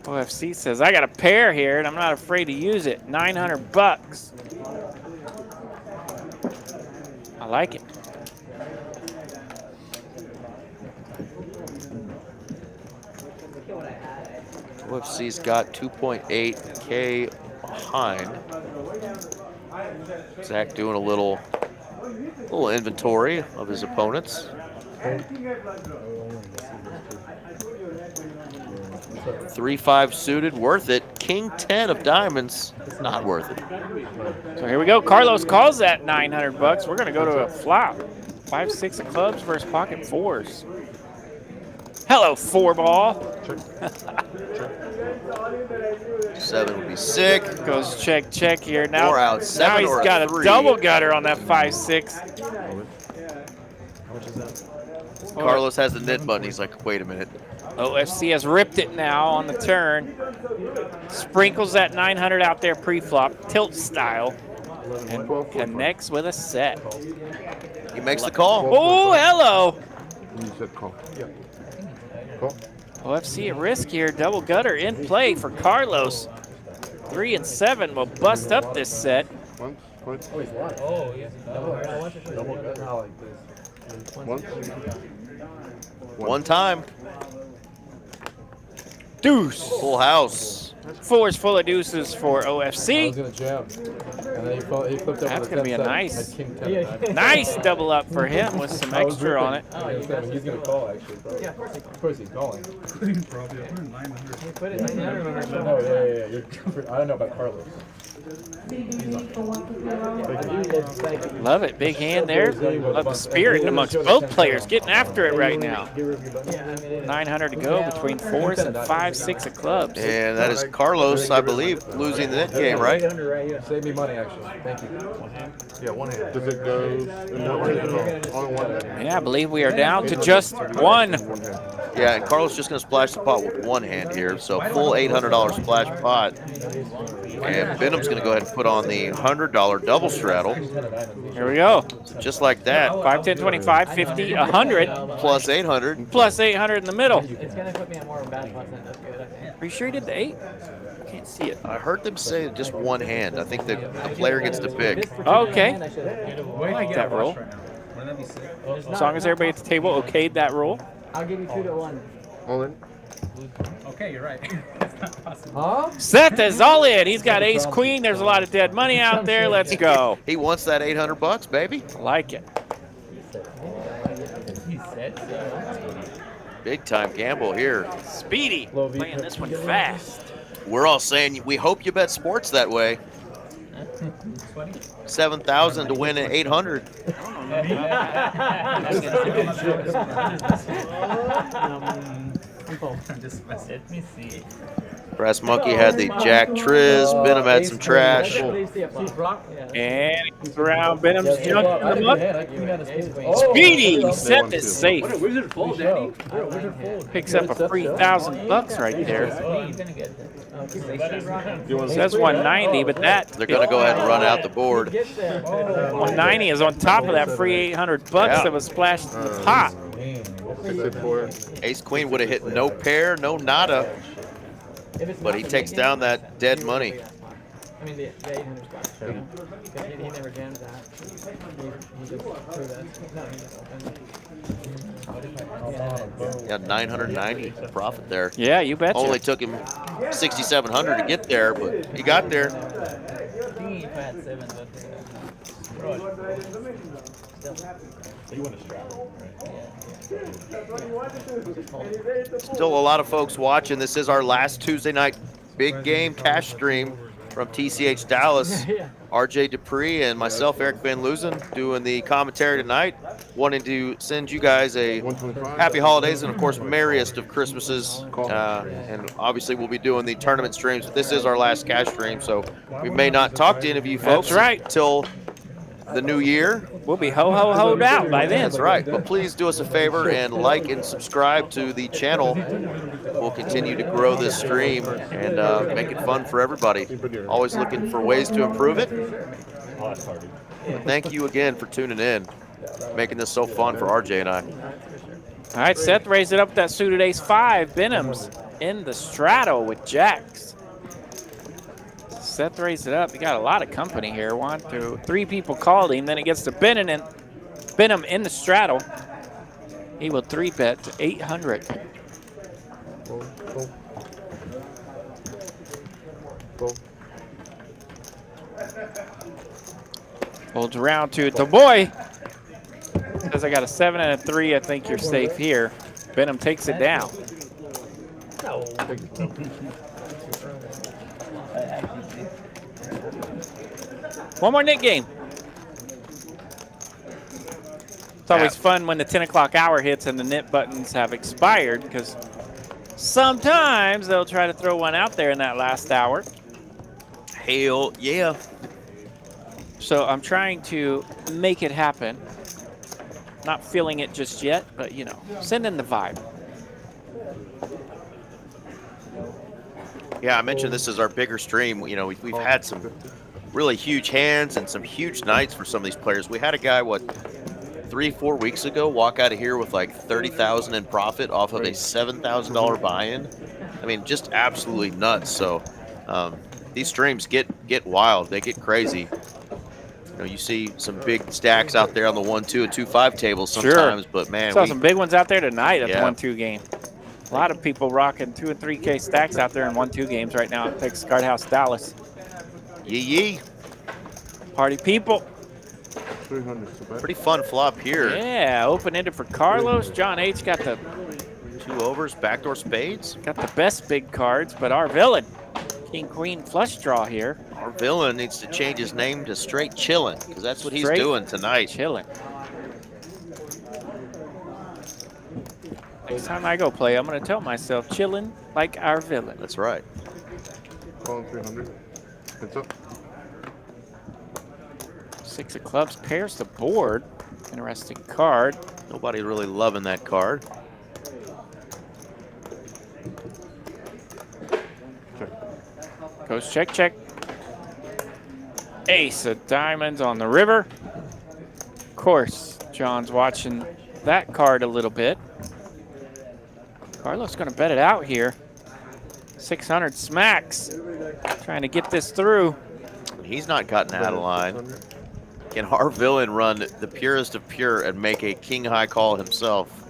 OFC says, I got a pair here, and I'm not afraid to use it. 900 bucks. I like it. OFC's got 2.8K behind. Zach doing a little inventory of his opponents. 3-5 suited, worth it. King 10 of diamonds, not worth it. So here we go. Carlos calls that 900 bucks. We're going to go to a flop. 5-6 of clubs versus pocket fours. Hello, 4-ball. 7 would be sick. Goes check here. Now, 4 out, 7 now he's or got a 3. double gutter on that 5-6. How much is that? Carlos has the knit button. He's like, wait a minute. OFC has ripped it now on the turn. Sprinkles that 900 out there pre-flop, tilt style, and connects with a set. He makes the call. Oh, hello. You said call. Yeah. OFC at risk here. Double gutter in play for Carlos. 3 and 7 will bust up this set. Once. Oh, yeah. Double gutter. I like this. Once. One time. Deuce. Full house. 4's full of deuces for I was OFC. gonna jam, and then he flipped over. That's the gonna be a 10-7, nice- had King 10. Nice double up for him with some I was extra on it. ripping. He's gonna call actually. Probably. Yeah, of course he Of course he's calling. Probably 900. put it in there. No, yeah. I don't know about Carlos. Love it. Big hand there. Love the spirit amongst both players getting after it right now. 900 to go between 4s and 5-6 of clubs. And that is Carlos, I believe, losing the net game, right? Save me money actually. Thank you. Yeah, one hand. Does it go in one hand? Only one hand. Yeah, I believe we are down to just one. Yeah, and Carlos just going to splash the pot with one hand here. So full $800 splash pot. And Benham's going to go ahead and put on the $100 double straddle. Here we go. Just like that. 5, 10, 25, 50, 100. Plus 800. Plus 800 in the middle. It's going to put me at more of a bad spot than that's good. Are you sure he did the 8? I can't see it. I heard them say just one hand. I think the player gets to pick. Okay. I like that rule. As long as everybody at the table okayed that rule. I'll give you 2 to 1. All in. Okay, you're right. Huh? Seth is all in. He's got ace queen. There's a lot of dead money out there. Let's go. He wants that 800 bucks, baby. I like it. Big time gamble here. Speedy. Playing this one fast. We're all saying we hope you bet sports that way. 7,000 to win at 800. Let me see. Brass Monkey had the Jack Triz. Benham had some trash. And he's around Benham's junk in the muck. Speedy. Seth is safe. Picks up a free $1,000 right there. Says 190, but that They're going to go ahead and run out the board. 190 is on top of that free 800 bucks Yeah. that was splashed in the pot. Ace Queen would have hit no pair, no nada, but he takes down that dead money. I mean, the 800 spots. Because he never jammed that. He just threw that. No, he just opened. Yeah, 990 profit there. Yeah, you betcha. Only took him 6,700 to get there, but he got there. Still a lot of folks watching. This is our last Tuesday night big game cash stream from TCH Dallas. RJ Dupree and myself, Eric Van Loozen, doing the commentary tonight. Wanting to send you guys a happy holidays and, of course, merriest of Christmases. And obviously, we'll be doing the tournament streams. But this is our last cash stream, so we may not talk to any of you folks. That's right. Till the new year. We'll be ho-ho-hoed out by then. That's right. But please do us a favor and like and subscribe to the channel. We'll continue to grow this stream and make it fun for everybody. Always looking for ways to improve it. But thank you again for tuning in, making this so fun for RJ and I. All right, Seth raised it up with that suited ace-5. Benham's in the straddle with jacks. Seth raised it up. He got a lot of company here. 1, 2, 3 people called him. Then it gets to Benham in the straddle. He will 3-bet to 800. Holds around to the boy. Says I got a 7 and a 3. I think you're safe here. Benham takes it down. One more Nick game. It's always fun when the 10 o'clock hour hits and the knit buttons have expired, because sometimes they'll try to throw one out there in that last hour. Hell yeah. So I'm trying to make it happen. Not feeling it just yet, but, you know, send in the vibe. Yeah, I mentioned this is our bigger stream. You know, we've had some really huge hands and some huge nights for some of these players. We had a guy, 3-4 weeks ago, walk out of here with like 30,000 in profit off of a $7,000 buy-in. I mean, just absolutely nuts. So these streams get wild. They get crazy. You know, you see some big stacks out there on the 1-2 and 2-5 tables sometimes, but man, saw some big ones out there tonight at the Yeah. 1-2 game. A lot of people rocking 2 and 3K stacks out there in 1-2 games right now at Texas Card House Dallas. Yee. Party people. Pretty fun flop here. Yeah, open-ended for Carlos. John H. got the 2 overs, backdoor spades. Got the best big cards, but our villain, King Queen flush draw here. Our villain needs to change his name to Straight Chillin', because that's what he's Straight doing tonight. Chillin'. Next time I go play, I'm going to tell myself, chillin' like our villain. That's right. Calling 300. Heads up. 6 of clubs pairs the board. Interesting card. Nobody really loving that card. Goes check, check. Ace of diamonds on the river. Of course, John's watching that card a little bit. Carlos going to bet it out here. 600 smacks. Trying to get this through. He's not gotten out of line. Can our villain run the purest of pure and make a king high call himself?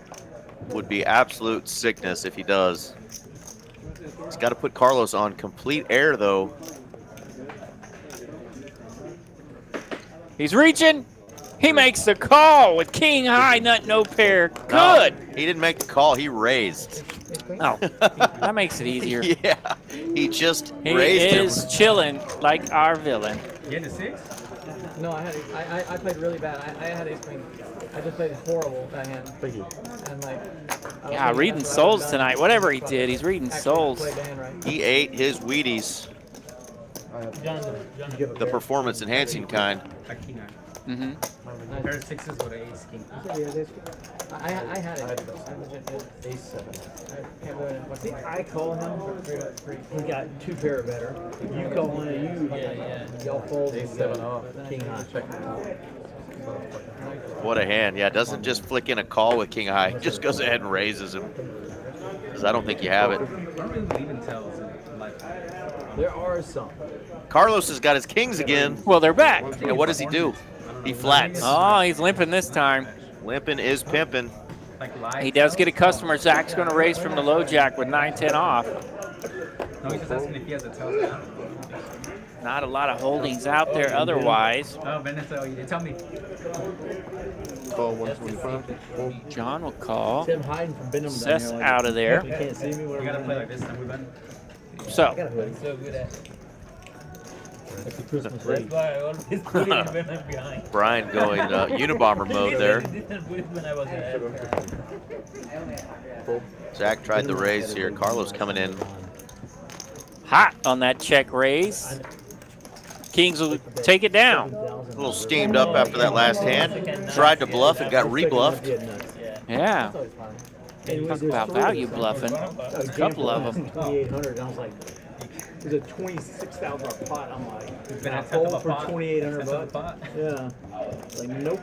Would be absolute sickness if he does. He's got to put Carlos on complete air, though. He's reaching. He makes the call with king high nut no pair. Good. No, he didn't make the call. He raised. Oh, that makes it easier. Yeah, he just He raised him. is chilling like our villain. You had a 6? No, I played really bad. I had ace queen. I just played horrible that hand. Thank you. And like, Yeah, reading souls tonight. Whatever he did, he's reading souls. He ate his Wheaties. The performance enhancing kind. Mm-hmm. Pair of sixes with an ace king. I had it. Ace 7. See, I call him. He got 2 pair better. You call one of you. Y'all fold. Ace 7 off. King high. Check. What a hand. Yeah, doesn't just flick in a call with king high. Just goes ahead and raises him. Because I don't think you have it. I don't really believe in tells in life. There are some. Carlos has got his kings again. Well, they're back. And what does he do? He flats. Oh, he's limping this time. Limping is pimping. He does get a customer. Zach's going to raise from the low jack with 9-10 off. No, he's just asking if he has a tell down. Not a lot of holdings out there otherwise. Oh, Venezuela, you didn't tell me. Call 125. John will call. Tim hiding from Benham. Seth's out of there. You can't see me. We gotta play like this time, we've been. So, So good at. Like the Christmas That's Eve. why I always put it when I'm behind. Brian going Unabomber mode there. When I was ahead. Zach tried the raise here. Carlos coming in. hot on that check raise. Kings will take it down. A little steamed up after that last hand. Tried to bluff and got rebluffed. Yeah. Talk about value bluffing. A couple of them. 2,800. I was like, it was a $26,000 pot. I'm like, Been I a tenth of fold a for pot. 2,800 Tenth of a bucks. pot. Yeah. Like, nope.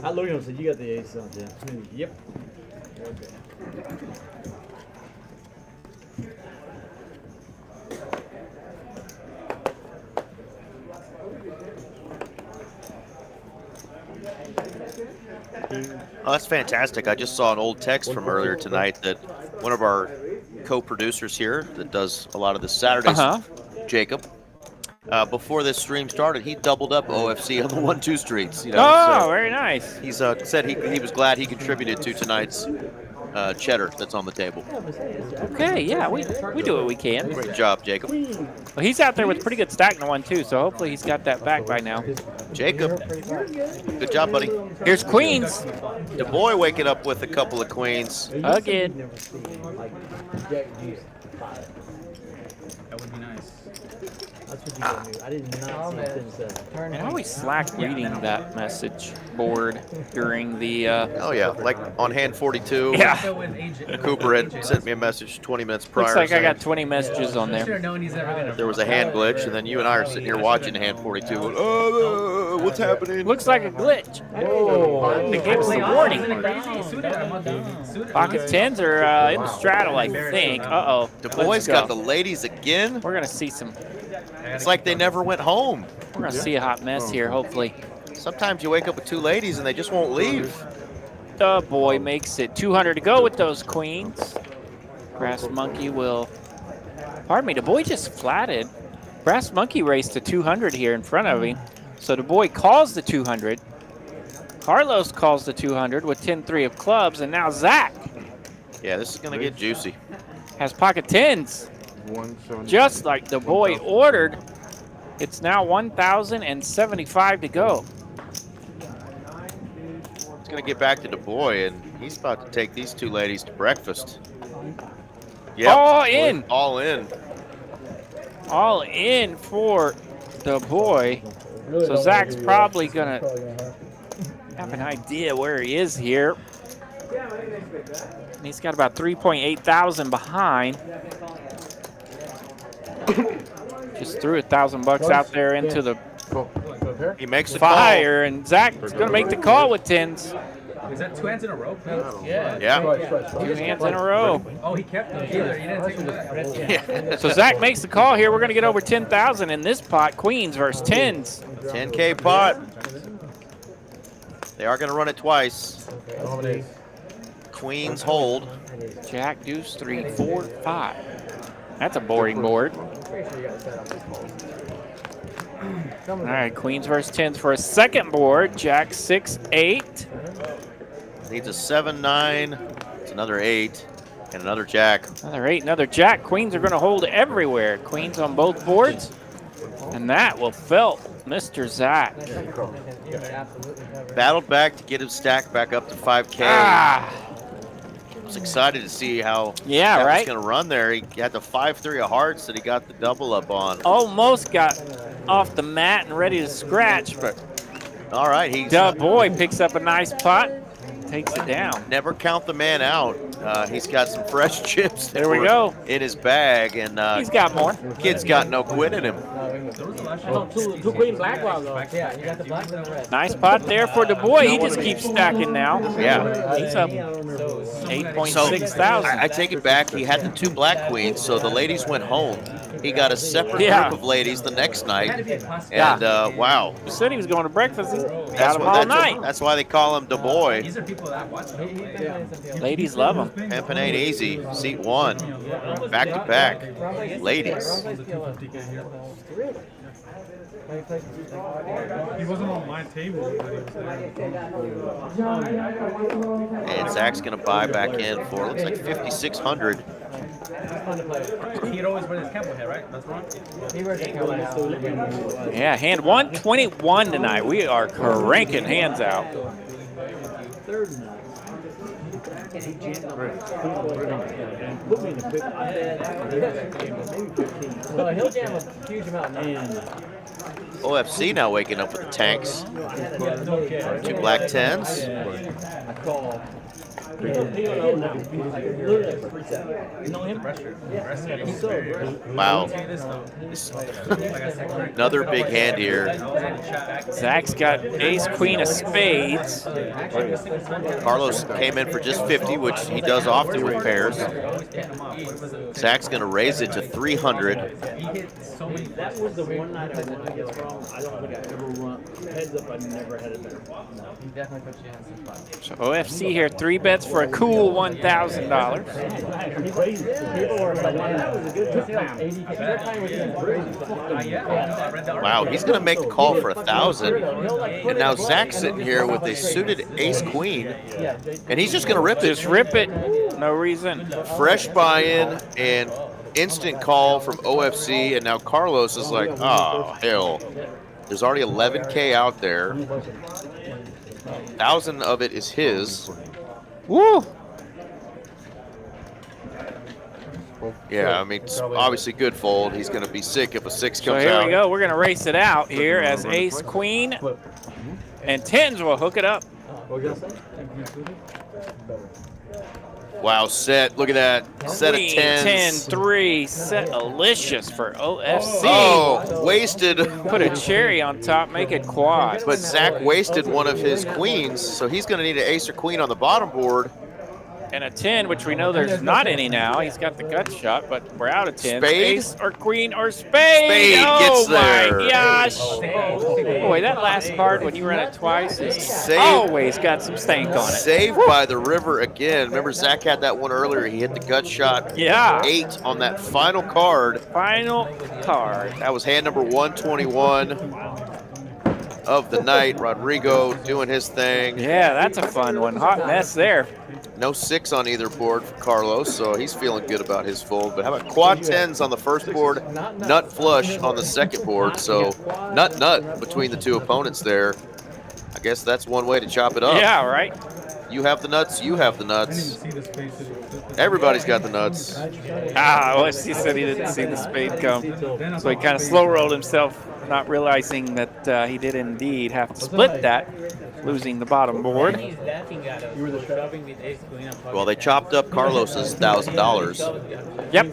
I looked at him and said, you got the ace on, Jim. Yep. Okay. Oh, that's fantastic. I just saw an old text from earlier tonight that one of our co-producers here that does a lot of the Saturdays, Jacob, before this stream started, he doubled up OFC on the 1-2 streets. You know, oh, so very nice. he's said he was glad he contributed to tonight's cheddar that's on the table. Okay, yeah, we do what we can. Great job, Jacob. Well, he's out there with pretty good stack in the 1-2, so hopefully he's got that back by now. Jacob, good job, buddy. Here's queens. The boy waking up with a couple of queens. Again. That would be nice. That's what you got me. I did not see Tim say. And I always slack reading that message board during the. Oh yeah, like on hand 42. Yeah. Cooper had sent me a message 20 minutes prior. Looks like I saying got 20 messages on there. there was a hand glitch, and then you and I are sitting here watching hand 42. Going, oh, what's happening? Looks like a glitch. They gave us the warning. Pocket 10s are in the straddle, I think. Uh-oh. The boys got the ladies again. We're going to see some. It's like they never went home. We're going to see a hot mess here, hopefully. Sometimes you wake up with two ladies and they just won't leave. The boy makes it 200 to go with those queens. Brass Monkey will. Pardon me, the boy just flatted. Brass Monkey raced to 200 here in front of him. So the boy calls the 200. Carlos calls the 200 with 10-3 of clubs, and now Zach Yeah, this is going to get juicy. has pocket 10s. Just like the boy ordered. It's now 1,075 to go. It's going to get back to the boy, and he's about to take these two ladies to breakfast. Yep. All in. All in. All in for the boy. So Zach's probably going to have an idea where he is here. And he's got about 3.8 thousand behind. Just threw $1,000 out there into the He makes the fire, and Zach's going to make the call with 10s. Is that 2 hands in a row? Yeah. 2 hands in a row. Oh, he kept them. He didn't take them back. Yeah. So Zach makes the call here. We're going to get over 10,000 in this pot. Queens versus 10s. 10K pot. They are going to run it twice. Queens hold. Jack, deuce, 3, 4, 5. That's a boring board. All right, queens versus 10s for a second board. Jack, 6, 8. Needs a 7, 9. It's another 8 and another jack. Another 8, another jack. Queens are going to hold everywhere. Queens on both boards. And that will felt Mr. Zach. Battled back to get his stack back up to 5K. Ah. I was excited to see how Yeah, that right? was going to run there. He had the 5-3 of hearts that he got the double up on. Almost got off the mat and ready to scratch, but all right, he's Boy picks up a nice pot, takes it down. Never count the man out. He's got some fresh chips. There we go. In his bag, and he's got more. Kid's got no quit in him. Two queen black ones though. Yeah, you got the black and the red. Nice pot there for Du Bois. He just keeps stacking now. Yeah. He's up 8.6 thousand. I take it back. He had the 2 black queens, so the ladies went home. He got a separate group of ladies the next night, and wow. He said he was going to breakfast. Got him all night. That's why they call him Du Bois. These are people that watch him. Ladies love him. Pimpin' ain't easy. Seat 1. Back to back. Ladies. He wasn't on my table, but he was there. And Zach's going to buy back in for, looks like 5,600. He'd always wear his cowboy hat, right? That's wrong. Yeah, hand 121 tonight. We are cranking hands out. Well, he'll jam a huge amount now. OFC now waking up with the tanks. 2 black 10s. Wow. Another big hand here. Zach's got ace, queen of spades. Carlos came in for just 50, which he does often with pairs. Zach's going to raise it to 300. That was the one night I won against Ron. I don't think I ever run heads up. I never had it there. He definitely puts you in some fun. So OFC here, 3 bets for a cool $1,000. Wow, he's going to make the call for 1,000. And now Zach's sitting here with a suited ace queen, and he's just going to rip it. Just rip it. No reason. Fresh buy-in and instant call from OFC, and now Carlos is like, oh, hell. There's already 11K out there. 1,000 of it is his. Woo! Yeah, I mean, it's obviously good fold. He's going to be sick if a 6 So comes here out. we go. We're going to race it out here as ace, queen, and 10s will hook it up. Wow, set. Look at that. Set of 10s. 10-3, set delicious for OFC. Oh, wasted. Put a cherry on top, make it quad. But Zach wasted one of his queens, so he's going to need an ace or queen on the bottom board. And a 10, which we know there's not any now. He's got the gut shot, but we're out of 10. Spade? Ace or queen or spade. Spade gets there. Oh my gosh. Boy, that last card when you run it twice is always got some stank on it. Saved by the river again. Remember, Zach had that one earlier. He hit the gut shot. Yeah. 8 on that final card. Final card. That was hand number 121 of the night. Rodrigo doing his thing. Yeah, that's a fun one. Hot mess there. No 6 on either board for Carlos, so he's feeling good about his fold. But how about quad 10s on the first board, nut flush on the second board? So nut between the 2 opponents there. I guess that's one way to chop it up. Yeah, right. You have the nuts, you have the nuts. Everybody's got the nuts. OFC said he didn't see the spade come. So he kind of slow rolled himself, not realizing that he did indeed have to split that, losing the bottom board. Well, they chopped up Carlos's $1,000. Yep.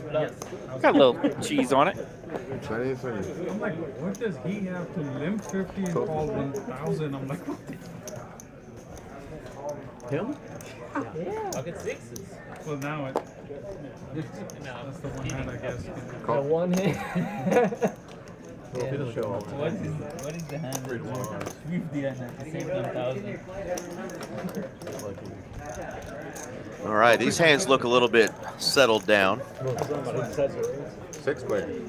Got a little cheese on it. I'm like, what does he have to limp 50 and call 1,000? I'm like, what the? Him? Yeah. Pocket 6s. Well, now it. That's the one hand, I guess. The one hand. What is the hand? Sweep the hand to save 1,000. All right, these hands look a little bit settled down. 6 way.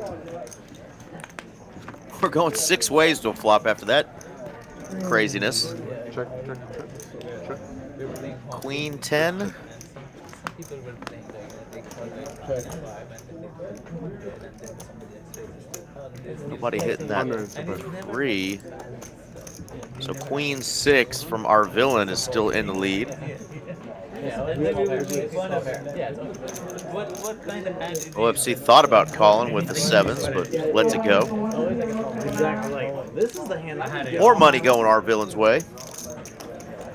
We're going 6 ways to a flop after that craziness. Check. Queen 10. Some people were playing they call it 5 and then Nobody hitting that 3. So Queen 6 from our villain is still in the lead. What kind of hand is OFC thought about calling with the 7s, but lets it go. exactly like, this is the hand I had. More money going our villain's way.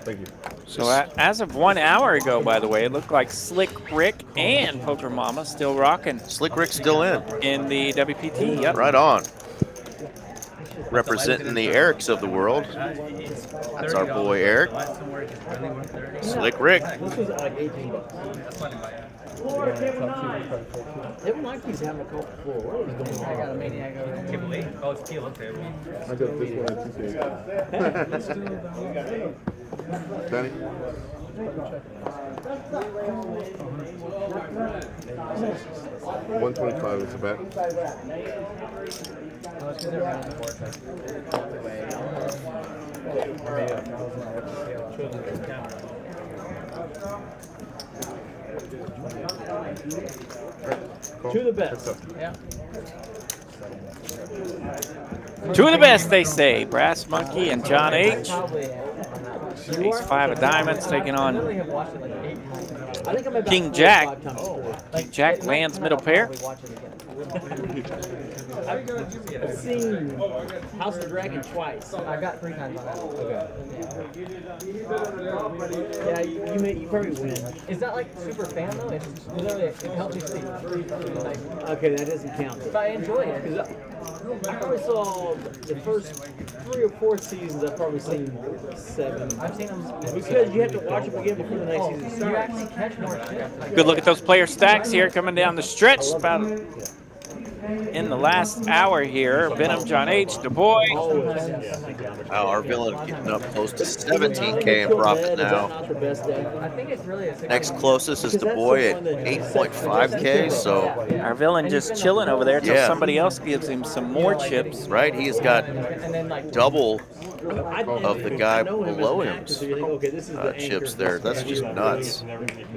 Thank you. So as of 1 hour ago, by the way, it looked like Slick Rick and Poker Mama still rocking. Slick Rick's still in the WPT. Yep. Right on. Representing the Erics of the world. That's our boy Eric. Slick Rick. This was like $18. Every night he's having a couple before. What is going on? I got a maniac over here. Oh, it's teal. Okay. I got this one at 2. Danny? $125 is the bet. Oh, it's because they're running the board. To the best. Yeah. Two of the best, they say. Brass Monkey and John H. Ace 5 of diamonds taking on King Jack. King Jack lands middle pair. I've seen House of Dragon twice. I've got 3 times on that. Okay. Yeah, you probably win. Is that like super fan though? It's literally, it helps me sleep. Like, Okay, that doesn't count. if I enjoy it. I probably saw the first 3 or 4 seasons. I've probably seen 7. I've seen them. Because you have to watch them again before the next season You starts. actually catch more shit. Good look at those player stacks here coming down the stretch. About in the last hour here. Venom, John H, Du Bois. Wow, our villain getting up close to 17K in profit now. I think it's really a Next closest is Du Bois at 8.5K, so Our villain just chilling over there until Yeah. somebody else gives him some more chips. right, he has got and then like double of the guy below him Chips chips there. That's just nuts.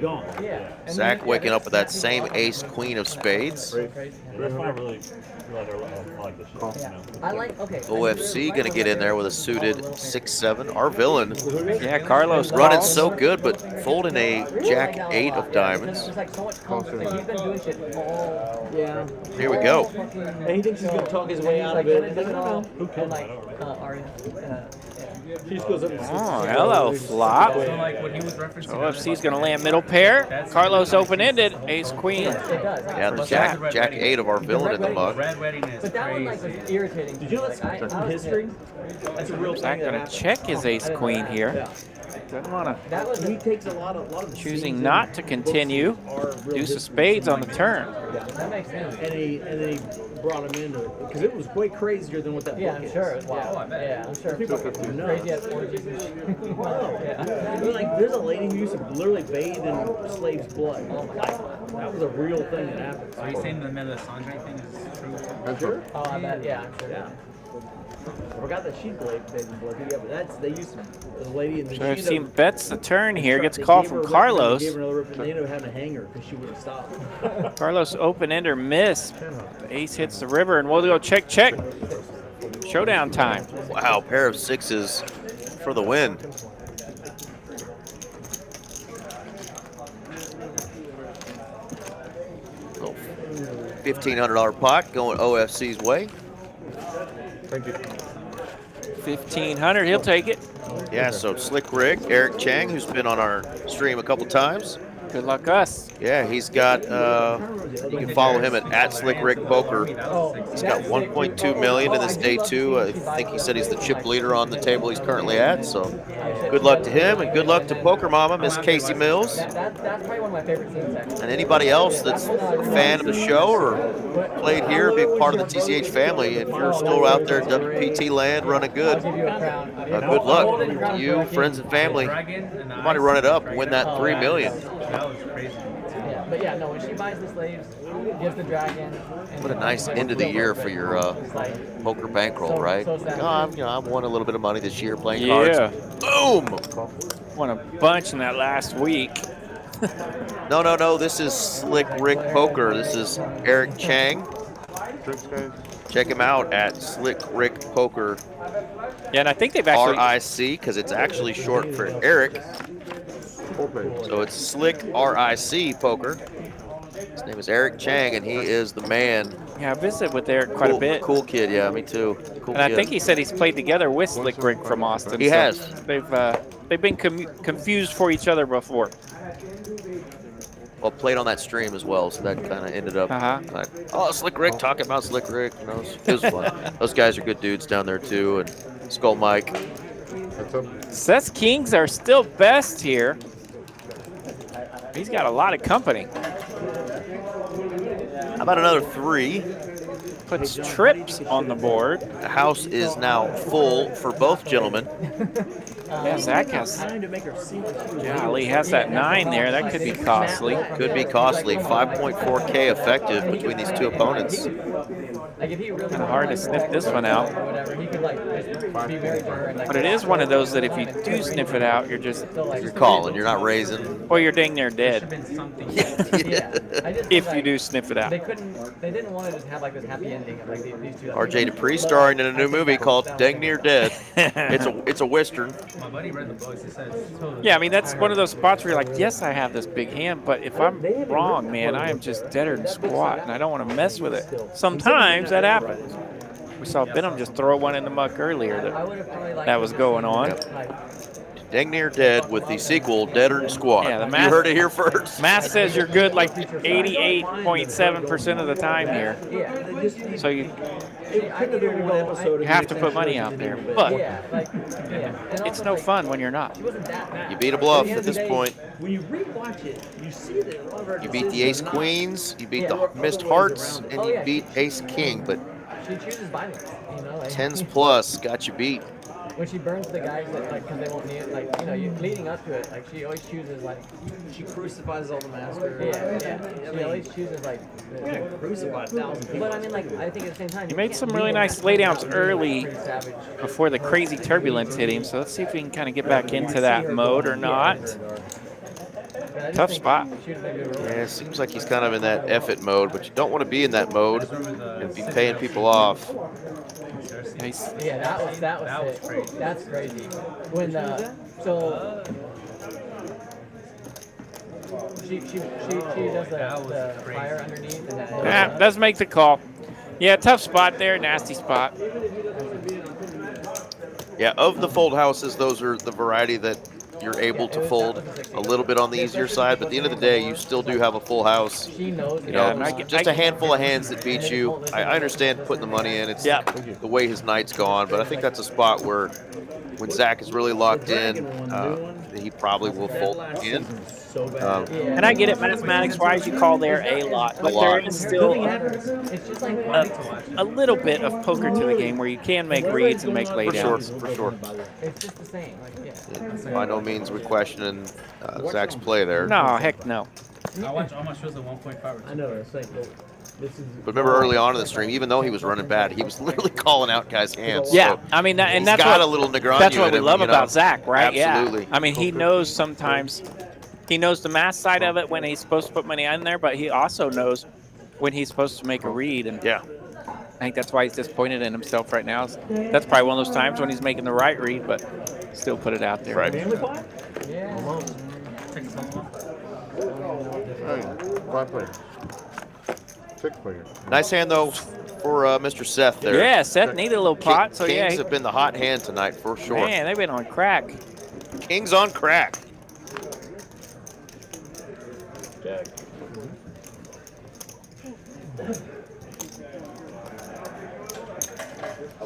Gone. yeah. And Zach then- waking up with that same ace queen of spades. I like OFC gonna get in there with a suited 6-7. Our villain Yeah, Carlos running calls. so good, but folding a Jack 8 of diamonds. There's like so much conflict. Like, he's been doing shit all. Yeah. Here we go. And he thinks he's going to talk his way out of it. Like, No. and like Aria. He just goes up and Oh, hello, flop. So like what he was referencing. OFC's going to land middle pair. Carlos open-ended, ace queen. It does. Yeah, the Jack 8 of our villain in the mug. Red wedding is But that one like was irritating. Did you know that's from history? That's a real Zach thing. going to check his ace queen here. Doesn't want to. That was He takes a lot of the Choosing scenes not in to continue. are real Deuce of history. spades on the turn. that makes sense. And then he brought him into it because it was way crazier than what that Yeah, book I'm is. sure. It was Yeah. wild. Yeah, I'm sure. People are Crazy as orgies and shit. Wow. Like, there's a lady who used to literally bathe in slaves' blood. Oh my God. That was a real thing that happened. Are you saying the Melisandre thing is true? Sure. Oh, I bet. Yeah, I'm sure. Yeah. I forgot that she bathed in blood. Yeah, but that's they used to. The lady in the. So I've she seen ended up- bets the turn here. Gets a they call gave from her a rip, Carlos. They gave her another rip, and they ended up having to hang her because she wouldn't stop. Carlos open-ender miss. The ace hits the river, and we'll go check. Showdown time. Wow, pair of 6s for the win. Little $1,500 pot going OFC's way. Thank you. 1,500. He'll take it. Yeah, so Slick Rick, Eric Chang, who's been on our stream a couple times. Good luck us. Yeah, he's got, you can follow him at Slick Rick Poker. He's got 1.2 million in this day two. I think he said he's the chip leader on the table he's currently at. So good luck to him and good luck to Poker Mama, Miss Casey Mills. That's probably one of my favorite scenes, actually. And anybody else that's a fan of the show or played here, be part of the TCH family. If you're still out there at WPT land running good, I'll give you a crown. good luck to you, friends and family. You might run it up and win that $3 million. That was crazy. Yeah, but yeah, no, when she buys the slaves, gives the dragon. And What a nice end of the year for your poker bankroll, right? I've won a little bit of money this year playing Yeah. cards. Boom! Won a bunch in that last week. No. This is Slick Rick Poker. This is Eric Chang. Check him out at Slick Rick Poker. Yeah, and I think they've actually. RIC, because it's actually short for Eric. So it's Slick RIC Poker. His name is Eric Chang, and he is the man Yeah, I visited with Eric quite a bit. Cool kid, yeah, me too. Cool And kid. I think he said he's played together with Slick Rick from Austin. He has. They've been confused for each other before. Well, played on that stream as well, so that kind of ended up. Like, oh, Slick Rick, talking about Slick Rick. You know, it was fun. Those guys are good dudes down there too, and Skull Mike. Seth's Kings are still best here. He's got a lot of company. How about another 3? Puts trips on the board. The house is now full for both gentlemen. Yeah, Zach has. Yeah, he has that 9 there. That could be costly. Could be costly. 5.4K effective between these two opponents. Kind of hard to sniff this one out. But it is one of those that if you do sniff it out, you're calling. You're not raising. Or you're dang near dead. If you do sniff it out. They didn't want to just have like this happy ending of like these two. RJ Dupree starring in a new movie called Dang Near Dead. It's a western. My buddy read the books. He said, yeah, I mean that's one of those spots where you're like, yes, I have this big hand, but if I'm wrong, man, I am just deader than squat, and I don't want to mess with it. Sometimes that happens. We saw Benham just throw one in the muck earlier that was going on. Dang Near Dead with the sequel, Deader Than Squat. Yeah, the you math, heard it here first. Math says you're good like 88.7% of the time here. So you have to put money out there. But it's no fun when you're not. You beat a bluff at this point. When you rewatch it, you see that you beat the Ace Queens, you beat the Missed Hearts, and you beat Ace King. But she chooses violence, you know. Like, 10s plus got you beat. When she burns the guys that like because they won't need it, like you know, leading up to it, like she always chooses like she crucifies all the masters. Yeah. She always chooses like crucify 1,000 people. But I mean, like I think at the same time, he made some really nice laydowns early before the crazy turbulence hit him. So let's see if we can kind of get back into that mode or not. Tough spot. Yeah, it seems like he's kind of in that F it mode, but you don't want to be in that mode and be paying people off. Yeah, that was crazy. That's crazy. When so she does the fire underneath and yeah, does make the call. Yeah, tough spot there, nasty spot. Yeah, of the fold houses, those are the variety that you're able to fold a little bit on the easier side, but at the end of the day, you still do have a full house. You know, just a handful of hands that beat you. I understand putting the money in. It's the way his night's gone, but I think that's a spot where when Zach is really locked in, he probably will fold in. And I get it, mathematics-wise, you call there a lot, but there is still a little bit of poker to the game where you can make reads and make laydowns. For sure. It's just the same. By no means we questioning Zach's play there. No, heck no. I watch all my shows at 1.5. I know, it's like, but remember early on in the stream, even though he was running bad, he was literally calling out guys' hands. Yeah, so I mean, and that's got what, a little Negreanu that's what we in him, love you know? about Zach, right? Absolutely. Yeah. I mean, he knows sometimes. He knows the math side of it when he's supposed to put money in there, but he also knows when he's supposed to make a read. And yeah, I think that's why he's disappointed in himself right now. That's probably one of those times when he's making the right read, but still put it out there. Right. Nice hand though for Mr. Seth there. Yeah, Seth needed a little pot. So Kings yeah, have been the hot hand tonight for sure. Man, they've been on crack. Kings on crack. Jack.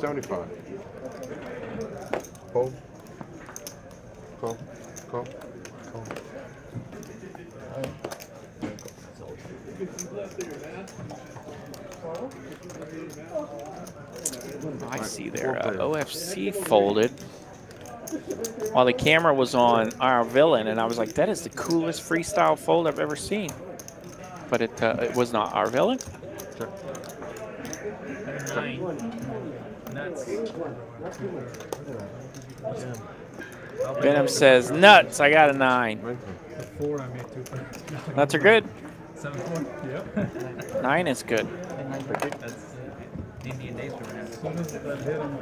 75. Fold. Call. I see there. OFC folded while the camera was on our villain, and I was like, that is the coolest freestyle fold I've ever seen. But it was not our villain. Benham says, nuts, I got a 9. 4, I made 2. Nuts are good. 7-4, yep. 9 is good. That's Indian days for As soon as I hit him,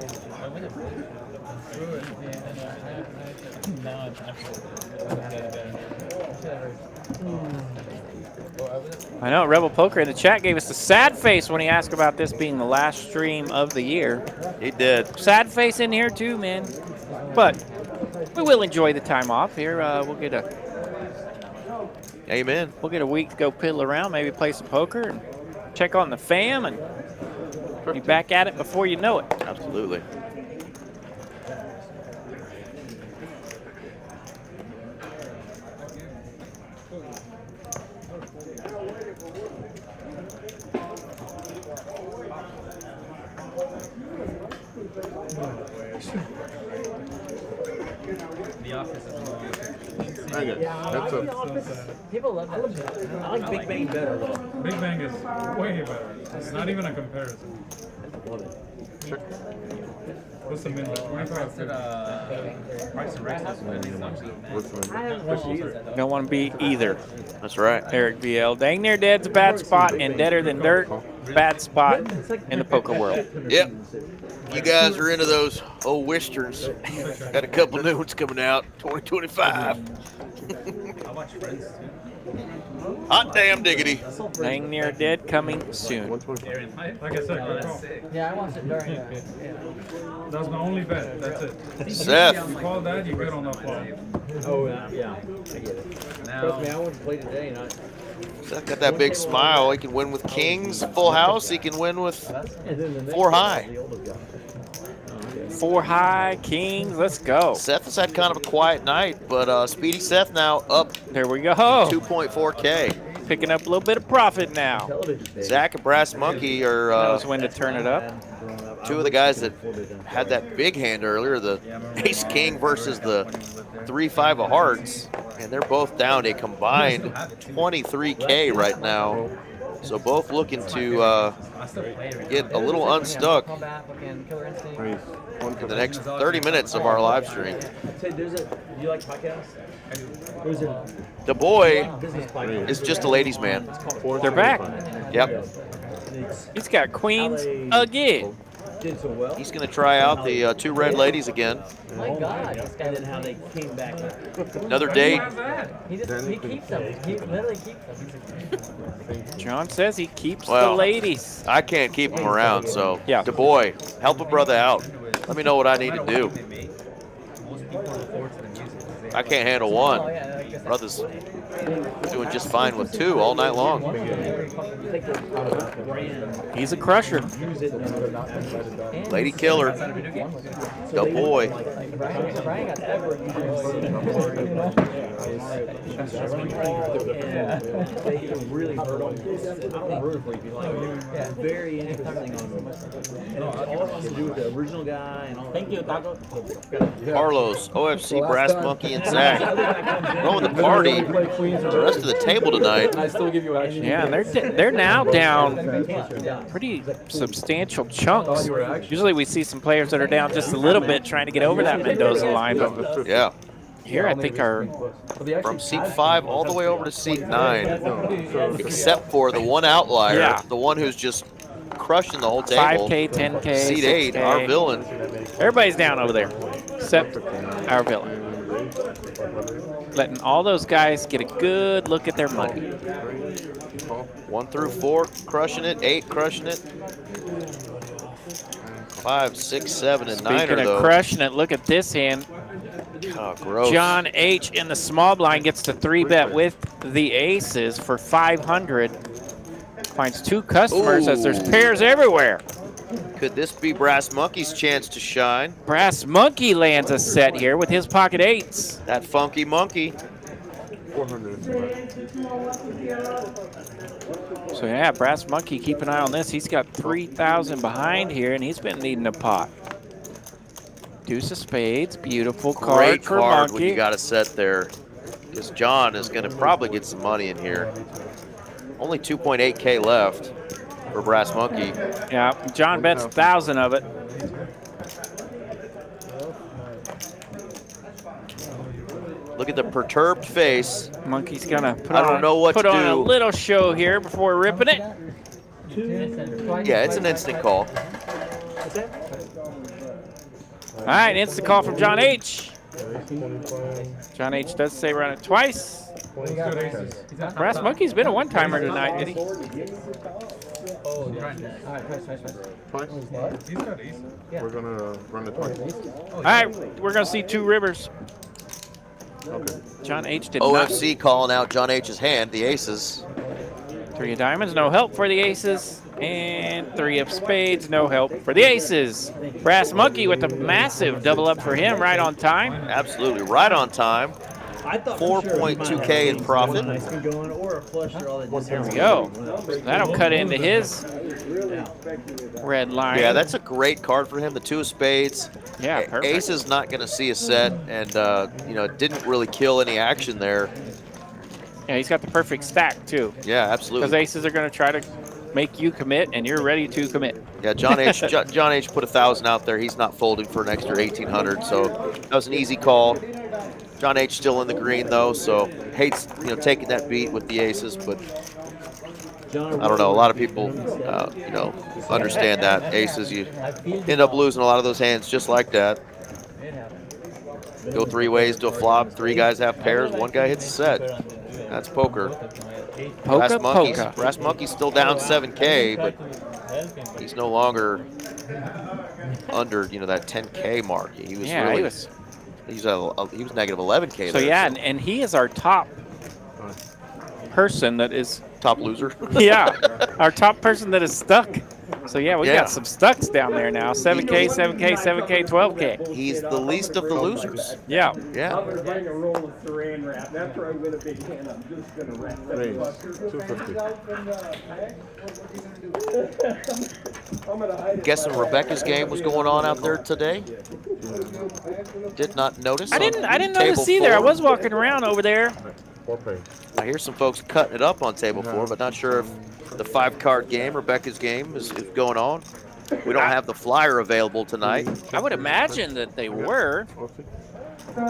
I know Rebel Poker in the chat gave us a sad face when he asked about this being the last stream of the year. He did. Sad face in here too, man. But we will enjoy the time off here. We'll get a Amen. We'll get a week to go piddle around, maybe play some poker and check on the fam, and be back at it before you know it. Absolutely. The office is long. That's a, People love that. I like Big Bang better though. Big Bang is way better. It's not even a comparison. Love it. What's the min? 25. Price and races, but it's actually I haven't watched either. Don't want to be either. That's right. Eric VL. Dang near dead's a bad spot, and deader than dirt, bad spot in the poker world. Yep. You guys are into those old westerns. Got a couple new ones coming out, 2025. I watch Friends too. Hot damn diggity. Dang near dead coming soon. Like I said, good call. Yeah, I watched it during that. That's my only bet. That's it. Seth. You call that, you bet on that flop. Oh, yeah. I get it. Trust me, I wouldn't play today. And Seth got that big smile. He can win with kings, full house. He can win with four high. 4 high, kings, let's go. Seth has had kind of a quiet night, but Speedy Seth now up There we go. 2.4K. Picking up a little bit of profit now. Zach and Brass Monkey are Knows when to turn it up. two of the guys that had that big hand earlier, the Ace King versus the 3-5 of hearts, and they're both down a combined 23K right now. So both looking to get a little unstuck in the next 30 minutes of our live stream. Say, do you like podcasts? The boy is just a ladies' man. They're back. Yep. He's got queens again. Did so well. He's going to try out the two red ladies again. My God. And then how they came back. Another date. He keeps them. He literally keeps them. John says he keeps the Well, ladies. I can't keep him around, so Yeah. the boy, help a brother out. Let me know what I need to do. I can't handle one. Brother's doing just fine with two all night long. He's a crusher. Lady killer. The boy. Brian got ever. They can really hurt on very interesting on them. And it all has to do with the original guy and all. Thank you, Taco. Carlos, OFC, Brass Monkey, and Zach. Throwing the party the rest of the table tonight. I still give you action. Yeah, they're now down pretty substantial chunks. Usually we see some players that are down just a little bit trying to get over that Mendoza line. But Yeah. here I think are From seat 5 all the way over to seat 9, except for the one outlier, Yeah. the one who's just crushing the whole table. 5K, 10K, Seat 8, 6K. our villain. Everybody's down over there except our villain. Letting all those guys get a good look at their money. 1 through 4 crushing it, 8 crushing it. 5, 6, 7, and 9 Speaking are of though. crushing it, look at this hand. Oh, gross. John H. in the small blind gets to 3-bet with the aces for 500. Finds 2 customers as there's pairs everywhere. Could this be Brass Monkey's chance to shine? Brass Monkey lands a set here with his pocket 8s. That funky monkey. 400. So yeah, Brass Monkey, keep an eye on this. He's got 3,000 behind here, and he's been needing a pot. Deuce of spades, beautiful card Great for card when Monkey. you got a set there. Because John is going to probably get some money in here. Only 2.8K left for Brass Monkey. Yeah, John bets 1,000 of it. Look at the perturbed face. Monkey's gonna put I don't on, know what put to on a do. little show here before ripping it. Yeah, it's an instant call. All right, instant call from John H. John H does say run it twice. He's got aces. He's got Brass Monkey's been a one-timer tonight, did he? Oh, yeah. All right, twice. Twice? He's got aces. We're gonna run the twice. All right, we're going to see two rivers. Okay. John H. did not. OFC calling out John H's hand, the aces. 3 of diamonds, no help for the aces. And 3 of spades, no help for the aces. Brass Monkey with a massive double up for him, right on time. Absolutely right on time. I thought for sure he might 4.2K in have profit. nice one going, or a flush draw that just There we go. So that'll cut into his red line. Yeah, that's a great card for him. The 2 of spades. Yeah, perfect. Ace is not going to see a set, and you know, didn't really kill any action there. Yeah, he's got the perfect stack too. Yeah, Because absolutely. aces are going to try to make you commit, and you're ready to commit. Yeah, John H. John H. put 1,000 out there. He's not folding for an extra 1,800, so that was an easy call. John H. still in the green though, so hates taking that beat with the aces, but I don't know. A lot of people understand that aces, you end up losing a lot of those hands just like that. Go 3 ways to a flop. 3 guys have pairs. 1 guy hits a set. That's poker. Brass Monkey's still down 7K, but he's no longer under that 10K mark. He was Yeah, really, he was negative 11K. So there, yeah, and he is our top person that is top loser. yeah, our top person that is stuck. So yeah, we got some stucks down there now. 7K, 7K, 7K, 12K. He's the least of the losers. Yeah. Yeah. I'm gonna bring a roll of saran wrap. After I win a big hand, I'm just gonna wrap that fucker. Guessing Rebecca's game was going on out there today. Did not notice. I didn't notice either. I was walking around over there. I hear some folks cutting it up on table 4, but not sure if the 5-card game, Rebecca's game, is going on. We don't have the flyer available tonight. I would imagine that they were. A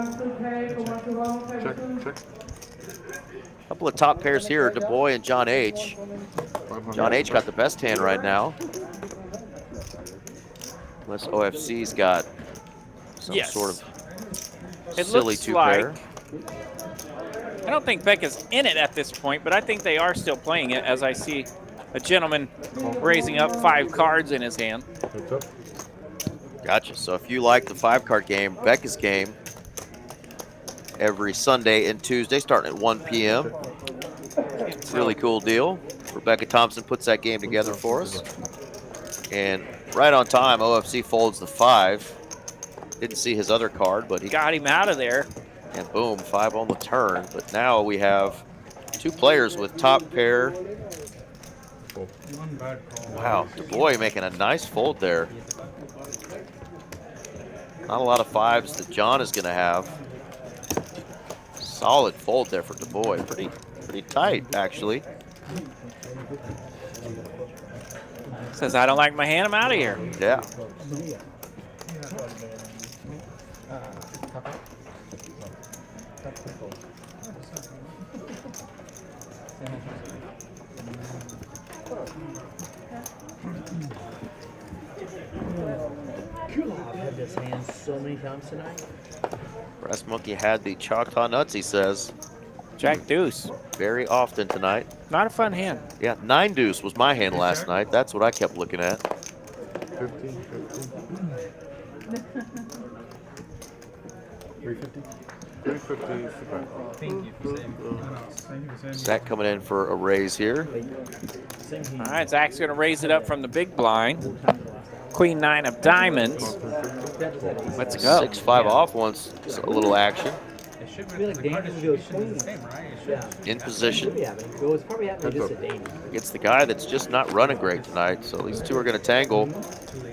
couple of top pairs here, Du Bois and John H. John H got the best hand right now. Unless OFC's got some sort of It silly looks 2-pair. like, I don't think Becca's in it at this point, but I think they are still playing it as I see a gentleman raising up 5 cards in his hand. Gotcha. So if you like the 5-card game, Becca's game, every Sunday and Tuesday starting at 1 p.m. Really cool deal. Rebecca Thompson puts that game together for us. And right on time, OFC folds the 5. Didn't see his other card, but he got him out of there. And boom, 5 on the turn. But now we have 2 players with top pair. Wow, Du Bois making a nice fold there. Not a lot of 5s that John is going to have. Solid fold there for Du Bois. Pretty tight, actually. Says, I don't like my hand, I'm out of here. Yeah. I've had this hand so many times tonight. Brass Monkey had the Choctaw Nuts, he says. Jack deuce. Very often tonight. Not a fun hand. Yeah, 9 deuce was my hand last night. That's what I kept looking at. 15. 350. 350. Thank you for saving. Zach coming in for a raise here. All right, Zach's going to raise it up from the big blind. Queen 9 of diamonds. Let's go. 6-5 off wants a little action. In position. Against the guy that's just not running great tonight. So these 2 are going to tangle.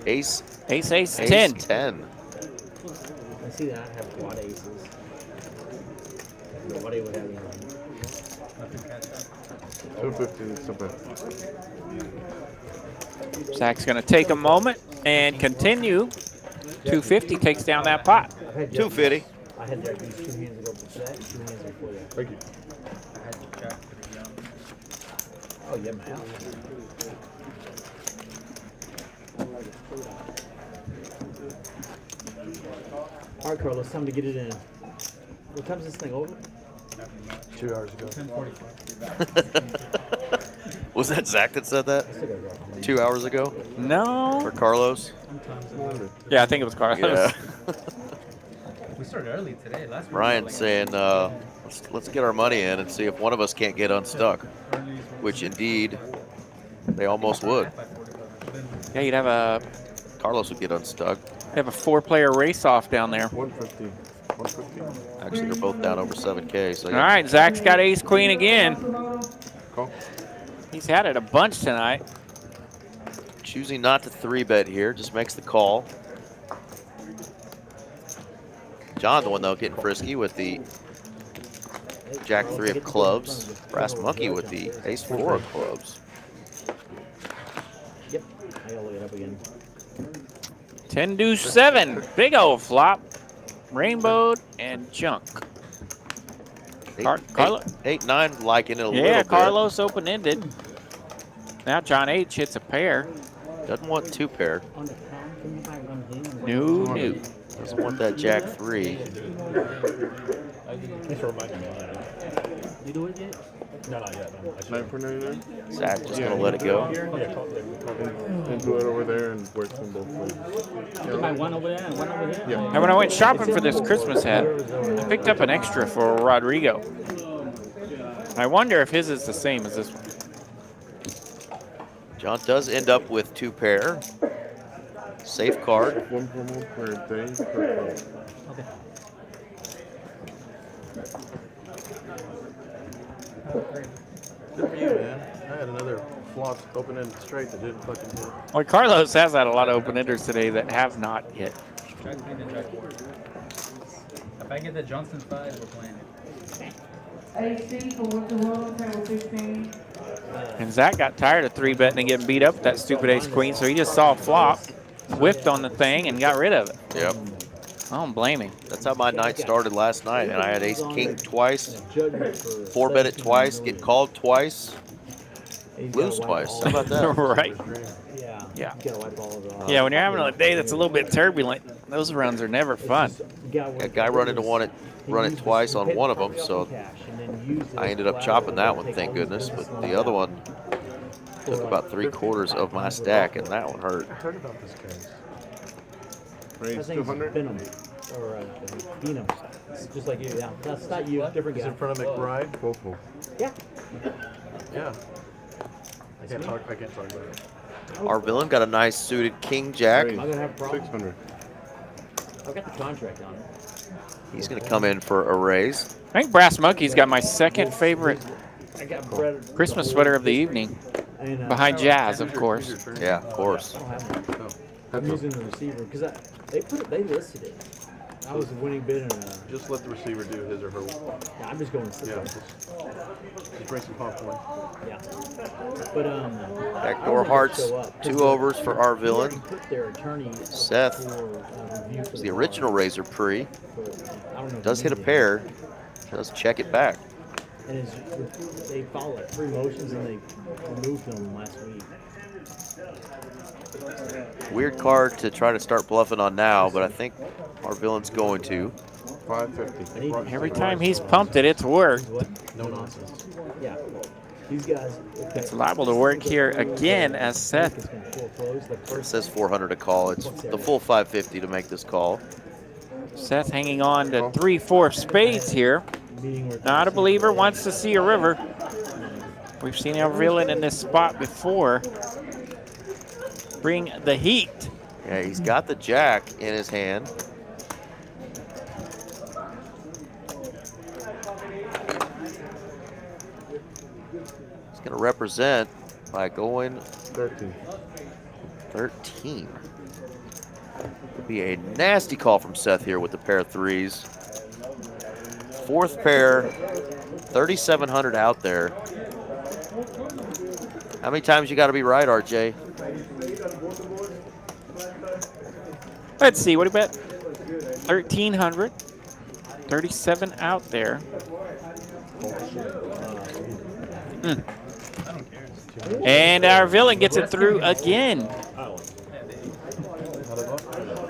Ace, 10. 10. I see that. I have quad aces. Nobody would have anything. 250, something. Zach's going to take a moment and continue. 250 takes down that pot. 250. I had Jack these 2 hands ago for that, 2 hands before that. Thank you. I had Jack pretty young. Oh, yeah, man. All right, Carlos, time to get it in. What time is this thing over? 2 hours ago. 10:45. Was that Zach that said that 2 hours ago? No. Or Carlos? Yeah, I think it was Carlos. Yeah. We started early today. Last week Ryan's saying, let's get our money in and see if one of us can't get unstuck, which indeed they almost would. Yeah, you'd have a Carlos would get unstuck. have a 4-player race off down there. 150. 150. Actually, they're both down over 7K. So All right, Zach's got ace queen again. Call. He's had it a bunch tonight. Choosing not to 3-bet here, just makes the call. John, the one though, getting frisky with the Jack 3 of clubs. Brass Monkey with the ace 4 of clubs. Yep. I gotta look it up again. 10 deuce 7. Big old flop. Rainbowed and junk. Carlos. 8-9 liking it a little Yeah, bit. Carlos open-ended. Now John H hits a pair. Doesn't want 2 pair. No. Doesn't want that Jack 3. Thanks for reminding me. You do it yet? No, not yet. No. 9.99. Zach just gonna let it go. And do it over there and work them both ways. One over there and one over there? Yeah. And when I went shopping for this Christmas hat, I picked up an extra for Rodrigo. I wonder if his is the same as this one. John does end up with 2 pair. Safe card. One promo per day per card. Okay. Good for you, man. I had another flop open-ended straight that didn't fucking hit. Well, Carlos has had a lot of open-enders today that have not hit. Jack 3 and Jack 4. If I get the Johnson 5, we're playing it. AC for 1-1, table 16. And Zach got tired of 3-betting and getting beat up with that stupid ace queen, so he just saw a flop, whipped on the thing, and got rid of it. Yep. I don't blame him. That's how my night started last night, and I had ace king twice, 4-bet it twice, get called twice, lose twice. How about that? Right. Yeah. Yeah. You gotta wipe all of it off. Yeah, when you're having a day that's a little bit turbulent, those runs are never fun. A guy run it twice on one of them, so I ended up chopping that one, thank goodness. But the other one took about 3/4 of my stack, and that one hurt. I heard about this case. I Raise think it's 200. Venom. Or Venom. It's just like you. Yeah. That's not you. Different Is guy. in front of McBride? Whoa. Yeah. Yeah. I can't talk about it. Our villain got a nice suited king jack. I'm gonna have a problem. 600. I've got the contract on it. He's going to come in for a raise. I think Brass Monkey's got my second favorite I got bread. Christmas sweater of the evening, And, behind Jazz, of course. Yeah, of course. I don't have one. I'm using the receiver because they listed it. I was a winning bid and Just let the receiver do his or her. yeah, I'm just going to Yeah. Just bring some popcorn. Yeah. But Backdoor hearts, 2 overs for our villain. Put their attorney Seth for review for is the original Razor Pre. I don't know if Does you hit a did. pair. Does check it back. And they filed like 3 motions and they removed them last week. Weird card to try to start bluffing on now, but I think our villain's going to. 550. Every time he's pumped it, it's worked. No nonsense. Yeah. These guys. It's liable to work here again as Seth. It says 400 to call. It's the full 550 to make this call. Seth hanging on to 3/4 spades here. Not a believer, wants to see a river. We've seen our villain in this spot before. Bring the heat. Yeah, he's got the jack in his hand. He's going to represent by going 13. 13. Would be a nasty call from Seth here with the pair of 3s. 4th pair, 3,700 out there. How many times you got to be right, RJ? Let's see, what do you bet? 1,300. 37 out there. And our villain gets it through again.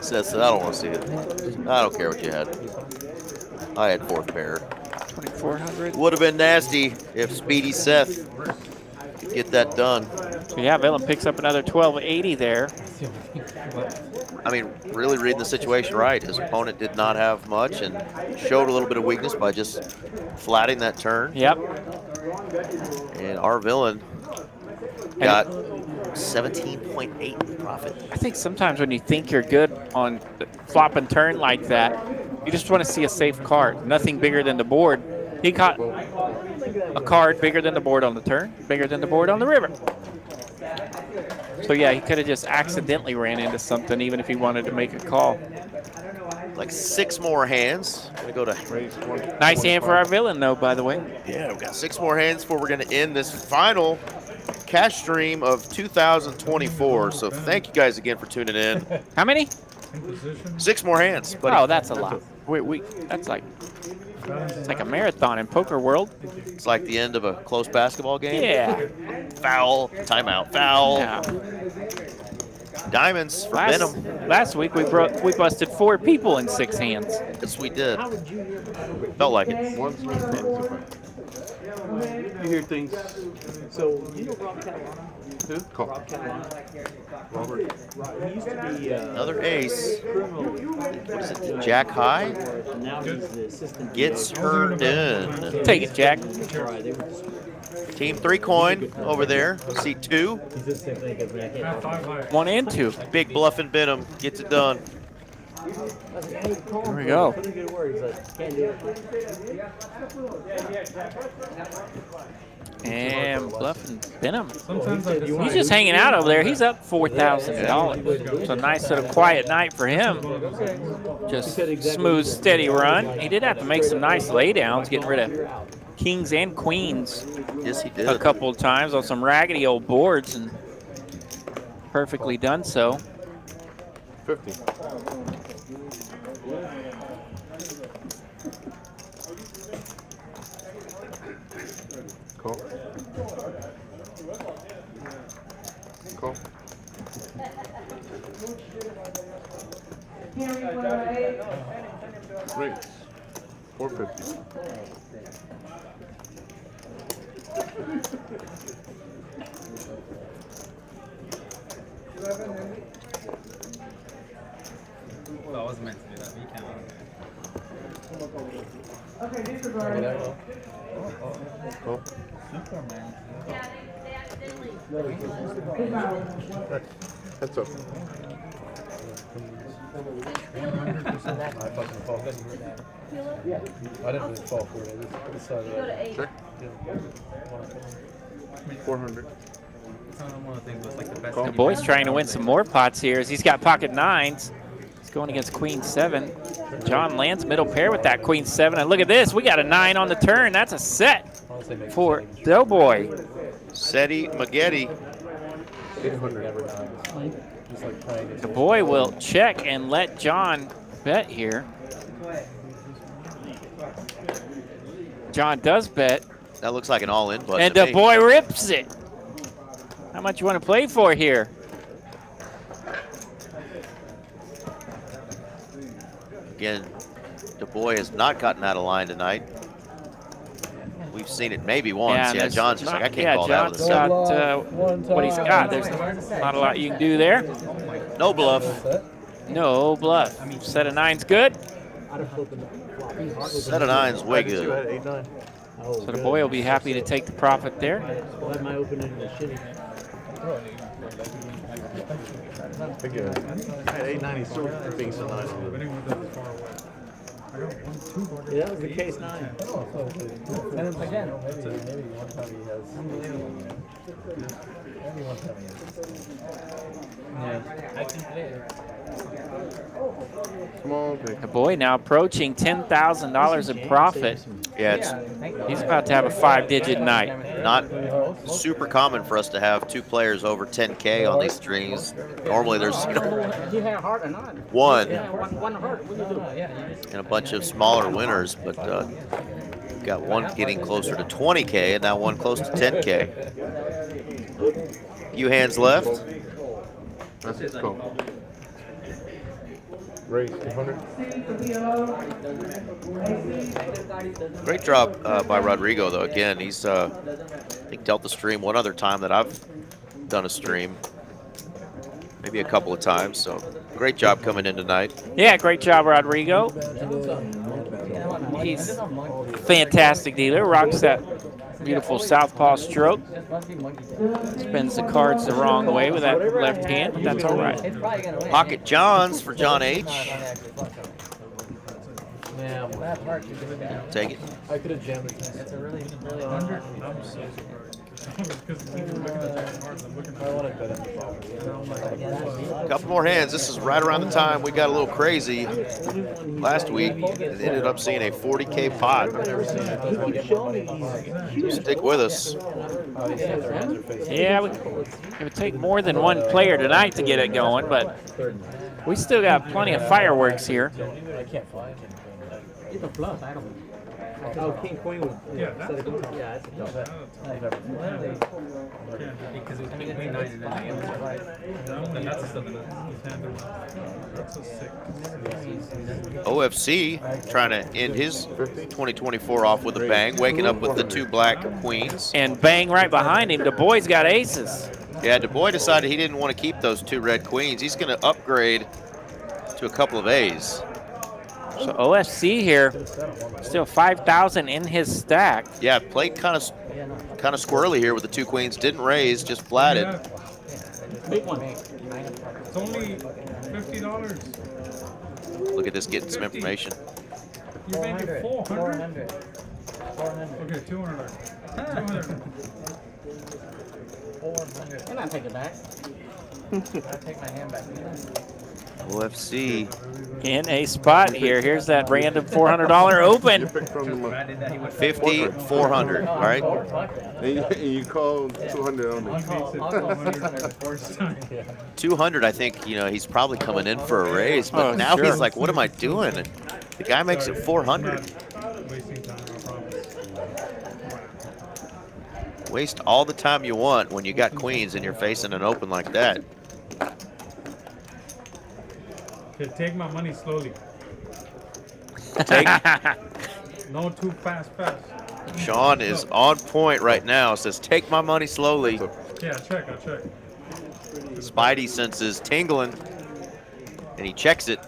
Seth said, I don't want to see it. I don't care what you had. I had 4th pair. 2,400. Would have been nasty if Speedy Seth could get that done. So yeah, Villain picks up another 1,280 there. I mean, really reading the situation right. His opponent did not have much and showed a little bit of weakness by just flatting that turn. Yep. And our Villain got 17.8 profit. I think sometimes when you think you're good on flop and turn like that, you just want to see a safe card. Nothing bigger than the board. He caught a card bigger than the board on the turn, bigger than the board on the river. So yeah, he could have just accidentally ran into something even if he wanted to make a call. Like 6 more hands. Gonna go to nice hand for our Villain though, by the way. Yeah, we've got 6 more hands before we're gonna end this final cash stream of 2024. So thank you guys again for tuning in. How many? 6 more hands. Buddy. Oh, that's a lot. That's like, it's like a marathon in poker world. It's like the end of a close basketball game. Yeah. Foul, timeout, foul. Yeah. Diamonds for Venom. Last week we busted 4 people in 6 hands. Yes, we did. Felt like it. You hear things. So, you know Rob Catalano? Who? Call. Rob Catalano. Robert. He used to be Another ace. criminal. What is it? Jack high? Now he's the assistant. Gets her done. Take it, Jack. Team 3 coin over there. Seat 2. He's the same thing as me. I can't 1 and 2. Big Bluffin' Venom gets it done. There we go. Put a good word. He's like, can't do it. And Bluffin' Venom. Sometimes I decide. He's just hanging out over there. He's up $4,000. So nice sort of quiet night for him. Just smooth, steady run. He did have to make some nice laydowns, getting rid of kings and queens. Yes, he did. A couple of times on some raggedy old boards, and perfectly done so. 50. Call. Call. Rates. 450. Well, I wasn't meant to do that, but you can. Okay, disregard. Call. That's up. I fucking fall. I didn't really fall for it. I just decided. Check. 400. One of the things that's like the best The boy's trying to win some more pots here as he's got pocket 9s. He's going against Queen 7. John lands middle pair with that Queen 7. And look at this. We got a 9 on the turn. That's a set for Doughboy. Seti Magetti. 800. The boy will check and let John bet here. John does bet. That looks like an all-in button. And to the me. boy rips it. How much you want to play for here? Again, the boy has not gotten out of line tonight. We've seen it maybe once. Yeah, John's just like, I can't call that with a John's set. got what he's got. There's not a lot you can do there. No bluff. No bluff. Set of 9's good. Set of 9's way good. 8-9. So the boy will be happy to take the profit there. My opening was shitty. Big guy. 890 still being so nice. Yeah, that was the case 9. And then again, Come on, big. The boy now approaching $10,000 in profit. Yeah, it's He's about to have a 5-digit night. not super common for us to have 2 players over 10K on these streams. Normally there's, You had a heart or not? one One heart. What do you do? and a bunch of smaller winners, but we've got one getting closer to 20K and now one close to 10K. Few hands left. That's it. Call. Raise 200. Great job by Rodrigo, though. Again, he's I think dealt the stream one other time that I've done a stream, maybe a couple of times. So great job coming in tonight. Yeah, great job, Rodrigo. He's a fantastic dealer. Rocks that beautiful southpaw stroke. Spins the cards the wrong way with that left hand, but that's all right. Pocket Johns for John H. Take it. I could have jammed it. It's a really, really hard. I'm so surprised. I want to bet it. A couple more hands. This is right around the time we got a little crazy last week. It ended up seeing a 40K pot. So stick with us. Yeah, it would take more than one player tonight to get it going, but we still got plenty of fireworks here. I can't fly. It's a bluff. I don't. Oh, King Queen was. Yeah, that's that's a because it was Queen 9 and then the and that's a 7. That's a 6. OFC trying to end his 2024 off with a bang, waking up with the 2 black queens. And bang right behind him. Du Bois got aces. Yeah, Du Bois decided he didn't want to keep those 2 red queens. He's going to upgrade to a couple of A's. So OFC here, still 5,000 in his stack. Yeah, played kind of squirrely here with the 2 queens. Didn't raise, just flatted. Big one. It's only $50. Look at this, getting some information. You made it 400. 400. Okay, 200. 200. 400. And I'll take it back. I'll take my hand back. OFC in a spot here. Here's that random $400 open. 50-400, all right? And you call 200 on me. 200, I think, you know, he's probably coming in for a raise, but now he's like, what am I doing? And the guy makes it 400. Waste all the time you want when you got queens and you're facing an open like that. Okay, take my money slowly. Take. No too fast. Sean is on point right now. Says, take my money slowly. Yeah, I'll check. Spidey senses tingling, and he checks it.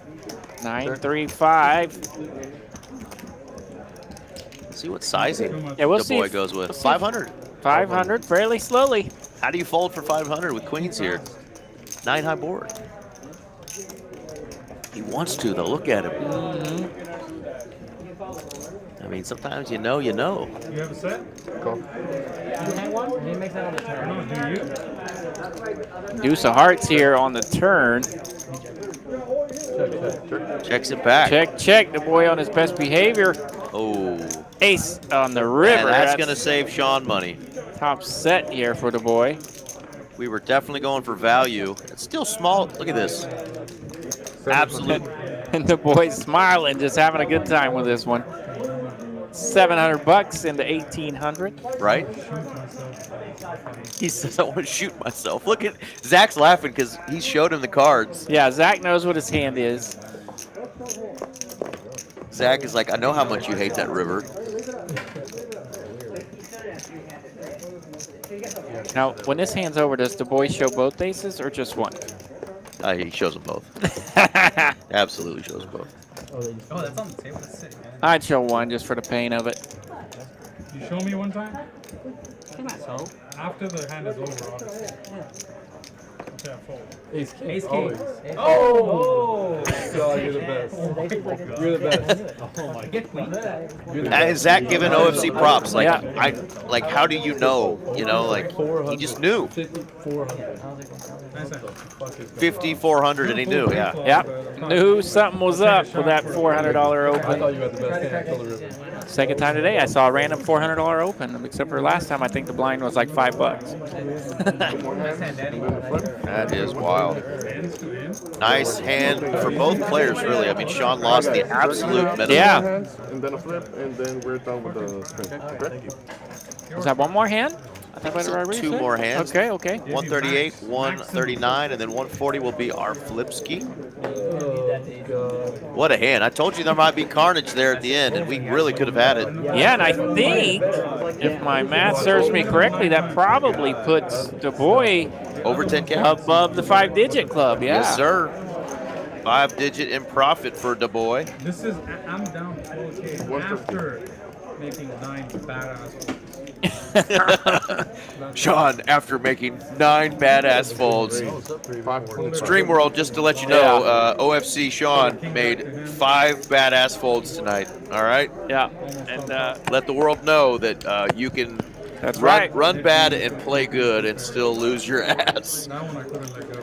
935. Let's see what sizing Yeah, we'll the see boy if- goes with. we'll see if- 500. 500, fairly slowly. How do you fold for 500 with queens here? 9 high board. He wants to, though. Look at him. I mean, sometimes you know. You have a set? Call. He makes that on the turn. No, do you? Deuce of hearts here on the turn. Checks it back. Check. The boy on his best behavior. Oh. Ace on the river. And that's going to save Sean money. Top set here for the boy. We were definitely going for value. It's still small. Look at this. Absolute. And the boy's smiling, just having a good time with this one. $700 into 1,800. Right? He says, I want to shoot myself. Look at Zach's laughing because he showed him the cards. Yeah, Zach knows what his hand is. Zach is like, I know how much you hate that river. Now, when this hand's over, does the boy show both aces or just one? He shows them both. Absolutely shows them both. Oh, that's on the table. That's sick, man. I'd show one just for the pain of it. You show me one time? After the hand is over, obviously. Okay, I fold. Ace king. Ace king. Always. Oh! Oh, you're the best. You're the best. Oh my god. Is Zach giving OFC props? Like, Yeah. how do you know? You know, like, he just knew. 50, 400, and he knew, yeah. Yep. Knew something was up with that $400 I open. thought you had the best hand until the river. Second time today, I saw a random $400 open, except for last time, I think the blind was like $5. That is wild. Nice hand for both players, really. I mean, Sean lost the absolute minimum. Yeah. And then a flip, and then we're done with the spin. Correct? Was that one more hand? I think That's what I two said. more hands. Okay. 138, 139, and then 140 will be our flip ski. What a hand. I told you there might be carnage there at the end, and we really could have had it. Yeah, and I think, if my math serves me correctly, that probably puts Du Bois over 10K above the 5-digit club. Yeah. Yes, sir. 5-digit in profit for Du Bois. This is, I'm down 4K after making 9 badass. Sean, after making 9 badass folds. Stream World, just to let you know, OFC Sean made 5 badass folds tonight. All right? Yeah. And let the world know that you can run bad and play good and still lose your ass. That one I couldn't let go.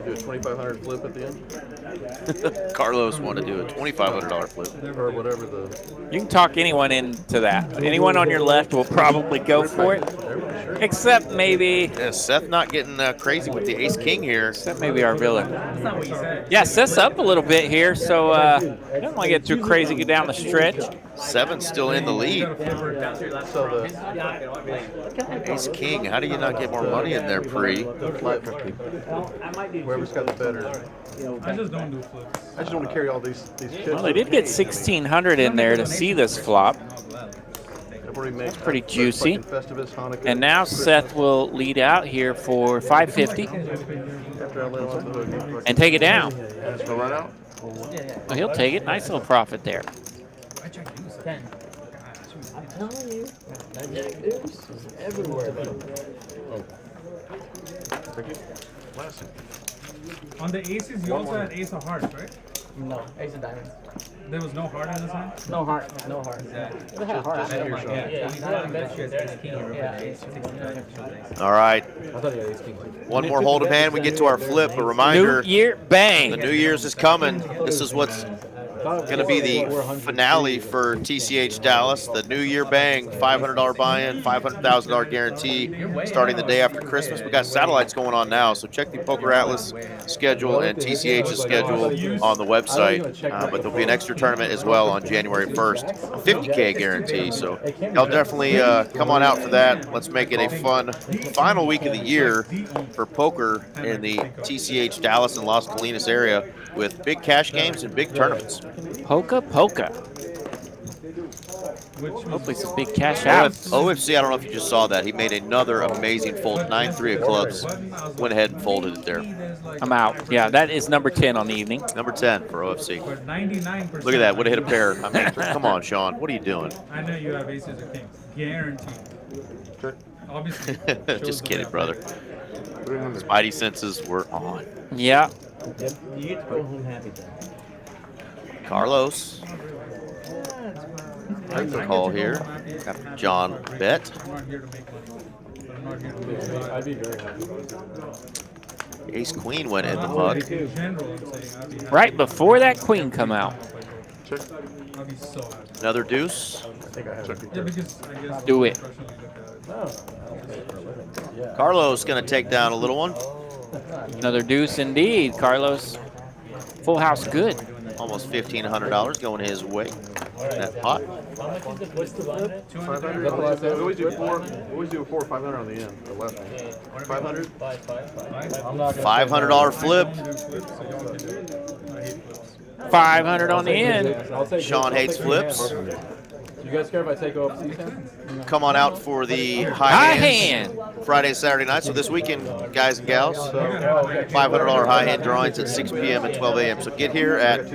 Do a $2,500 flip at the end? Carlos wanted to do a $2,500 flip. Or whatever the... You can talk anyone into that. Anyone on your left will probably go for it. Except maybe... Yeah, Seth not getting crazy with the ace-king here. Except maybe our villain. Yeah, Seth's up a little bit here, so he don't want to get too crazy, get down the stretch. 7's still in the lead. Ace-king, how do you not get more money in there, Pre? Whoever's got the better... I just don't do flips. I just don't want to carry all these chips. Well, they did get 1,600 in there to see this flop. That's pretty juicy. And now Seth will lead out here for 550 and take it down. Well, he'll take it. Nice little profit there. I'm telling you, that Jack Deuce is everywhere. On the aces, you also had ace of hearts, right? No, ace of diamonds. There was no heart in this hand? No heart, no heart. All right. One more hold'em hand, we get to our flip. A reminder, New Year bang. The New Year's is coming. This is what's going to be the finale for TCH Dallas. The New Year bang, $500 buy-in, $500,000 guarantee, starting the day after Christmas. We got satellites going on now, so check the Poker Atlas schedule and TCH's schedule on the website. But there'll be an extra tournament as well on January 1st, a $50K guarantee. So y'all definitely come on out for that. Let's make it a fun final week of the year for poker in the TCH Dallas and Las Colinas area with big cash games and big tournaments. Polka. Hopefully some big cash out. OFC, I don't know if you just saw that. He made another amazing fold, 9-3 of clubs. Went ahead and folded it there. I'm out. Yeah, that is number 10 on the evening. Number 10 for OFC. Look at that. Would have hit a pair. I mean, come on, Sean. What are you doing? I know you have aces or kings. Guaranteed. Obviously. Just kidding, brother. Spidey senses were on. Yeah. You get to go home happy then. Carlos. Call here. Got John bet. I'd be very happy. Ace Queen went in the mug. Right before that queen come out. Another deuce. Do it. Carlos going to take down a little one. Another deuce indeed, Carlos. Full house good. Almost $1,500 going his way. That pot. What's the flip? 500. We always do 4 or 500 on the end. The left. 500. $500 flip. 500 on the end. Sean hates flips. You guys care if I take OFC? Come on out for the high hand Friday, Saturday night. So this weekend, guys and gals, $500 high hand drawings at 6 p.m. and 12 a.m. So get here at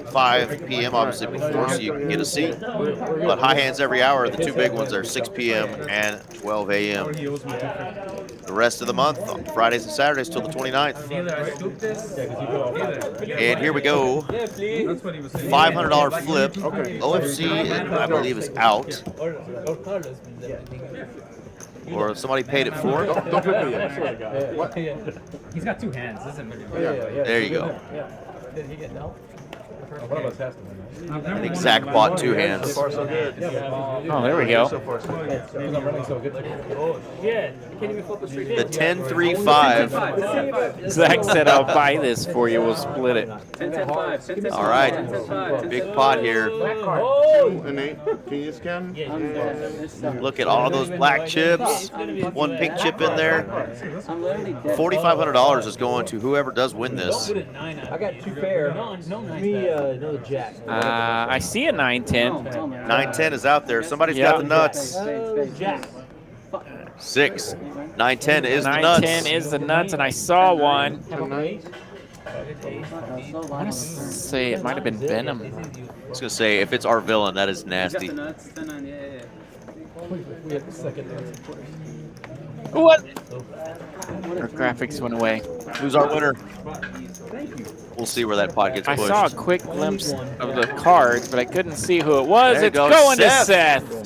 5 p.m. obviously before, so you can get a seat. But high hands every hour. The two big ones are 6 p.m. and 12 a.m. The rest of the month, on Fridays and Saturdays till the 29th. And here we go. $500 flip. OFC, I believe, is out. Or somebody paid it for it. Don't flip it yet. He's got 2 hands. There you go. Did he get dealt? One of us has to win. I think Zach bought 2 hands. So far, so good. Oh, there we go. So far, so good. Because I'm running so good. Yeah, you can't even flip a straight. The 10-3-5. Zach said, "I'll buy this for you. We'll split it." 10-10-5. All right, big pot here. And 8. Can you scan? Look at all those black chips. 1 pink chip in there. $4,500 is going to whoever does win this. I got 2 pair. Give me another jack. I see a 9-10. 9-10 is out there. Somebody's got the nuts. Jack. 6. 9-10 is the 9-10 nuts. is the nuts, and I saw one. Tonight. I want to say it might have been Venom. I was going to say, if it's our villain, that is nasty. We have the second dance. What? Our graphics went away. Who's our winner? We'll see where that pot gets I pushed. saw a quick glimpse of the cards, but I couldn't see who it was. There you It's go, going Seth. to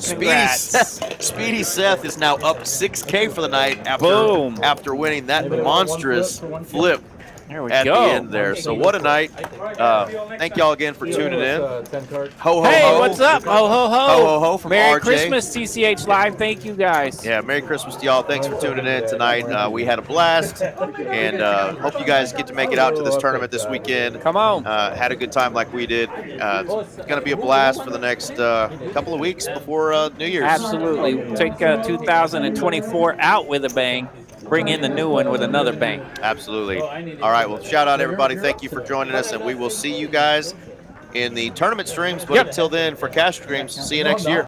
Seth. Speedy Congrats. Seth. Speedy Seth is now up 6K for the night after Boom. after winning that monstrous flip There we at go. the end there. So what a night. Thank y'all again for tuning in. 10 cards. Ho, ho, Hey, ho. what's up? Ho, ho, ho. Ho, ho, ho from Merry RJ. Christmas, TCH Live. Thank you, guys. Yeah, Merry Christmas to y'all. Thanks for tuning in tonight. We had a blast, and hope you guys get to make it out to this tournament this weekend. Come on. Had a good time like we did. It's going to be a blast for the next couple of weeks before New Year's. Absolutely. Take 2024 out with a bang. Bring in the new one with another bang. Absolutely. All right, well, shout out everybody. Thank you for joining us, and we will see you guys in the tournament streams. But until then, for cash streams, see you next year.